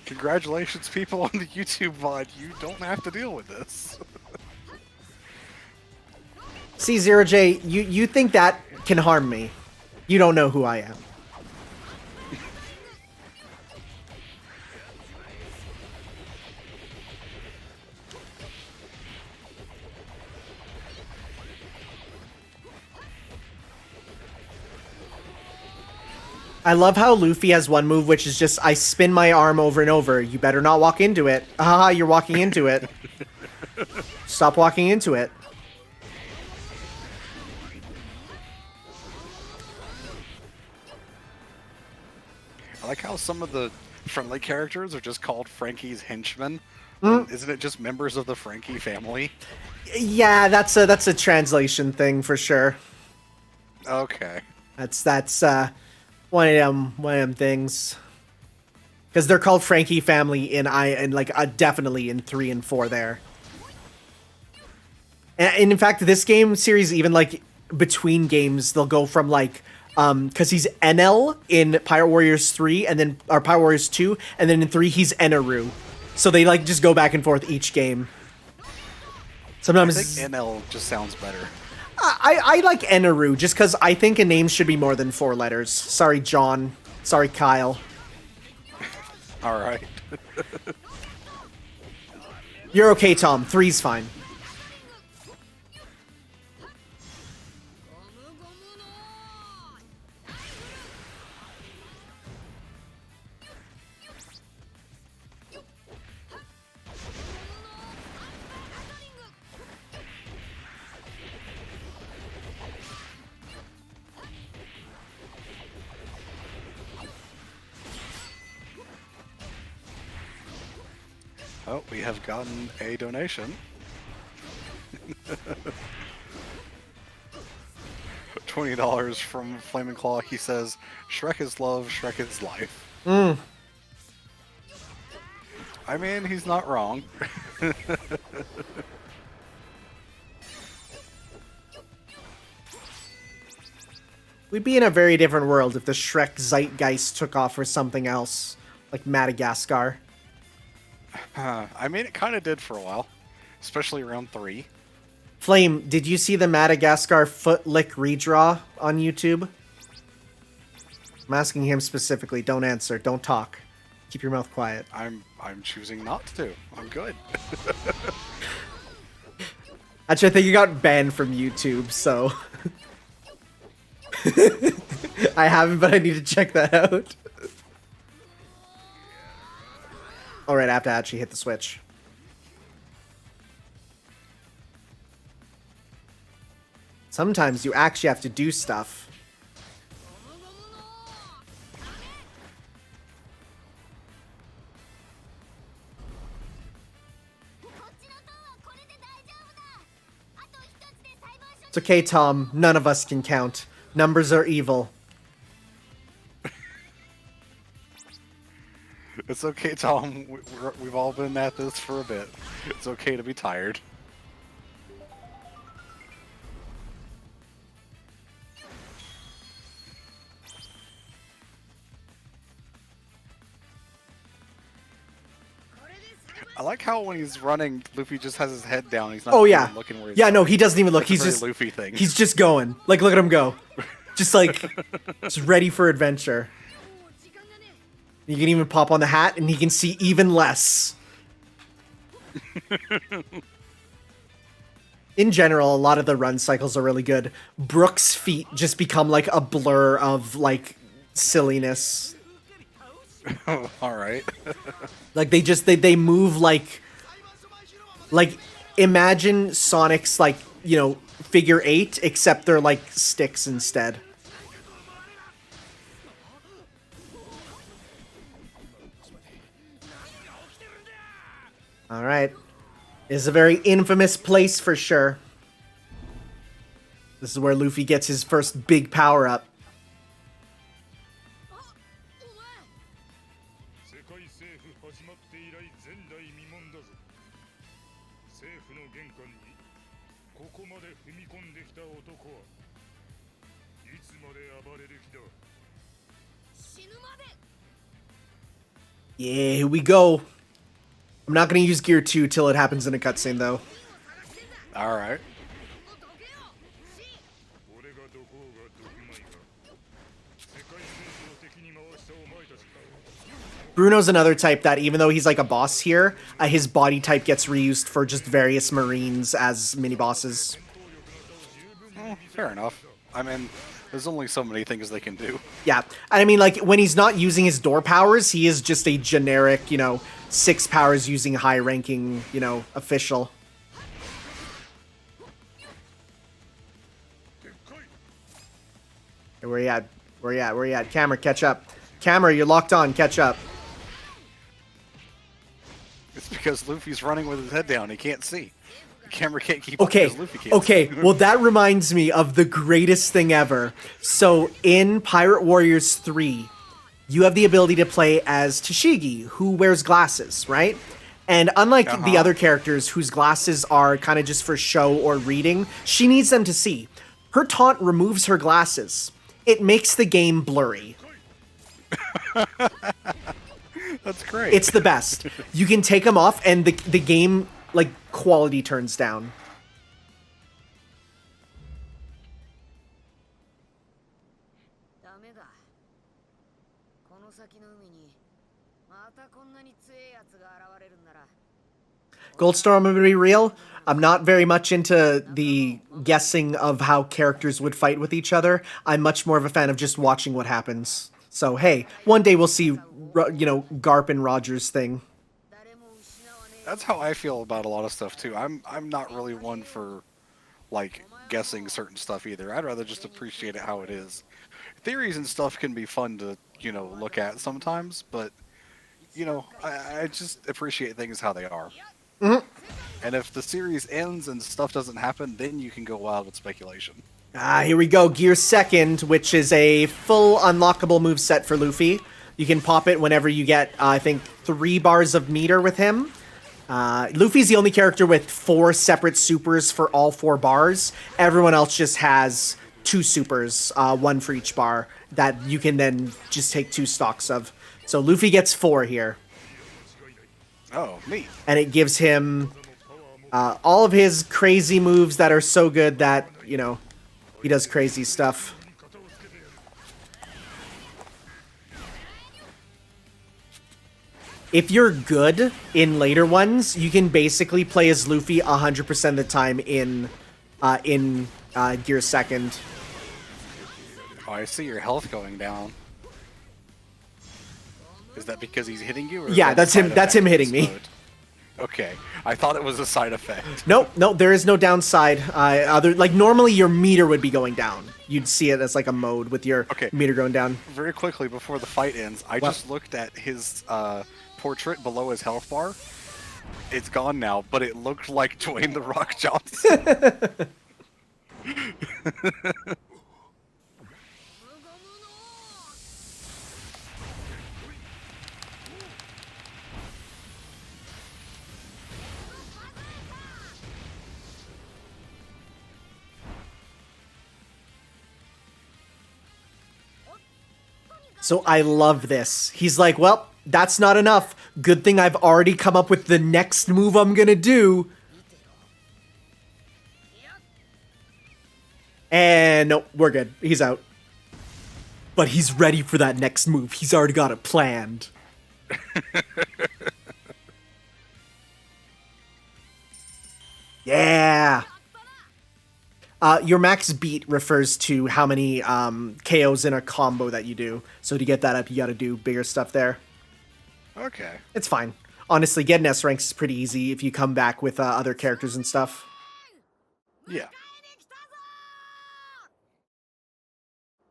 Congratulations, people on the YouTube VOD. You don't have to deal with this. See, Zero J, you think that can harm me? You don't know who I am. I love how Luffy has one move, which is just, I spin my arm over and over. You better not walk into it. Haha, you're walking into it. Stop walking into it. I like how some of the friendly characters are just called Frankie's henchmen. Isn't it just members of the Frankie family? Yeah, that's a translation thing for sure. Okay. That's one of them things. Because they're called Frankie family in definitely in 3 and 4 there. And in fact, this game series, even like between games, they'll go from like because he's Enel in Pirate Warriors 3 and then or Pirate Warriors 2, and then in 3 he's Enaru. So they like just go back and forth each game. Sometimes I think NL just sounds better. I like Enaru just because I think a name should be more than 4 letters. Sorry, John. Sorry, Kyle. All right. You're okay, Tom. 3's fine. Oh, we have gotten a donation. $20 from Flaming Claw. He says, Shrek is love, Shrek is life. I mean, he's not wrong. We'd be in a very different world if the Shrek zeitgeist took off for something else, like Madagascar. I mean, it kind of did for a while, especially around 3. Flame, did you see the Madagascar foot lick redraw on YouTube? I'm asking him specifically. Don't answer. Don't talk. Keep your mouth quiet. I'm choosing not to. I'm good. Actually, I think you got banned from YouTube, so... I haven't, but I need to check that out. Alright, I have to actually hit the switch. Sometimes you actually have to do stuff. It's okay, Tom. None of us can count. Numbers are evil. It's okay, Tom. We've all been at this for a bit. It's okay to be tired. I like how when he's running, Luffy just has his head down. He's not Oh yeah, even looking where he's yeah. No, going. he doesn't even look. That's a He's very just Luffy thing. He's just going. Like, look at him go. Just like, just ready for adventure. You can even pop on the hat, and he can see even less. In general, a lot of the run cycles are really good. Brook's feet just become like a blur of like silliness. All right. Like they move like imagine Sonic's like, you know, figure 8, except they're like sticks instead. All right. This is a very infamous place for sure. This is where Luffy gets his first big power up. 世界政府始まって以来前代未聞だぞ。政府の玄関にここまで踏み込んできた男はいつまで暴れる気だ。 Yeah, here we go. I'm not going to use Gear 2 till it happens in a cutscene, though. All right. 俺がどこうがどくまいが世界政府を敵に回したお前たちか。 Bruno's another type that, even though he's like a boss here, his body type gets reused for just various Marines as mini-bosses. Fair enough. I mean, there's only so many things they can do. Yeah, I mean, like, when he's not using his door powers, he is just a generic, you know, 6 powers using high-ranking, you know, official. Hey, where you at? Where you at? Where you at? Camera, catch up. Camera, you're locked on. Catch up. It's because Luffy's running with his head down. He can't see. The camera can't keep up Okay, because Luffy can't okay. see. Well, that reminds me of the greatest thing ever. So, in Pirate Warriors 3, you have the ability to play as Tashigi, who wears glasses, right? And unlike the other characters whose glasses are kind of just for show or reading, she needs them to see. Her taunt removes her glasses. It makes the game blurry. That's great. It's the best. You can take them off and the game, like, quality turns down. ダメだ。この先の海にまたこんなに強いやつが現れるんなら。 Goldstorm, I'm gonna be real. I'm not very much into the guessing of how characters would fight with each other. I'm much more of a fan of just watching what happens. So, hey, one day we'll see, you know, Garp and Roger's thing. That's how I feel about a lot of stuff too. I'm not really one for like guessing certain stuff either. I'd rather just appreciate it how it is. Theories and stuff can be fun to, you know, look at sometimes, but you know, I just appreciate things how they are. Mm-hmm. And if the series ends and stuff doesn't happen, then you can go wild with speculation. Here we go. Gear 2nd, which is a full unlockable moveset for Luffy. You can pop it whenever you get, I think, 3 bars of meter with him. Luffy's the only character with 4 separate supers for all 4 bars. Everyone else just has 2 supers, 1 for each bar, that you can then just take 2 stocks of. So Luffy gets 4 here. Oh, neat. And it gives him all of his crazy moves that are so good that, you know, he does crazy stuff. If you're good in later ones, you can basically play as Luffy 100% of the time in Gear 2nd. Oh, I see your health going down. Is that because he's hitting you? Or is Yeah, that that's a him. side That's effect him of hitting this me. mode? Okay, I thought it was a side effect. Nope, there is no downside. Like normally your meter would be going down. You'd see it as like a mode with your meter going down. Very quickly before the fight ends, I just looked at his portrait below his health bar. It's gone now, but it looked like Dwayne the Rock Johnson. So I love this. He's like, well, That's not enough. Good thing I've already come up with the next move I'm gonna do. And no, we're good. He's out. But he's ready for that next move. He's already got it planned. Yeah. Your max beat refers to how many KOs in a combo that you do. So to get that up, you gotta do bigger stuff there. Okay. It's fine. Honestly, getting S ranks is pretty easy if you come back with other characters and stuff. Yeah.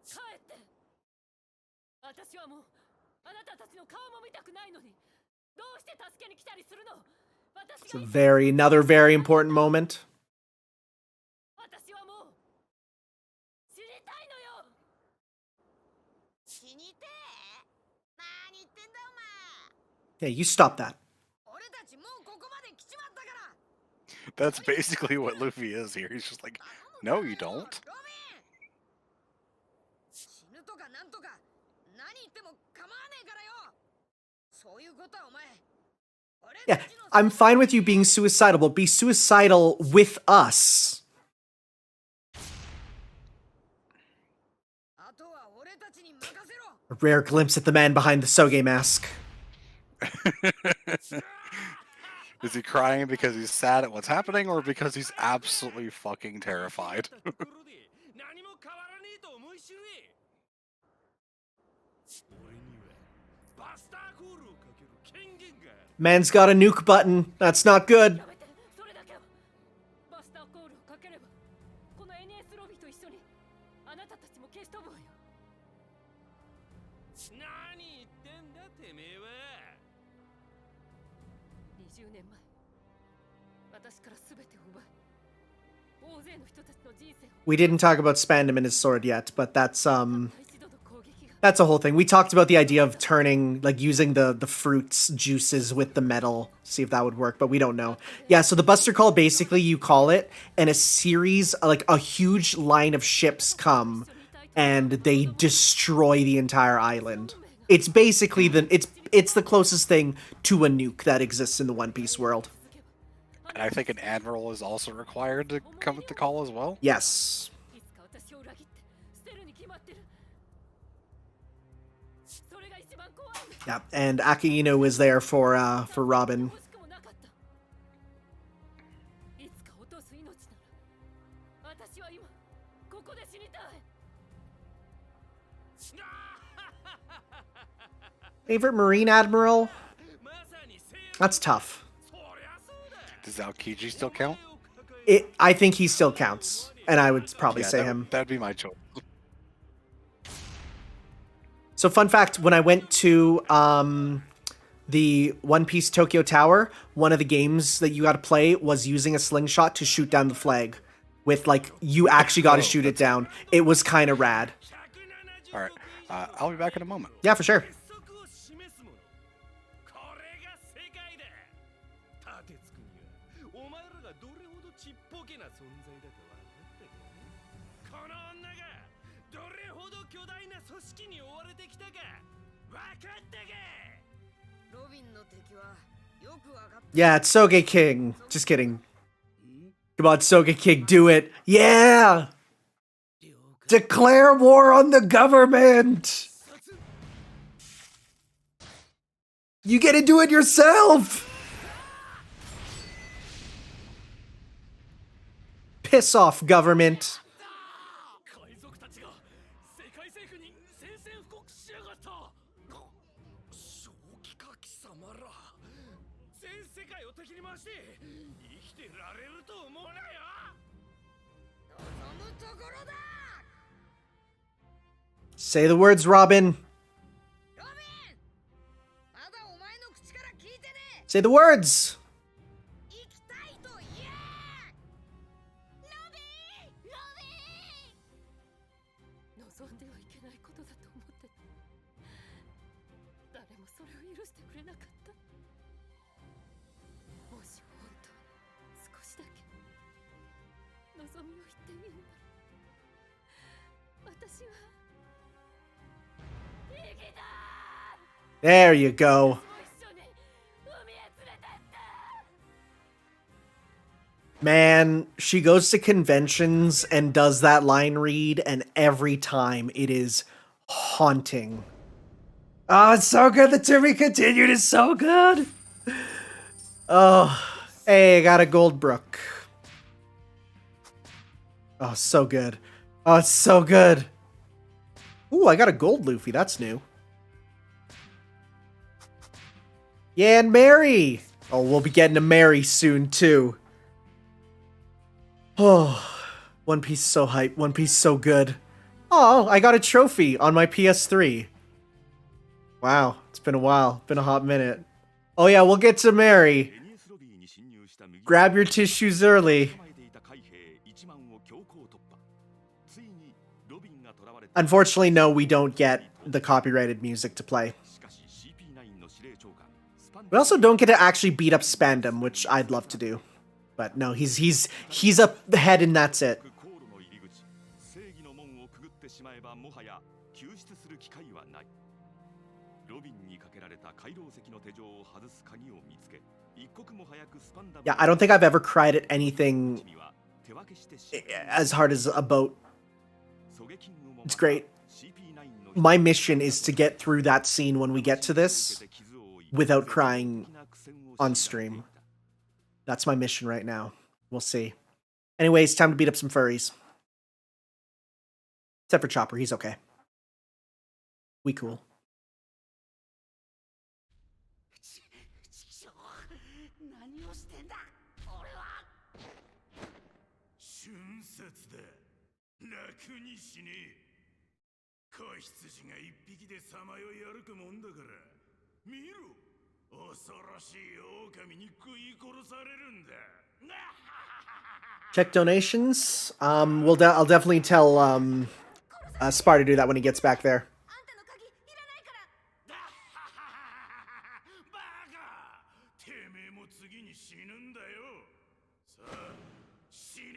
帰って私はもうあなたたちの顔も見たくないのにどうして助けに来たりするの It's another very important moment. 私はもう死にたいのよ 死にてえ何言ってんだお Hey, you stop that. 前俺たちもうここまで来ちまったから That's basically what Luffy is here. He's just like, no, you don't. ロビン死ぬとかなんとか何言っても構わねえからよそういうことはお前 Yeah, I'm fine with you being suicidal, but be suicidal with us. あとは俺たちに任せろ A rare glimpse at the man behind the Soge mask. Is he crying because he's sad at what's happening or because he's absolutely fucking terrified? ところで何も変わらねえと思い知るえ俺にはバスターコールをかける権限がある Man's got a nuke button. That's not good. やめてそれだけはバスターコールをかければこの NS ロビーと一緒にあなたたちも消し飛ぶわよ何言ってんだてめえは20年前私から全てを奪い大勢の人たちの人生を We didn't talk about Spandam and his sword yet, but that's一度の攻撃が that's a whole thing. We talked about the idea of turning, like using the fruits juices with the metal, see if that would work, but we don't know. Yeah, so the Buster Call, basically you call it, and a series, like a huge line of ships come, and they destroy the entire island. It's basically it's the closest thing to a nuke that exists in the One Piece world. And I think an admiral is also required to come with the call as well. Yes. いつか私を裏切って捨てるに決まってるそれが一番怖い Yeah, and Akihino is there for Robin. 欲しくもなかったいつか落とす命なら私は今ここで死にたい Favorite Marine Admiral? まさに正 That's tough. そりゃそうだ Does Aokiji still count? I think he still counts, and I would probably say him. That'd be my choice. So fun fact, when I went to the One Piece Tokyo Tower, one of the games that you got to play was using a slingshot to shoot down the flag. With, like, you actually got to shoot it down. It was kind of rad. All right, I'll be back in a moment. Yeah, for sure. 結束を示すものこれが世界だ立てつくにはお前らがどれほどちっぽけな存在だか分かったかこの女がどれほど巨大な組織に追われてきたか分かったかロビンの敵はよくわかった Yeah, it's Soge King. Just kidding. Come on, Soge King, do it. Yeah! Declare war on the government! You get to do it yourself! Piss off, government. 海賊たちが世界政府に宣戦布告しやがった正気か貴様ら全世界を敵に回して生きてられると思うなよ望むところだ Say the words, Robin. ロビンまだお前の口から聞いてね Say the words. え行きたいと言えロビンロビン望んではいけないことだと思ってた誰もそれを許してくれなかったもし本当に少しだけ望みを言っていいなら私は生きたい There you go. 一緒に海へ連れてって。 Man, she goes to conventions and does that line read, and every time it is haunting. Oh, it's so good. The to be continued is so good. Oh, hey, I got a Goldbrook. Oh, so good. Oh, it's so good. Ooh, I got a gold Luffy. That's new. Yeah, and Mary. Oh, we'll be getting a Mary soon, too. Oh, One Piece so hype. One Piece so good. Oh, I got a trophy on my PS3. Wow, it's been a while. Been a hot minute. Oh yeah, we'll get to Mary. Grab your tissues early. Unfortunately, no, we don't get the copyrighted music to play. We also don't get to actually beat up Spandam, which I'd love to do. But no, he's up ahead and that's it. Yeah, I don't think I've ever cried at anything as hard as a boat. It's great. My mission is to get through that scene when we get to this without crying on stream. That's my mission right now. We'll see. Anyways, time to beat up some furries. Except for Chopper, he's okay. We cool. 恐ろしい狼に食い殺されるんだ。 Check donations. I'll definitely tell Spar to do that when he gets back there. あんたの鍵いらないから。バカ！てめえも次に死ぬんだよ。さあ、死ね。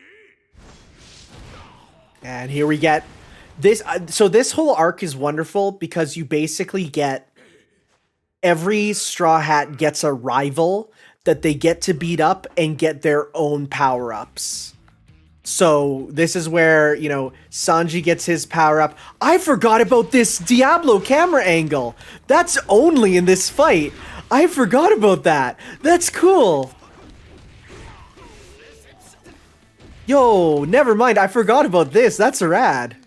And here we get this. So this whole arc is wonderful because you basically get every Straw Hat gets a rival that they get to beat up and get their own power-ups. So this is where, you know, Sanji gets his power-up. I forgot about this Diablo camera angle. That's only in this fight. I forgot about that. That's cool. Yo, never mind. I forgot about this. That's rad.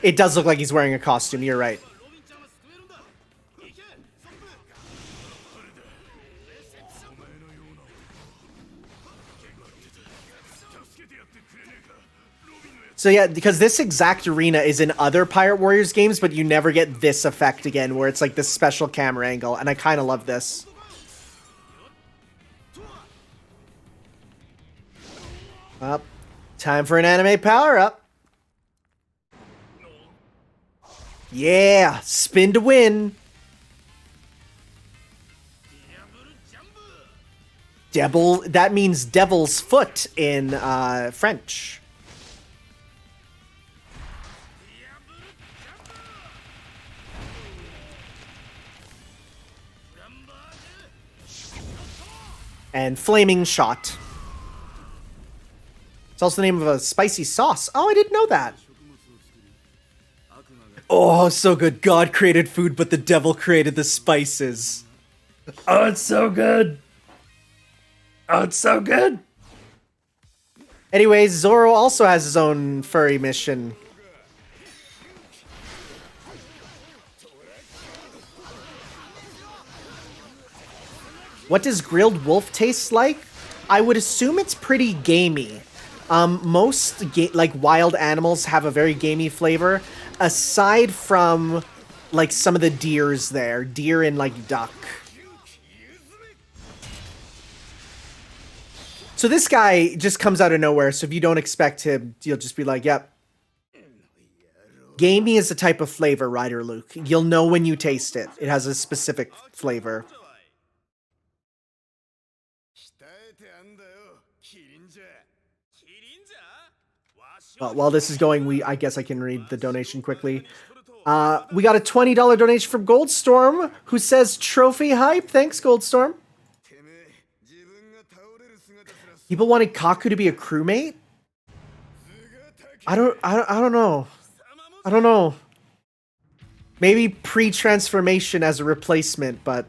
It does look like he's wearing a costume, you're right. So yeah, because this exact arena is in other Pirate Warriors games, but you never get this effect again, where it's like this special camera angle, and I kind of love this. Well, time for an anime power-up. Yeah, spin to win. Devil, that means devil's foot in French. And flaming shot. It's also the name of a spicy sauce. Oh, I didn't know that. Oh, so good. God created food, but the devil created the spices. Oh, it's so good. Oh, it's so good. Anyways, Zoro also has his own furry mission. What does grilled wolf taste like? I would assume it's pretty gamey. Most like wild animals have a very gamey flavor, aside from like some of the deers there, deer and like duck. So this guy just comes out of nowhere, so if you don't expect him, you'll just be like, yep. Gamey is a type of flavor, Ryder Luke. You'll know when you taste it. It has a specific flavor. 鍛えてあんだよキリンじゃ。キリンじゃわし Well, while this is going, I guess I can read the donation quickly. We got a $20 donation from Goldstorm, who says trophy hype. Thanks, Goldstorm. てめえ自分が倒れる姿すら People wanted Kaku to be a crewmate. I don't know. I don't know. Maybe pre-transformation as a replacement, but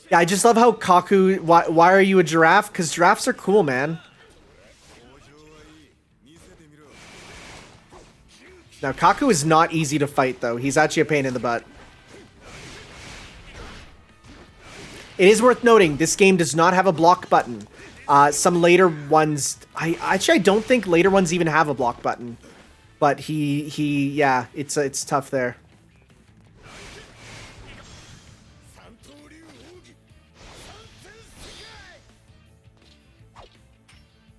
yeah, I just love how Kaku. Why are you a giraffe? Because giraffes are cool, man. 表情はいい見せてみろ。 Now, Kaku is not easy to fight, though. He's actually a pain in the butt. It is worth noting, this game does not have a block button. Some later ones... I don't think later ones even have a block button. But yeah, it's tough there. 三刀流奥義参戦世界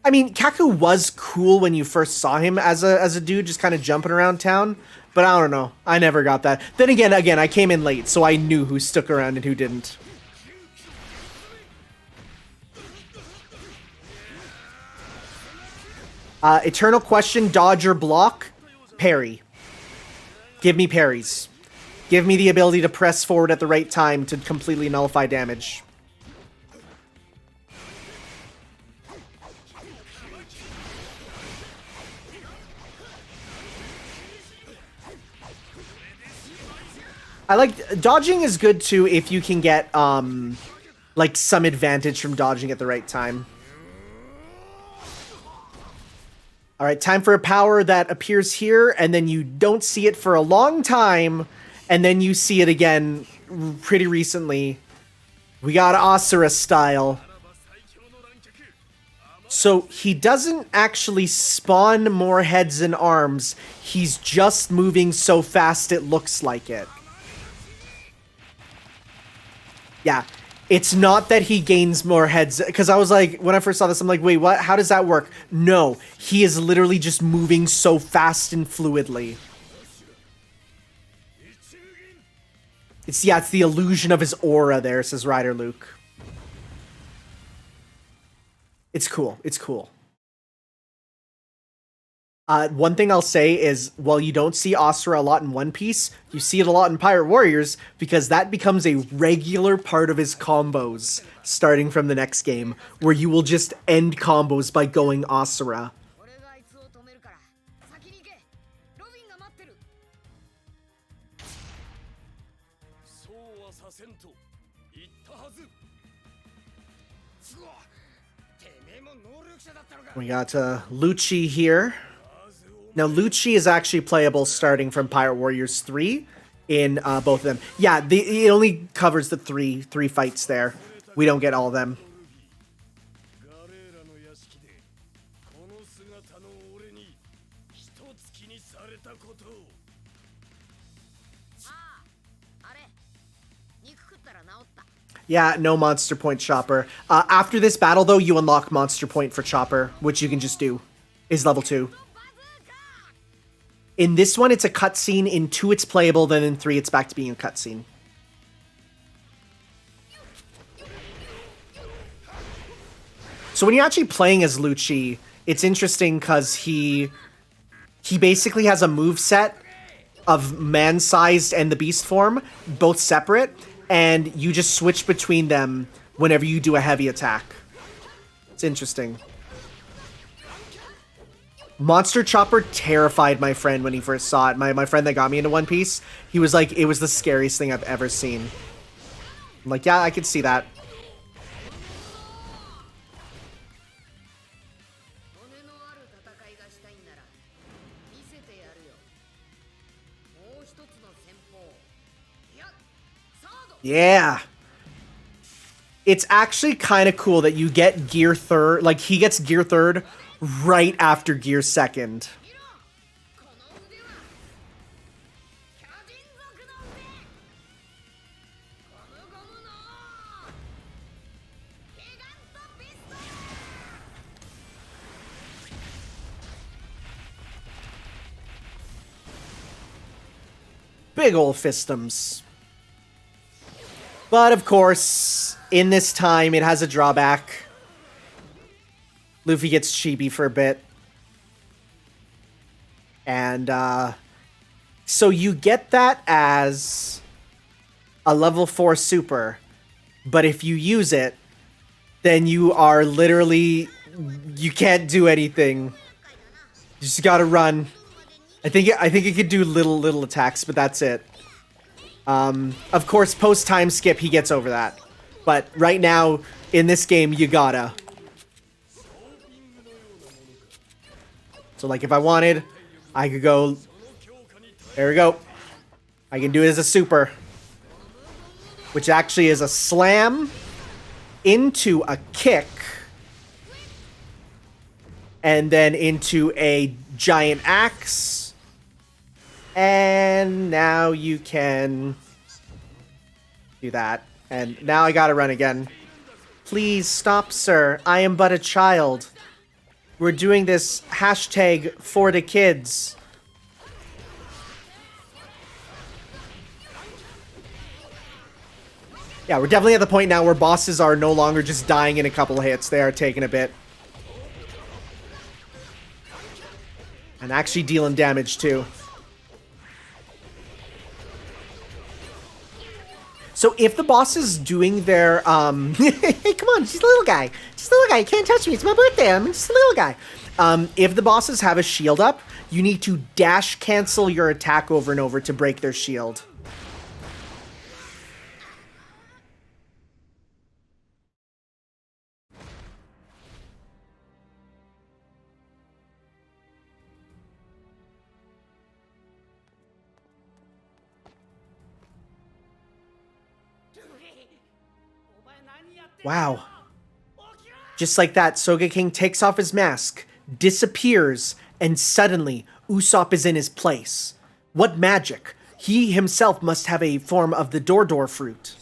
I mean, Kaku was cool when you first saw him as a dude, just kind of jumping around town. But I don't know. I never got that. Then again, I came in late, so I knew who stuck around and who didn't. Eternal question, dodge or block? Parry. Give me parries. Give me the ability to press forward at the right time to completely nullify damage. I like dodging is good too if you can get like some advantage from dodging at the right time. All right, time for a power that appears here and then you don't see it for a long time and then you see it again pretty recently. We got Asura style. So he doesn't actually spawn more heads and arms. He's just moving so fast it looks like it. Yeah, it's not that he gains more heads, because I was like, when I first saw this, I'm like, wait, what? How does that work? No, he is literally just moving so fast and fluidly. It's the illusion of his aura there, says Ryder Luke. It's cool. It's cool. One thing I'll say is, while you don't see Asura a lot in One Piece, you see it a lot in Pirate Warriors, because that becomes a regular part of his combos, starting from the next game, where you will just end combos by going Asura. 俺があいつを止めるから先に行けロビンが待ってるそうはさせんと言ったはずうわてめえも能力者だったのか We got Lucci here. Now, Lucci is actually playable starting from Pirate Warriors 3 in both of them. Yeah, it only covers the three fights there. We don't get all of them. ガレーラの屋敷でこの姿の俺に一つ気にされたことをあああれ肉食ったら治った Yeah, no Monster Point Chopper. After this battle, though, you unlock Monster Point for Chopper, which you can just do. Is level 2. In this one, it's a cutscene. In 2, it's playable. Then in 3, it's back to being a cutscene. So when you're actually playing as Lucci, it's interesting because he basically has a moveset of man-sized and the beast form, both separate, and you just switch between them whenever you do a heavy attack. It's interesting. Monster Chopper terrified my friend when he first saw it. My friend that got me into One Piece, he was like, it was the scariest thing I've ever seen. I'm like, yeah, I could see that. 骨のある戦いがしたいんなら見せてやるよもう一つの戦法いやサード Yeah. It's actually kind of cool that you get gear third, like he gets gear third right after gear second. 見ろこの腕は巨人族の腕ゴムゴムのギガントピストル big ol' fistums. But of course, in this time, it has a drawback. Luffy gets chibi for a bit. And, so you get that as a level 4 super. But if you use it, then you are literally... You can't do anything. You just gotta run. I think it could do little attacks, but that's it. Of course, post time skip, he gets over that. But right now, in this game, you gotta. So, like, if I wanted, I could go... There we go. I can do it as a super. Which actually is a slam into a kick. And then into a giant axe. And now you can do that. And now I gotta run again. Please stop, sir. I am but a child. We're doing this hashtag for the kids. Yeah, we're definitely at the point now where bosses are no longer just dying in a couple of hits. They are taking a bit. And actually dealing damage, too. So if the boss is doing their, hey, come on, just a little guy. Just a little guy. You can't touch me. It's my birthday. I'm just a little guy. If the bosses have a shield up, you need to dash cancel your attack over and over to break their shield. Wow. Just like that, Sogeking takes off his mask, disappears, and suddenly, Usopp is in his place. What magic! He himself must have a form of the Dordor fruit.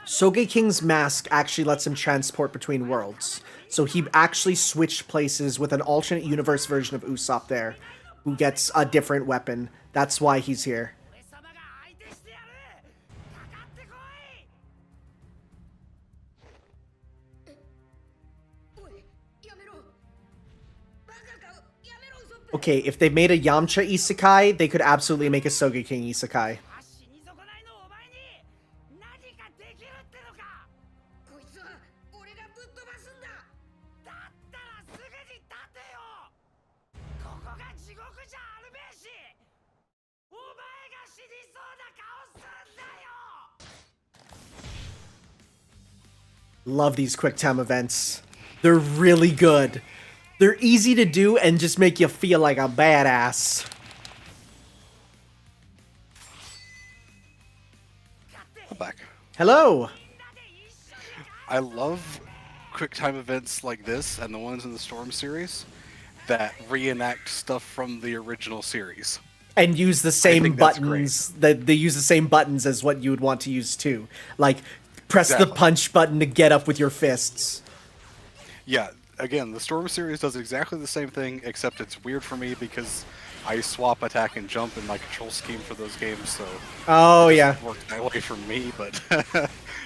Sogeking's mask actually lets him transport between worlds. So he actually switched places with an alternate universe version of Usopp there, who gets a different weapon. That's why he's here. Okay, if they made a Yamcha isekai, they could absolutely make a Sogeking isekai. Love these quick time events. They're really good. They're easy to do and just make you feel like a badass. I'm back. Hello! I love quick time events like this and the ones in the Storm series that reenact stuff from the original series. And use the same think that's buttons. They use the same buttons as what you would want to use too. Like, press the punch button to get up with your fists. Yeah, again, the Storm series does exactly the same thing, except it's weird for me because I swap attack and jump in my control scheme for those games, so oh it yeah, doesn't work that way for me. But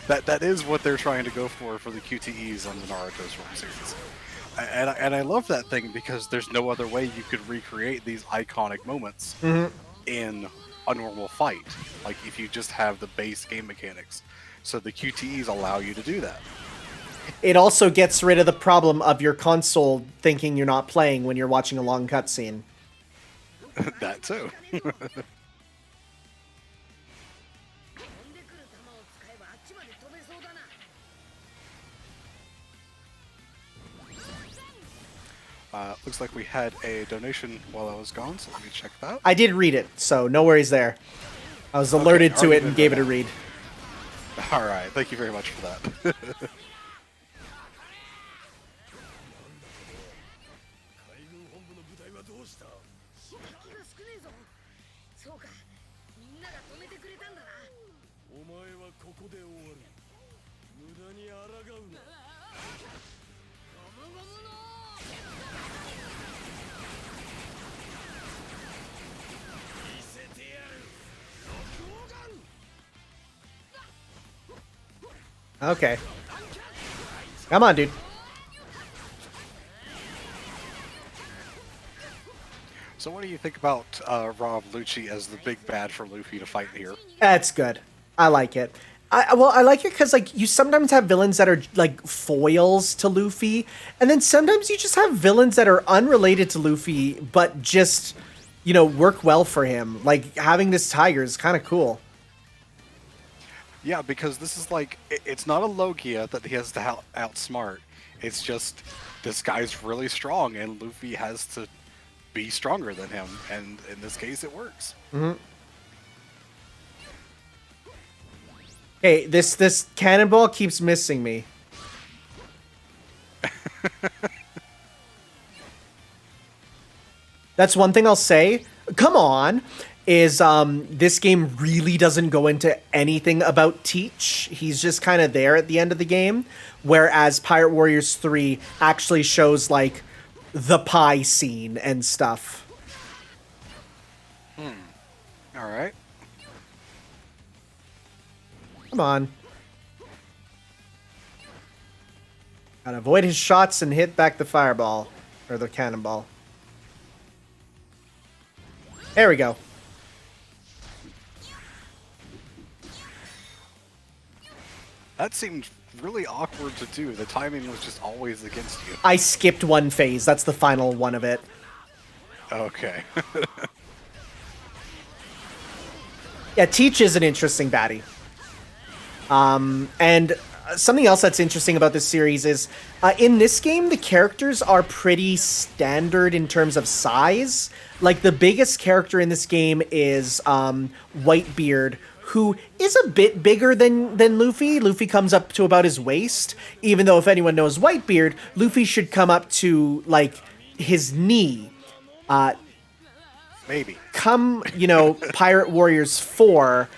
that is what they're trying to go for the QTEs on the Naruto Storm series, and I love that thing because there's no other way you could recreate these iconic moments in a normal fight. Like if you just have the base game mechanics, so the QTEs allow you to do that. It also gets rid of the problem of your console thinking you're not playing when you're watching a long cutscene. That too. Looks like we had a donation while I was gone, so let me check that. I did read it, so no worries there. I was alerted to it and gave it a read. Alright, thank you very much for that. Okay. Come on, dude. So what do you think about Rob Lucci as the big bad for Luffy to fight here? That's good. I like it. I like it because like you sometimes have villains that are like foils to Luffy, and then sometimes you just have villains that are unrelated to Luffy but just, you know, work well for him. Like having this tiger is kind of cool. Yeah, because this is like, it's not a Logia that he has to outsmart. It's just, this guy's really strong, and Luffy has to be stronger than him, and in this case, it works. Mm-hmm. Hey, this cannonball keeps missing me. That's one thing I'll say. Come on. Is this game really doesn't go into anything about Teach. He's just kind of there at the end of the game, whereas Pirate Warriors 3 actually shows like the pie scene and stuff. All right. Come on. Gotta avoid his shots and hit back the fireball or the cannonball. There we go. That seemed really awkward to do. The timing was just always against you. I skipped one phase. That's the final one of it. Okay. Yeah, Teach is an interesting baddie. And something else that's interesting about this series is, in this game, the characters are pretty standard in terms of size. Like, the biggest character in this game is Whitebeard, who is a bit bigger than Luffy. Luffy comes up to about his waist, even though if anyone knows Whitebeard, Luffy should come up to, like, his knee. Maybe. Come, you know, Pirate Warriors 4,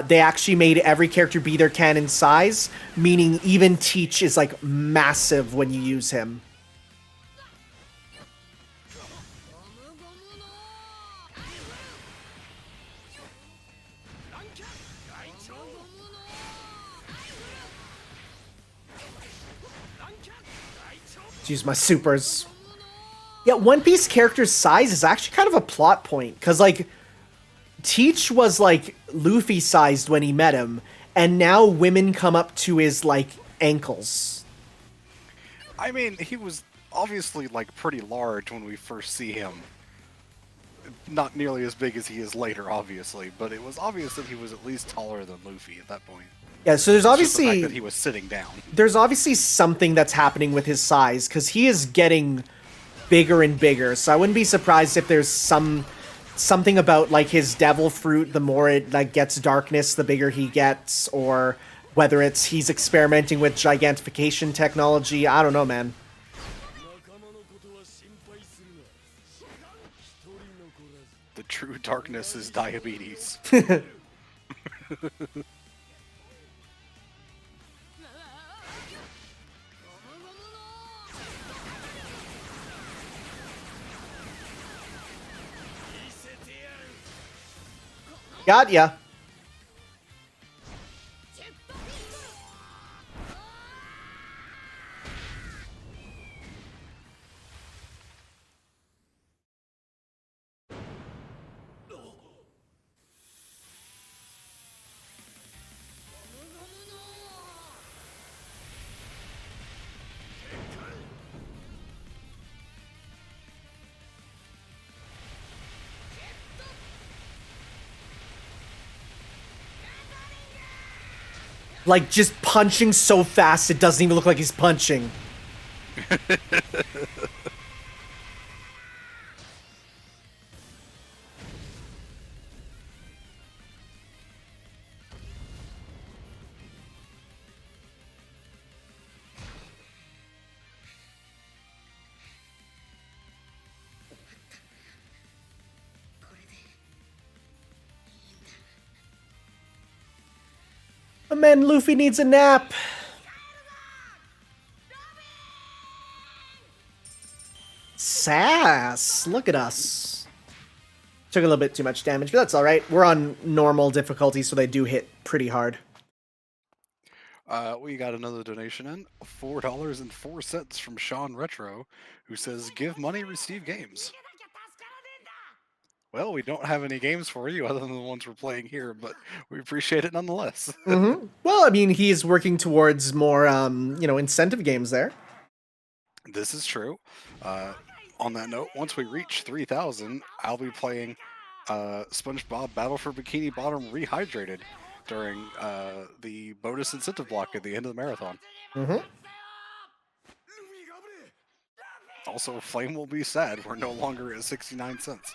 they actually made every character be their canon size, meaning even Teach is, like, massive when you use him. Let's use my supers. Yeah, One Piece character's size is actually kind of a plot point, because, like, Teach was, like, Luffy-sized when he met him, and now women come up to his, like, ankles. I mean, he was obviously, like, pretty large when we first see him. Not nearly as big as he is later, obviously, but it was obvious that he was at least taller than Luffy at that point. Yeah, so there's It's just the obviously... fact that he was sitting down. There's obviously something that's happening with his size, because he is getting bigger and bigger, so I wouldn't be surprised if there's something about, like, his devil fruit, the more it, like, gets darkness, the bigger he gets, or whether it's he's experimenting with gigantification technology. I don't know, man. The true darkness is diabetes. Got ya. Like, just punching so fast it doesn't even look like he's punching. Oh man, Luffy needs a nap. Sass, look at us. Took a little bit too much damage, but that's alright. We're on normal difficulty, so they do hit pretty hard. We got another donation in, $4.04 from Sean Retro, who says, "Give money, receive games." Well, we don't have any games for you other than the ones we're playing here, but we appreciate it nonetheless. Well, I mean, he's working towards more, incentive games there. This is true. On that note, once we reach 3,000, I'll be playing SpongeBob Battle for Bikini Bottom Rehydrated during the bonus incentive block at the end of the marathon. Also, Flame will be sad. We're no longer at 69 cents.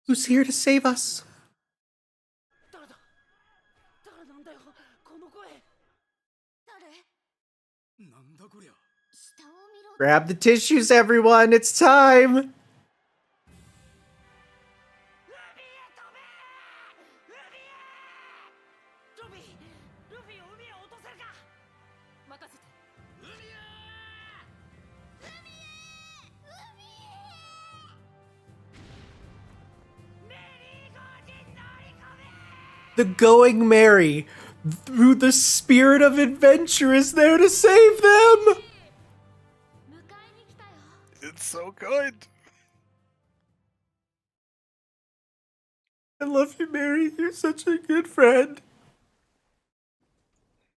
Who's here to save us? 誰なんだよこの声。なんだこりゃ。 下を見ろ。 Grab the tissues, everyone. It's time. ルフィを海へ落とせるか。任せて。The Going Merry, through the spirit of adventure, is there to save them. 迎えに来たよ。 It's so good. I love you, Mary. You're such a good friend. ア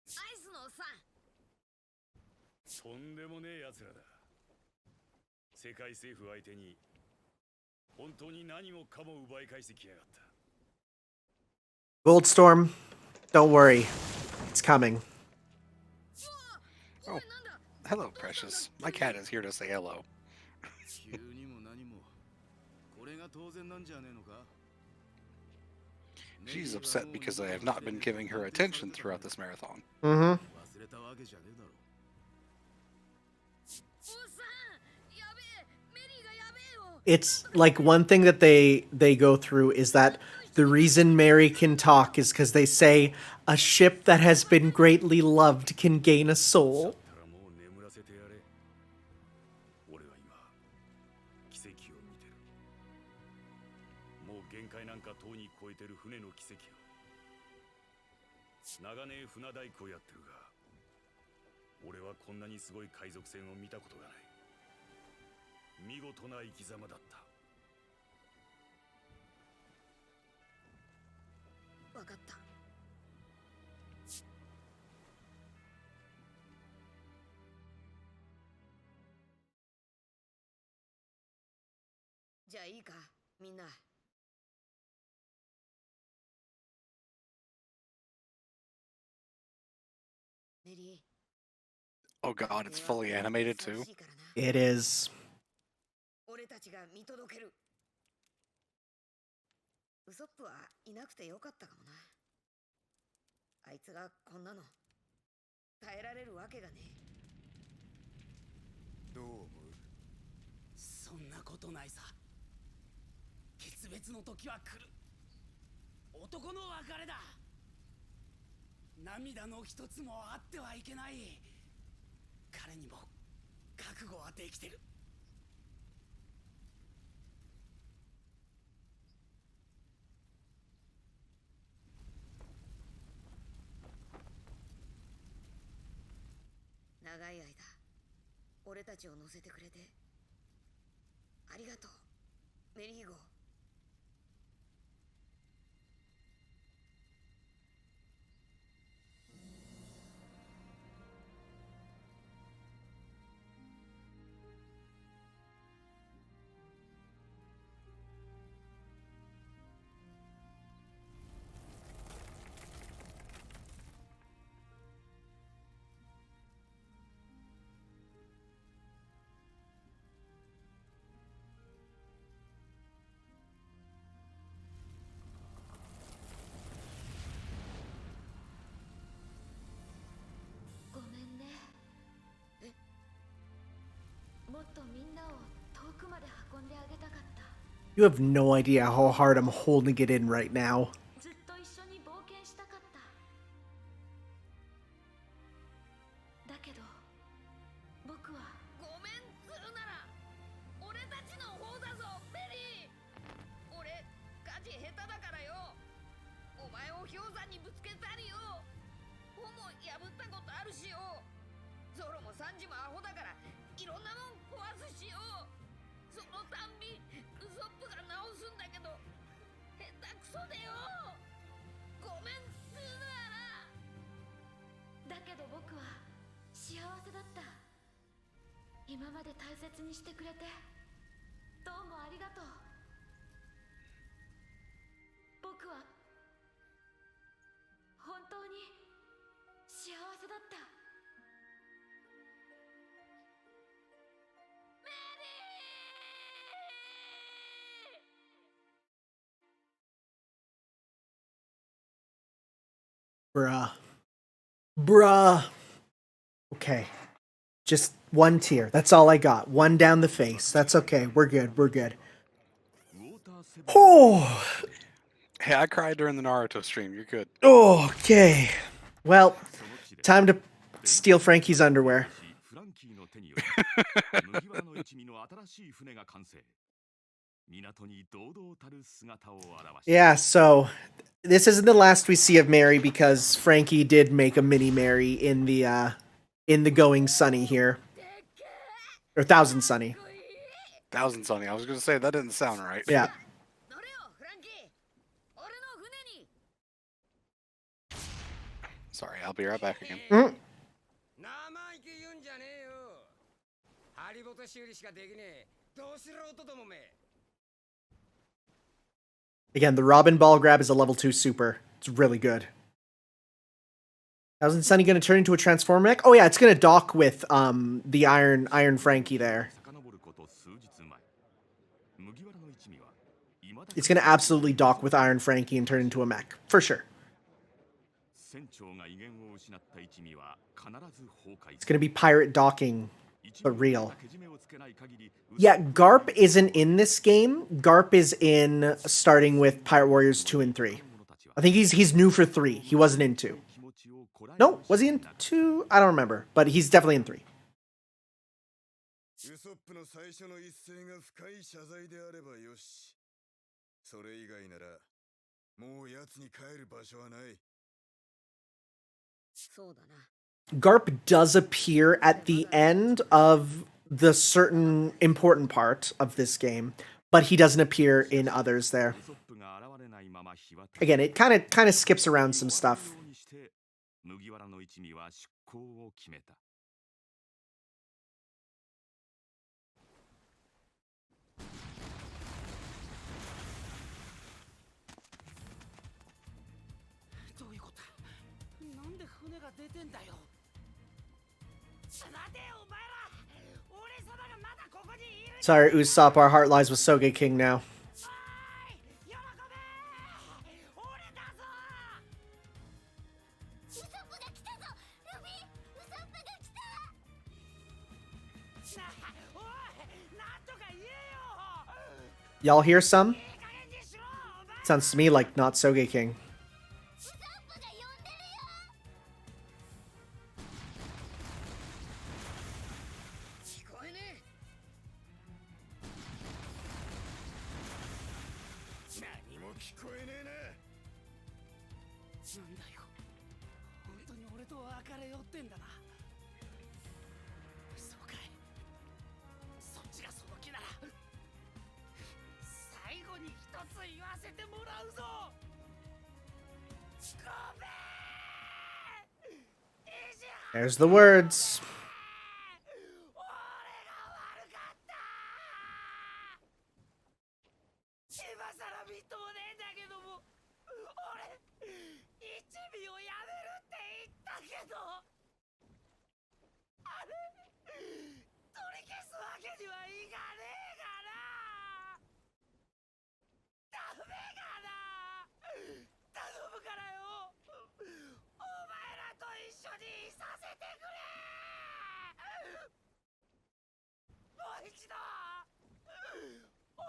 イスのおっさん。とんでもねえ奴らだ。世界政府相手に本当に何もかも奪い返してきやがった。 Goldstorm, don't worry. It's coming. Oh, hello, Precious. My cat is here to say hello. 急にも何も。これが当然なんじゃねえのか。 She's upset because I have not been giving her attention throughout this marathon. 忘れたわけじゃねえだろ。 おっさん、やべえ、メリーがやべえよ。 It's like one thing that they go through is that the reason Mary can talk is because they say a ship that has been greatly loved can gain a soul. たらもう眠らせてやれ。俺は今奇跡を見てる。もう限界なんかとうに超えてる船の奇跡を。長年船大工をやってるが、俺はこんなにすごい海賊船を見たことがない。見事な生き様だった。 わかった。じゃあいいか、みんな。メリー。 Oh god, it's fully animated too. It is. 俺たちが見届ける。ウソップはいなくてよかったかもな。あいつがこんなの耐えられるわけがねえ。どう思う？そんなことないさ。決別の時は来る。男の別れだ。涙の一つもあってはいけない。彼にも覚悟はできてる。長い間俺たちを乗せてくれてありがとう、メリーゴー。ごめんね。もっとみんなを遠くまで運んであげたかった。 You have no idea how hard I'm holding it in right now. ずっと一緒に冒険したかった。だけど僕はごめんするなら大切にしてくれてどうもありがとう。僕は本当に幸せだった。メリー Bruh. Okay. Just one tear. That's all I got. One down the face. That's okay. We're good. We're good. Oh. Hey, I cried during the Naruto stream. You're good. Okay. Well, time to steal Frankie's underwear. フランキーの手により麦わらの一味の新しい船が完成。港に堂々たる姿を現し Yeah, so this isn't the last we see of Mary because Frankie did make a mini Mary in the Going Sunny here. Or Thousand Sunny. Thousand Sunny. I was gonna say that didn't sound right. Yeah. 乗れよフランキー、俺の船に。 Sorry, I'll be right back again. うん。生意気言うんじゃねえよ。ハリボテ修理しかできねえ。どうしろとどもめ。 Again, the Robin ball grab is a level 2 super. It's really good. Thousand Sunny gonna turn into a transformer mech? Oh yeah, it's gonna dock with the Iron Frankie there. 遡ること数日前、麦わらの一味は未だ It's gonna absolutely dock with Iron Frankie and turn into a mech. For sure. 船長が威厳を失った一味は必ず崩壊 It's gonna be pirate docking, 一 but 味 real. がけじめをつけない限り Yeah, Garp isn't in this game. Garp is in starting with Pirate Warriors 2 and 3. I think he's new for 3. He wasn't in 2. 気持ちをこらえ No, was he in 2? I don't remember, but he's definitely in 3. ウソップの最初の一声が深い謝罪であればよし。それ以外なら、もう奴に帰る場所はない。そうだな。 Garp does appear at the end of the certain important part of this game, but he doesn't appear in others there. ウソップが現れないまま日は Again, it kind of skips around some stuff. 終わるようにして麦わらの一味は出航を決めた。どういうことだ。なんで船が出てんだよ。待てよお前ら。俺様がまだここにいる。 Sorry, Usopp, our heart lies with Soge King now. おい喜べ。俺だぞ。ウソップが来たぞルフィウソップが来た。おいなんとか言えよ。 Y'all hear some? いい加減にしろお前。 Sounds to me like not Soge King. ウソップが呼んでるよ。聞こえねえ。何も聞こえねえな。なんだよ。本当に俺と別れよってんだな。そうかい。そっちがその気なら最後に一つ言わせてもらうぞ。ごめん。意地張 There's the words. 俺が悪かった。今さらみっともねえんだけども、俺一味をやめるって言ったけど、あれ取り消すわけにはいかねえかな。ダメかな。頼むからよ。お前らと一緒にいさせてくれ。もう一度俺を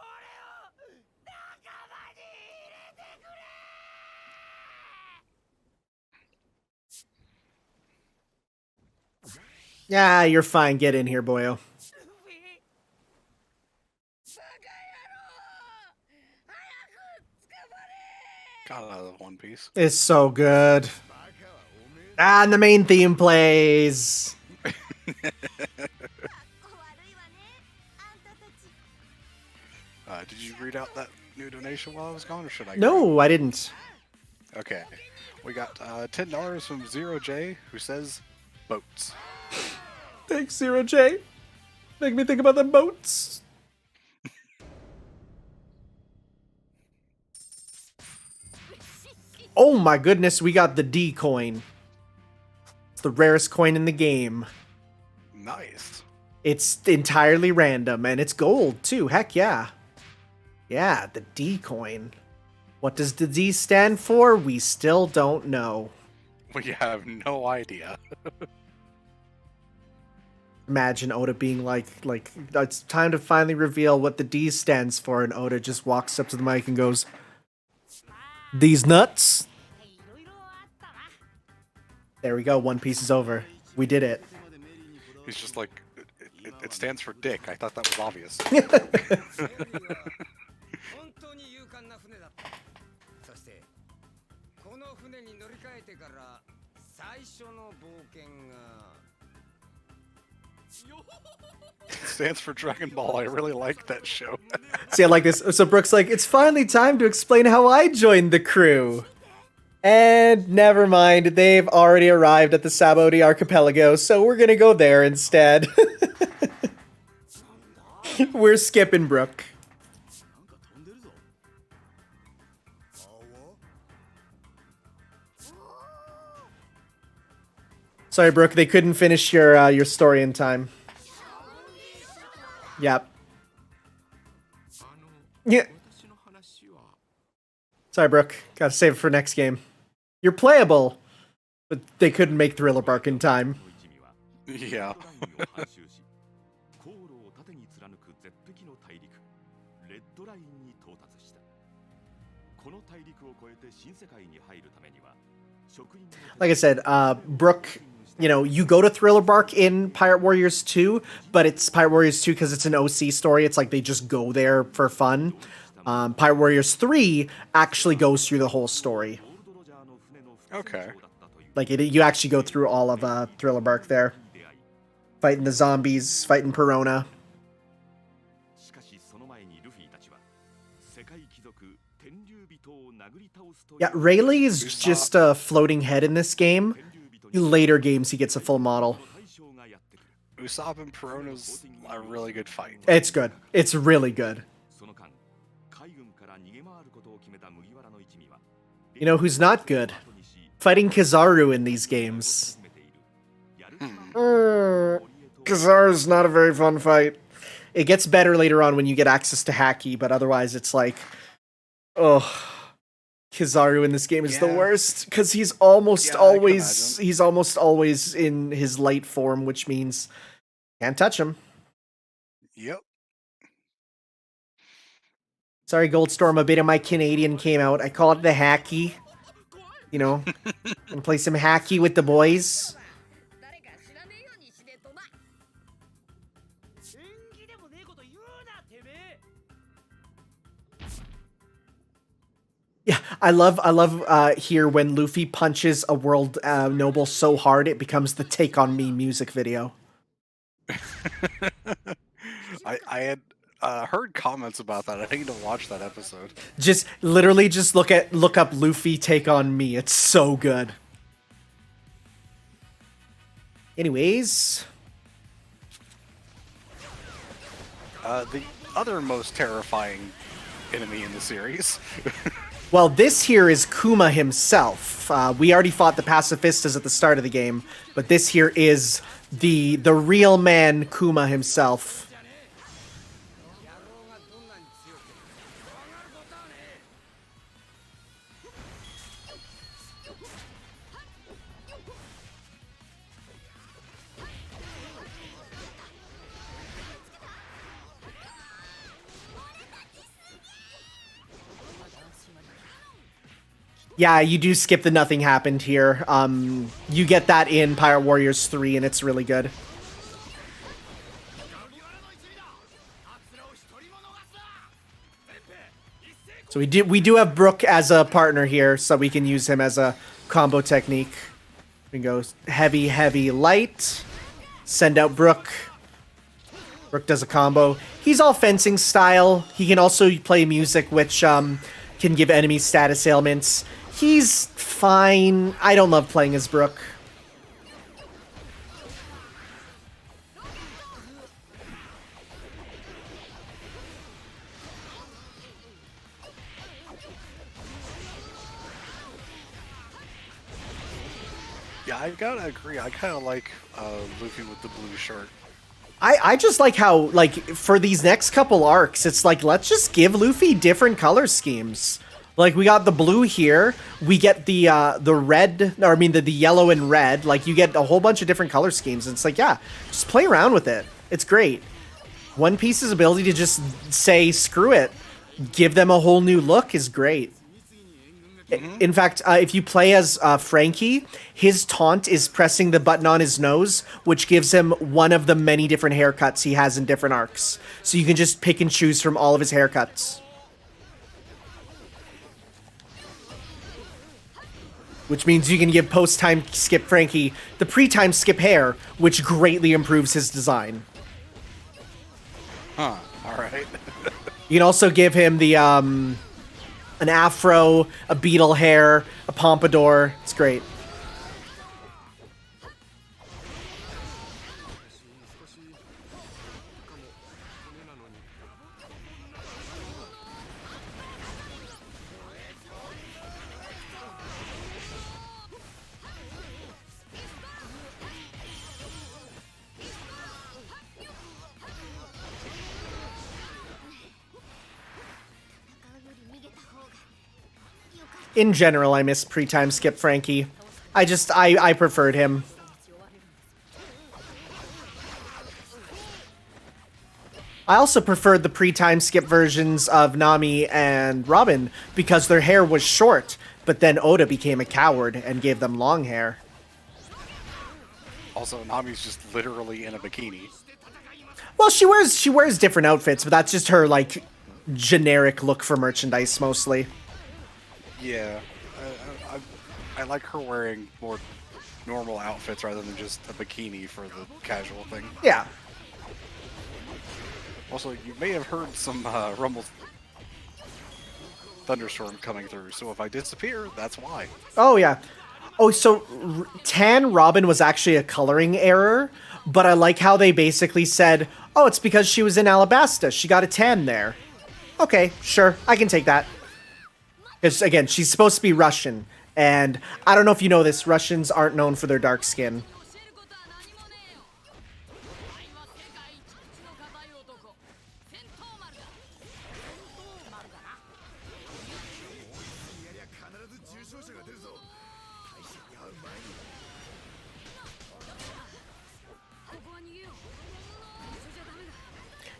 仲間に入れてくれ。 Yeah, you're fine. Get in here, boyo. ルフィバカ野郎早く捕まれ。 God, I love One Piece. It's so good. Ah, and the main theme plays. 悪いわねあんたたち。 Did you read out that new donation while I was gone, or should I? No, I didn't. Okay. We got $10 from Zero J, who says, boats. Thanks, Zero J. Make me think about the boats. Oh my goodness, we got the D coin. It's the rarest coin in the game. Nice. It's entirely random, and it's gold too. Heck yeah. Yeah, the D coin. What does the D stand for? We still don't know. We have no idea. Imagine Oda being like, it's time to finally reveal what the D stands for, and Oda just walks up to the mic and goes, "These nuts?" There we go, One Piece is over. We did it. He's just like, it stands for dick. I thought that was obvious. 本当に勇敢な船だった。そしてこの船に乗り換えてから最初の冒険が It stands for Dragon Ball. I really like that show. See, I like this. So Brooke's like, it's finally time to explain how I joined the crew. And never mind, they've already arrived at the Sabaody Archipelago, so we're gonna go there instead. We're skipping Brooke. Sorry, Brooke, they couldn't finish your story in time. Yep. Yeah. Sorry, Brooke. Gotta save it for next game. You're playable, but they couldn't make Thriller Bark in time. Yeah. 航路を縦に貫く絶壁の大陸レッドラインに到達した。この大陸を越えて新世界に入るためには職人 Like I said, Brooke, you know, you go to Thriller Bark in Pirate Warriors 2, but it's Pirate Warriors 2 because it's an OC story. It's like they just go there for fun. Pirate Warriors 3 actually goes through the whole story. Okay. Like, you actually go through all of Thriller Bark there. Fighting the zombies, fighting Perona. しかしその前にルフィたちは世界貴族天竜人を殴り倒すという Yeah, Rayleigh is just a floating head in this game. In later games, he gets a full model. Usopp and Perona's a really good fight. It's good. It's really good. その間海軍から逃げ回ることを決めた麦わらの一味は You know who's not good? Fighting Kizaru in these games. Kizaru's not a very fun fight. It gets better later on when you get access to Haki, but otherwise it's like, oh, Kizaru in this game is the worst because he's almost always in his light form, which means can't touch him. Yep. Sorry, Goldstorm, a bit of my Canadian came out. I call it the Haki. You know, and play some Haki with the boys. 誰か知らねえようにしねえとな。縁起でもねえこと言うなてめえ。 Yeah, I love here when Luffy punches a world noble so hard it becomes the Take On Me music video. I had heard comments about that. I need to watch that episode. Just literally just look up Luffy Take On Me. It's so good. Anyways, The other most terrifying enemy in the series. well, this here is Kuma himself. We already fought the pacifistas at the start of the game, but this here is the real man Kuma himself. Yeah, you do skip the nothing happened here. You get that in Pirate Warriors 3, and it's really good. So we do have Brook as a partner here, so we can use him as a combo technique. We go heavy, heavy, light. Send out Brook. Brook does a combo. He's all fencing style. He can also play music, which can give enemies status ailments. He's fine. I don't love playing as Brook. Yeah, I gotta agree. I kind of like Luffy with the blue shirt. I just like how, like, for these next couple arcs, it's like, let's just give Luffy different color schemes. Like, we got the blue here, we get the red, or I mean the yellow and red, like, you get a whole bunch of different color schemes, and it's like, yeah, just play around with it. It's great. One Piece's ability to just say, screw it, give them a whole new look is great. In fact, if you play as Frankie, his taunt is pressing the button on his nose, which gives him one of the many different haircuts he has in different arcs. So you can just pick and choose from all of his haircuts. Which means you can give post-time skip Frankie the pre-time skip hair, which greatly improves his design. Huh, alright. You can also give him the an afro, a beetle hair, a pompadour. It's great. In general, I miss pre-time skip Frankie. I preferred him. I also preferred the pre-time skip versions of Nami and Robin because their hair was short, but then Oda became a coward and gave them long hair. Also, Nami's just literally in a bikini. Well, she wears different outfits, but that's just her, like, generic look for merchandise mostly. Yeah, I like her wearing more normal outfits rather than just a bikini for the casual thing. Yeah. Also, you may have heard some rumble thunderstorm coming through, so if I disappear, that's why. Oh, yeah. Oh, so Tan Robin was actually a coloring error, but I like how they basically said, oh, it's because she was in Alabasta. She got a tan there. Okay, sure. I can take that. Because, again, she's supposed to be Russian. And I don't know if you know this, Russians aren't known for their dark skin.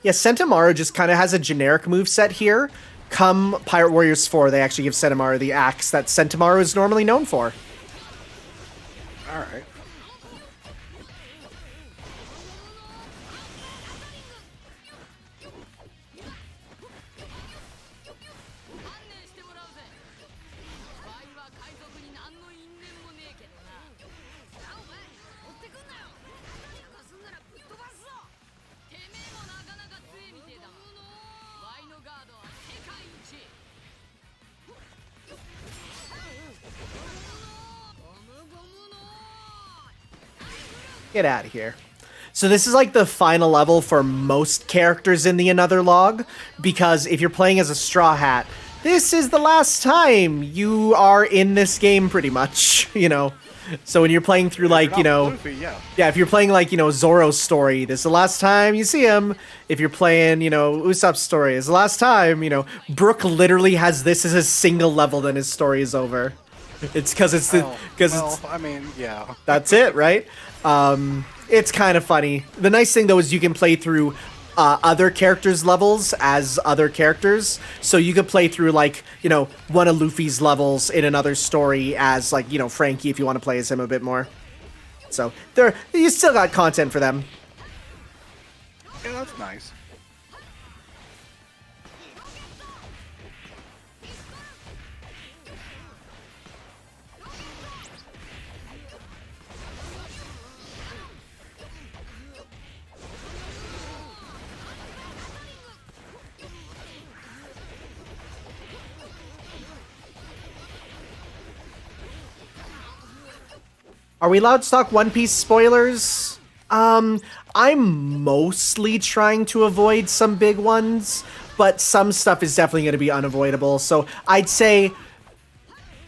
Yeah, Sentomaru just kind of has a generic moveset here. Come Pirate Warriors 4, they actually give Sentomaru the axe that Sentomaru is normally known for. Alright. Get out of here. So this is like the final level for most characters in the Another log, because if you're playing as a Straw Hat, this is the last time you are in this game pretty much, you know. So when you're playing through, like, you know, Luffy, yeah, if you're playing, like, you know, Zoro's story, this is the last time you see him. If you're playing, you know, Usopp's story, it's the last time, you know. Brook literally has this as a single level, then his story is over. It's because it's the, I mean, yeah. That's it, right? It's kind of funny. The nice thing, though, is you can play through other characters' levels as other characters. So you could play through, like, you know, one of Luffy's levels in another story as, like, you know, Frankie, if you want to play as him a bit more. So you still got content for them. Yeah, that's nice. Are we allowed to talk One Piece spoilers? I'm mostly trying to avoid some big ones, but some stuff is definitely going to be unavoidable. So I'd say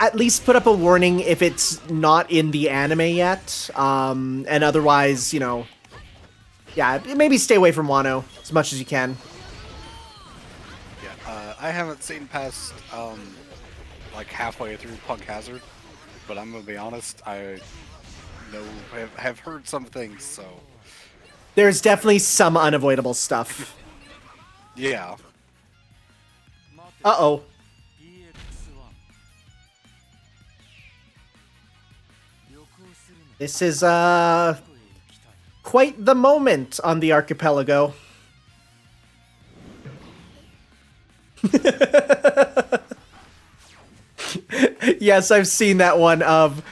at least put up a warning if it's not in the anime yet. And otherwise, you know, yeah, maybe stay away from Wano as much as you can. Yeah, I haven't seen past like halfway through Punk Hazard, but I'm gonna be honest, I have heard some things, so There's definitely some unavoidable stuff. yeah. Uh-oh. This is, quite the moment on the archipelago. Yes, I've seen that one of,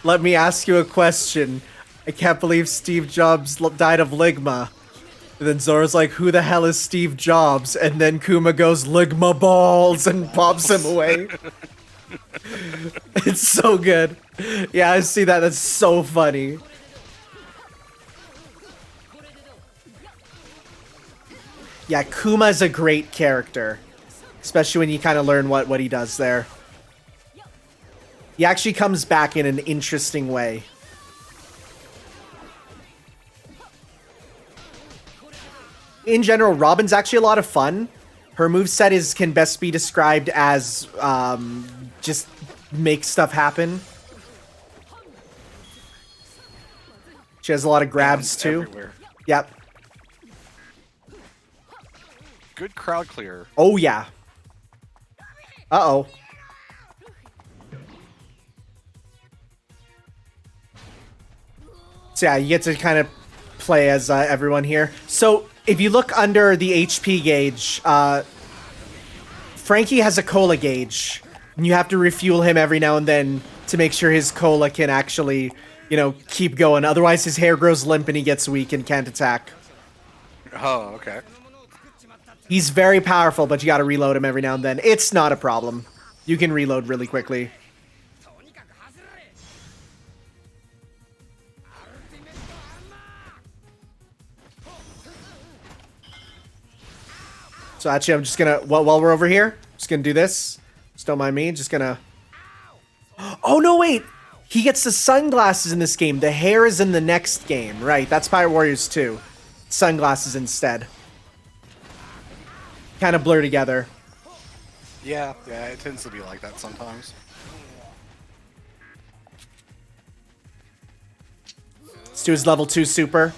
let me ask you a question. I can't believe Steve Jobs died of Ligma. And then Zora's like, who the hell is Steve Jobs? And then Kuma goes, Ligma balls, and pops him away. It's so good. Yeah, I see that. That's so funny. Yeah, Kuma is a great character. Especially when you kind of learn what he does there. He actually comes back in an interesting way. In general, Robin's actually a lot of fun. Her moveset can best be described as just make stuff happen. She has a lot of grabs too. Everywhere. Yep. Good crowd clear. Oh yeah. Uh-oh. So yeah, you get to kind of play as everyone here. So if you look under the HP gauge, Frankie has a cola gauge. And you have to refuel him every now and then to make sure his cola can actually, you know, keep going. Otherwise his hair grows limp and he gets weak and can't attack. Oh, okay. He's very powerful, but you gotta reload him every now and then. It's not a problem. You can reload really quickly. So actually, I'm just gonna, while we're over here, just gonna do this. Just don't mind me, just gonna... Oh, no, wait! He gets the sunglasses in this game. The hair is in the next game. Right, that's Pirate Warriors 2. Sunglasses instead. Kind of blur together. Yeah, it tends to be like that sometimes. Let's do his level 2 super.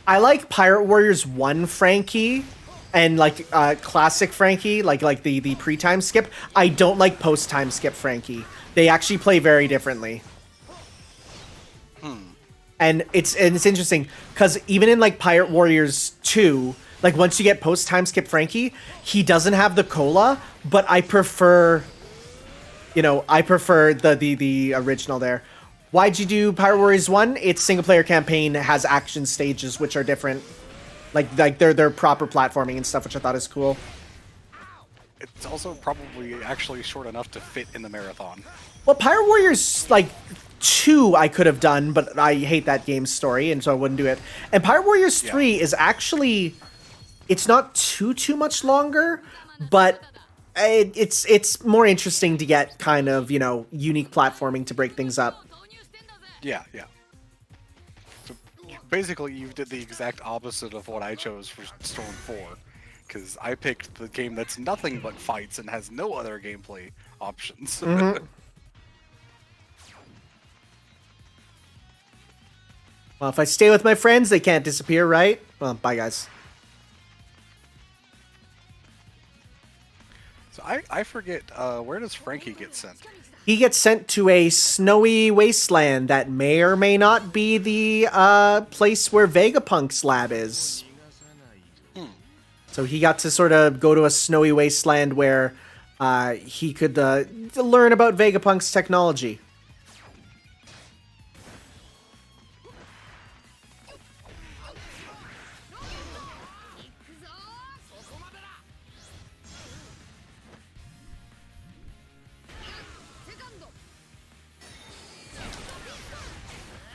I like Pirate Warriors 1 Frankie and like classic Frankie, like the pre-time skip. I don't like post-time skip Frankie. They actually play very differently. And it's interesting because even in like Pirate Warriors 2, like once you get post-time skip Frankie, he doesn't have the cola, but I prefer, you know, the original there. Why'd you do Pirate Warriors 1? Its single-player campaign has action stages, which are different. Like they're proper platforming and stuff, which I thought is cool. It's also probably actually short enough to fit in the marathon. Well, Pirate Warriors, like, 2 I could have done, but I hate that game's story, and so I wouldn't do it. And Pirate Warriors 3 is actually... It's not too much longer, but it's more interesting to get kind of, you know, unique platforming to break things up. Yeah. So basically, you did the exact opposite of what I chose for Storm 4, because I picked the game that's nothing but fights and has no other gameplay options. Mm-hmm. Well, if I stay with my friends, they can't disappear, right? Well, bye, guys. So I forget, where does Frankie get sent? He gets sent to a snowy wasteland that may or may not be the place where Vegapunk's lab is. So he got to sort of go to a snowy wasteland where he could learn about Vegapunk's technology.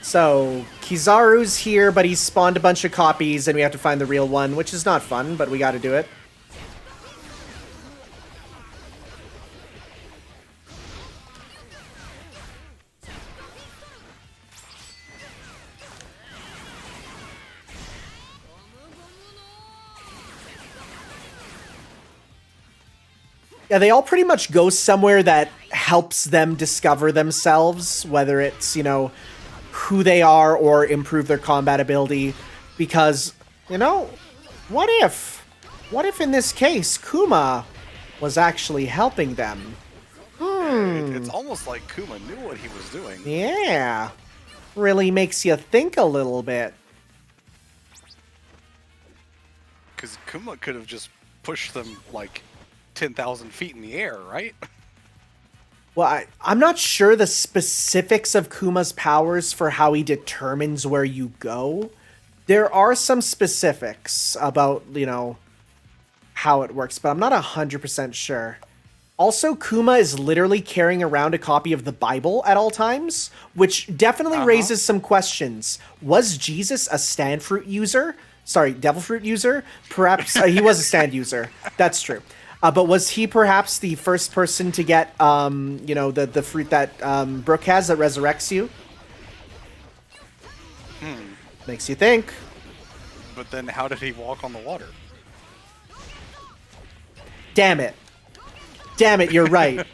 So, Kizaru's here, but he's spawned a bunch of copies, and we have to find the real one, which is not fun, but we gotta do it. Yeah, they all pretty much go somewhere that helps them discover themselves, whether it's, you know, who they are or improve their combat ability. Because, you know, what if in this case, Kuma was actually helping them? It's almost like Kuma knew what he was doing. Yeah. Really makes you think a little bit. Because Kuma could have just pushed them, like, 10,000 feet in the air, right? Well, I'm not sure the specifics of Kuma's powers for how he determines where you go. There are some specifics about, you know, how it works, but I'm not 100% sure. Also, Kuma is literally carrying around a copy of the Bible at all times, which definitely raises some questions. Was Jesus a stand fruit user? Sorry, devil fruit user? Perhaps he was a stand user. That's true. But was he perhaps the first person to get, you know, the fruit that Brooke has that resurrects you? Makes you think. But then how did he walk on the water? Damn it. Damn it, you're right.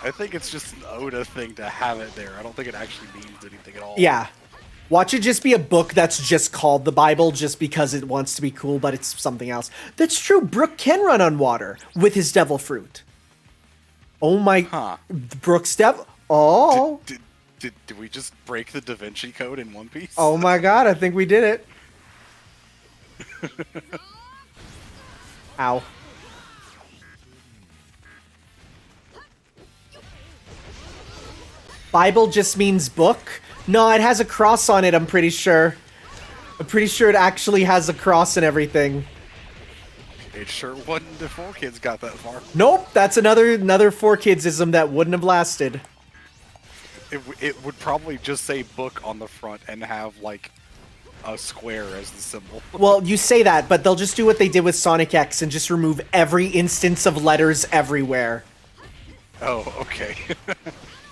I think it's just an Oda thing to have it there. I don't think it actually means anything at all. Yeah. Watch it just be a book that's just called the Bible just because it wants to be cool, but it's something else. That's true. Brooke can run on water with his devil fruit. Oh my... Brooke's devil... Oh. Did we just break the Da Vinci Code in One Piece? Oh my god, I think we did it. Ow. Bible just means book? No, it has a cross on it, I'm pretty sure. I'm pretty sure it actually has a cross and everything. It sure wasn't the 4Kids got that far. Nope, that's another 4Kidsism that wouldn't have lasted. It would probably just say book on the front and have, like, a square as the symbol. Well, you say that, but they'll just do what they did with Sonic X and just remove every instance of letters everywhere. Oh, okay.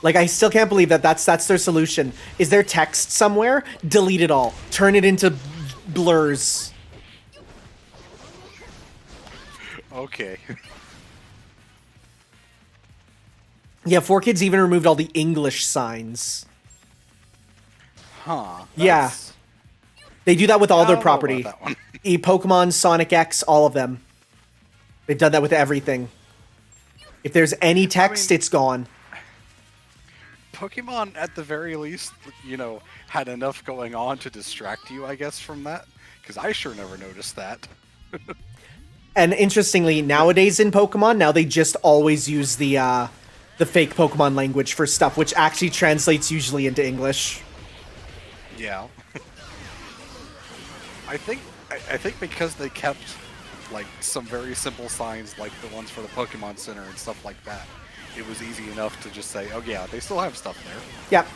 Like, I still can't believe that that's their solution. Is there text somewhere? Delete it all. Turn it into blurs. Okay. Yeah, 4Kids even removed all the English signs. Huh. Yeah. They do that with all their I don't know property. about that one. Pokemon, Sonic X, all of them. They've done that with everything. If there's any text, it's gone. Pokemon, at the very least, you know, had enough going on to distract you, I guess, from that. Because I sure never noticed that. And interestingly, nowadays in Pokemon, now they just always use the fake Pokemon language for stuff, which actually translates usually into English. Yeah. I think because they kept, like, some very simple signs, like the ones for the Pokemon Center and stuff like that, it was easy enough to just say, oh yeah, they still have stuff there. Yeah.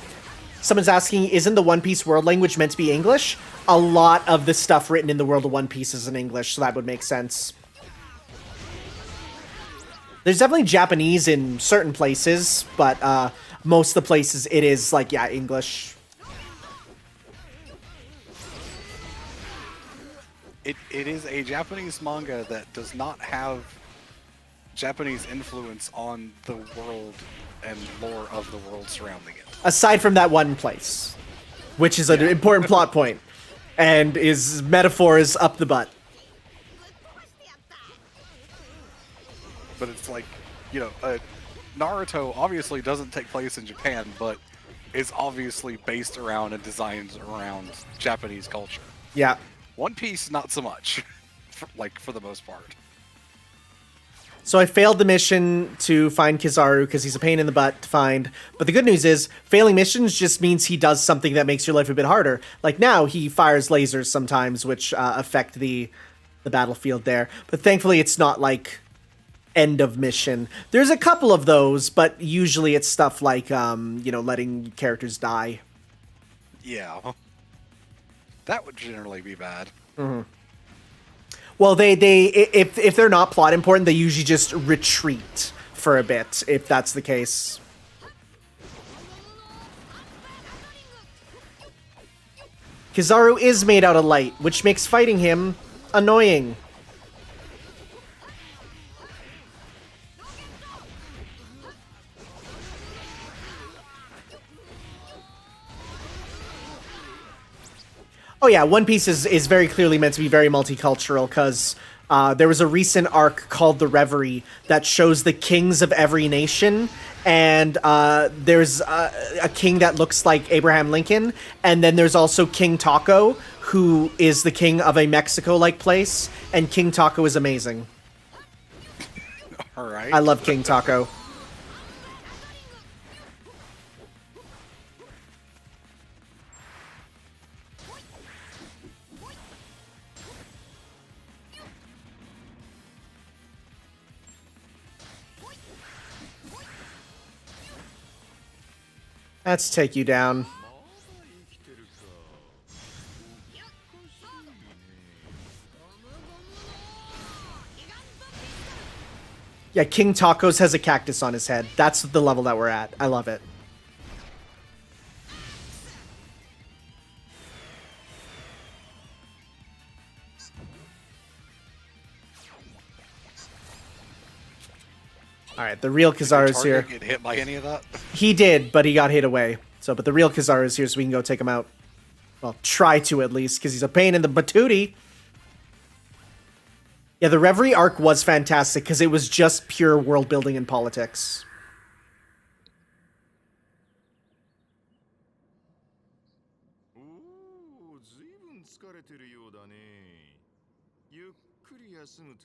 Someone's asking, isn't the One Piece world language meant to be English? A lot of the stuff written in the world of One Piece is in English, so that would make sense. There's definitely Japanese in certain places, but most of the places it is, like, yeah, English. It is a Japanese manga that does not have Japanese influence on the world and lore of the world surrounding it. Aside from that one place, which is an important plot point, and is metaphors up the butt. But it's like, you know, Naruto obviously doesn't take place in Japan, but is obviously based around and designed around Japanese culture. Yeah. One Piece, not so much, for the most part. So I failed the mission to find Kizaru because he's a pain in the butt to find. But the good news is, failing missions just means he does something that makes your life a bit harder. Like now, he fires lasers sometimes, which affect the battlefield there. But thankfully, it's not like end of mission. There's a couple of those, but usually it's stuff like, letting characters die. Yeah. That would generally be bad. Well, if they're not plot important, they usually just retreat for a bit, if that's the case. Kizaru is made out of light, which makes fighting him annoying. Oh yeah, One Piece is very clearly meant to be very multicultural, because there was a recent arc called The Reverie that shows the kings of every nation, and there's a king that looks like Abraham Lincoln, and then there's also King Taco, who is the king of a Mexico-like place, and King Taco is amazing. All right. I love King Taco. Let's take you down. Yeah, King Tacos has a cactus on his head. That's the level that we're at. I love it. All right, the real Kizaru's here. Get hit by any of that? He did, but he got hit away. So, but the real Kizaru's here, so we can go take him out. Well, try to at least, because he's a pain in the patootie. Yeah, the Reverie arc was fantastic, because it was just pure world building and politics.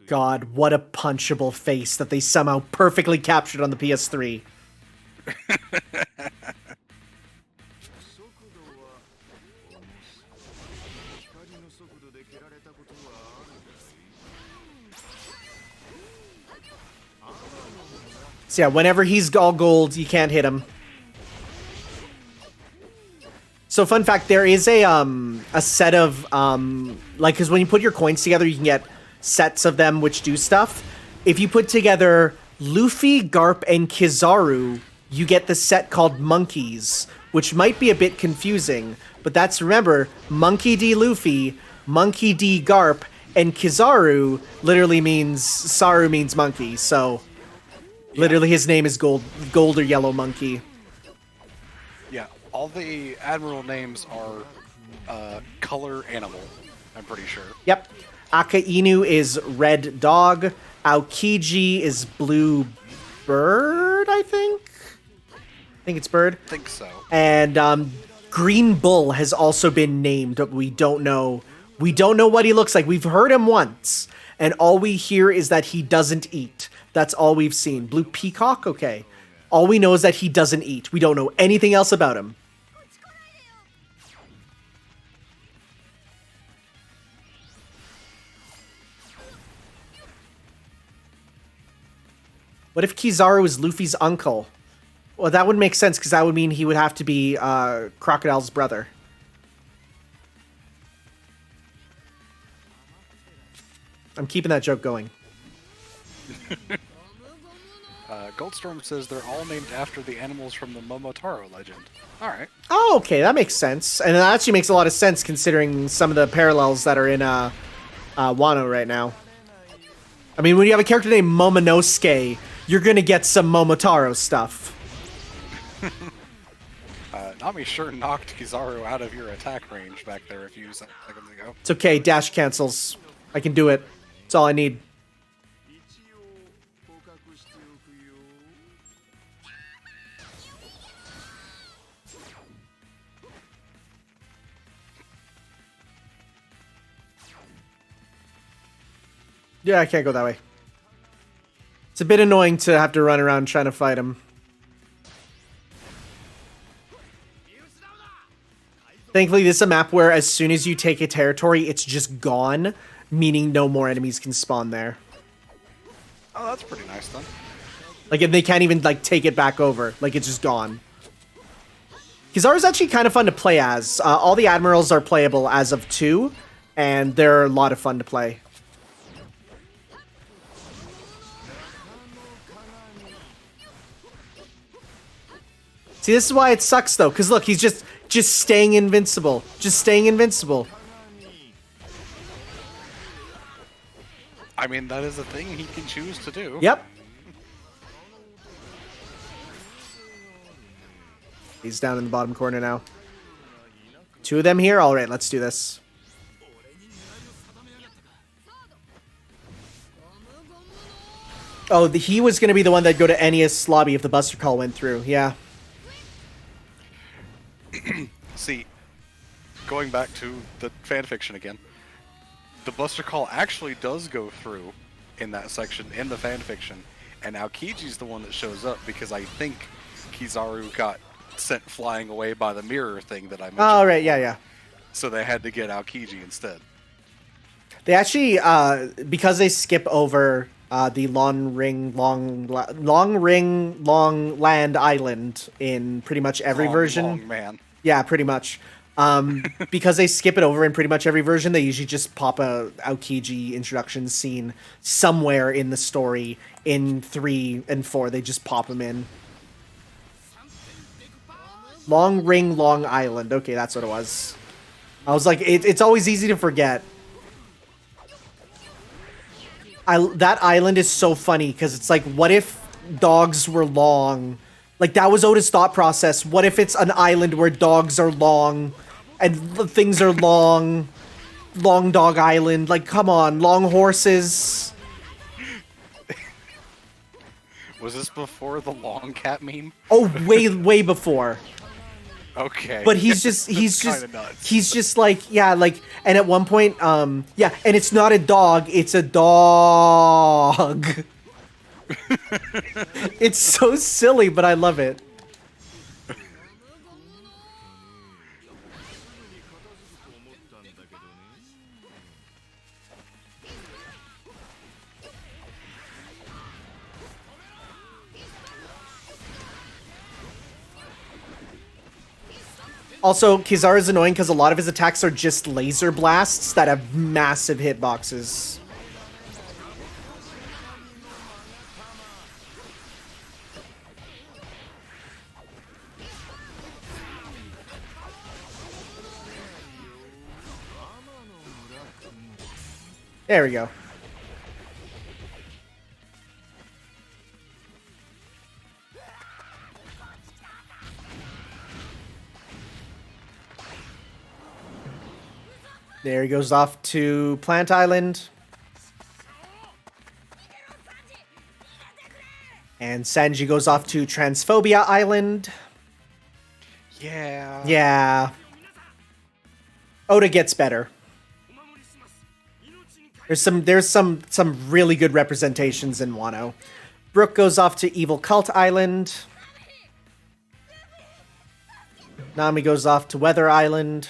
God, what a punchable face that they somehow perfectly captured on the PS3. So yeah, whenever he's all gold, you can't hit him. So fun fact, there is a set of, because when you put your coins together, you can get sets of them which do stuff. If you put together Luffy, Garp, and Kizaru, you get the set called Monkeys, which might be a bit confusing, but that's, remember, Monkey D. Luffy, Monkey D. Garp, and Kizaru literally means, Saru means monkey, so literally his name is gold or yellow monkey. Yeah, all the admiral names are color animal, I'm pretty sure. Yep. Aka Inu is red dog. Aokiji is blue bird, I think? I think it's bird. I think so. And Green Bull has also been named, but we don't know. We don't know what he looks like. We've heard him once, and all we hear is that he doesn't eat. That's all we've seen. Blue Peacock? Okay. All we know is that he doesn't eat. We don't know anything else about him. What if Kizaru is Luffy's uncle? Well, that would make sense, because that would mean he would have to be Crocodile's brother. I'm keeping that joke going. Goldstorm says they're all named after the animals from the Momotaro legend. Alright. Oh, okay, that makes sense. And that actually makes a lot of sense, considering some of the parallels that are in Wano right now. I mean, when you have a character named Momonosuke, you're gonna get some Momotaro stuff. Nami sure knocked Kizaru out of your attack range back there a few seconds ago. It's okay, dash cancels. I can do it. That's all I need. Yeah, I can't go that way. It's a bit annoying to have to run around trying to fight him. Thankfully, this is a map where as soon as you take a territory, it's just gone, meaning no more enemies can spawn there. Oh, that's pretty nice then. Like, and they can't even, like, take it back over. Like, it's just gone. Kizaru's actually kind of fun to play as. All the Admirals are playable as of 2, and they're a lot of fun to play. See, this is why it sucks, though, because look, he's just staying invincible. Just staying invincible. I mean, that is a thing he can choose to do. Yep. He's down in the bottom corner now. 2 of them here? Alright, let's do this. Oh, he was going to be the one that'd go to Ennia's lobby if the Buster Call went through. Yeah. See, going back to the fanfiction again, the Buster Call actually does go through in that section in the fanfiction, and Aokiji's the one that shows up because I think Kizaru got sent flying away by the mirror thing that I mentioned. Oh, right, yeah. So they had to get Aokiji instead. They actually, because they skip over the Long Land Island in pretty much every version. Long man. Yeah, pretty much. Because they skip it over in pretty much every version, they usually just pop a Aokiji introduction scene somewhere in the story. In 3 and 4, they just pop them in. Long Island. Okay, that's what it was. I was like, it's always easy to forget. That island is so funny, because it's like, what if dogs were long? Like, that was Oda's thought process. What if it's an island where dogs are long, and things are long? Long Dog Island. Like, come on, long horses. Was this before the long cat meme? Oh, way before. Okay. But he's just like, yeah, like, and at one point, yeah, and it's not a dog, it's a dog. It's so silly, but I love it. Also, Kizaru is annoying because a lot of his attacks are just laser blasts that have massive hitboxes. There we go. There he goes off to Plant Island. And Sanji goes off to Transphobia Island. Yeah. Yeah. Oda gets better. There's some really good representations in Wano. Brook goes off to Evil Cult Island. Nami goes off to Weather Island.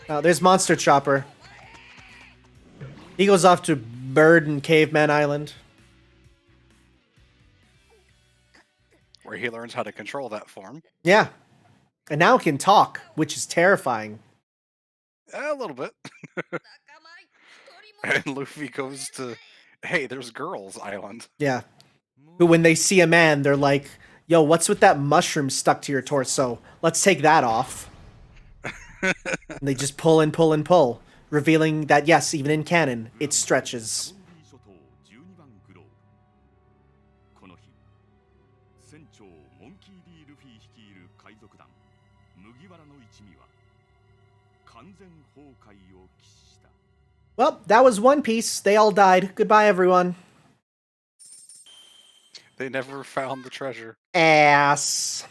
Oh, there's Monster Chopper. He goes off to Bird and Caveman Island. Where he learns how to control that form. Yeah. And now can talk, which is terrifying. A little bit. And Luffy goes to, hey, there's Girls Island. Yeah. Who, when they see a man, they're like, yo, what's with that mushroom stuck to your torso? Let's take that off. And they just pull and pull and pull, revealing that, yes, even in canon, it stretches. Well, that was One Piece. They all died. Goodbye, everyone. They never found the treasure. Ass.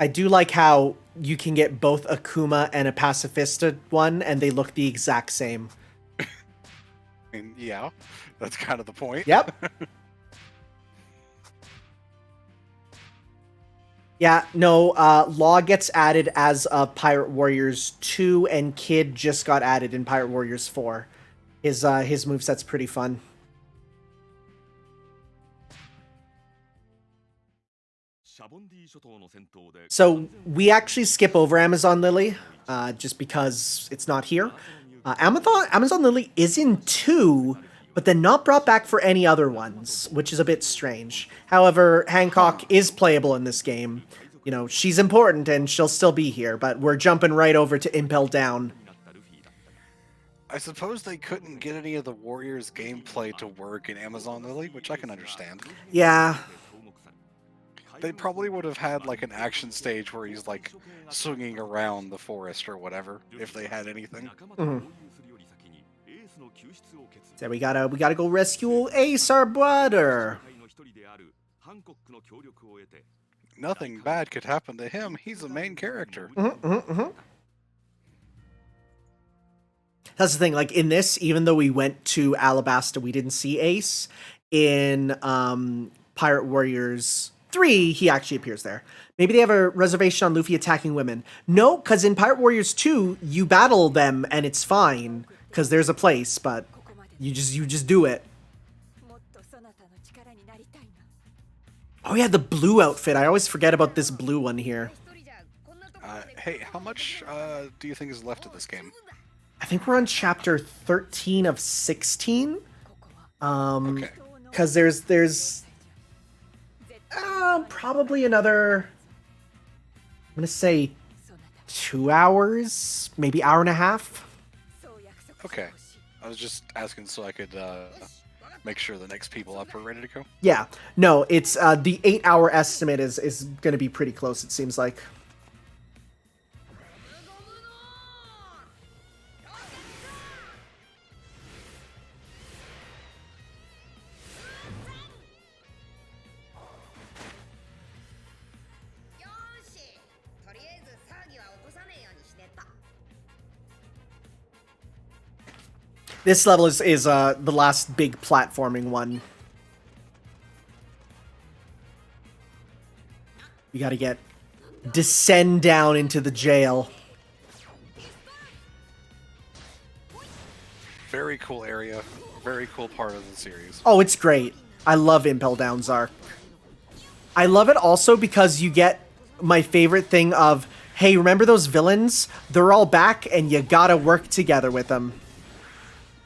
I do like how you can get both Akuma and a Pacifista one, and they look the exact same. I mean, yeah, that's kind of the point. Yep. Yeah, no, Law gets added as of Pirate Warriors 2, and Kid just got added in Pirate Warriors 4. His moveset's pretty fun. So we actually skip over Amazon Lily, just because it's not here. Amazon Lily is in 2, but then not brought back for any other ones, which is a bit strange. However, Hancock is playable in this game. You know, she's important and she'll still be here, but we're jumping right over to Impel Down. I suppose they couldn't get any of the Warriors gameplay to work in Amazon Lily, which I can understand. Yeah. They probably would have had like an action stage where he's like swinging around the forest or whatever, if they had anything. Mm-hmm. So we gotta go rescue Ace, our brother. Nothing bad could happen to him. He's the main character. That's the thing. Like in this, even though we went to Alabasta, we didn't see Ace. In Pirate Warriors 3, he actually appears there. Maybe they have a reservation on Luffy attacking women. No, because in Pirate Warriors 2, you battle them and it's fine because there's a place, but you just do it. Oh yeah, the blue outfit. I always forget about this blue one here. Hey, how much do you think is left of this game? I think we're on chapter 13 of 16. Okay. Because there's probably another, I'm gonna say 2 hours, maybe hour and a half. Okay. I was just asking so I could make sure the next people up are ready to go. Yeah, no, it's the 8-hour estimate is gonna be pretty close, it seems like. This level is the last big platforming one. We gotta descend down into the jail. Very cool area. Very cool part of the series. Oh, it's great. I love Impel Down's arc. I love it also because you get my favorite thing of, hey, remember those villains? They're all back and you gotta work together with them.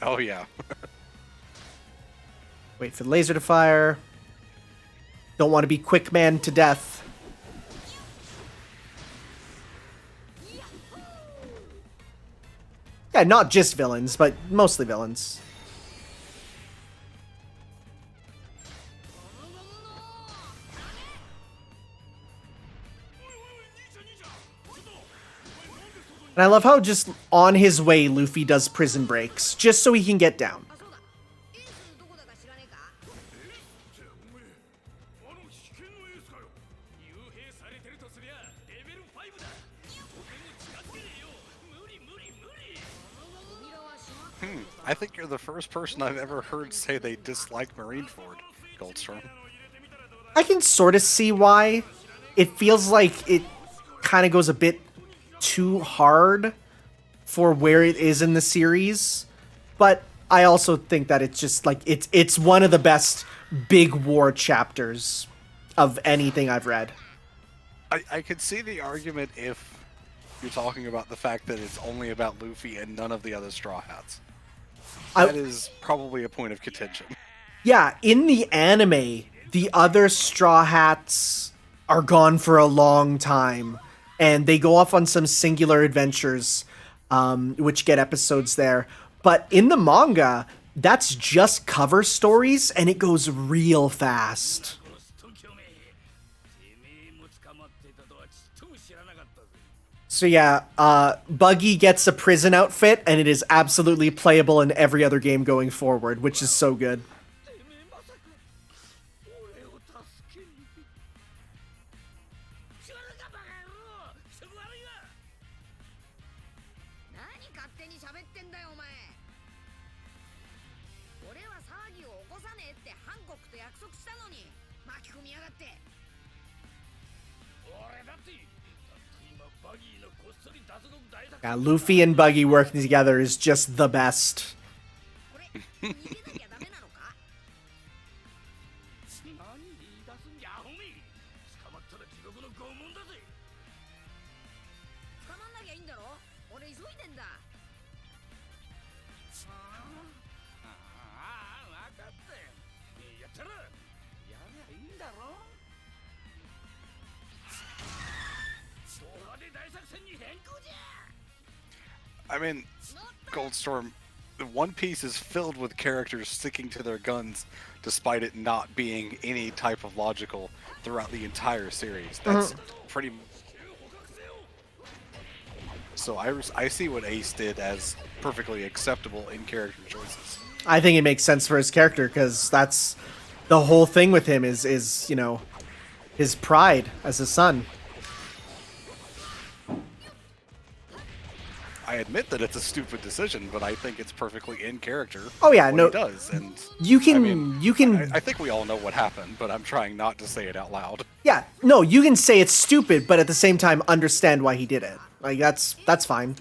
Oh, yeah. Wait for the laser to fire. Don't want to be quick man to death. Yeah, not just villains, but mostly villains. And I love how just on his way, Luffy does prison breaks, just so he can get down. I think you're the first person I've ever heard say they dislike Marineford, Goldstorm. I can sort of see why. It feels like it kind of goes a bit too hard for where it is in the series, but I also think that it's just like it's one of the best big war chapters of anything I've read. I could see the argument if you're talking about the fact that it's only about Luffy and none of the other Straw Hats. That is probably a point of contention. Yeah, in the anime, the other Straw Hats are gone for a long time. And they go off on some singular adventures, which get episodes there. But in the manga, that's just cover stories, and it goes real fast. So yeah, Buggy gets a prison outfit, and it is absolutely playable in every other game going forward, which is so good. Yeah, Luffy and Buggy working together is just the best. これ逃げなきゃダメなのか？何言い出すんじゃアホめ。捕まったら地獄の拷問だぜ。捕まんなきゃいいんだろ？俺急いでんだ。ああ、分かったよ。やったらやりゃいいんだろ。ド派手大作戦に変更じゃ。 I mean, Goldstorm, One Piece is filled with characters sticking to their guns despite it not being any type of logical throughout the entire series. That's pretty... So I see what Ace did as perfectly acceptable in character choices. I think it makes sense for his character because that's the whole thing with him is you know, his pride as a son. I admit that it's a stupid decision, but I think it's perfectly in character. Oh yeah, what no, he does, and you can I mean, you can I think we all know what happened, but I'm trying not to say it out loud. yeah, no, you can say it's stupid, but at the same time understand why he did it. Like that's fine.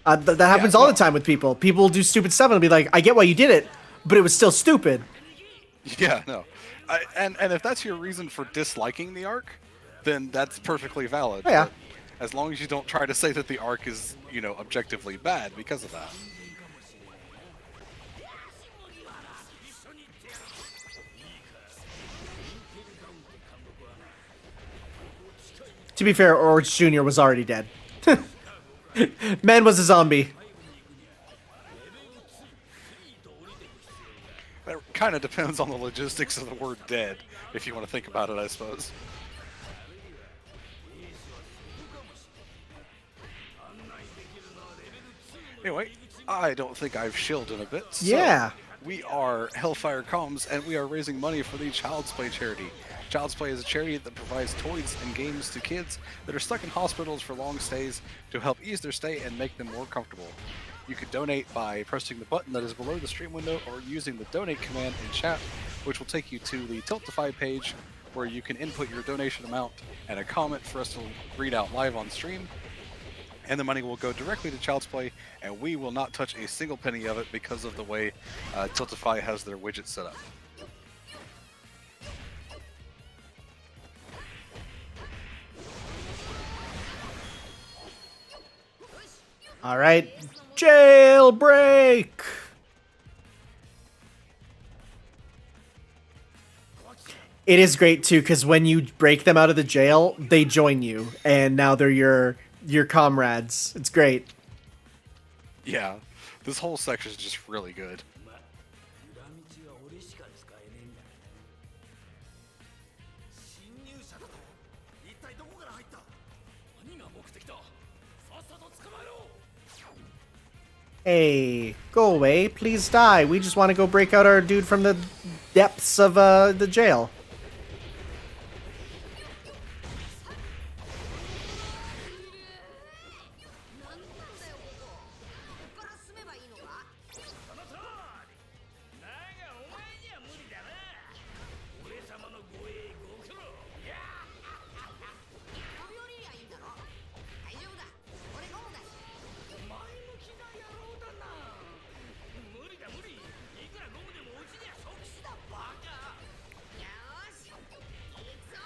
That happens all the time with people. People do stupid stuff and they'll be like, I get why you did it, but it was still stupid. Yeah, no, and if that's your reason for disliking the arc, then that's perfectly valid. Oh, yeah. But as long as you don't try to say that the arc is, you know, objectively bad because of that. To be fair, Orange Jr. was already dead. Man was a zombie. It kind of depends on the logistics of the word dead, if you want to think about it, I suppose. Anyway, I don't think I've shilled in a bit. So Yeah. we are Hellfire Comms, and we are raising money for the Child's Play charity. Child's Play is a charity that provides toys and games to kids that are stuck in hospitals for long stays to help ease their stay and make them more comfortable. You can donate by pressing the button that is below the stream window or using the donate command in chat, which will take you to the Tiltify page where you can input your donation amount and a comment for us to read out live on stream. And the money will go directly to Child's Play, and we will not touch a single penny of it because of the way Tiltify has their widget set up. All right, jailbreak. It is great too because when you break them out of the jail, they join you, and now they're your comrades. It's great. Yeah, this whole section is just really good. まあ裏道は俺しか使えねえんだ。侵入者だと。一体どこから入った？何が目的だ？さっさと捕まえろ。 Hey, go away. Please die. We just want to go break out our dude from the depths of the jail. なんなんだよここ。ここから進めばいいのか？その通り。だがお前には無理だな。俺様の護衛ご苦労。や飛び降りりゃいいんだろ。大丈夫だ。俺ゴムだし。前向きな野郎だな。無理だ無理。いくらゴムでもうちには即死だバカ。よーし。行くぞ。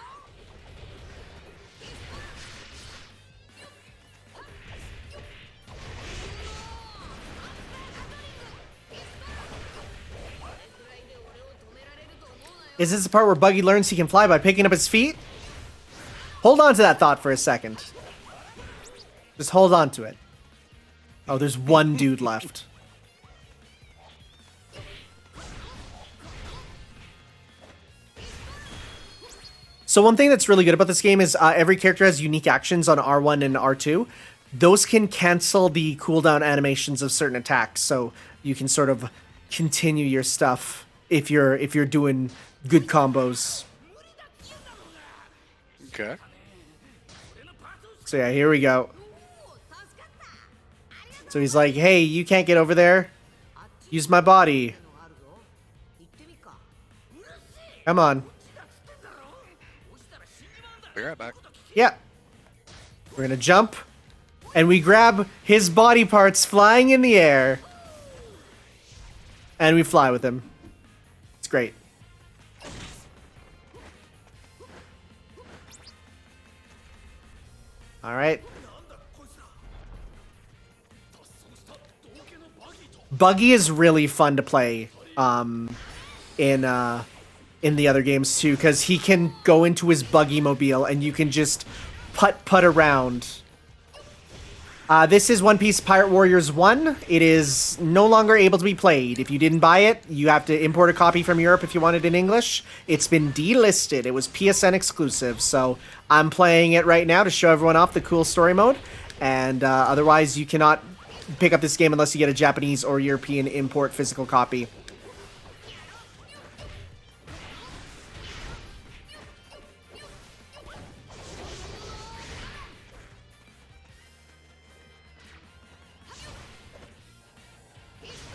Is this the part where Buggy learns he can fly by picking up his feet? Hold on to that thought for a second. Just hold on to it. Oh, there's one dude left. So one thing that's really good about this game is every character has unique actions on R1 and R2. Those can cancel the cooldown animations of certain attacks, so you can sort of continue your stuff if you're doing good combos. Okay. So yeah, here we go. So he's like, hey, you can't get over there. Use my body. Come on. Be right back. Yeah. We're gonna jump, and we grab his body parts flying in the air, and we fly with him. It's great. All right. Buggy is really fun to play in the other games too, because he can go into his buggy mobile and you can just putt around. This is One Piece Pirate Warriors 1. It is no longer able to be played. If you didn't buy it, you have to import a copy from Europe if you want it in English. It's been delisted. It was PSN exclusive, so I'm playing it right now to show everyone off the cool story mode. And otherwise, you cannot pick up this game unless you get a Japanese or European import physical copy.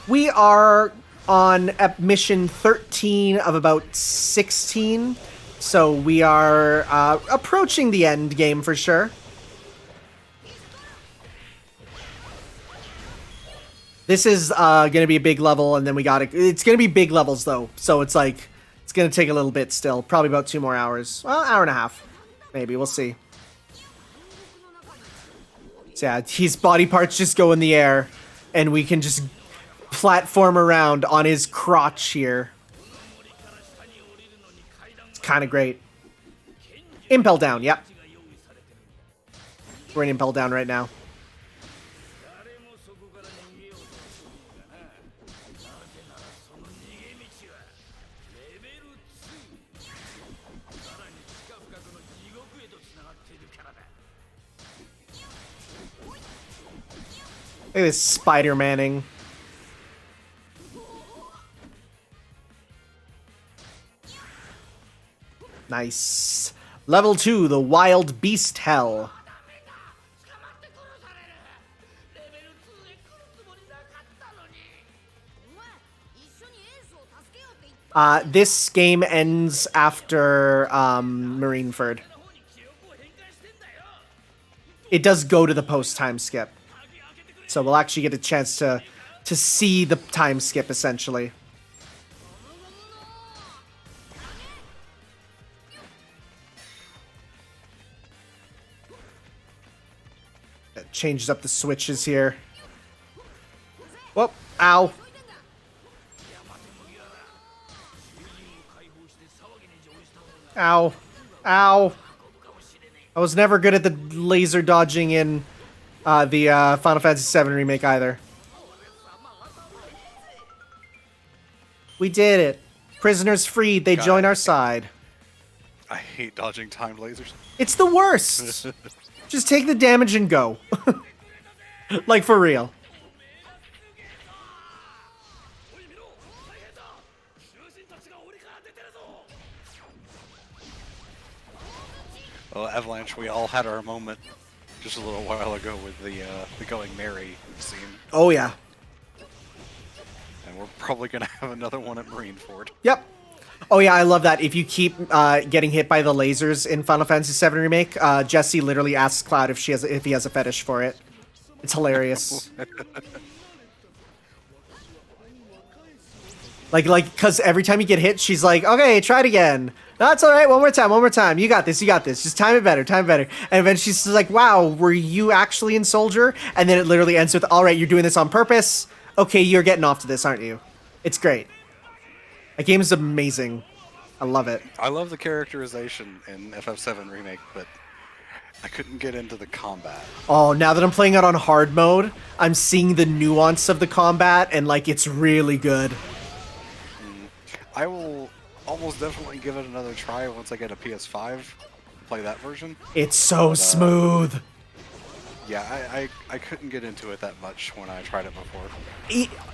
We are on mission 13 of about 16, so we are approaching the end game for sure. This is going to be a big level, and then it's going to be big levels, though, so it's like, it's going to take a little bit still. Probably about 2 more hours. Well, hour and a half. Maybe, we'll see. So yeah, his body parts just go in the air, and we can just platform around on his crotch here. It's kind of great. Impel down, yep. We're in Impel down right now. Look at this Spider-Manning. Nice. Level 2, the Wild Beast Hell. This game ends after Marineford. It does go to the post-time skip. So we'll actually get a chance to see the time skip, essentially. It changes up the switches here. Whoop, ow. Ow. Ow. I was never good at the laser dodging in the Final Fantasy VII Remake either. We did it. Prisoners freed. They join our side. I hate dodging timed lasers. It's the worst. Just take the damage and go. Like, for real. Well, Avalanche, we all had our moment just a little while ago with the Going Merry scene. Oh, yeah. And we're probably going to have another one at Marineford. Yep. Oh, yeah, I love that. If you keep getting hit by the lasers in Final Fantasy VII Remake, Jesse literally asks Cloud if he has a fetish for it. It's hilarious. like, because every time you get hit, she's like, okay, try it again. That's all right. One more time. You got this. Just time it better. And then she's like, wow, were you actually in Soldier? And then it literally ends with, all right, you're doing this on purpose. Okay, you're getting off to this, aren't you? It's great. That game is amazing. I love it. I love the characterization in FF7 Remake, but I couldn't get into the combat. Oh, now that I'm playing it on hard mode, I'm seeing the nuance of the combat, and, like, it's really good. I will almost definitely give it another try once I get a PS5. Play that version. It's so smooth. Yeah, I couldn't get into it that much when I tried it before.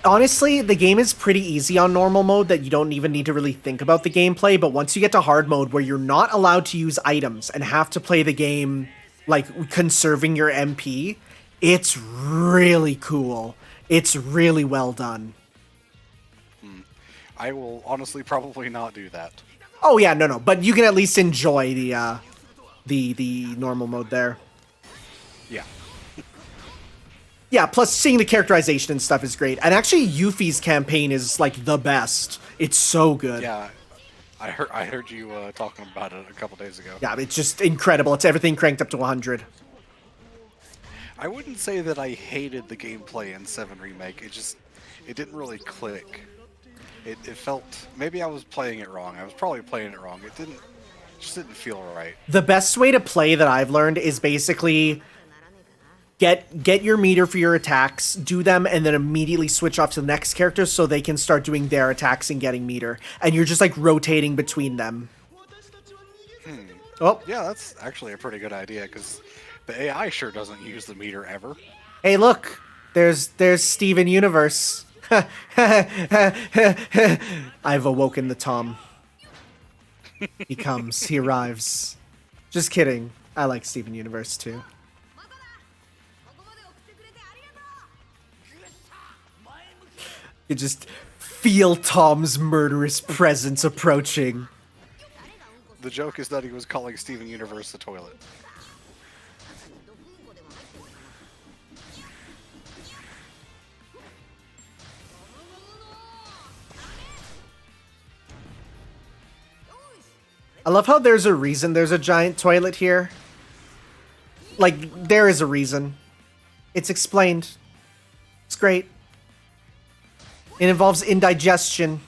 Honestly, the game is pretty easy on normal mode that you don't even need to really think about the gameplay, but once you get to hard mode where you're not allowed to use items and have to play the game, like, conserving your MP, it's really cool. It's really well done. I will honestly probably not do that. Oh yeah, no, but you can at least enjoy the normal mode there. Yeah. Yeah, plus seeing the characterization and stuff is great. And actually, Yuffie's campaign is like the best. It's so good. Yeah. I heard you talking about it a couple days ago. Yeah, it's just incredible. It's everything cranked up to 100. I wouldn't say that I hated the gameplay in 7 Remake. It didn't really click. It felt, maybe I was playing it wrong. I was probably playing it wrong. It just didn't feel right. The best way to play that I've learned is basically get your meter for your attacks, do them, and then immediately switch off to the next character so they can start doing their attacks and getting meter. And you're just like rotating between them. Oh, Yeah, that's actually a pretty good idea, because the AI sure doesn't use the meter ever. hey, look, there's Steven Universe. I've awoken the Tom. He comes, he arrives. Just kidding. I like Steven Universe too. ここまで送ってくれてありがとう。 You just feel Tom's murderous presence approaching. The joke is that he was calling Steven Universe the toilet. I love how there's a reason there's a giant toilet here. Like, there is a reason. It's explained. It's great. It involves indigestion.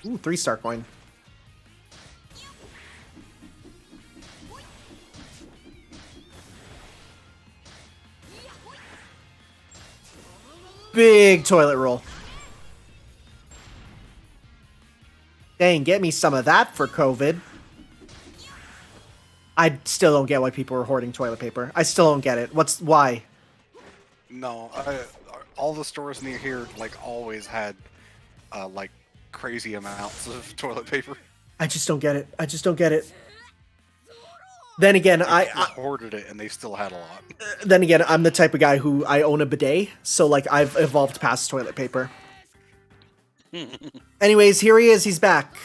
Ooh, 3-star coin. Big toilet roll. Dang, get me some of that for COVID. I still don't get why people are hoarding toilet paper. I still don't get it. Why? No, all the stores near here like always had like crazy amounts of toilet paper. I just don't get it. I just don't get it. Then again, I hoarded it and they still had a lot. Then again, I'm the type of guy who I own a bidet, so like I've evolved past toilet paper. Anyways, here he is. He's back.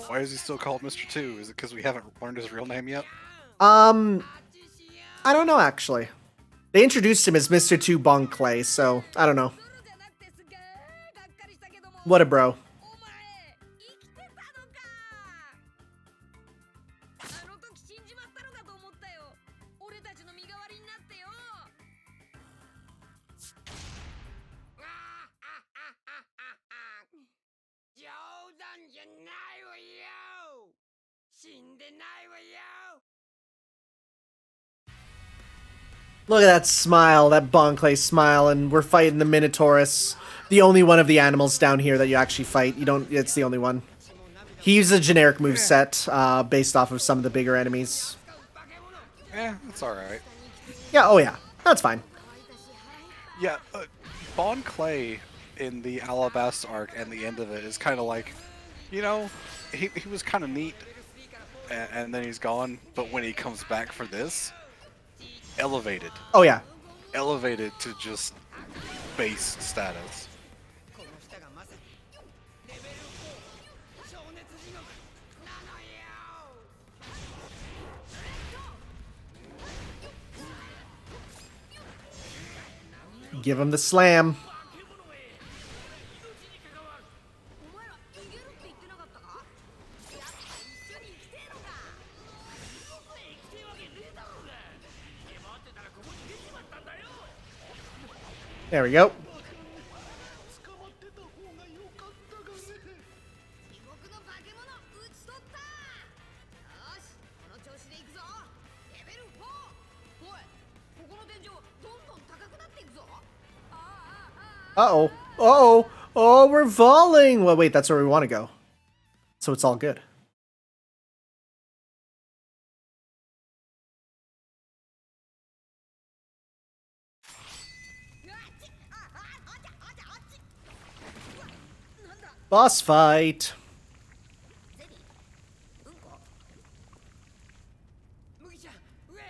Why is he still called Mr. 2? Is it because we haven't learned his real name yet? I don't know actually. They introduced him as Mr. 2 Bon Clay, so I don't know. What a bro. あの時死んじまったのかと思ったよ。俺たちの身代わりになってよ。冗談じゃないわよ。死んでないわよ。 Look at that smile, that Bon Clay smile, and we're fighting the Minotaurus. The only one of the animals down here that you actually fight. It's the only one. He uses a generic moveset, based off of some of the bigger enemies. Yeah, that's alright. Yeah, oh yeah. That's fine. Yeah, Bon Clay in the Alabasta arc and the end of it is kind of like, you know, he was kind of neat, and then he's gone, but when he comes back for this, elevated. Oh yeah. Elevated to just base status. Give him the slam. お前ら逃げるって言ってなかったか？やっぱ一緒に生きてえのか。生きてえわけねえだろうが。逃げ回ってたらここに出ちまったんだよ。 There we go. 捕まってた方が良かったがね。地獄の化け物討ち取った。よし、この調子でいくぞ。レベル4。おい、ここの天井どんどん高くなっていくぞ。Uh-oh. Uh-oh. Oh, we're falling. Well, wait, that's where we want to go. So it's all good. Boss fight. 麦ちゃん、上。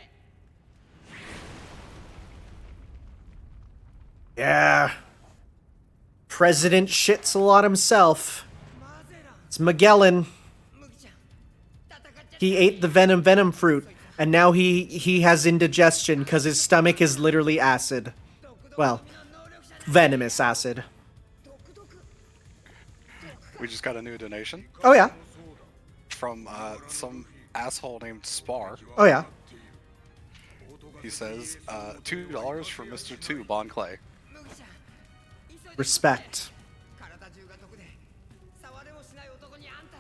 Yeah. President shits a lot himself. It's Magellan. 麦ちゃん、戦 He ate the venom fruit, and now he has indigestion because his stomach is literally acid. Well, venomous acid. We just got a new donation Oh yeah. from some asshole named Spar. Oh yeah. He says, $2 for Mr. 2 Bon Clay. Respect. 体中が毒で触れもしない男にあんた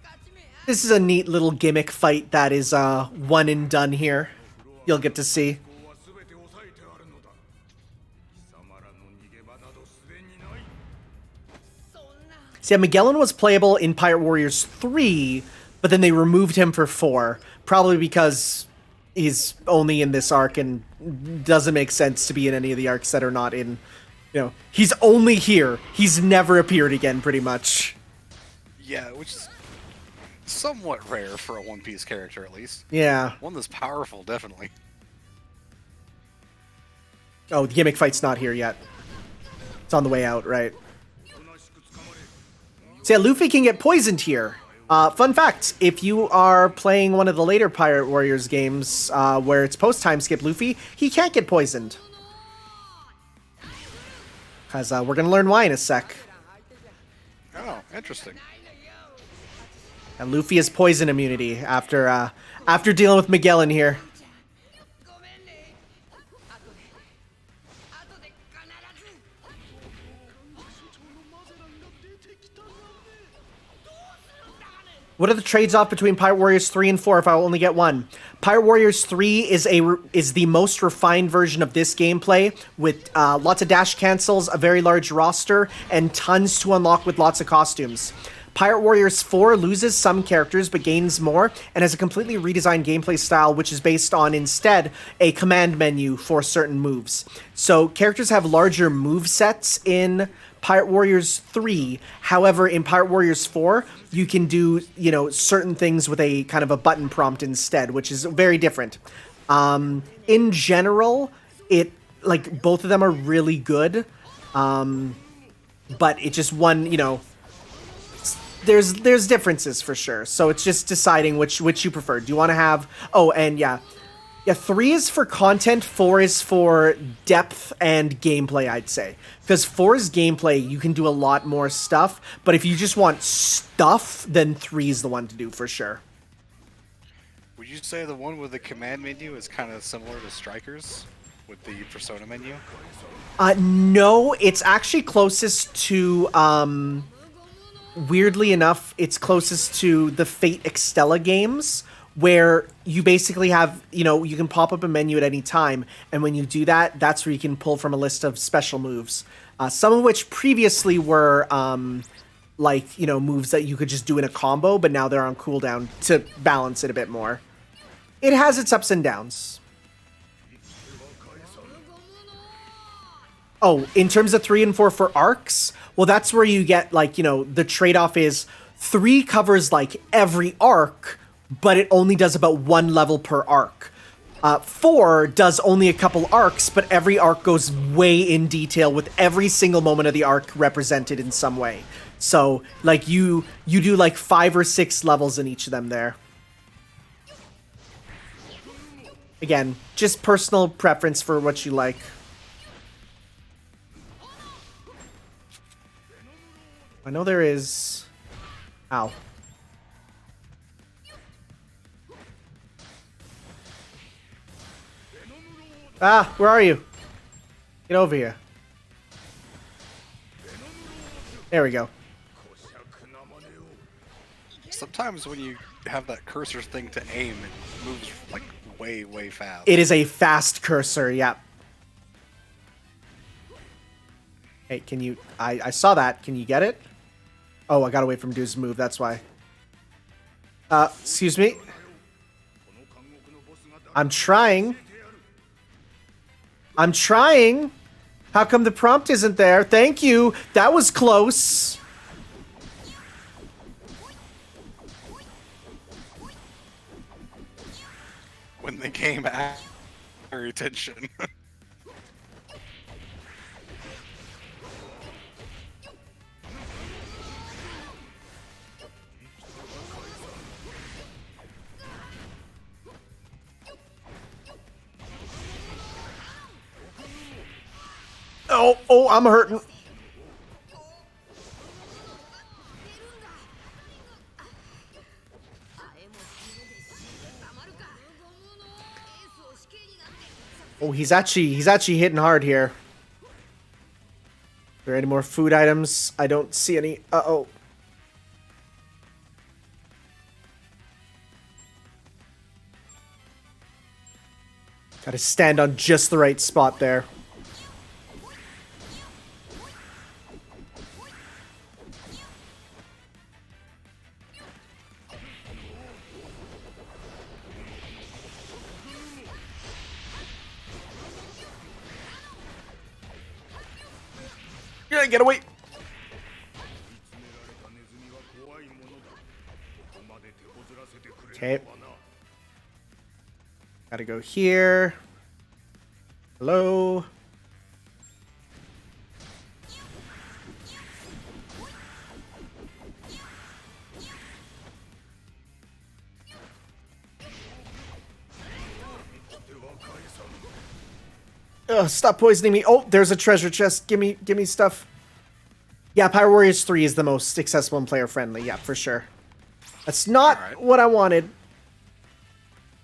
勝ち目あ This is a neat little gimmick fight that is one and done here. You'll get to see. は全て抑えてあるのだ貴様らの逃げ場などすでにない See, Magellan was playable in Pirate Warriors 3, but then they removed him for 4. Probably because he's only in this arc and doesn't make sense to be in any of the arcs that are not in... You know, he's only here. He's never appeared again, pretty much. Yeah, which is somewhat rare for a One Piece character, at least. Yeah. One that's powerful, definitely. Oh, the gimmick fight's not here yet. It's on the way out, right? So yeah, Luffy can get poisoned here. Fun fact, if you are playing one of the later Pirate Warriors games where it's post-time skip Luffy, he can't get poisoned. Because we're going to learn why in a sec. Oh, interesting. And Luffy has poison immunity after dealing with Magellan here. ごめんね後で必ず What are the trades off between Pirate Warriors 3 and 4 if I only get one? Pirate Warriors 3 is the most refined version of this gameplay with lots of dash cancels, a very large roster, and tons to unlock with lots of costumes. Pirate Warriors 4 loses some characters but gains more and has a completely redesigned gameplay style which is based on instead a command menu for certain moves. So characters have larger move sets in Pirate Warriors 3. However, in Pirate Warriors 4, you can do, you know, certain things with a kind of a button prompt instead, which is very different. In general, like both of them are really good. But it just one, you know, there's differences for sure. So it's just deciding which you prefer. Do you want to have yeah, 3 is for content, 4 is for depth and gameplay, I'd say. Because 4 is gameplay, you can do a lot more stuff, but if you just want stuff, then 3 is the one to do for sure. Would you say the one with the command menu is kind of similar to Strikers with the Persona menu? No, it's actually closest to, weirdly enough, it's closest to the Fate Extella games, where you basically have, you know, you can pop up a menu at any time, and when you do that, that's where you can pull from a list of special moves. Some of which previously were, like, you know, moves that you could just do in a combo, but now they're on cooldown to balance it a bit more. It has its ups and downs. Oh, in terms of 3 and 4 for arcs, well, that's where you get, like, you know, the trade-off is 3 covers, like, every arc, but it only does about 1 level per arc. 4 does only a couple arcs, but every arc goes way in detail with every single moment of the arc represented in some way. So, like, you do, like, 5 or 6 levels in each of them there. Again, just personal preference for what you like. I know there is... Ow. Ah, where are you? Get over here. There we go. Sometimes when you have that cursor thing to aim, it moves like way, way fast. It is a fast cursor, yeah. Hey, can you... I saw that. Can you get it? Oh, I gotta wait for him to do his move, that's why. Excuse me? I'm trying. I'm trying. How come the prompt isn't there? Thank you. That was close. When the game asks for your attention. Oh, I'm hurting. Oh, he's actually hitting hard here. Are there any more food items? I don't see any. Uh-oh. Gotta stand on just the right spot there. Yeah, get away. Okay. Gotta go here. Hello. Ugh, stop poisoning me. Oh, there's a treasure chest. Give me stuff. Yeah, Pyro Warriors 3 is the most accessible and player friendly. Yeah, for sure. That's not what I wanted.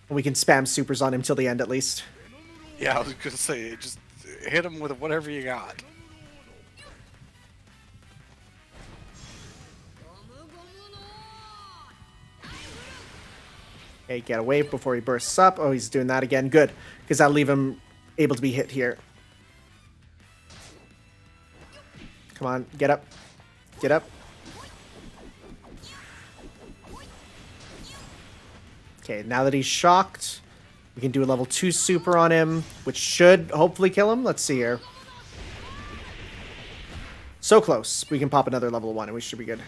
We can spam supers on him till the end at least. Yeah, I was gonna say, just hit him with whatever you got. Okay, get away before he bursts up. Oh, he's doing that again. Good, because that'll leave him able to be hit here. Come on, get up. Get up. Okay, now that he's shocked, we can do a level 2 super on him, which should hopefully kill him. Let's see here. So close. We can pop another level 1 and we should be good.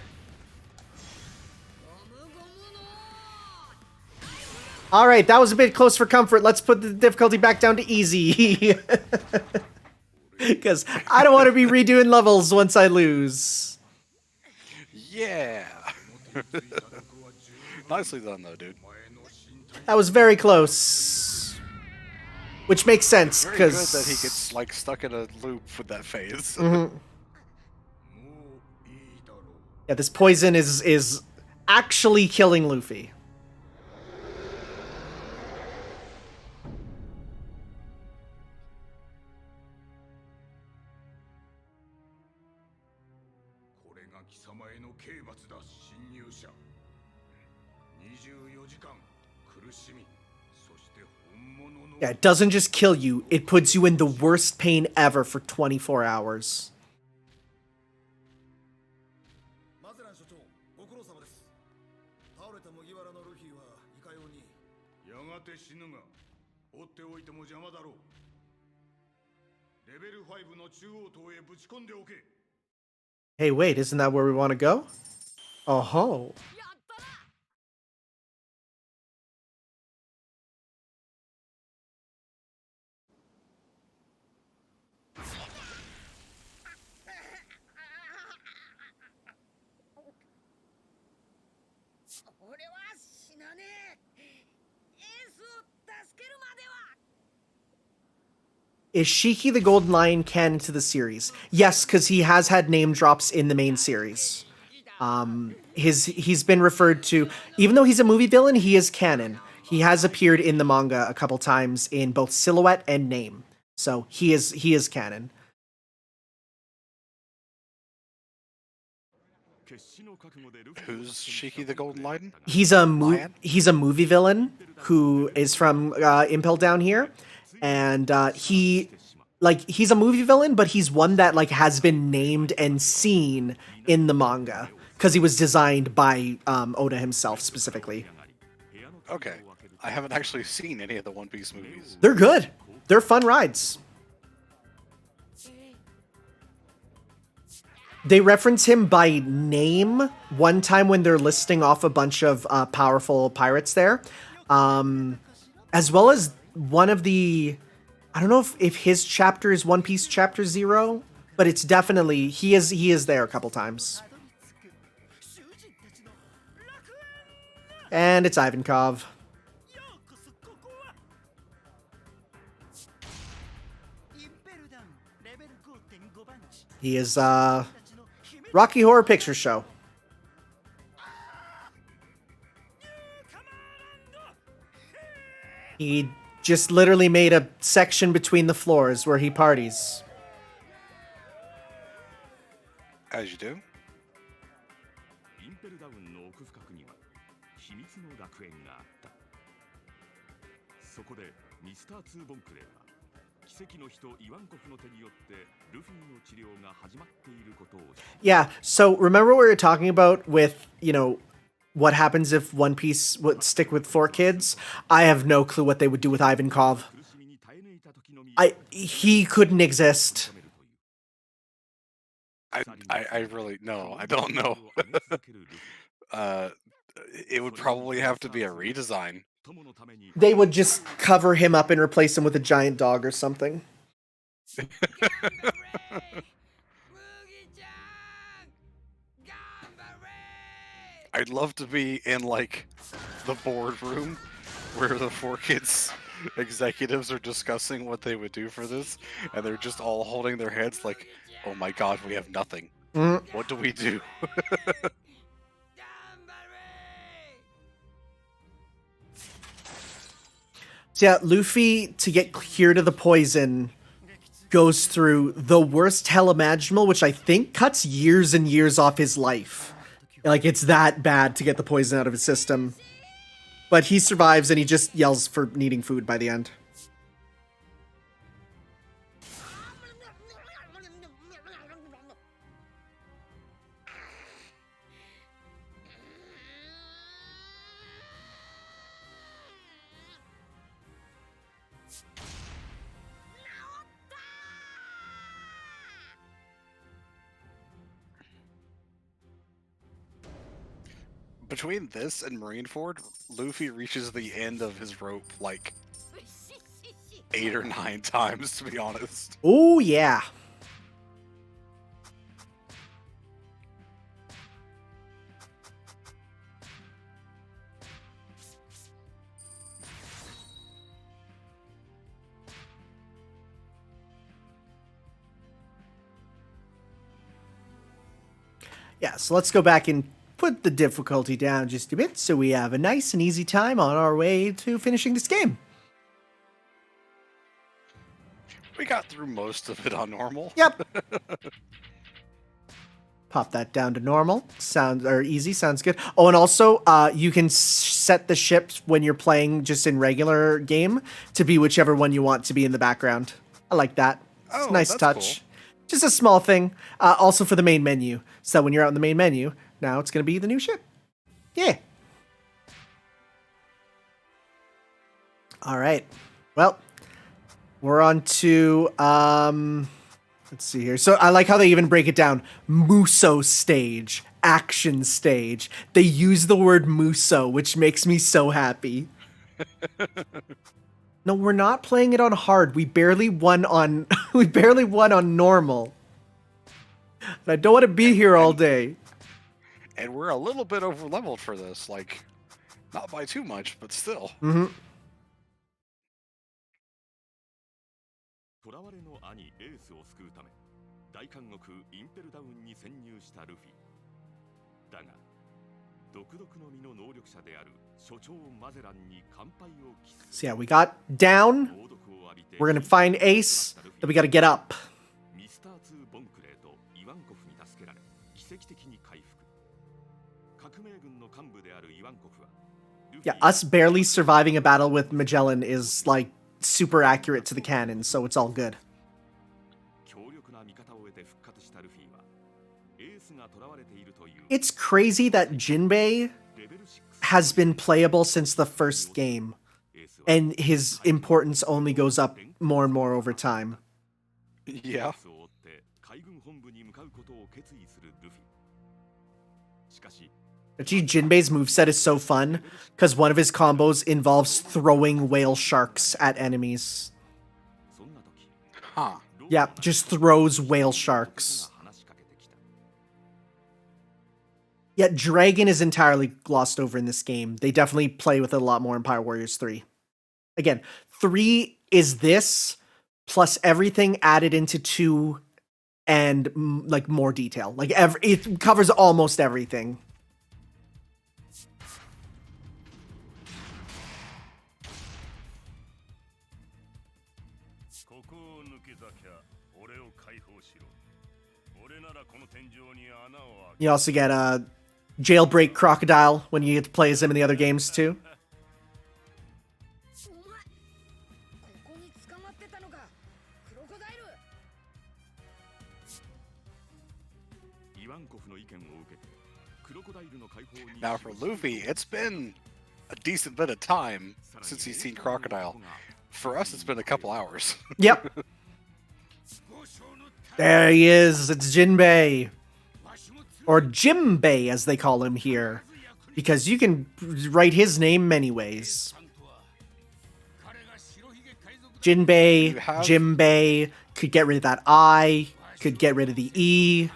Alright, that was a bit close for comfort. Let's put the difficulty back down to easy. Because I don't want to be redoing levels once I lose. Yeah. Nicely done, though, dude. That was very close. Which makes sense, Very good because... that he gets, like, stuck in a loop with that phase. Yeah, this poison is actually killing Luffy. Yeah, it doesn't just kill you, it puts you in the worst pain ever for 24 hours. Hey, wait, isn't that where we want to go? Oh-ho. Is Shiki the Golden Lion canon to the series? Yes, because he has had name drops in the main series. He's been referred to, even though he's a movie villain, he is canon. He has appeared in the manga a couple times in both silhouette and name. So he is canon. Who's Shiki the Golden Lion? He's a movie villain who is from Impel Down here. And he's a movie villain, but he's one that like has been named and seen in the manga because he was designed by Oda himself specifically. Okay, I haven't actually seen any of the One Piece movies. They're good. They're fun rides. They reference him by name one time when they're listing off a bunch of powerful pirates there, as well as one of the, I don't know if his chapter is One Piece Chapter 0, but it's definitely, he is there a couple times. And it's Ivankov. He is Rocky Horror Picture Show. He just literally made a section between the floors where he parties. As you do. インペルダウンの奥深くには秘密の楽園があった。そこでミスター2ボンクレーは奇跡の人イワンコフの手によってルフィの治療が始まっていることを。Yeah, so remember what we were talking about with, you know, what happens if One Piece would stick with 4 kids? I have no clue what they would do with Ivankov. He couldn't exist. I really no, I don't know. It would probably have to be a redesign. They would just cover him up and replace him with a giant dog or something. I'd love to be in like the boardroom where the 4 kids executives are discussing what they would do for this, and they're just all holding their heads like, oh my god, we have nothing. What do we do? So yeah, Luffy, to get cured of the poison, goes through the worst hell imaginable, which I think cuts years and years off his life. Like, it's that bad to get the poison out of his system. But he survives, and he just yells for needing food by the end. Between this and Marineford, Luffy reaches the end of his rope like 8 or 9 times, to be honest. Oh, yeah. Yeah, so let's go back and put the difficulty down just a bit so we have a nice and easy time on our way to finishing this game. We got through most of it on normal. Yep. Pop that down to normal. Sounds or easy. Sounds good. Oh, and also, you can set the ships when you're playing just in regular game to be whichever one you want to be in the background. I like that. It's a nice touch. Cool. Just a small thing. Also for the main menu. So when you're out in the main menu, now it's going to be the new ship. Yeah. All right. Well, we're on to, let's see here. So I like how they even break it down. Muso stage, action stage. They use the word Muso, which makes me so happy. No, we're not playing it on hard. We barely won on normal. And I don't want to be here all day. And we're a little bit over leveled for this, like, not by too much, but still. Mm-hmm. 囚われの兄エースを救うため大監獄インペルダウンに潜入したルフィだが独特の身の能力者である所長マゼランに乾杯を期す So yeah, we got down. We're gonna find Ace. Then we gotta get up. ミスター2ボンクレーとイワンコフに助けられ奇跡的に回復革命軍の幹部であるイワンコフは Yeah, us barely surviving a battle with Magellan is like super accurate to the canon, so it's all good. 強力な味方を得て復活したルフィはエースが囚われているという It's crazy that Jinbei has been playable since the first game, and his importance only goes up more and more over time. Yeah. 海軍本部に向かうことを決意するルフィしかし Actually, Jinbei's moveset is so fun, because one of his combos involves throwing whale sharks at enemies. そんな時 Huh. Yeah, just throws whale sharks. 話しかけてきた Yeah, Dragon is entirely glossed over in this game. They definitely play with it a lot more in Pyro Warriors 3. Again, 3 is this, plus everything added into 2 and like more detail. Like it covers almost everything. You also get a jailbreak crocodile when you get to play as him in the other games too. お前ここに捕まってたのかクロコダイル Now for Luffy, it's been a decent bit of time since he's seen Crocodile. For us, it's been a couple hours. Yep. There he is. It's Jinbei. Or Jimbei, as they call him here. Because you can write his name many ways. Jinbei, Jimbei, could get rid of that I, could get rid of the E.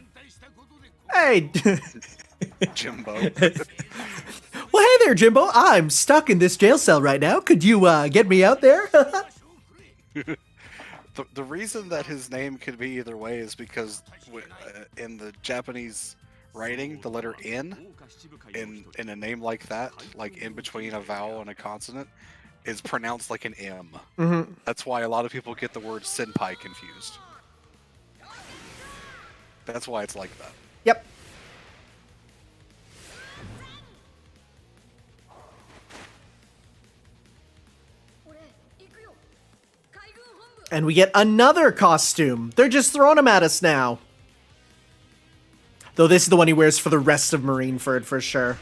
Hey! Jimbo. Well, hey there, Jimbo. I'm stuck in this jail cell right now. Could you get me out there? The reason that his name could be either way is because in the Japanese writing, the letter N in a name like that, like in between a vowel and a consonant, is pronounced like an M. Mm-hmm. That's why a lot of people get the word senpai confused. That's why it's like that. Yep. And we get another costume. They're just throwing them at us now. Though this is the one he wears for the rest of Marineford for sure.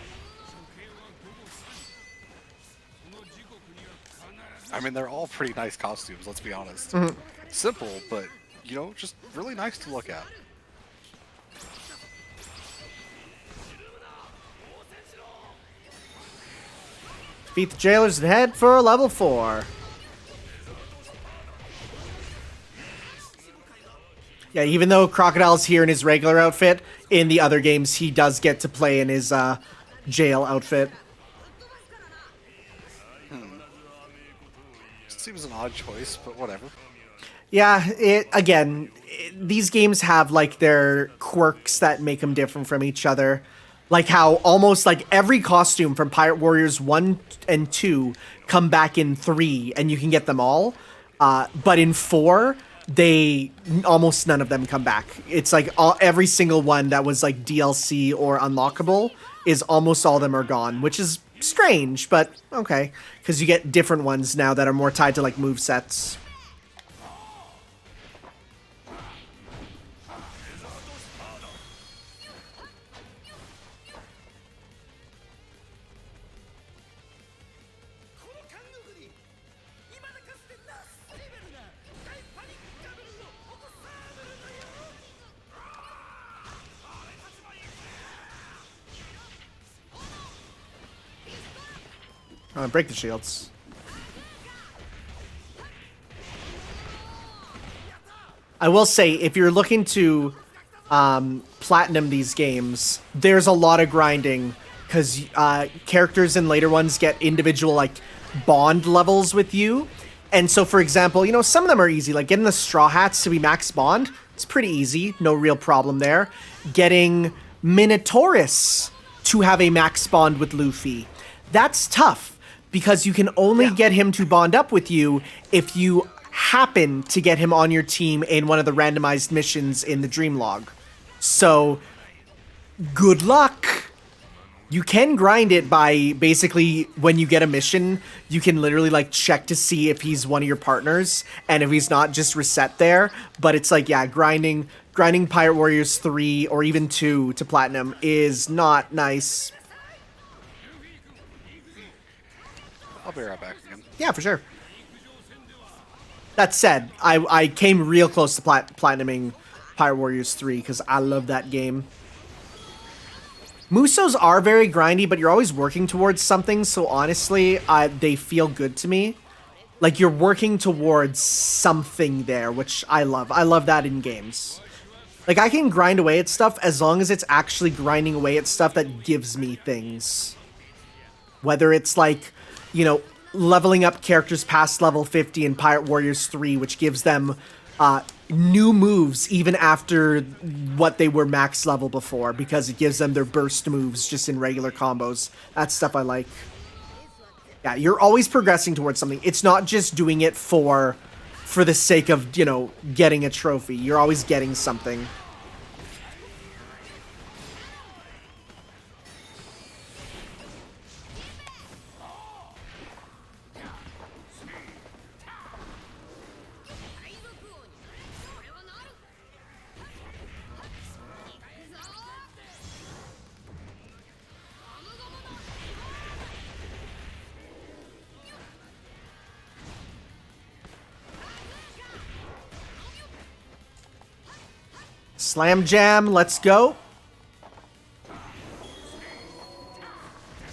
I mean, they're all pretty nice costumes, let's be honest. Mm-hmm. Simple, but, you know, just really nice to look at. Beat the jailers and head for level 4. Yeah, even though Crocodile's here in his regular outfit, in the other games he does get to play in his jail outfit. Seems an odd choice, but whatever. Yeah, these games have like their quirks that make them different from each other. Like how almost like every costume from Pirate Warriors 1 and 2 come back in 3 and you can get them all. But in 4, almost none of them come back. It's like every single one that was like DLC or unlockable is almost all of them are gone, which is strange, but okay. Because you get different ones now that are more tied to like movesets. Break the shields. I will say, if you're looking to platinum these games, there's a lot of grinding because characters in later ones get individual like bond levels with you. And so, for example, you know, some of them are easy, like getting the Straw Hats to be max bond. It's pretty easy, no real problem there. Getting Minotaurus to have a max bond with Luffy, that's tough. Because you can only get him to bond up with you if you happen to get him on your team in one of the randomized missions in the Dream Log. So, good luck! You can grind it by basically, when you get a mission, you can literally like check to see if he's one of your partners, and if he's not, just reset there. But it's like, yeah, grinding Pirate Warriors 3 or even 2 to platinum is not nice. I'll be right back again. Yeah, for sure. That said, I came real close to platinuming Pirate Warriors 3 because I love that game. Musos are very grindy, but you're always working towards something, so honestly, they feel good to me. Like, you're working towards something there, which I love. I love that in games. Like, I can grind away at stuff as long as it's actually grinding away at stuff that gives me things. Whether it's like, you know, leveling up characters past level 50 in Pirate Warriors 3, which gives them new moves even after what they were max level before, because it gives them their burst moves just in regular combos. That's stuff I like. Yeah, you're always progressing towards something. It's not just doing it for the sake of, you know, getting a trophy. You're always getting something. Slam jam, let's go.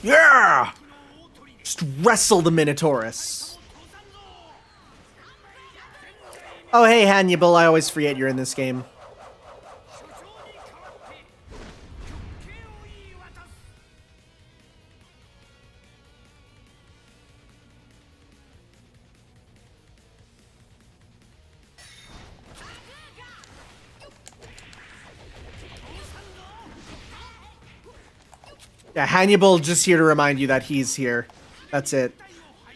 Yeah! Just wrestle the Minotaurus. Oh, hey, Hannibal, I always forget you're in this game. Yeah, Hannibal just here to remind you that he's here. That's it.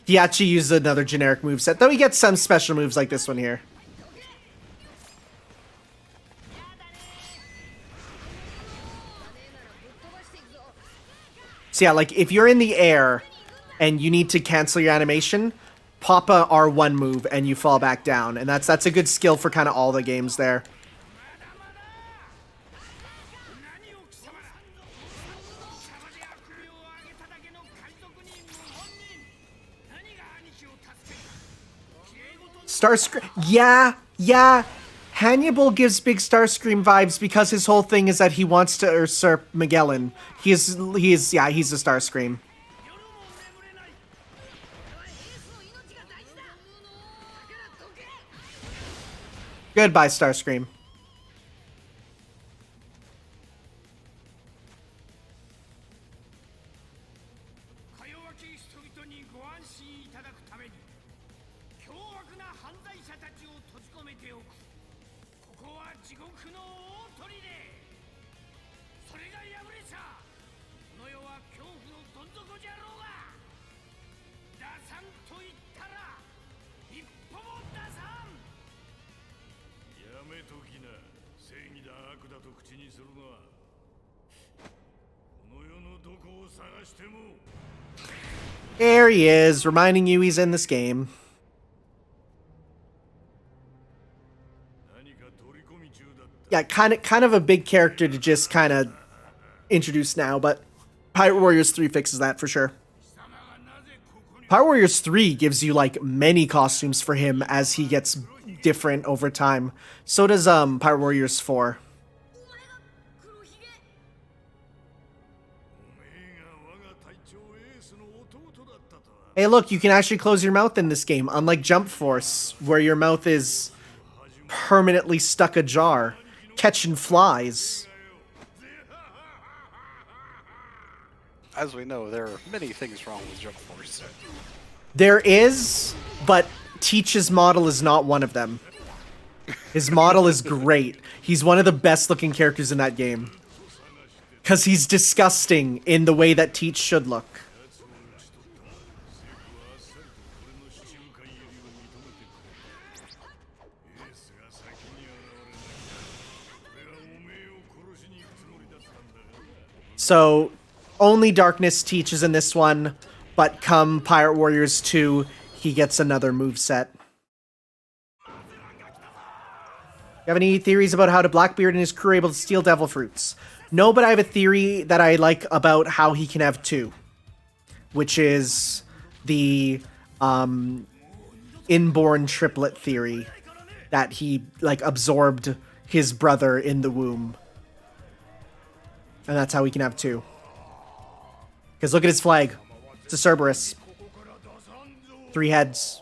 He actually used another generic moveset, though he gets some special moves like this one here. So yeah, like if you're in the air and you need to cancel your animation, pop a R1 move and you fall back down. And that's a good skill for kind of all the games there. Starscream, yeah. Hannibal gives big Starscream vibes because his whole thing is that he wants to usurp Magellan. He's a Starscream. Goodbye, Starscream. There he is, reminding you he's in this game. Yeah, kind of a big character to just kind of introduce now, but Pirate Warriors 3 fixes that for sure. Pirate Warriors 3 gives you like many costumes for him as he gets different over time. So does Pirate Warriors 4. Hey, look, you can actually close your mouth in this game, unlike Jump Force, where your mouth is permanently stuck ajar, catching flies. As we know, there are many things wrong with Jump Force. There is, but Teach's model is not one of them. His model is great. He's one of the best looking characters in that game. Because he's disgusting in the way that Teach should look. So, only Darkness teaches in this one, but come Pirate Warriors 2, he gets another moveset. You have any theories about how Blackbeard and his crew are able to steal devil fruits? No, but I have a theory that I like about how he can have two. Which is the inborn triplet theory. That he, like, absorbed his brother in the womb. And that's how we can have two. Because look at his flag. It's a Cerberus. 3 heads.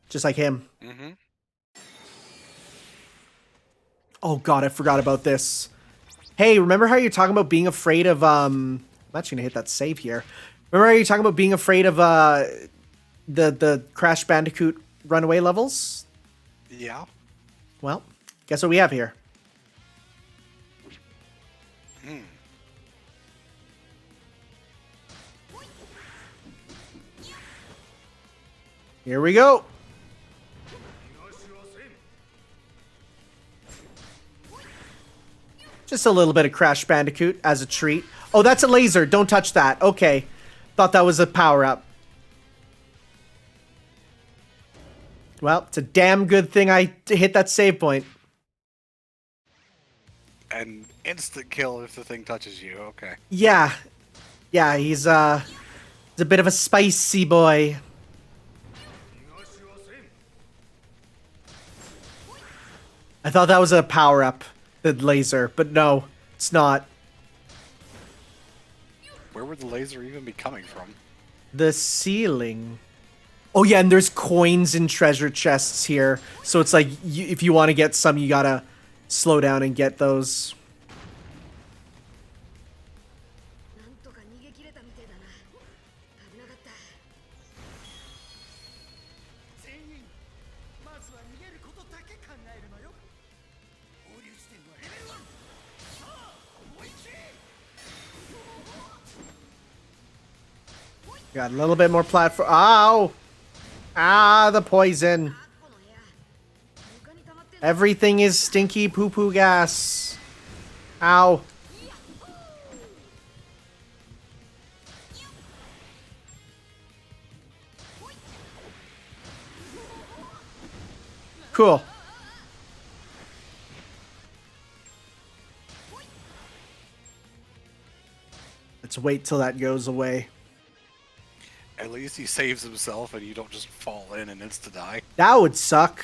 Just like him. Mm-hmm. Oh god, I forgot about this. Hey, remember how you're talking about being afraid of, I'm actually gonna hit that save here. Remember how you're talking about being afraid of, the Crash Bandicoot runaway levels? Yeah. Well, guess what we have here? Here we go. Just a little bit of Crash Bandicoot as a treat. Oh, that's a laser. Don't touch that. Okay. Thought that was a power-up. Well, it's a damn good thing I hit that save point. And instant kill if the thing touches you. Okay. Yeah. Yeah, he's a bit of a spicy boy. I thought that was a power-up, the laser, but no, it's not. Where would the laser even be coming from? The ceiling. Oh yeah, and there's coins and treasure chests here. So it's like, if you want to get some, you gotta slow down and get those. なんとか逃げ切れたみてえだな。危なかった。全員まずは逃げることだけ考えるのよ。放流地点はレベル1。さあ思い切り。 Got a little bit more platform. Ow! Ah, the poison. Everything is stinky poo-poo gas. Ow. Cool. Let's wait till that goes away. At least he saves himself and you don't just fall in and insta-die. That would suck.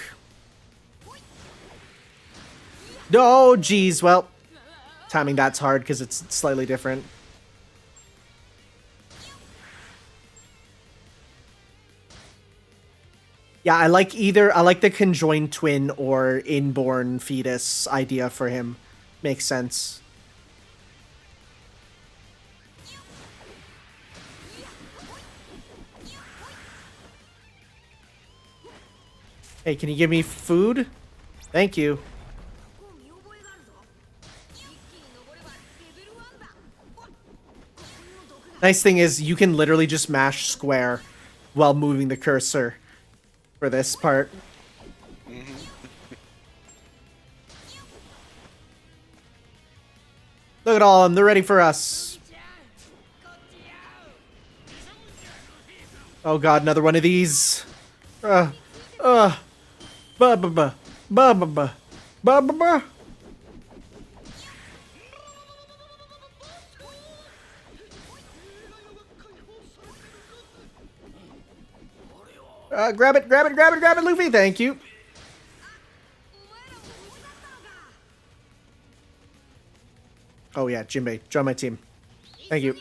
No, geez. Well, timing that's hard because it's slightly different. Yeah, I like the conjoined twin or inborn fetus idea for him. Makes sense. Hey, can you give me food? Thank you. Nice thing is you can literally just mash square while moving the cursor for this part. Look at all of them. They're ready for us. Oh god, another one of these. Ba ba ba ba ba ba ba ba ba. Grab it, grab it, grab it, grab it, Luffy. Thank you. Oh yeah, Jinbei, join my team. Thank you.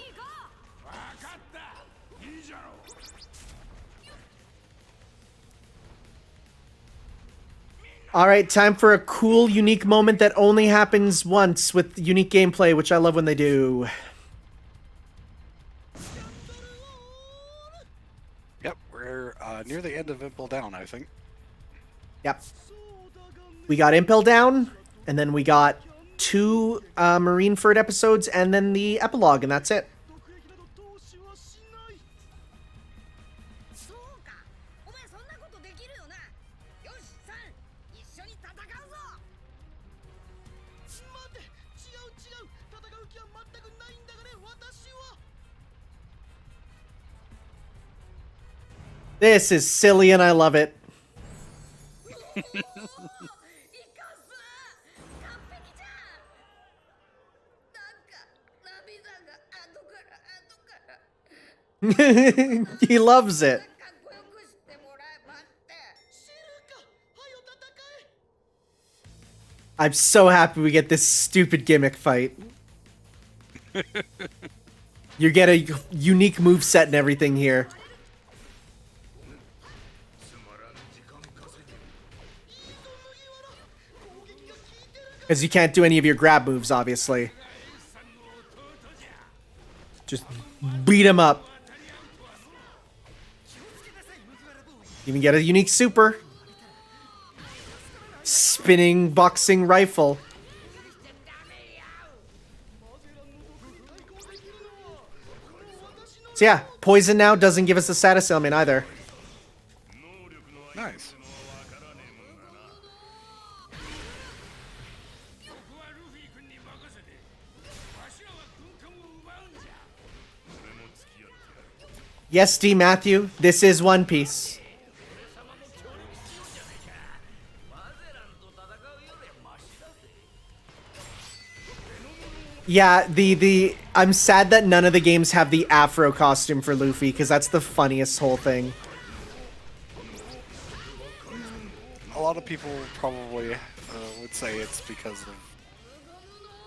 Alright, time for a cool, unique moment that only happens once with unique gameplay, which I love when they do. Yep, we're near the end of Impel Down, I think. Yep. We got Impel Down, and then we got 2 Marineford episodes, and then the epilogue, and that's it. そうか。お前そんなことできるよな。よし、サン、一緒に戦うぞ。待て、違う違う。戦う気は全くないんだがね、私は。 This is silly, and I love it. いかす。完璧じゃん。なんか涙が後から後から。 He loves it. かっこよくしてもらえばって。知るか。はよ戦え。 I'm so happy we get this stupid gimmick fight. You get a unique moveset and everything here. Because you can't do any of your grab moves, obviously. Just beat him up. Even get a unique super. spinning boxing rifle. So yeah, poison now doesn't give us a status ailment either. Nice. 僕はルフィ君に任せてわしらは軍艦を奪うんじゃ Yes, D. Matthew, this is One Piece. Yeah, I'm sad that none of the games have the afro costume for Luffy, because that's the funniest whole thing. A lot of people probably would say it's because of,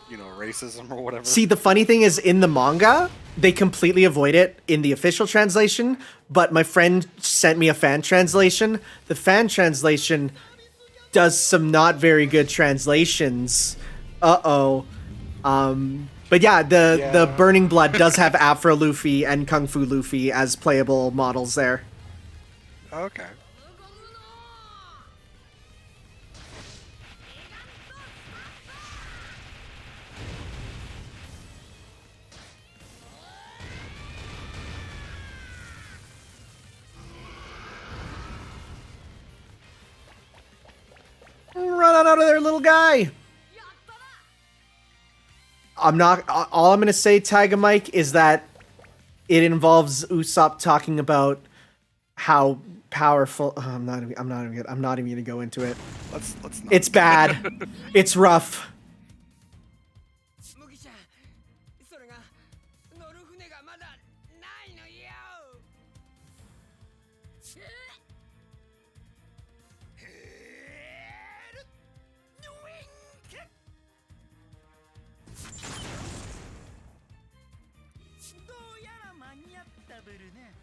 you know, racism or whatever. See, the funny thing is, in the manga, they completely avoid it in the official translation, but my friend sent me a fan translation. The fan translation does some not very good translations. Uh-oh. But yeah, the Burning Blood does have Afro Luffy and Kung Fu Luffy as playable models there. Okay. Run on out of there, little guy! All I'm gonna say, Tiger Mike, is that it involves Usopp talking about how powerful. I'm not even gonna go into it. Let's not. It's bad. It's rough. 麦ちゃんそれが乗る船がまだないのよどうやら間に合ったブルね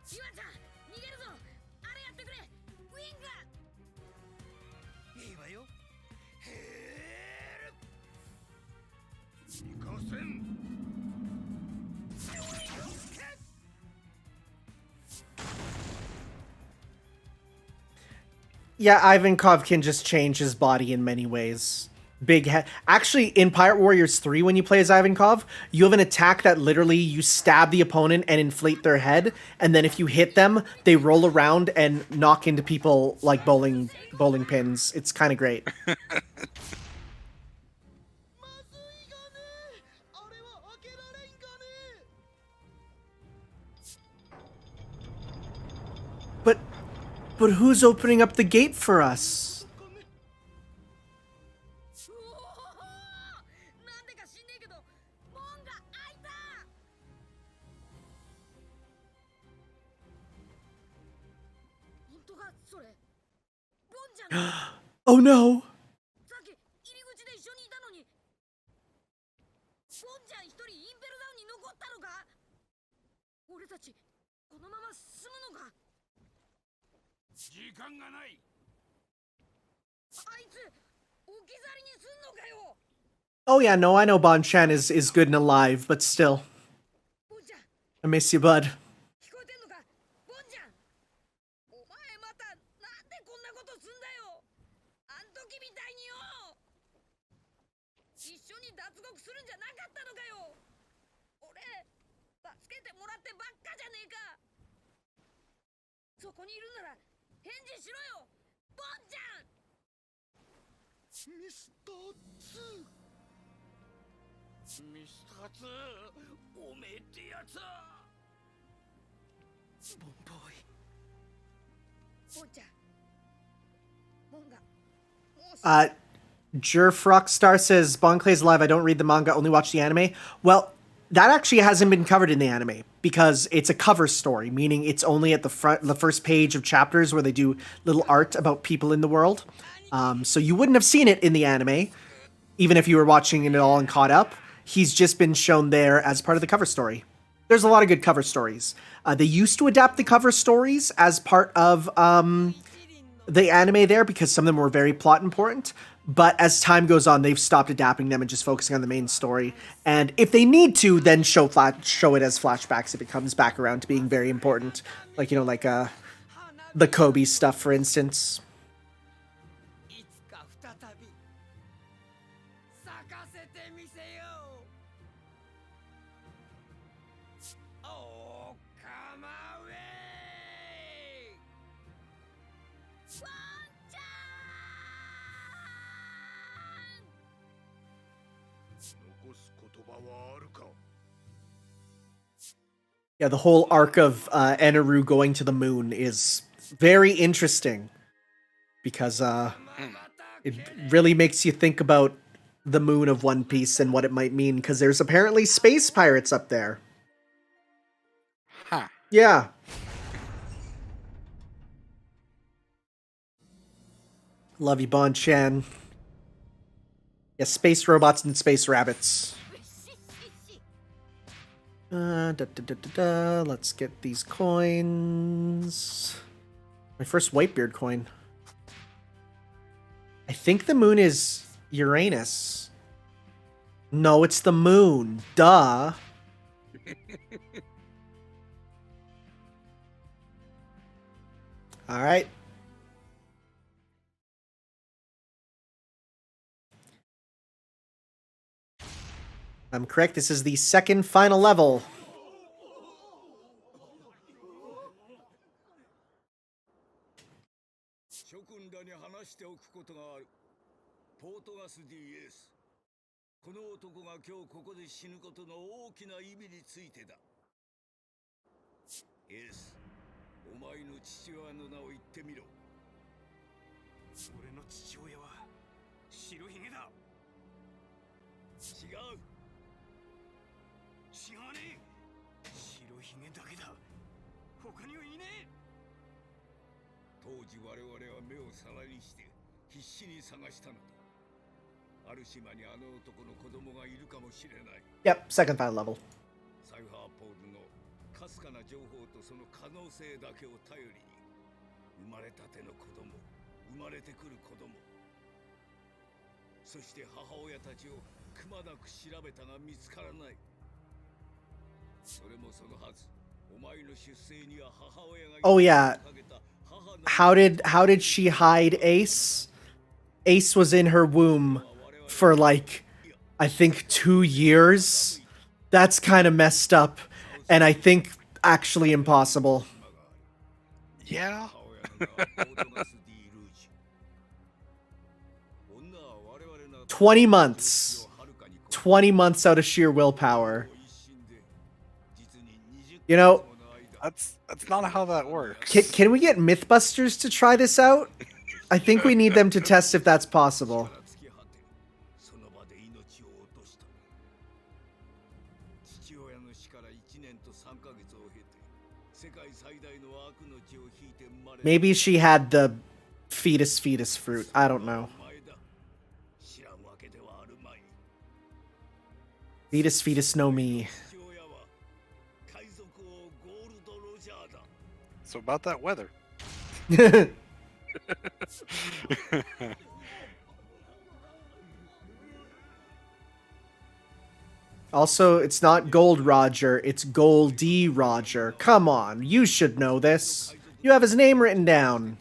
シワちゃん逃げるぞあれやってくれウィングいいわよ行かせん Yeah, Ivankov can just change his body in many ways. Big head. Actually, in Pirate Warriors 3, when you play as Ivankov, you have an attack that literally you stab the opponent and inflate their head, and then if you hit them, they roll around and knock into people like bowling pins. It's kind of great. But who's opening up the gate for us? うおーなんでか知んねえけど門が開いた本当かそれボンじゃん Oh no! さっき入り口で一緒にいたのにボンちゃん一人インペルダウンに残ったのか俺たちこのまま進むのか時間がない。あいつ置き去りにすんのかよ Oh yeah, no, I know Bon-chan is good and alive, but still. ボンちゃん I miss you, bud. 聞こえてんのかボンちゃんお前またなんでこんなことすんだよあん時みたいによ一緒に脱獄するんじゃなかったのかよ俺助けてもらってばっかじゃねえかそこにいるなら返事しろよボンちゃんミスター2ミスター2おめえってやつボンボーイボンちゃんボンがもう Jerfrockstar says, Bonclay's live, I don't read the manga, only watch the anime. Well, that actually hasn't been covered in the anime because it's a cover story, meaning it's only at the first page of chapters where they do little art about people in the world. So you wouldn't have seen it in the anime, even if you were watching it all and caught up. He's just been shown there as part of the cover story. There's a lot of good cover stories. They used to adapt the cover stories as part of the anime there because some of them were very plot important. But as time goes on, they've stopped adapting them and just focusing on the main story. And if they need to, then show it as flashbacks if it comes back around to being very important. Like, you know, like the Kobe stuff, for instance. Yeah, the whole arc of Eneru going to the moon is very interesting because it really makes you think about the moon of One Piece and what it might mean, because there's apparently space pirates up there. Huh. Yeah. Love you, Bon-chan. Yeah, space robots and space rabbits. Let's get these coins. My first Whitebeard coin. I think the moon is Uranus. No, it's the moon. Duh. All right. I'm correct. This is the second final level. 諸君らに話しておくことがある。ポートガス D エース。この男が今日ここで死ぬことの大きな意味についてだ。エース、お前の父親の名を言ってみろ。俺の父親は白ひげだ。違う。違わねえ。白ひげだけだ。他にはいねえ。当時我々は目を皿にして必死に探したのだ。ある島にあの男の子供がいるかもしれない。Yep, second final level. サイファーポールのかすかな情報とその可能性だけを頼りに、生まれたての子供、生まれてくる子供、そして母親たちをくまなく調べたが見つからない。それもそのはず。お前の出生には母親が Oh yeah. How did she hide Ace? Ace was in her womb for like, I think 2 years. That's kind of messed up, and I think actually impossible. Yeah. 20 months. 20 months out of sheer willpower. You know, that's not how that works. Can we get Mythbusters to try this out? I think we need them to test if that's possible. Maybe she had the fetus fruit. I don't know. Fetus no me. So about that weather. Also, it's not Gold Roger, it's Goldie Roger. Come on, you should know this. You have his name written down.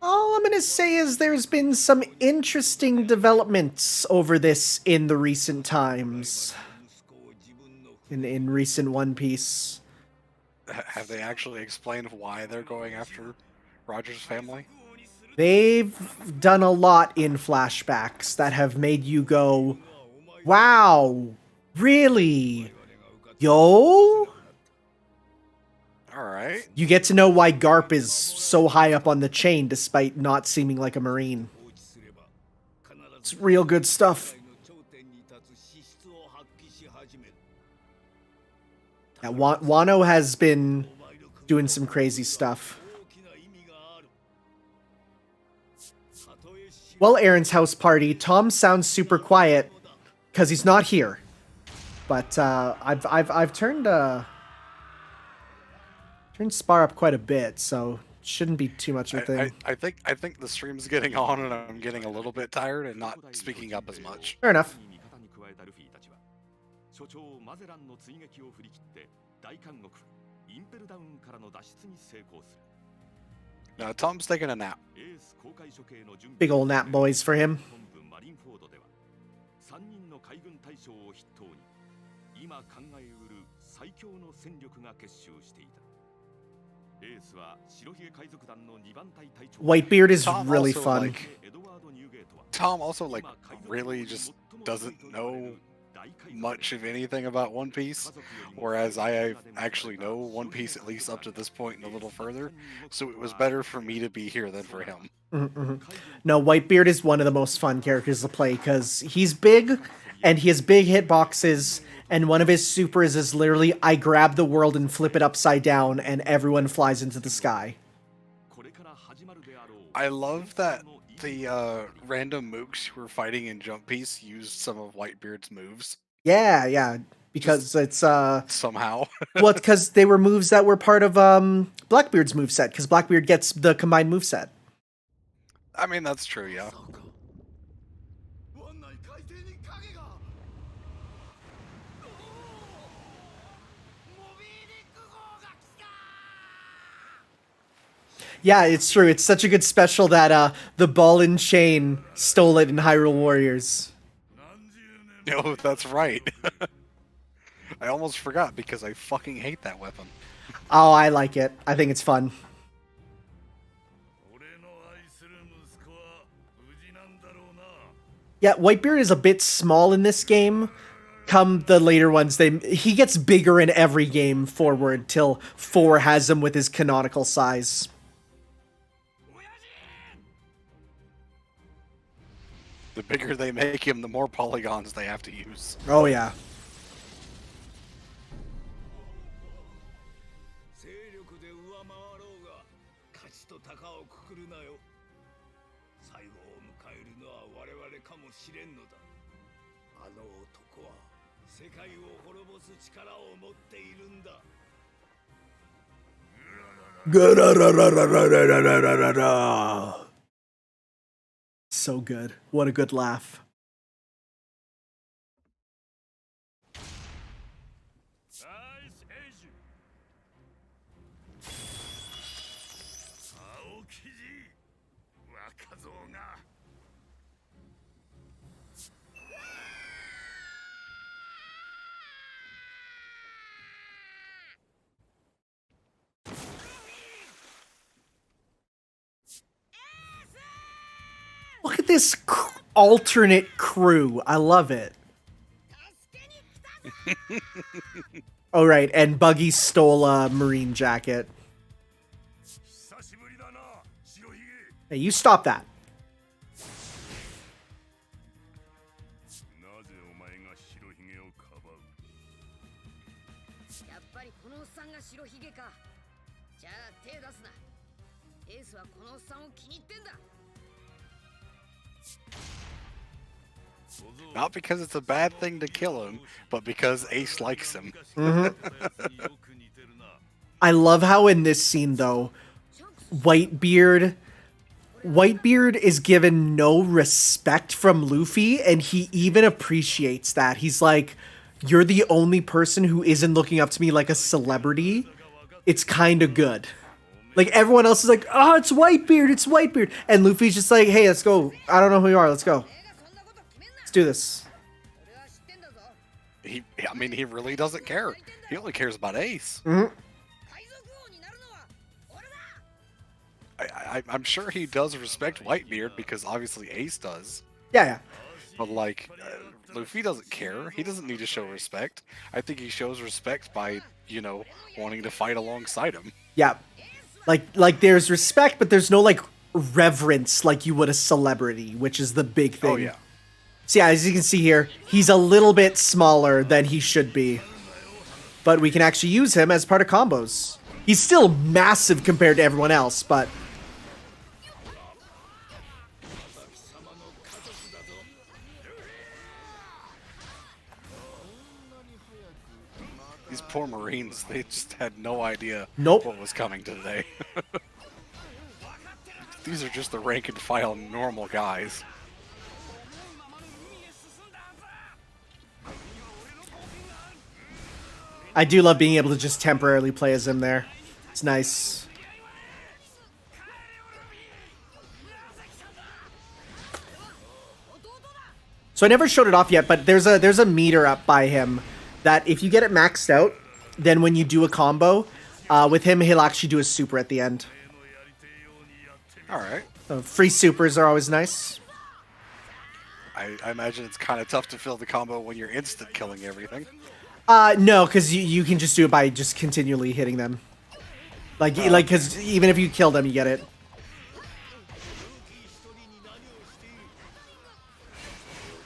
All I'm gonna say is there's been some interesting developments over this in the recent times. In recent One Piece. Have they actually explained why they're going after Roger's family? They've done a lot in flashbacks that have made you go, wow, really? Yo? Alright. You get to know why Garp is so high up on the chain despite not seeming like a Marine. It's real good stuff. Yeah, Wano has been doing some crazy stuff. Well, Aaron's house party, Tom sounds super quiet because he's not here. But I've turned Spar up quite a bit, so shouldn't be too much of a thing. I think the stream's getting on and I'm getting a little bit tired and not speaking up as much. Fair enough. Tom's taking a nap. Big ol' nap boys for him. マリンフォードでは3人の海軍大将を筆頭に今考えうる最強の戦力が結集していた。エースは白ひげ海賊団の2番隊隊長 Whitebeard is Tom really also, fun. like, Tom also like really just doesn't know much of anything about One Piece, whereas I actually know One Piece at least up to this point and a little further, so it was better for me to be here than for him. No, Whitebeard is one of the most fun characters to play because he's big and he has big hitboxes, and one of his supers is literally I grab the world and flip it upside down and everyone flies into the sky. I love that the random mooks who were fighting in Jump Piece used some of Whitebeard's moves. Yeah, because it's somehow. well, because they were moves that were part of Blackbeard's moveset, because Blackbeard gets the combined moveset. I mean, that's true, yeah. Yeah, it's true. It's such a good special that the ball and chain stole it in Hyrule Warriors. No, that's right. I almost forgot because I fucking hate that weapon. Oh, I like it. I think it's fun. Yeah, Whitebeard is a bit small in this game. Come the later ones, he gets bigger in every game forward till 4 has him with his canonical size. The bigger they make him, the more polygons they have to use. Oh, yeah. So good. What a good laugh. Look at this alternate crew. I love it. Oh, right. And Buggy stole a marine jacket. Hey, you stop that. Not because it's a bad thing to kill him, but because Ace likes him. I love how in this scene, though, Whitebeard is given no respect from Luffy, and he even appreciates that. He's like, you're the only person who isn't looking up to me like a celebrity. It's kind of good. Like, everyone else is like, oh, it's Whitebeard. And Luffy's just like, hey, let's go. I don't know who you are. Let's go. Let's do this. I mean, he really doesn't care. He only cares about Ace. I'm sure he does respect Whitebeard because obviously Ace does. Yeah. But like, Luffy doesn't care. He doesn't need to show respect. I think he shows respect by, you know, wanting to fight alongside him. Yeah. Like there's respect, but there's no like reverence like you would a celebrity, which is the big thing. Oh yeah. So yeah, as you can see here, he's a little bit smaller than he should be. But we can actually use him as part of combos. He's still massive compared to everyone else, but... These poor Marines, they just had no idea Nope. what was coming today. These are just the rank and file normal guys. I do love being able to just temporarily play as him there. It's nice. So I never showed it off yet, but there's a meter up by him that if you get it maxed out, then when you do a combo with him, he'll actually do a super at the end. All right. Free supers are always nice. I imagine it's kind of tough to fill the combo when you're instant killing everything. No, because you can just do it by just continually hitting them. Like, because even if you kill them, you get it.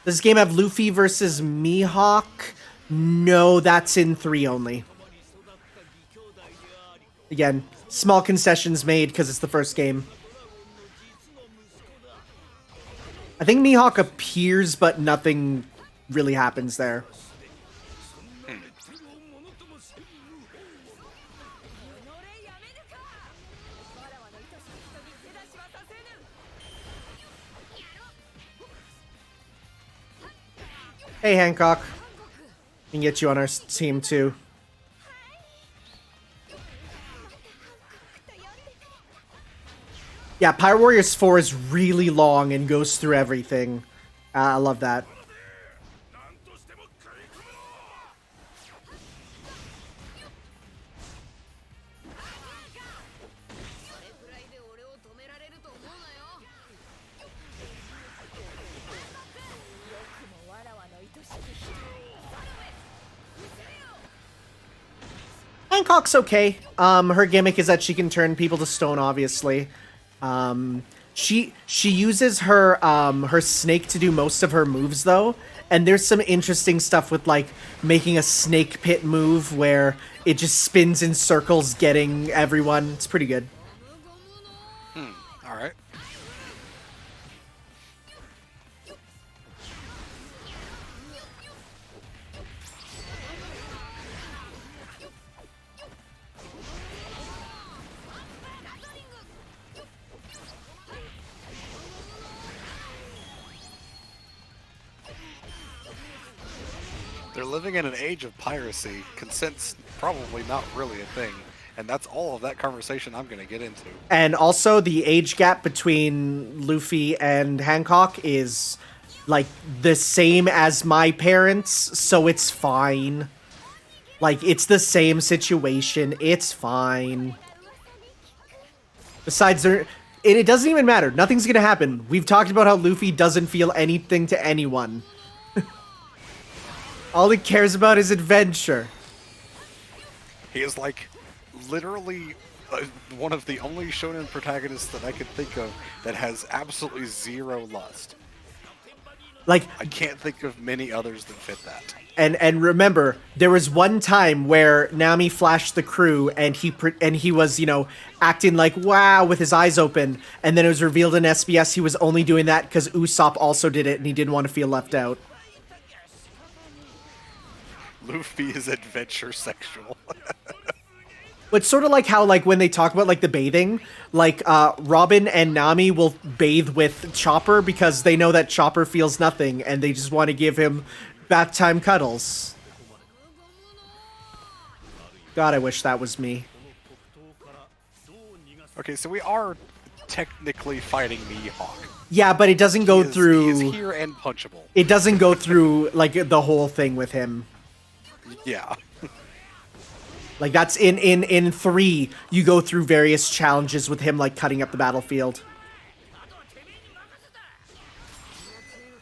Does this game have Luffy versus Mihawk? No, that's in 3 only. Again, small concessions made because it's the first game. I think Mihawk appears, but nothing really happens there. Hey, Hancock. We can get you on our team, too. Yeah, Pirate Warriors 4 is really long and goes through everything. I love that. Hancock's okay. Her gimmick is that she can turn people to stone, obviously. She uses her her snake to do most of her moves, though, and there's some interesting stuff with like making a snake pit move where it just spins in circles, getting everyone. It's pretty good. All right. They're living in an age of piracy. Consent's probably not really a thing. And that's all of that conversation I'm going to get into. And also, the age gap between Luffy and Hancock is, like, the same as my parents, so it's fine. Like, it's the same situation. It's fine. Besides, it doesn't even matter. Nothing's going to happen. We've talked about how Luffy doesn't feel anything to anyone. All he cares about is adventure. He is, like, literally one of the only shonen protagonists that I could think of that has absolutely zero lust. Like, I can't think of many others that fit that. And remember, there was one time where Nami flashed the crew, and he was, you know, acting like wow with his eyes open, and then it was revealed in SBS he was only doing that because Usopp also did it, and he didn't want to feel left out. Luffy is adventure sexual. But sort of like how, like, when they talk about, like, the bathing, like, Robin and Nami will bathe with Chopper because they know that Chopper feels nothing, and they just want to give him bath time cuddles. God, I wish that was me. Okay, so we are technically fighting Mihawk. Yeah, but it doesn't go through... He is here and punchable. It doesn't go through, like, the whole thing with him. Yeah. Like, that's in 3, you go through various challenges with him, like, cutting up the battlefield.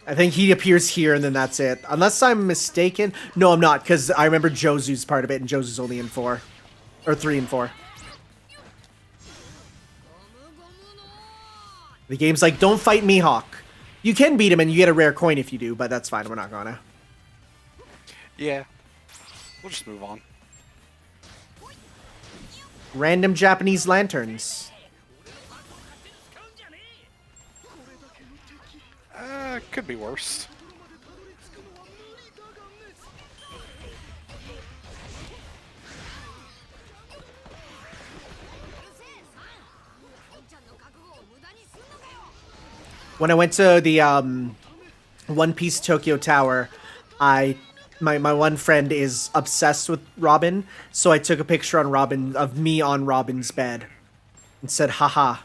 I think he appears here, and then that's it. Unless I'm mistaken. No, I'm not, because I remember Josu's part of it, and Josu's only in 4. Or 3 and 4. The game's like, don't fight Mihawk. You can beat him, and you get a rare coin if you do, but that's fine, we're not gonna. Yeah. We'll just move on. Random Japanese lanterns. Could be worse. When I went to the One Piece Tokyo Tower, my one friend is obsessed with Robin, so I took a picture of me on Robin's bed and said, haha,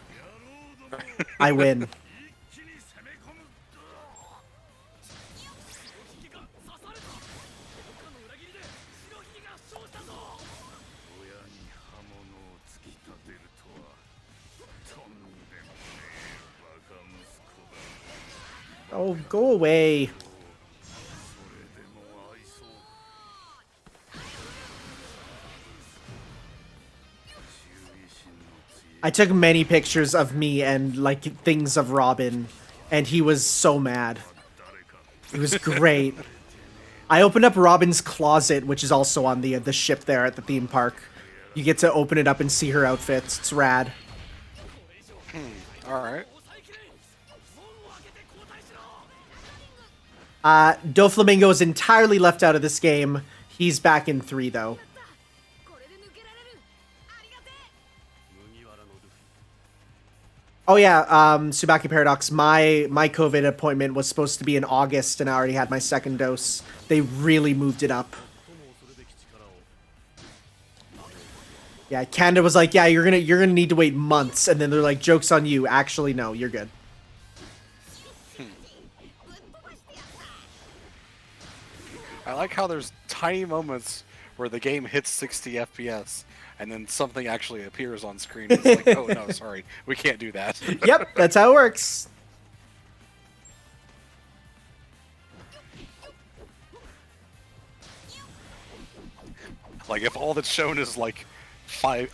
I win. Oh, go away. I took many pictures of me and like things of Robin, and he was so mad. It was great. I opened up Robin's closet, which is also on the ship there at the theme park. You get to open it up and see her outfits. It's rad. All right. Doflamingo is entirely left out of this game. He's back in 3 though. これで抜けられるありがてえ Oh yeah, Tsubaki Paradox. My COVID appointment was supposed to be in August, and I already had my 2nd dose. They really moved it up. Yeah, Canada was like, yeah, you're gonna need to wait months, and then they're like, joke's on you. Actually, no, you're good. I like how there's tiny moments where the game hits 60 FPS, and then something actually appears on screen. It's like, oh no, sorry, we can't do that. Yep, that's how it works. Like if all that's shown is like five.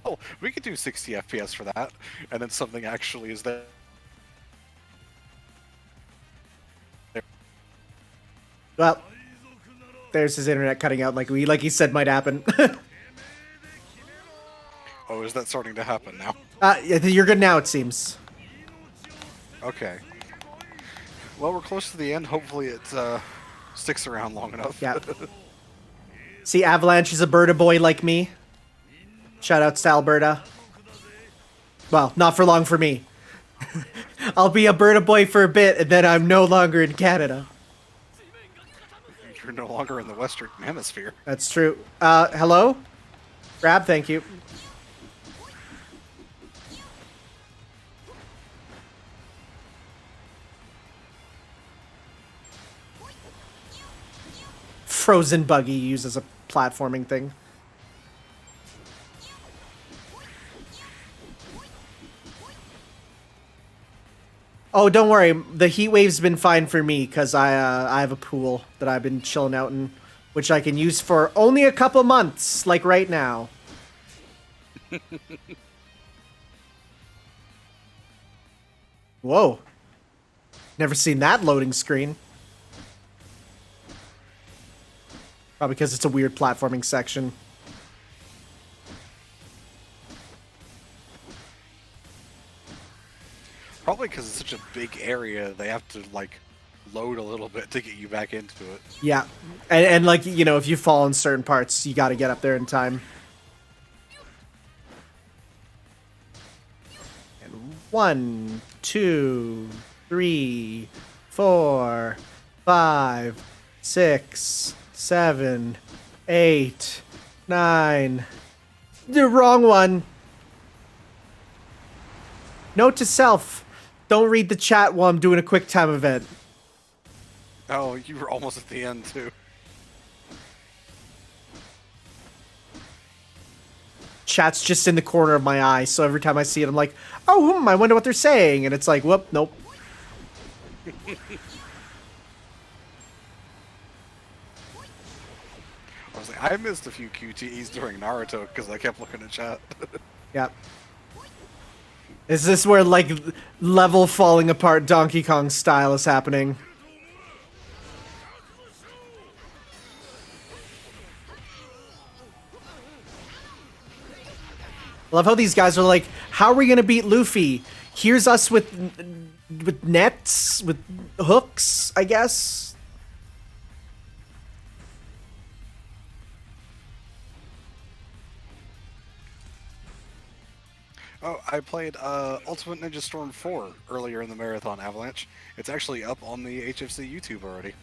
Oh, we could do 60 FPS for that, and then something actually is there. Well, there's his internet cutting out like he said might happen. Oh, is that starting to happen now? You're good now, it seems. Okay. Well, we're close to the end. Hopefully it sticks around long enough. Yeah. See, Avalanche is a Berta boy like me. Shoutouts to Alberta. Well, not for long for me. I'll be a Berta boy for a bit, and then I'm no longer in Canada. You're no longer in the Western Hemisphere. That's true. Hello? Grab, thank you. Frozen buggy used as a platforming thing. Oh, don't worry. The heat wave's been fine for me because I have a pool that I've been chilling out in, which I can use for only a couple months, like right now. Whoa. Never seen that loading screen. Probably because it's a weird platforming section. Probably because it's such a big area, they have to, like, load a little bit to get you back into it. Yeah. And like, you know, if you fall in certain parts, you gotta get up there in time. And 1, 2, 3, 4, 5, 6, 7, 8, 9. The wrong one. Note to self. Don't read the chat while I'm doing a quick time event. Oh, you were almost at the end, too. Chat's just in the corner of my eye, so every time I see it, I'm like, oh, I wonder what they're saying. And it's like, whoop, nope. I was like, I missed a few QTEs during Naruto because I kept looking at chat. Yep. Is this where, like, level falling apart Donkey Kong style is happening? I love how these guys are like, how are we gonna beat Luffy? Here's us with nets, with hooks, I guess. Oh, I played Ultimate Ninja Storm 4 earlier in the Marathon Avalanche. It's actually up on the HFC YouTube already.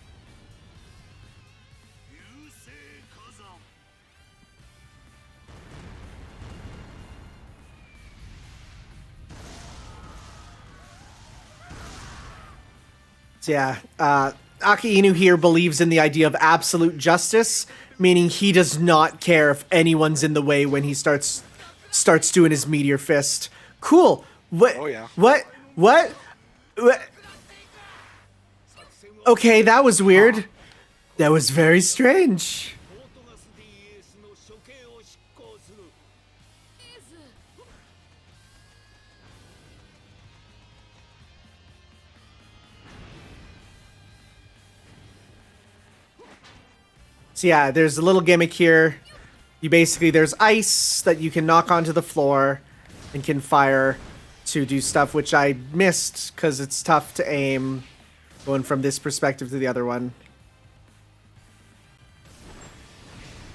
So yeah, Aki Inu here believes in the idea of absolute justice, meaning he does not care if anyone's in the way when he starts doing his meteor fist. Cool. What? Oh, yeah. What? What? What? Okay, that was weird. That was very strange. ポートガス DES の処刑を執行する。 So yeah, there's a little gimmick here. You basically, there's ice that you can knock onto the floor and can fire to do stuff, which I missed because it's tough to aim going from this perspective to the other one.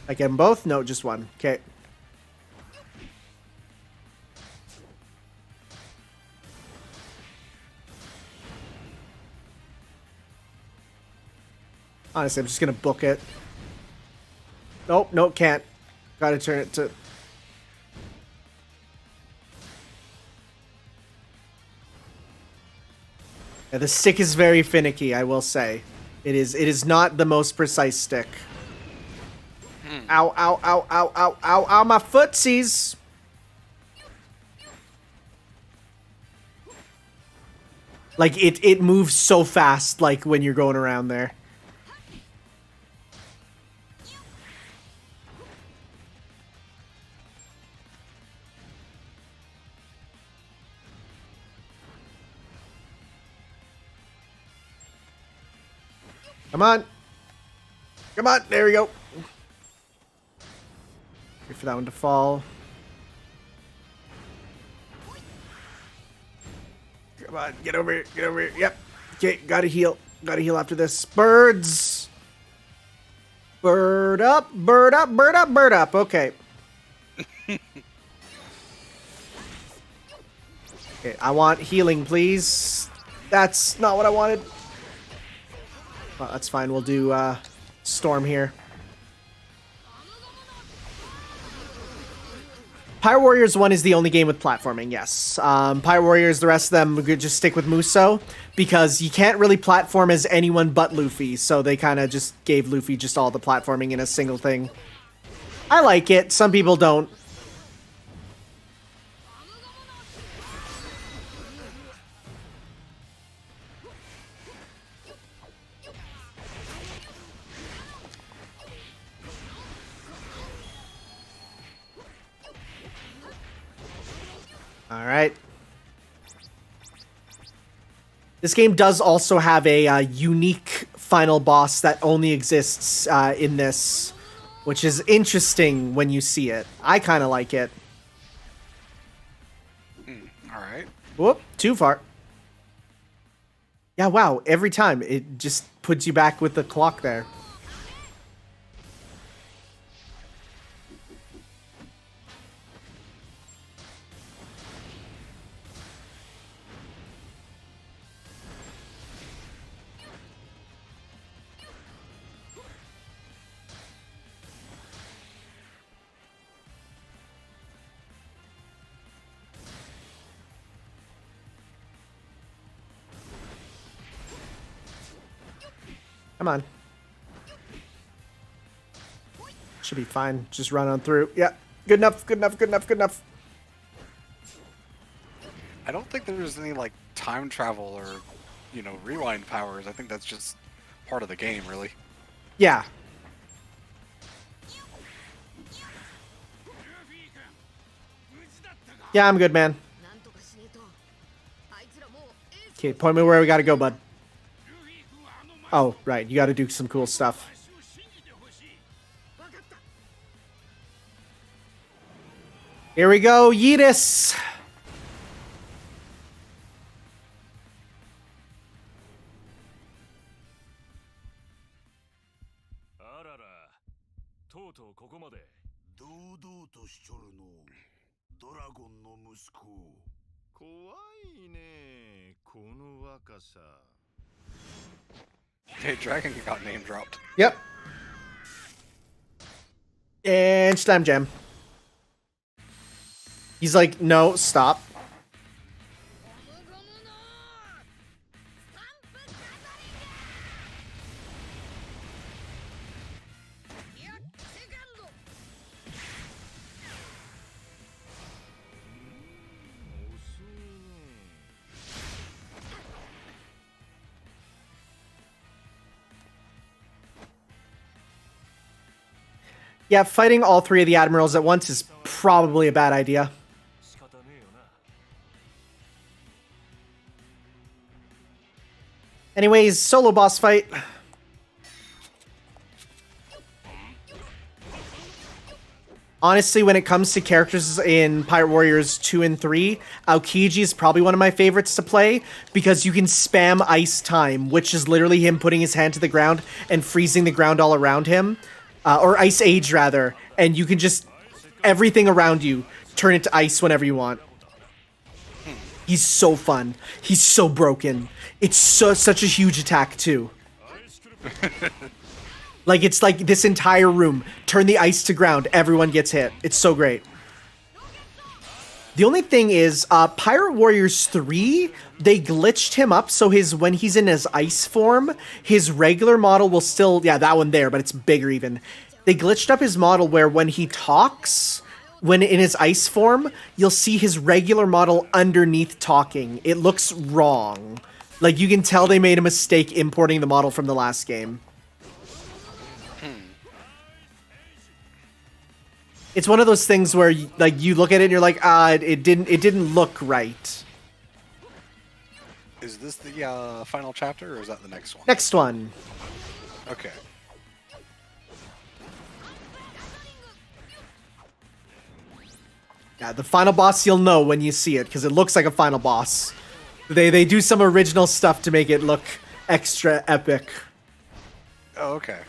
I get them both? No, just one. Okay. Honestly, I'm just gonna book it. Nope, nope, can't. Gotta turn it to... Yeah, the stick is very finicky, I will say. It is not the most precise stick. Ow, ow, ow, ow, ow, ow, ow, my footsies! Like, it moves so fast, like, when you're going around there. Come on. Come on. There we go. Wait for that one to fall. Come on. Get over here. Get over here. Yep. Okay. Gotta heal. Gotta heal after this. Birds. Bird up. Bird up. Bird up. Bird up. Okay. Okay. I want healing, please. That's not what I wanted. Well, that's fine. We'll do Storm here. Pyre Warriors 1 is the only game with platforming, yes. Pyre Warriors, the rest of them, we could just stick with Muso, because you can't really platform as anyone but Luffy, so they kind of just gave Luffy just all the platforming in a single thing. I like it. Some people don't. All right. This game does also have a unique final boss that only exists in this, which is interesting when you see it. I kind of like it. All right. Whoop, too far. Yeah, wow. Every time it just puts you back with the clock there. Come on. Should be fine. Just run on through. Yeah. Good enough. Good enough. Good enough. Good enough. I don't think there's any like time travel or, you know, rewind powers. I think that's just part of the game, really. Yeah. Yeah, I'm good, man. Okay, point me where we gotta go, bud. Oh, right. You gotta do some cool stuff. Here we go, Yeetus! Hey, Dragon got name dropped. Yep. And Slam Jam. He's like, no, stop. Yeah, fighting all three of the admirals at once is probably a bad idea. Anyways, solo boss fight. Honestly, when it comes to characters in Pirate Warriors 2 and 3, Aokiji is probably one of my favorites to play because you can spam Ice Time, which is literally him putting his hand to the ground and freezing the ground all around him. Or Ice Age, rather. And you can just, everything around you, turn it to ice whenever you want. He's so fun. He's so broken. It's such a huge attack, too. Like, it's like this entire room. Turn the ice to ground. Everyone gets hit. It's so great. The only thing is, Pirate Warriors 3, they glitched him up so when he's in his ice form, his regular model will still... Yeah, that one there, but it's bigger even. They glitched up his model where when he talks, when in his ice form, you'll see his regular model underneath talking. It looks wrong. Like, you can tell they made a mistake importing the model from the last game. It's one of those things where, like, you look at it and you're like, it didn't look right. Is this the final chapter, or is that the next one? Next one. Okay. Yeah, the final boss you'll know when you see it, because it looks like a final boss. They do some original stuff to make it look extra epic. Oh, okay.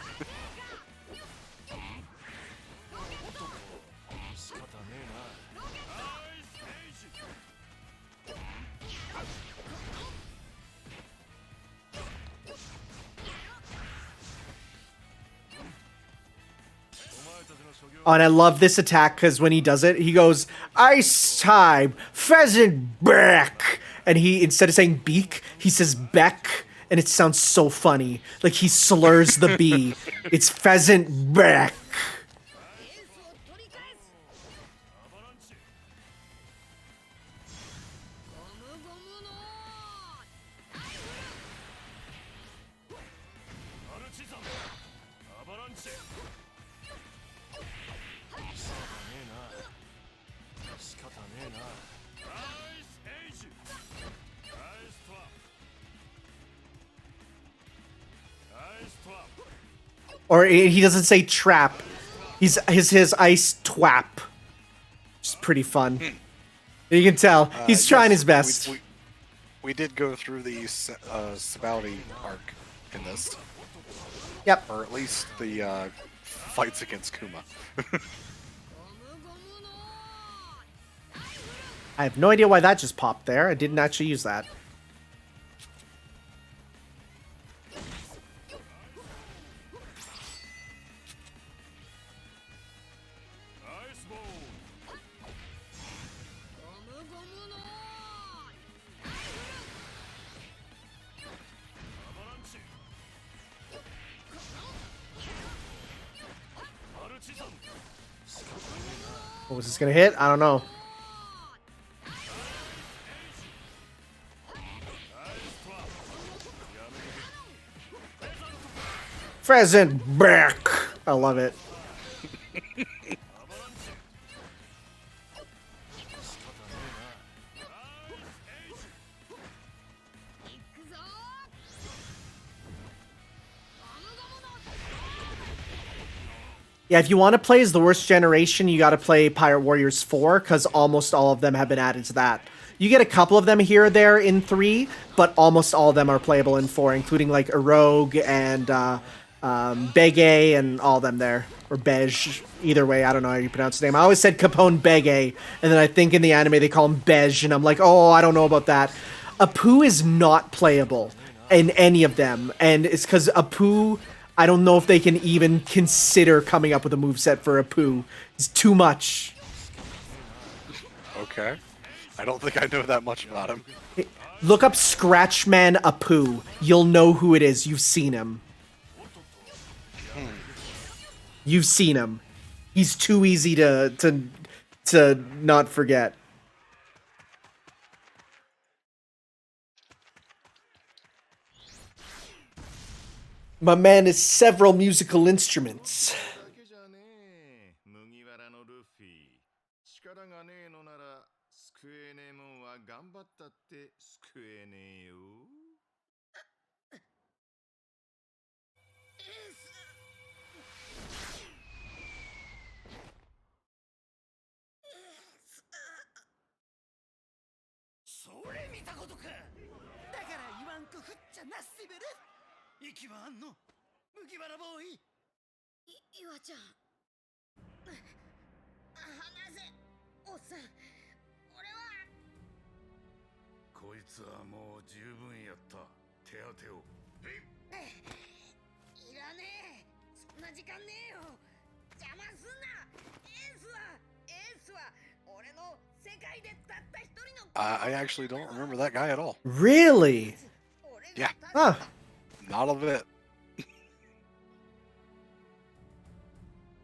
Oh, and I love this attack because when he does it, he goes, Ice Time, Pheasant Back! And he, instead of saying beak, he says beck, and it sounds so funny. Like he slurs the B. It's Pheasant Back. Or he doesn't say trap. His ice twap. It's pretty fun. You can tell. He's trying his best. We did go through the Sabaldi arc in this. Yep. Or at least the fights against Kuma. I have no idea why that just popped there. I didn't actually use that. What was this gonna hit? I don't know. Pheasant back. I love it. Yeah, if you want to play as the worst generation, you got to play Pirate Warriors 4, because almost all of them have been added to that. You get a couple of them here or there in 3, but almost all of them are playable in 4, including like a Rogue and Bege and all of them there. Or Bej. Either way, I don't know how you pronounce his name. I always said Capone Bege, and then I think in the anime they call him Bej, and I'm like, oh, I don't know about that. Apu is not playable in any of them, and it's because Apu... I don't know if they can even consider coming up with a moveset for Apu. It's too much. Okay. I don't think I know that much about him. Look up Scratchman Apu. You'll know who it is. You've seen him. You've seen him. He's too easy to not forget. My man is several musical instruments. のルフィ。力がねえのなら救えねえもんは頑張ったって救えねえよ。それ見たことか。だから言わんくふっちゃなっせべる。息はあんの麦わらボーイ。岩ちゃん話せおっさん。俺はこいつはもう十分やった。手当てを。いらねえ。そんな時間ねえよ。邪魔すんな。エースは俺の世界でたった一人の。I actually don't remember that guy at all. Really? Yeah. Huh. Not a bit.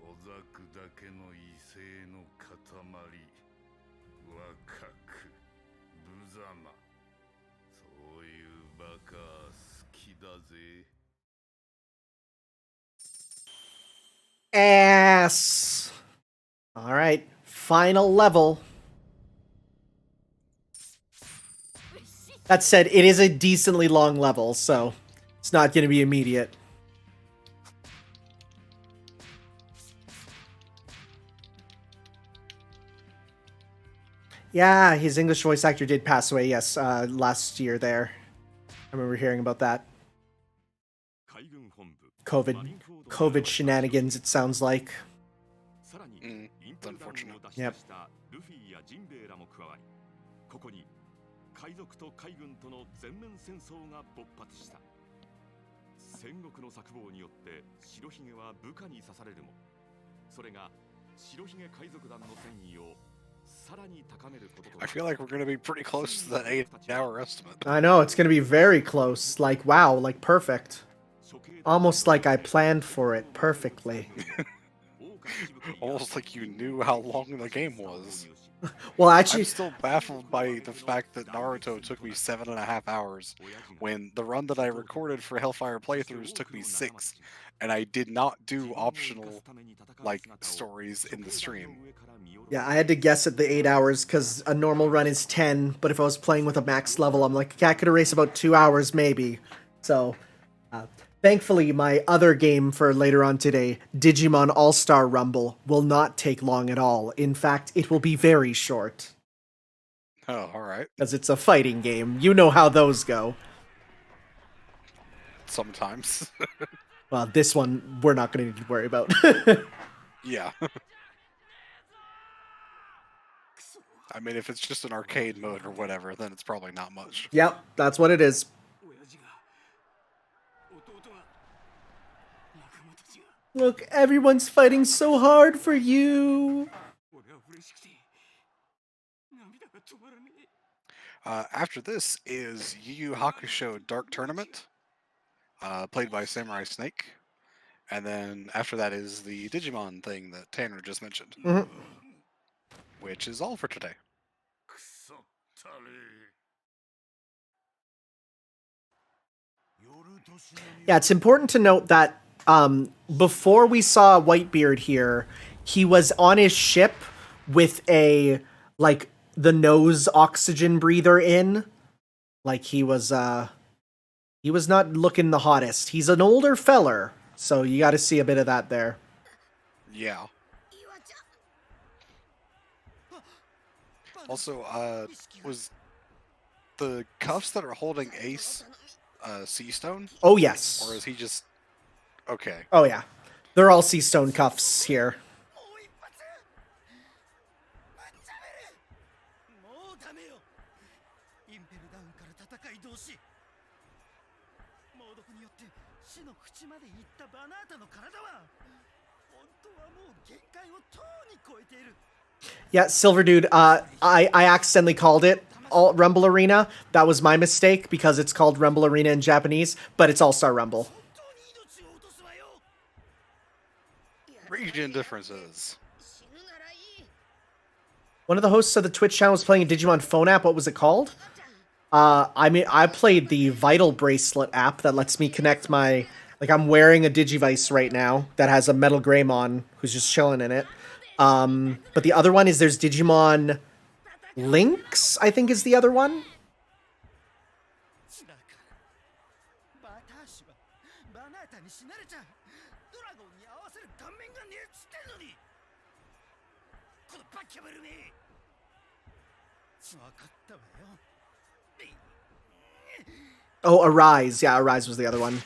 小沢だけの異性の塊。若く無様。そういうバカ好きだぜ。Ass. All right. Final level. That said, it is a decently long level, so it's not going to be immediate. Yeah, his English voice actor did pass away, yes, last year there. I remember hearing about that. COVID shenanigans, it sounds like. It's unfortunate. Yep. 海賊と海軍との全面戦争が勃発した。戦国の策謀によって白ひげは部下に刺されるも、それが白ひげ海賊団の戦意をさらに高めることと。 I feel like we're going to be pretty close to that 8-hour estimate. I know, it's going to be very close. Like, wow, like perfect. Almost like I planned for it perfectly. Almost like you knew how long the game was. Well, actually, I'm still baffled by the fact that Naruto took me 7.5 hours, when the run that I recorded for Hellfire playthroughs took me 6, and I did not do optional, like, stories in the stream. yeah, I had to guess at the 8 hours because a normal run is 10, but if I was playing with a max level, I'm like, I could erase about 2 hours maybe. So, thankfully, my other game for later on today, Digimon All-Star Rumble, will not take long at all. In fact, it will be very short. Oh, alright. Because it's a fighting game. You know how those go. Sometimes. Well, this one, we're not going to need to worry about. Yeah. I mean, if it's just an arcade mode or whatever, then it's probably not much. Yep, that's what it is. Look, everyone's fighting so hard for you. After this is Yu Yu Hakusho Dark Tournament, played by Samurai Snake. And then after that is the Digimon thing that Tanner just mentioned. Mm-hmm. Which is all for today. Yeah, it's important to note that before we saw Whitebeard here, he was on his ship with a, like, the nose oxygen breather in. Like, he was not looking the hottest. He's an older feller, so you got to see a bit of that there. Yeah. Also, was the cuffs that are holding Ace Sea Stone? Oh, yes. Or is he just... Okay. Oh, yeah. They're all Sea Stone cuffs here. Yeah, Silver Dude, I accidentally called it Rumble Arena. That was my mistake because it's called Rumble Arena in Japanese, but it's All-Star Rumble. Region differences. One of the hosts of the Twitch channel was playing a Digimon phone app. What was it called? I played the Vital Bracelet app that lets me connect my... Like, I'm wearing a Digivice right now that has a Metal Greymon who's just chilling in it. But the other one is there's Digimon Lynx, I think is the other one. だからバタ足はバナータにしなれちゃドラゴンに合わせる顔面がねえっつってんのにこのバッキャブルめ分かったわよ Oh, Arise. Yeah, Arise was the other one.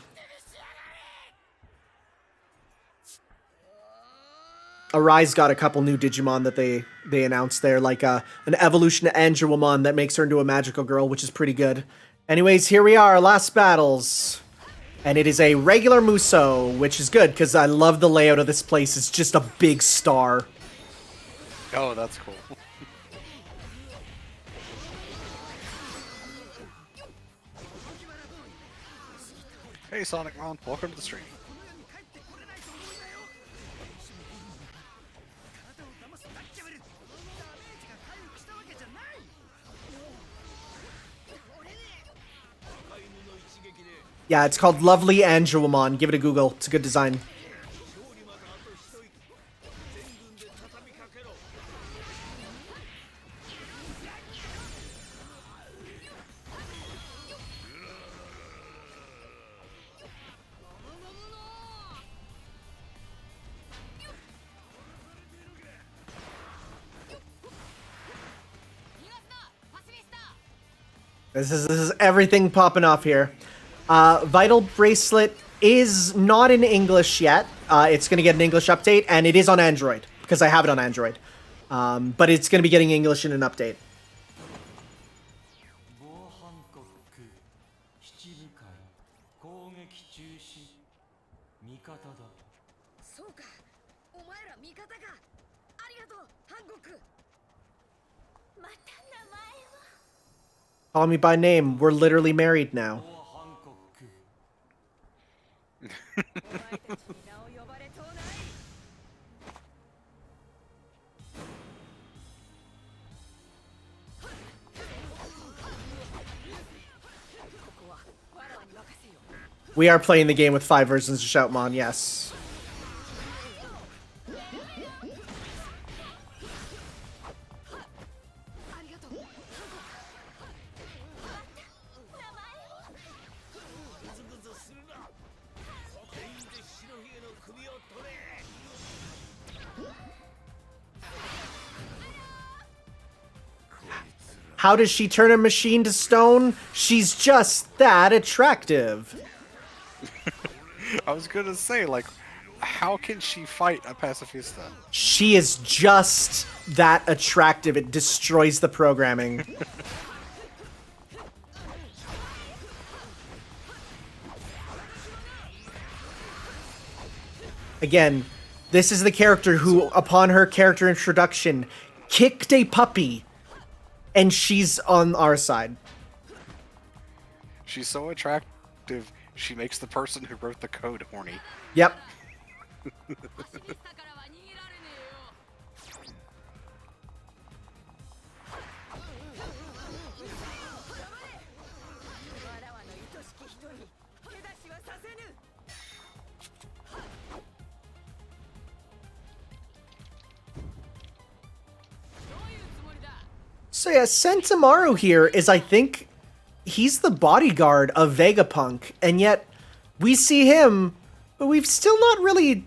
Arise got a couple new Digimon that they announced there, like an evolution to Angewomon that makes her into a magical girl, which is pretty good. Anyways, here we are, last battles. And it is a regular Muso, which is good, because I love the layout of this place. It's just a big star. Oh, that's cool. Hey, Sonic Mon, welcome to the stream. 体を騙すバッキャブルダメージが回復したわけじゃない Yeah, it's called Lovely Angewomon. Give it a Google. It's a good design. 勝利まであと一息全軍で畳みかけろ This is everything popping off here. Vital Bracelet is not in English yet. It's going to get an English update, and it is on Android, because I have it on Android. But it's going to be getting English in an update. 防犯国七部会攻撃中止味方だそうかお前ら味方かありがとうハンコックまた名前は Call me by name. We're literally married now. 防犯国お前たちに名を呼ばれとうない We are playing the game with 5 versions of Shoutmon, yes. How does she turn a machine to stone? She's just that attractive. I was gonna say, like, how can she fight a pacifista? She is just that attractive. It destroys the programming. Again, this is the character who, upon her character introduction, kicked a puppy, and she's on our side. She's so attractive, she makes the person who wrote the code horny. Yep. パシフィスタからは逃げられねえよ So yeah, Sentamaru here is, I think, he's the bodyguard of Vegapunk, and yet we see him, but we've still not really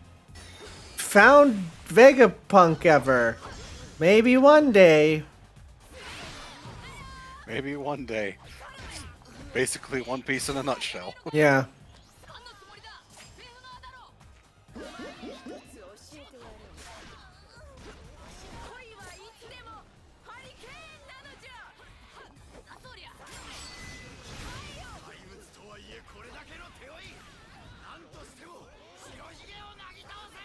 found Vegapunk ever. Maybe one day. Maybe one day. Basically One Piece in a nutshell. Yeah. 何のつもりだフェフナーだろ一つ教えてやろう恋はいつでもハリケーンなのじゃなんだそりゃ怪物とはいえこれだけの手負いなんとしても白ひげをなぎ倒せ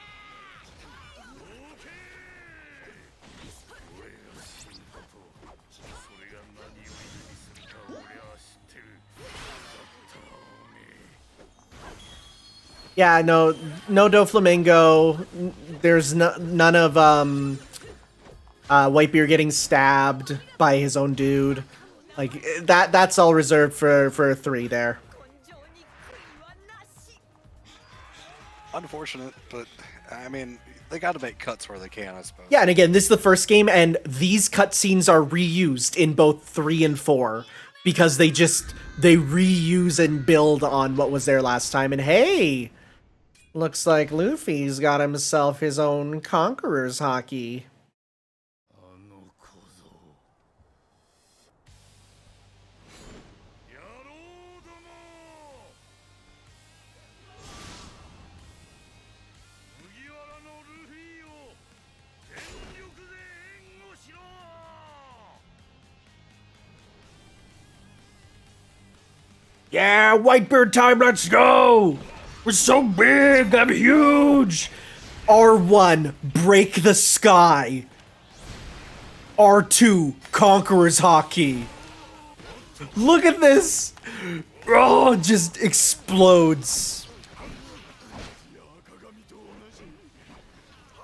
Yeah, no Doflamingo. There's none of Whitebeard getting stabbed by his own dude. Like that's all reserved for 3 there. 根性に悔いはなし Unfortunate, but I mean, They got to make cuts where they can, I suppose. Yeah, and again, this is the first game, and these cutscenes are reused in both 3 and 4 because they reuse and build on what was there last time. And hey, looks like Luffy's got himself his own Conqueror's hockey. あの小僧野郎ども麦わらのルフィを全力で援護しろ Yeah, Whitebeard time, let's go! We're so big, I'm huge! R1, break the sky. R2, Conqueror's hockey. Look at this! Oh, it just explodes.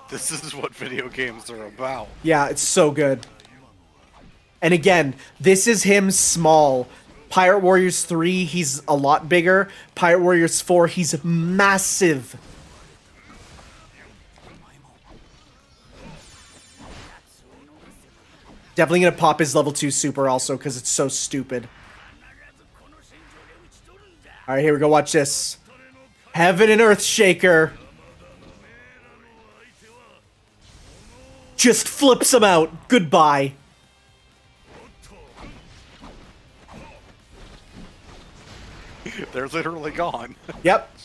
This is what video games are about. Yeah, it's so good. And again, this is him small. Pirate Warriors 3, he's a lot bigger. Pirate Warriors 4, he's massive. Definitely gonna pop his level 2 super also, because it's so stupid. Alright, here we go, watch this. Heaven and Earth Shaker. Just flips him out. Goodbye. They're literally gone. Yep.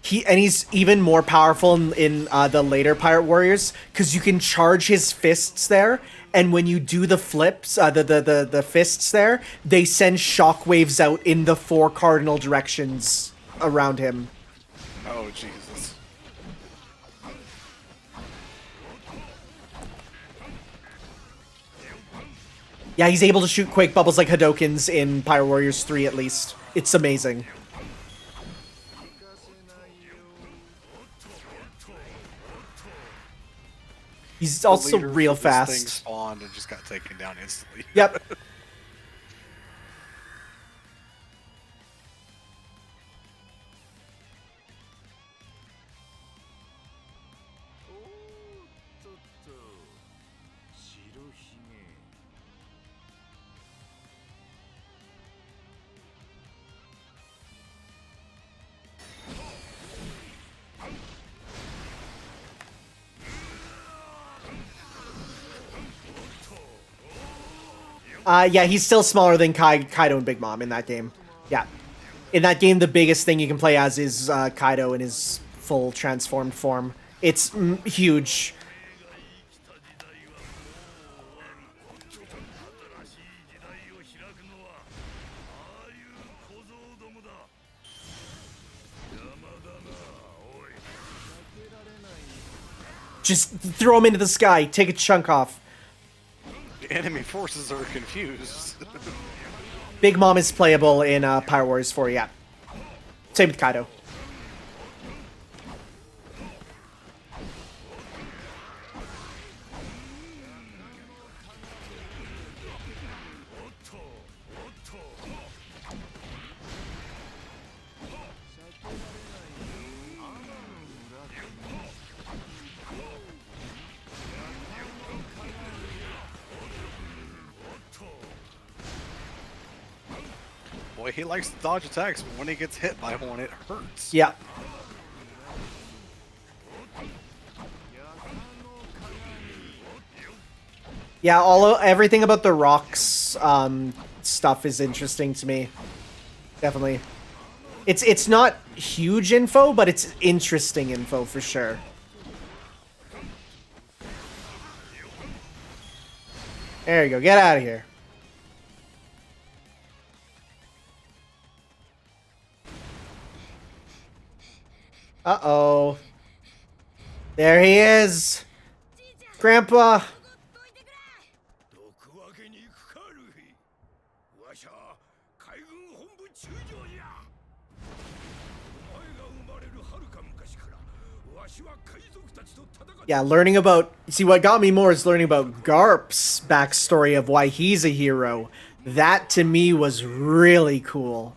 He's even more powerful in the later Pirate Warriors because you can charge his fists there, and when you do the flips, the fists there, they send shockwaves out in the 4 cardinal directions around him. Oh, Jesus. Yeah, he's able to shoot Quake Bubbles like Hadokens in Pirate Warriors 3 at least. It's amazing. He's also The leader real for this thing fast. spawned and just got taken down instantly. Yep. Yeah, he's still smaller than Kaido and Big Mom in that game. Yeah. In that game, the biggest thing you can play as is Kaido in his full transformed form. It's huge. Just throw him into the sky. Take a chunk off. The enemy forces are confused. Big Mom is playable in Pirate Warriors 4, yeah. Same with Kaido. Boy, he likes to dodge attacks, but when he gets hit by one, it hurts. Yeah. Yeah, everything about the rocks stuff is interesting to me. Definitely. It's not huge info, but it's interesting info for sure. There you go. Get out of here. Uh-oh. There he is. Grandpa. どこわけに行くかルフィわしゃ海軍本部中将じゃお前が生まれるはるか昔からわしは海賊たちと戦って Yeah, learning about... See, what got me more is learning about Garp's backstory of why he's a hero. That, to me, was really cool.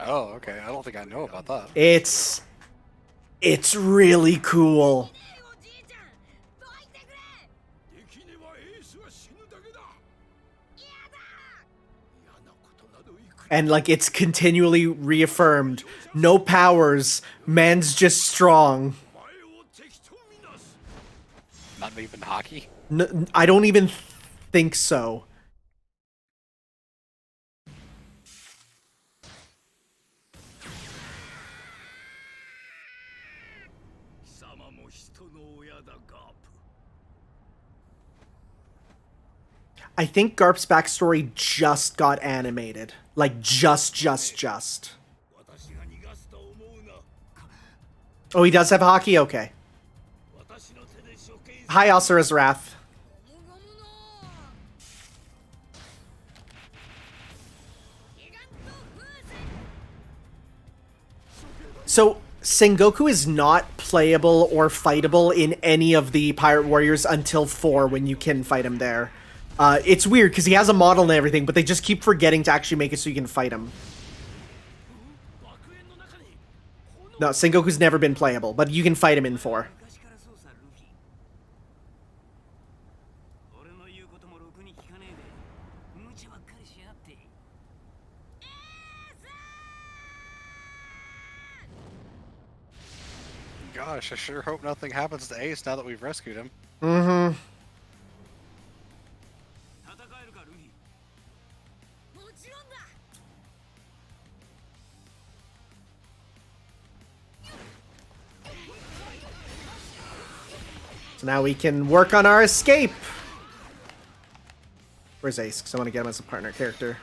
Oh, okay. I don't think I know about that. It's It's really cool. おじいちゃんどいてくれできねばエースは死ぬだけだ。嫌なことなどいくら And like it's continually reaffirmed. No powers, man's just strong. 前を敵とみなす。 Not even hockey. I don't even think so. 貴様も人の親だガープ。 I think Garp's backstory just got animated. Like just. 私が逃がすと思うな。 Oh, he does have hockey? Okay. 私の手で処刑 Hi, Asura's Wrath. ゴムゴムのギガント風船 So, Sengoku is not playable or fightable in any of the Pirate Warriors until 4 when you can fight him there. It's weird because he has a model and everything, but they just keep forgetting to actually make it so you can fight him. No, Sengoku's never been playable, but you can fight him in 4. 昔からそうさルフィ。俺の言うこともろくに聞かねえで無茶ばっかりしやがって。 Gosh, I sure hope nothing happens to Ace now that we've rescued him. Mm-hmm. 戦えるかルフィ。もちろんだ So now we can work on our escape. Where's Ace? Because I want to get him as a partner character.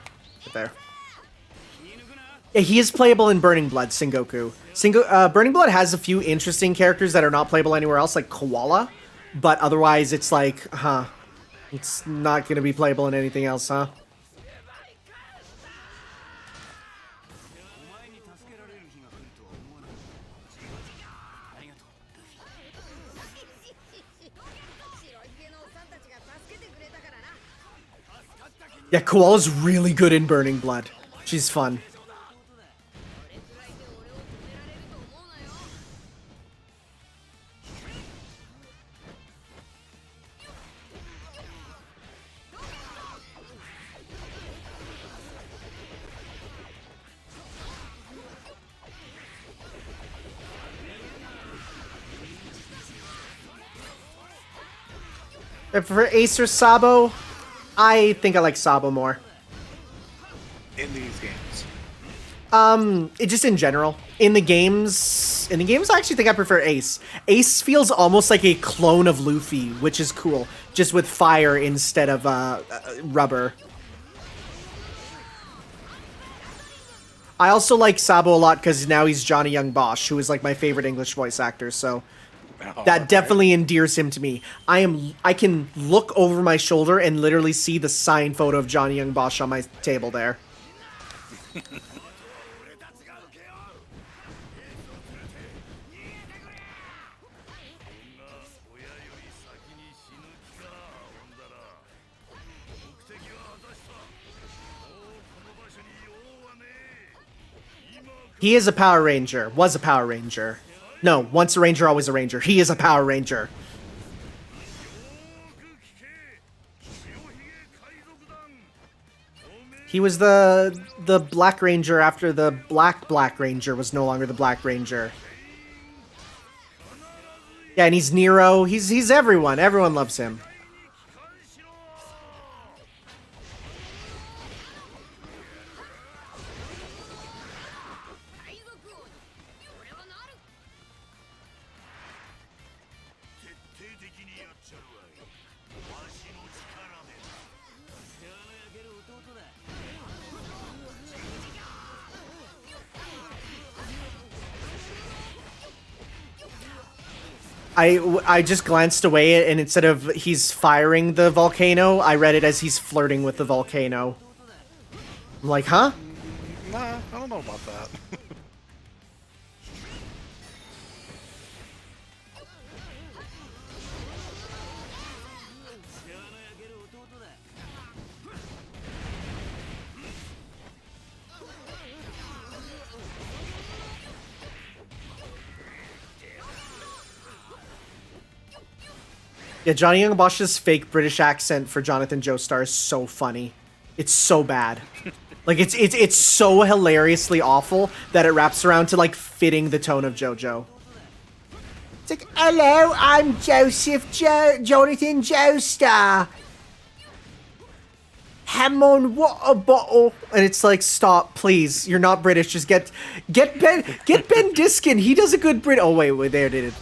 Right there. Yeah, he is playable in Burning Blood, Sengoku. Burning Blood has a few interesting characters that are not playable anywhere else, like Koala. But otherwise, it's like, it's not going to be playable in anything else, huh? お前に助けられる日が来るとは思わなかった。ありがとうルフィ。白いひげのおっさんたちが助けてくれたからな Yeah, Koala's really good in Burning Blood. She's fun. これくらいで俺を止められると思うなよ And for Ace or Sabo, I think I like Sabo more. In these games. It just in general. In the games, I actually think I prefer Ace. Ace feels almost like a clone of Luffy, which is cool. Just with fire instead of rubber. I also like Sabo a lot because now he's Johnny Young Bosch, who is like my favorite English voice actor, so that definitely endears him to me. I can look over my shoulder and literally see the signed photo of Johnny Young Bosch on my table there. 俺たちが受け負う。エースを連れて逃げてくれ。こんな親より先に死ぬ気かほんだら。目的は果たした。もうこの場所に用はねえ。今 He is a Power Ranger. Was a Power Ranger. No, once a Ranger, always a Ranger. He is a Power Ranger. よーく聞け。白ひげ海賊団。おめえ He was the Black Ranger after the Black Ranger was no longer the Black Ranger. Yeah, and he's Nero. He's everyone. Everyone loves him. 帰還しろ。海賊王に俺はなる 徹底的にやっちゃうわい。わしの力で。 世話の焼ける弟だ。 I just glanced away, and instead of he's firing the volcano, I read it as he's flirting with the volcano. I'm like, huh? Nah, I don't know about that. 世話の焼ける弟だ。 て Yeah, Johnny Young Bosch's fake British accent for Jonathan Joestar is so funny. It's so bad. Like it's so hilariously awful that it wraps around to like fitting the tone of JoJo. It's like, hello, I'm Jonathan Joestar. Hammond water bottle, and it's like, stop, please. You're not British. Just get Ben Diskin. He does a good Brit. Oh wait, there it is.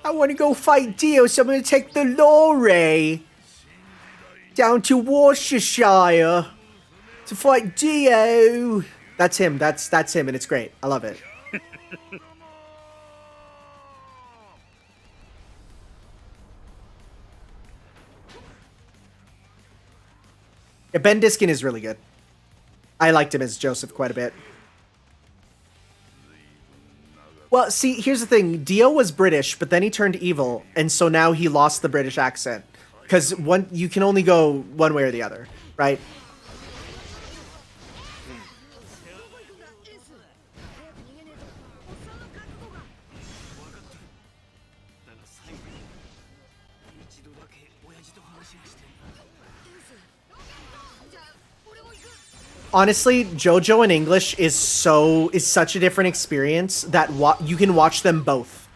I want to go fight Dio, so I'm going to take the lorry down to Worcestershire to fight Dio. That's him. That's him, and it's great. I love it. Yeah, Ben Diskin is really good. I liked him as Joseph quite a bit. Well, see, here's the thing. Dio was British, but then he turned evil, and so now he lost the British accent. Because you can only go one way or the other, right? Honestly, JoJo in English is such a different experience that you can watch them both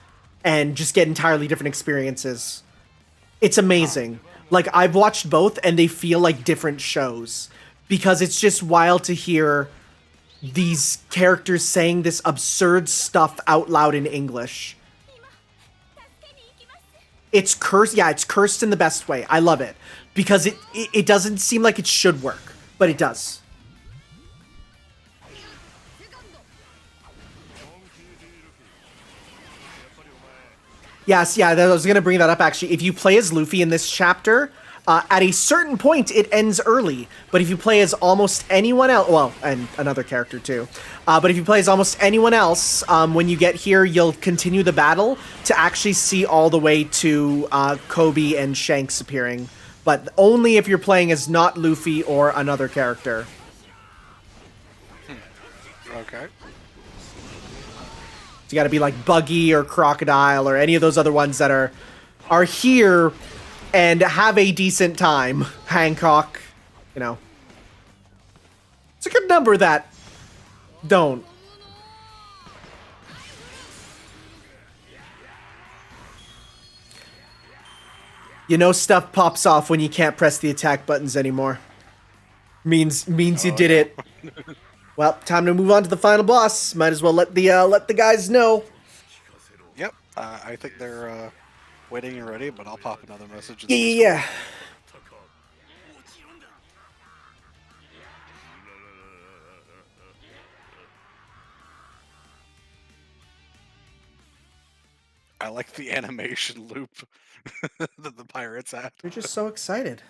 and just get entirely different experiences. It's amazing. Like, I've watched both and they feel like different shows because it's just wild to hear these characters saying this absurd stuff out loud in English. It's cursed. Yeah, it's cursed in the best way. I love it because it doesn't seem like it should work, but it does. Yes, yeah, I was going to bring that up, actually. If you play as Luffy in this chapter, at a certain point, it ends early. But if you play as almost anyone else, well, and another character too, but if you play as almost anyone else, when you get here, you'll continue the battle to actually see all the way to Kobe and Shanks appearing. But only if you're playing as not Luffy or another character. Okay. You got to be like Buggy or Crocodile or any of those other ones that are here and have a decent time. Hancock, you know. It's a good number that don't. You know, stuff pops off when you can't press the attack buttons anymore. Means you did it. Well, time to move on to the final boss. Might as well let the guys know. Yep, I think they're waiting and ready, but I'll pop another message. Yeah. I like the animation loop that the pirates had. They're just so excited.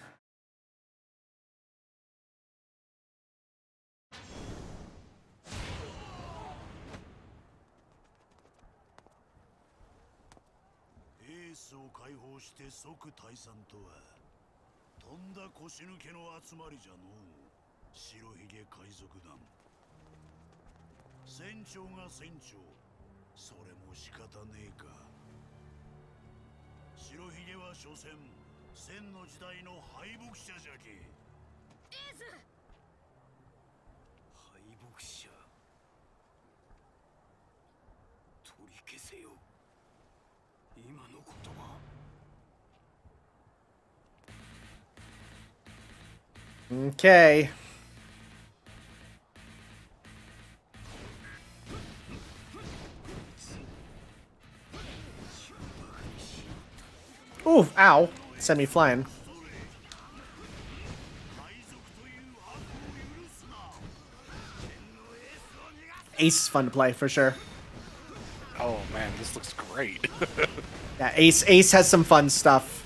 Okay. Ooh, ow. Send me flying. Ace is fun to play, for sure. Oh man, this looks great. Yeah, Ace has some fun stuff.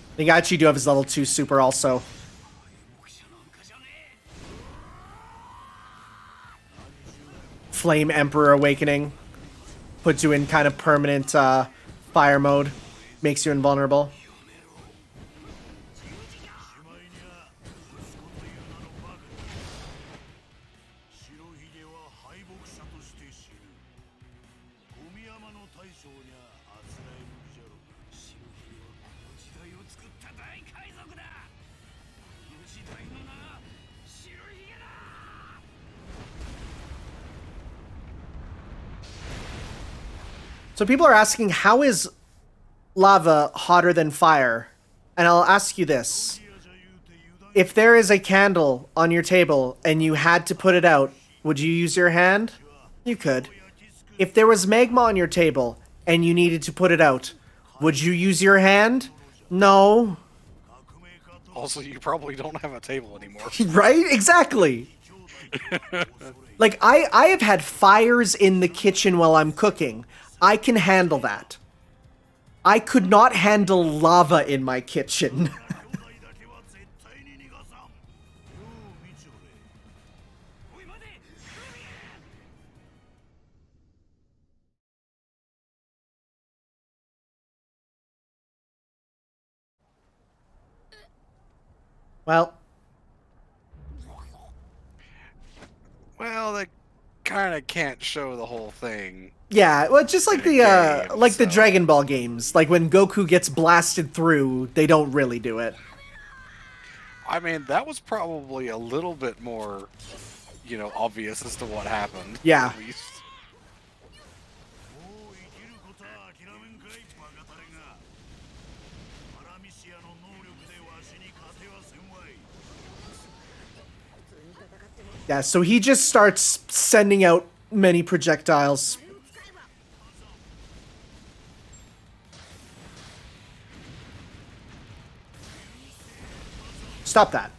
I think I actually do have his level 2 super also. Flame Emperor Awakening. Puts you in kind of permanent fire mode. Makes you invulnerable. So people are asking, how is lava hotter than fire? And I'll ask you this. If there is a candle on your table and you had to put it out, would you use your hand? You could. If there was magma on your table and you needed to put it out, would you use your hand? No. Also, you probably don't have a table anymore. Right? Exactly. Like, I have had fires in the kitchen while I'm cooking. I can handle that. I could not handle lava in my kitchen. Well, Well, they kind of can't show the whole thing. yeah, well, just like the game, the so. Dragon Ball games. Like when Goku gets blasted through, they don't really do it. I mean, that was probably a little bit more, you know, obvious as to what happened. Yeah. At least. Yeah, so he just starts sending out many projectiles. Stop that.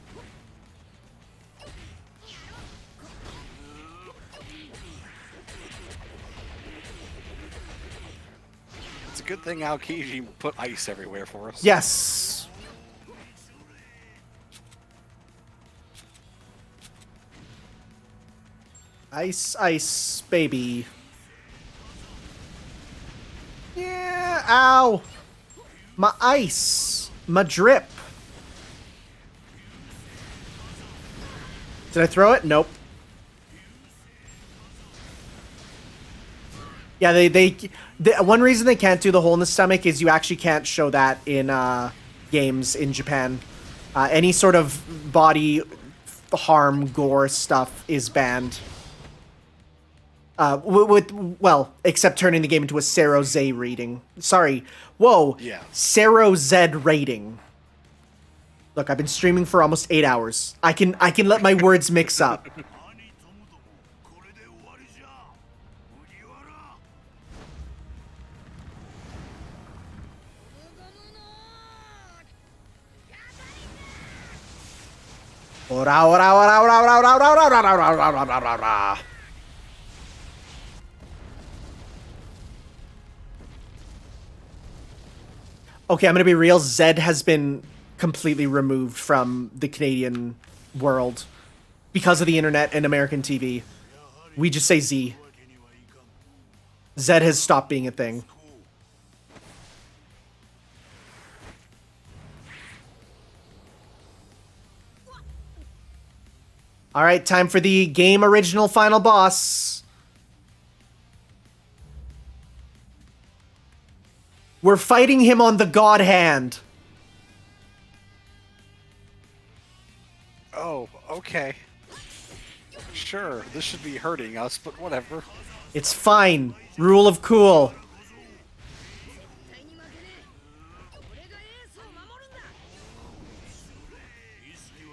It's a good thing Aokiji put ice everywhere for us. Yes. Ice, ice, baby. Yeah, ow. My ice. My drip. Did I throw it? Nope. Yeah, they one reason they can't do the hole in the stomach is you actually can't show that in games in Japan. Any sort of body harm, gore stuff is banned. Well, except turning the game into a Sero Z rating. Sorry. Whoa. Yeah. Sero Z rating. Look, I've been streaming for almost 8 hours. I can let my words mix up. Ora, ora, ora, ora, ora, ora, ora, ora, ora, ora, ora, ora, ora. Okay, I'm gonna be real. Zed has been completely removed from the Canadian world because of the internet and American TV. We just say Z. Zed has stopped being a thing. All right, time for the game original final boss. We're fighting him on the God Hand. Oh, okay. Sure, this should be hurting us, but whatever. It's fine. Rule of cool.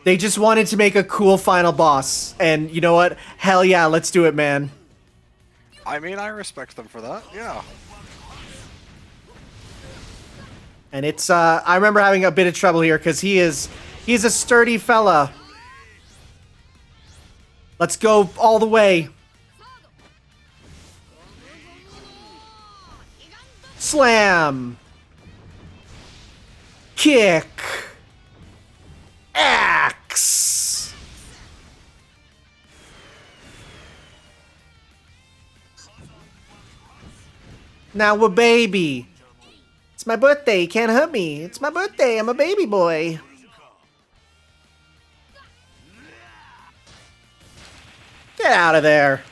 They just wanted to make a cool final boss. And you know what? Hell yeah, let's do it, man. I mean, I respect them for that, yeah. And it's, I remember having a bit of trouble here because he's a sturdy fella. Let's go all the way. Slam. Kick. Axe. Now we're baby. It's my birthday. You can't hurt me. It's my birthday. I'm a baby boy. Get out of there.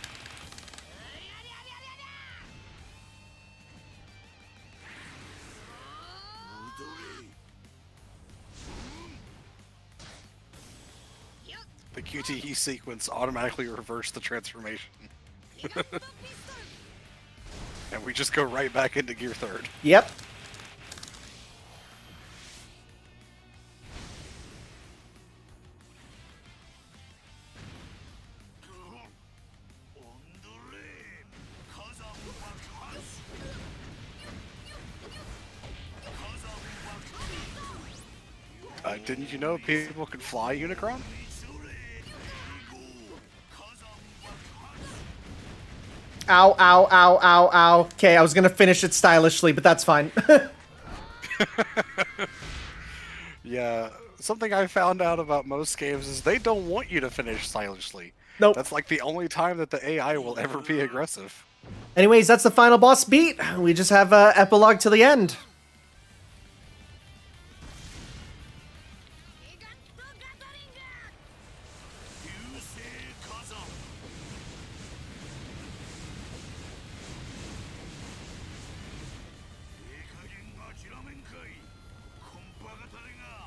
The QTE sequence automatically reversed the transformation. And we just go right back into Gear 3rd. Yep. Didn't you know people could fly Unicron? Ow, ow, ow, ow, ow. Okay, I was gonna finish it stylishly, but that's fine. Yeah, something I found out about most games is they don't want you to finish stylishly. Nope. That's like the only time that the AI will ever be aggressive. Anyways, that's the final boss beat. We just have a epilogue to the end.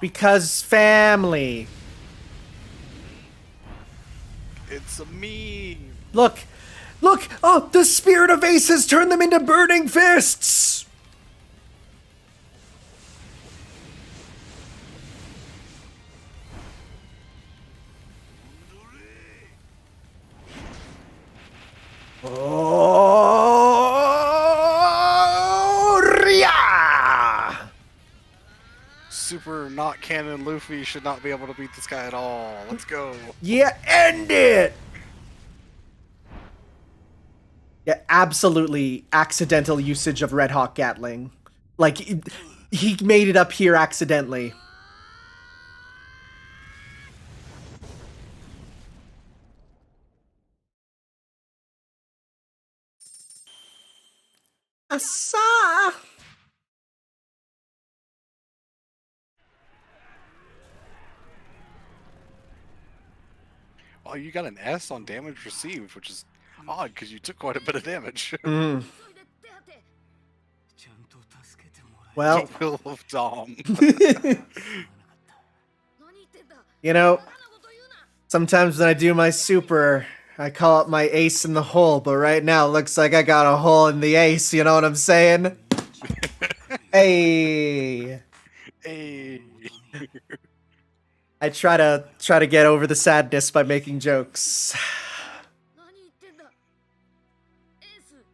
Because family. It's a meme. Look! Look! Oh, the spirit of Ace has turned them into burning fists! Oh, Ria! Super not canon Luffy should not be able to beat this guy at all. Let's go. Yeah, end it! Yeah, absolutely accidental usage of Red Hawk Gatling. Like, he made it up here accidentally. Asa! Well, you got an S on damage received, which is odd because you took quite a bit of damage. Well, The Will of Dom. you know, sometimes when I do my super, I call it my ace in the hole, but right now it looks like I got a hole in the ace, you know what I'm saying? Hey! Hey. I try to get over the sadness by making jokes. 何言ってんだエース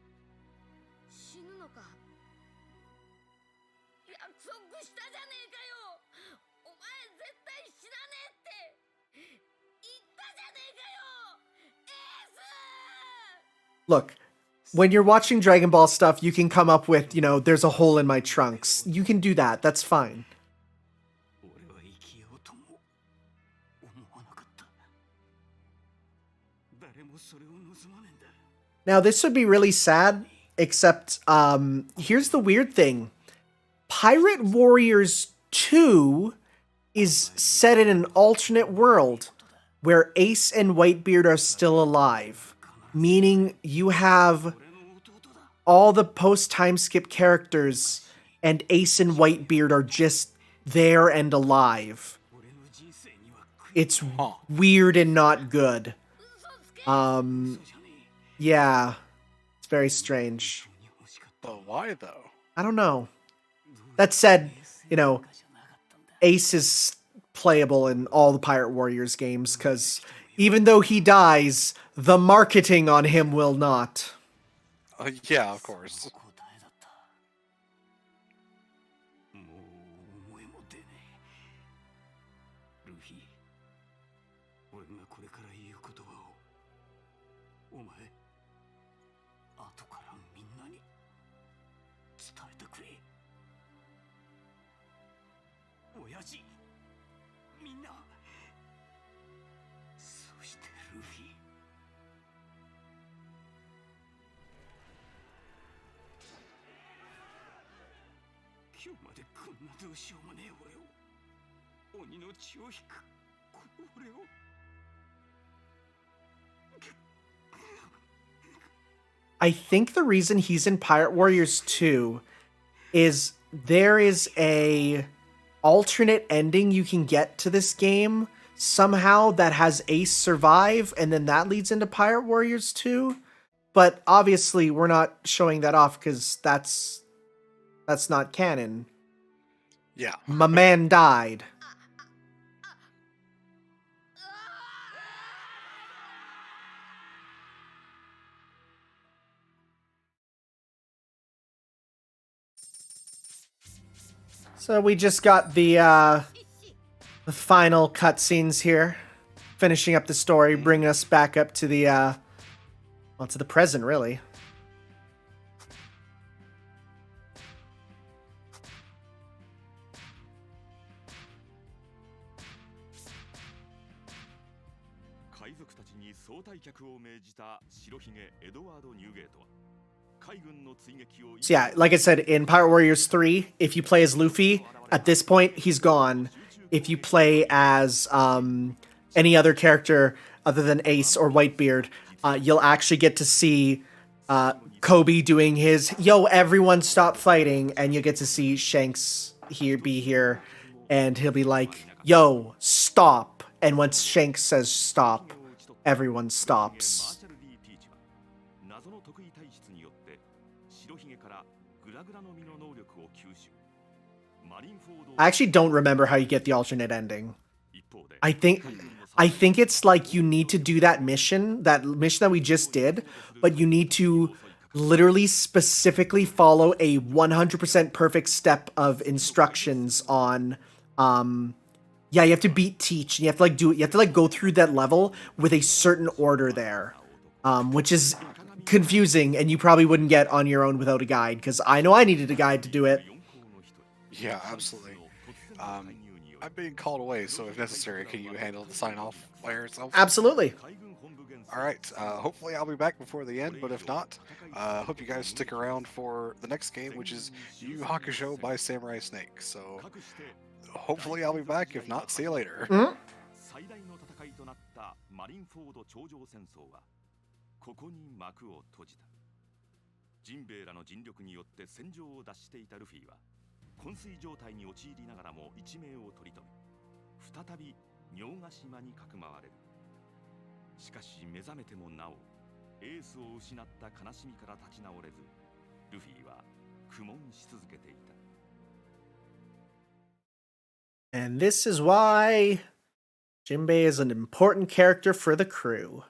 死ぬのか約束したじゃねえかよお前絶対死なねえって言ったじゃねえかよエース Look, when you're watching Dragon Ball stuff, you can come up with, you know, there's a hole in my trunks. You can do that. That's fine. Now, this would be really sad, except, here's the weird thing. Pirate Warriors 2 is set in an alternate world where Ace and Whitebeard are still alive, meaning you have all the post-time skip characters and Ace and Whitebeard are just there and alive. It's weird and not good. Yeah, it's very strange. But why though? I don't know. That said, you know, Ace is playable in all the Pirate Warriors games, because even though he dies, the marketing on him will not. Yeah, of course. 「今日までこんなどうしようもねえ俺を鬼の血を引くこの俺を I think the reason he's in Pirate Warriors 2 is there is a alternate ending you can get to this game somehow that has Ace survive, and then that leads into Pirate Warriors 2. But obviously we're not showing that off because that's not canon. Yeah. My man died. So we just got the final cutscenes here, finishing up the story, bringing us back up to the well, to the present, really. So yeah, like I said, in Pirate Warriors 3, if you play as Luffy, at this point, he's gone. If you play as any other character other than Ace or Whitebeard, you'll actually get to see Kobe doing his, yo, everyone stop fighting, and you'll get to see Shanks be here, and he'll be like, yo, stop. And once Shanks says stop, everyone stops. I actually don't remember how you get the alternate ending. I think it's like you need to do that mission that we just did, but you need to literally specifically follow a 100% perfect step of instructions on yeah, you have to beat Teach, and you have to go through that level with a certain order there. Which is confusing, and you probably wouldn't get on your own without a guide, because I know I needed a guide to do it. Yeah, absolutely. I'm being called away, so if necessary, can you handle the sign-off by yourself? Absolutely. Alright, hopefully I'll be back before the end, but if not, hope you guys stick around for the next game, which is Yu Yu Hakusho by Samurai Snake. So, hopefully I'll be back. If not, see you later. Mm-hmm. ここに幕を閉じた。ジンベエらの尽力によって戦場を脱していたルフィは昏睡状態に陥りながらも一命を取り留め、再び尿ヶ島にかくまわれる。しかし目覚めてもなお、エースを失った悲しみから立ち直れず、ルフィは苦悶し続けていた。And this is why Jinbei is an important character for the crew.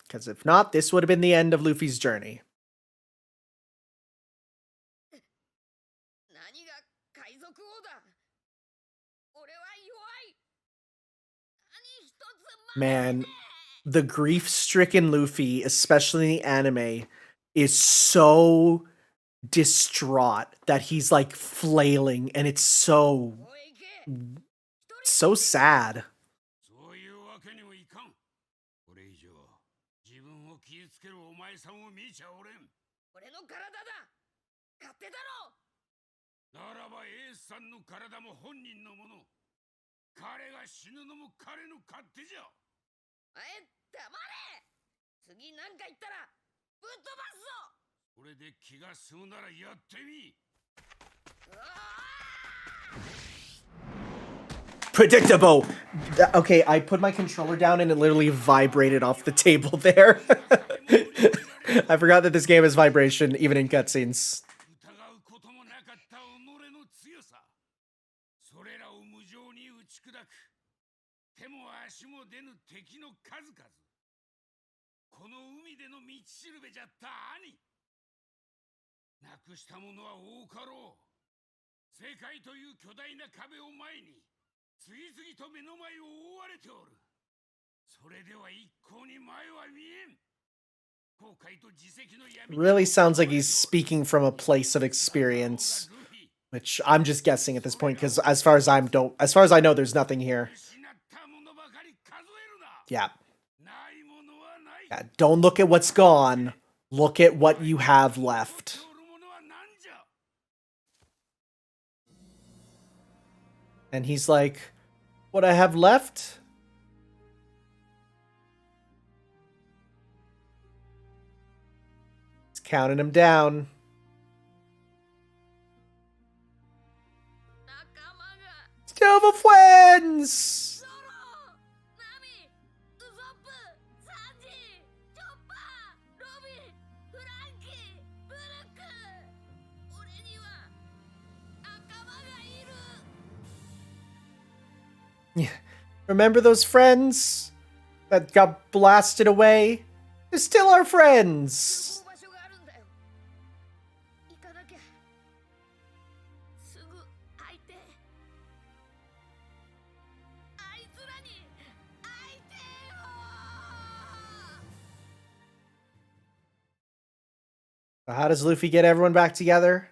Because if not, this would have been the end of Luffy's journey. Man, the grief-stricken Luffy, especially in the anime, is so distraught that he's like flailing, and it's so sad. 俺の体だ。勝手だろ。ならばエースさんの体も本人のもの。彼が死ぬのも彼の勝手じゃ。黙れ。次なんか言ったらぶっ飛ばすぞ。それで気が済むならやってみ。Predictable. Okay, I put my controller down and it literally vibrated off the table there. I forgot that this game has vibration even in cutscenes. それらを無情に打ち砕く手も足も出ぬ敵の数々。この海での道しるべじゃった兄。なくしたものは多かろう。世界という巨大な壁を前に次々と目の前を覆われておる。それでは一向に前は見えん。 Really sounds like he's speaking from a place of experience, which I'm just guessing at this point because as far as I know, there's nothing here. Yeah. Don't look at what's gone. Look at what you have left. And he's like, what I have left? He's counting him down. 仲間が Still the friends! ゾロナミウソップサンジチョッパーロビンフランキーブルック俺には仲間がいる Remember those friends that got blasted away? They're still our friends. 場所があるんだよ行かなきゃすぐ会いてあいつらに会いてよ So how does Luffy get everyone back together?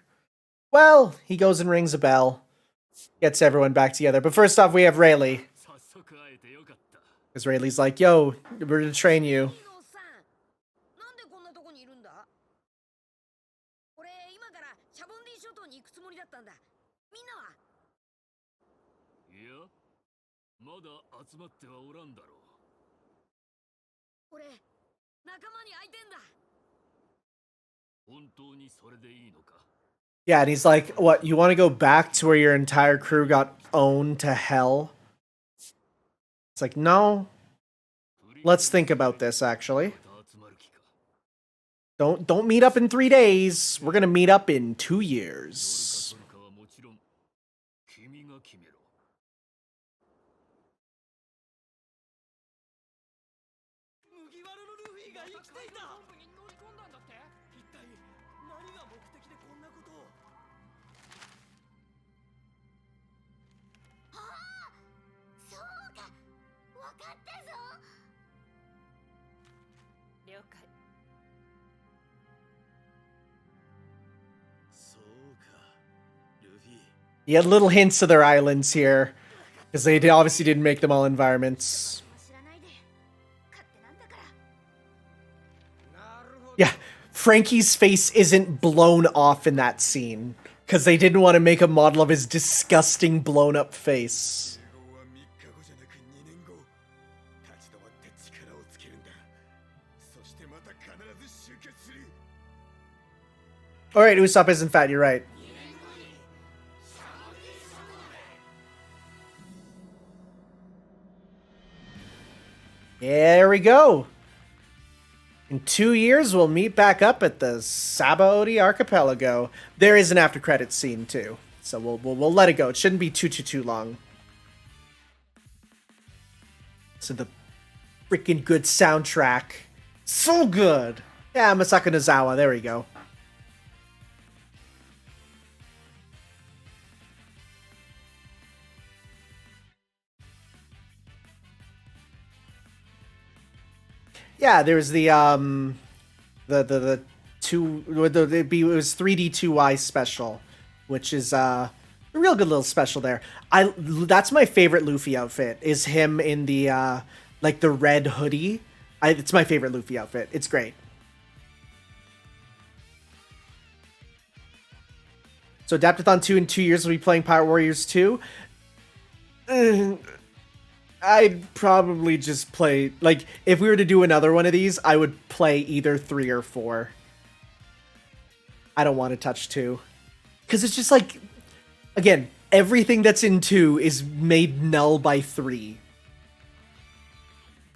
Well, he goes and rings a bell. Gets everyone back together. But first off, we have Rayleigh. 早速会えてよかった Because Rayleigh's like, yo, we're to train you. ヒーローさんなんでこんなとこにいるんだ俺今からシャボンディ諸島に行くつもりだったんだみんなはいやまだ集まってはおらんだろう俺仲間に会いてんだ本当にそれでいいのか Yeah, and he's like, what, you want to go back to where your entire crew got owned to hell? It's like, no. Let's think about this, actually. また集まる気か Don't meet up in 3 days. We're gonna meet up in 2 years. どれかはもちろん君が決めろ麦わらのルフィが生きていた本部に乗り込んだんだって一体何が目的でこんなことをそうかわかったぞ了解そうかルフィ You had little hints of their islands here. Because they obviously didn't make them all environments. 知らないで勝手なんだから Yeah, Frankie's face isn't blown off in that scene. Because they didn't want to make a model of his disgusting blown up face. は3日後じゃなく2年後立ち止まって力をつけるんだそしてまた必ず集結する Alright, Usopp isn't fat, you're right. There we go. In 2 years, we'll meet back up at the Sabaody Archipelago. There is an after credits scene too, so we'll let it go. It shouldn't be too long. So the freaking good soundtrack, so good. Yeah, Masako Nozawa. There we go. Yeah, there's the two it was 3D 2Y special, which is a real good little special there. That's my favorite Luffy outfit, is him in the like the red hoodie. It's my favorite Luffy outfit. It's great. So Adaptathon 2 in 2 years will be playing Pirate Warriors 2. I'd probably just play, like, if we were to do another one of these, I would play either 3 or 4. I don't want to touch 2. Because it's just like, again, everything that's in 2 is made null by 3.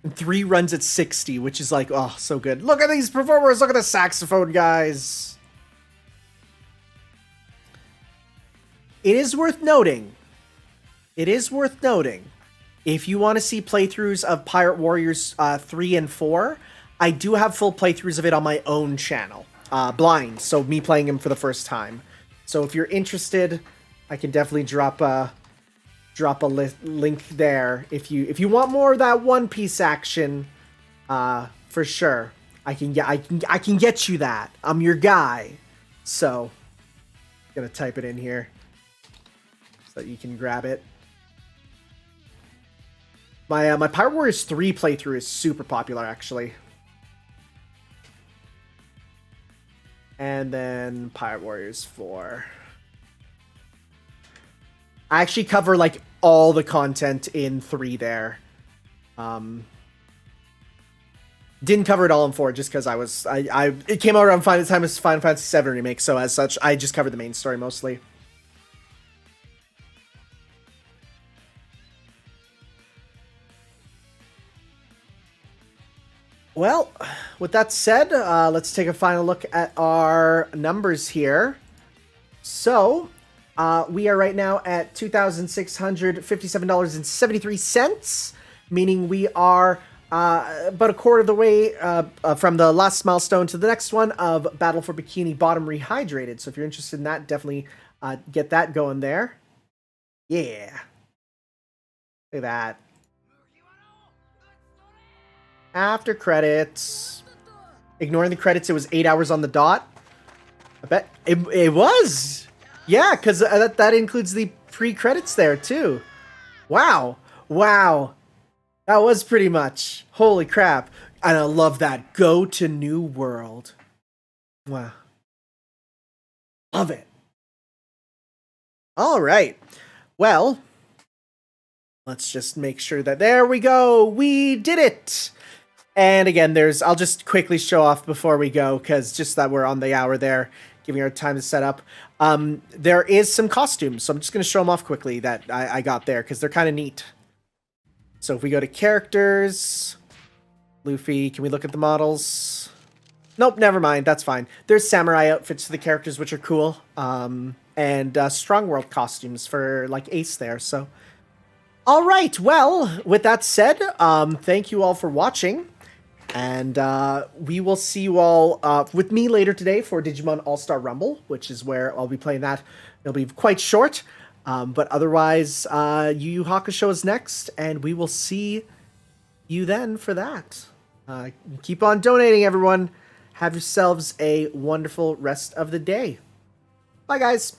And 3 runs at 60, which is like, oh, so good. Look at these performers! Look at the saxophone guys! It is worth noting. If you want to see playthroughs of Pirate Warriors 3 and 4, I do have full playthroughs of it on my own channel. Blind, so me playing them for the first time. So if you're interested, I can definitely drop a link there. If you want more of that One Piece action, for sure, I can get you that. I'm your guy. So, I'm gonna type it in here so that you can grab it. My Pirate Warriors 3 playthrough is super popular, actually. And then Pirate Warriors 4. I actually cover like all the content in 3 there. Didn't cover it all in 4 just because it came out around the time as Final Fantasy VII Remake, so as such, I just covered the main story mostly. Well, with that said, let's take a final look at our numbers here. So, we are right now at $2,657.73, meaning we are about a quarter of the way from the last milestone to the next one of Battle for Bikini Bottom Rehydrated. So if you're interested in that, definitely get that going there. Yeah. Look at that. After credits. Ignoring the credits, it was 8 hours on the dot. I bet it was. Yeah, because that includes the pre-credits there too. Wow. Wow. That was pretty much. Holy crap. And I love that. Go to New World. Wow. Love it. All right. Well, let's just make sure that there we go. We did it. And again, I'll just quickly show off before we go, because just that we're on the hour there, giving our time to set up. There is some costumes, so I'm just going to show them off quickly that I got there, because they're kind of neat. So if we go to characters, Luffy, can we look at the models? Nope, never mind, that's fine. There's samurai outfits for the characters, which are cool. And Strong World costumes for, like, Ace there, so. All right, well, with that said, thank you all for watching. And we will see you all with me later today for Digimon All-Star Rumble, which is where I'll be playing that. It'll be quite short, but otherwise, Yu Yu Hakusho is next, and we will see you then for that. Keep on donating, everyone. Have yourselves a wonderful rest of the day. Bye, guys.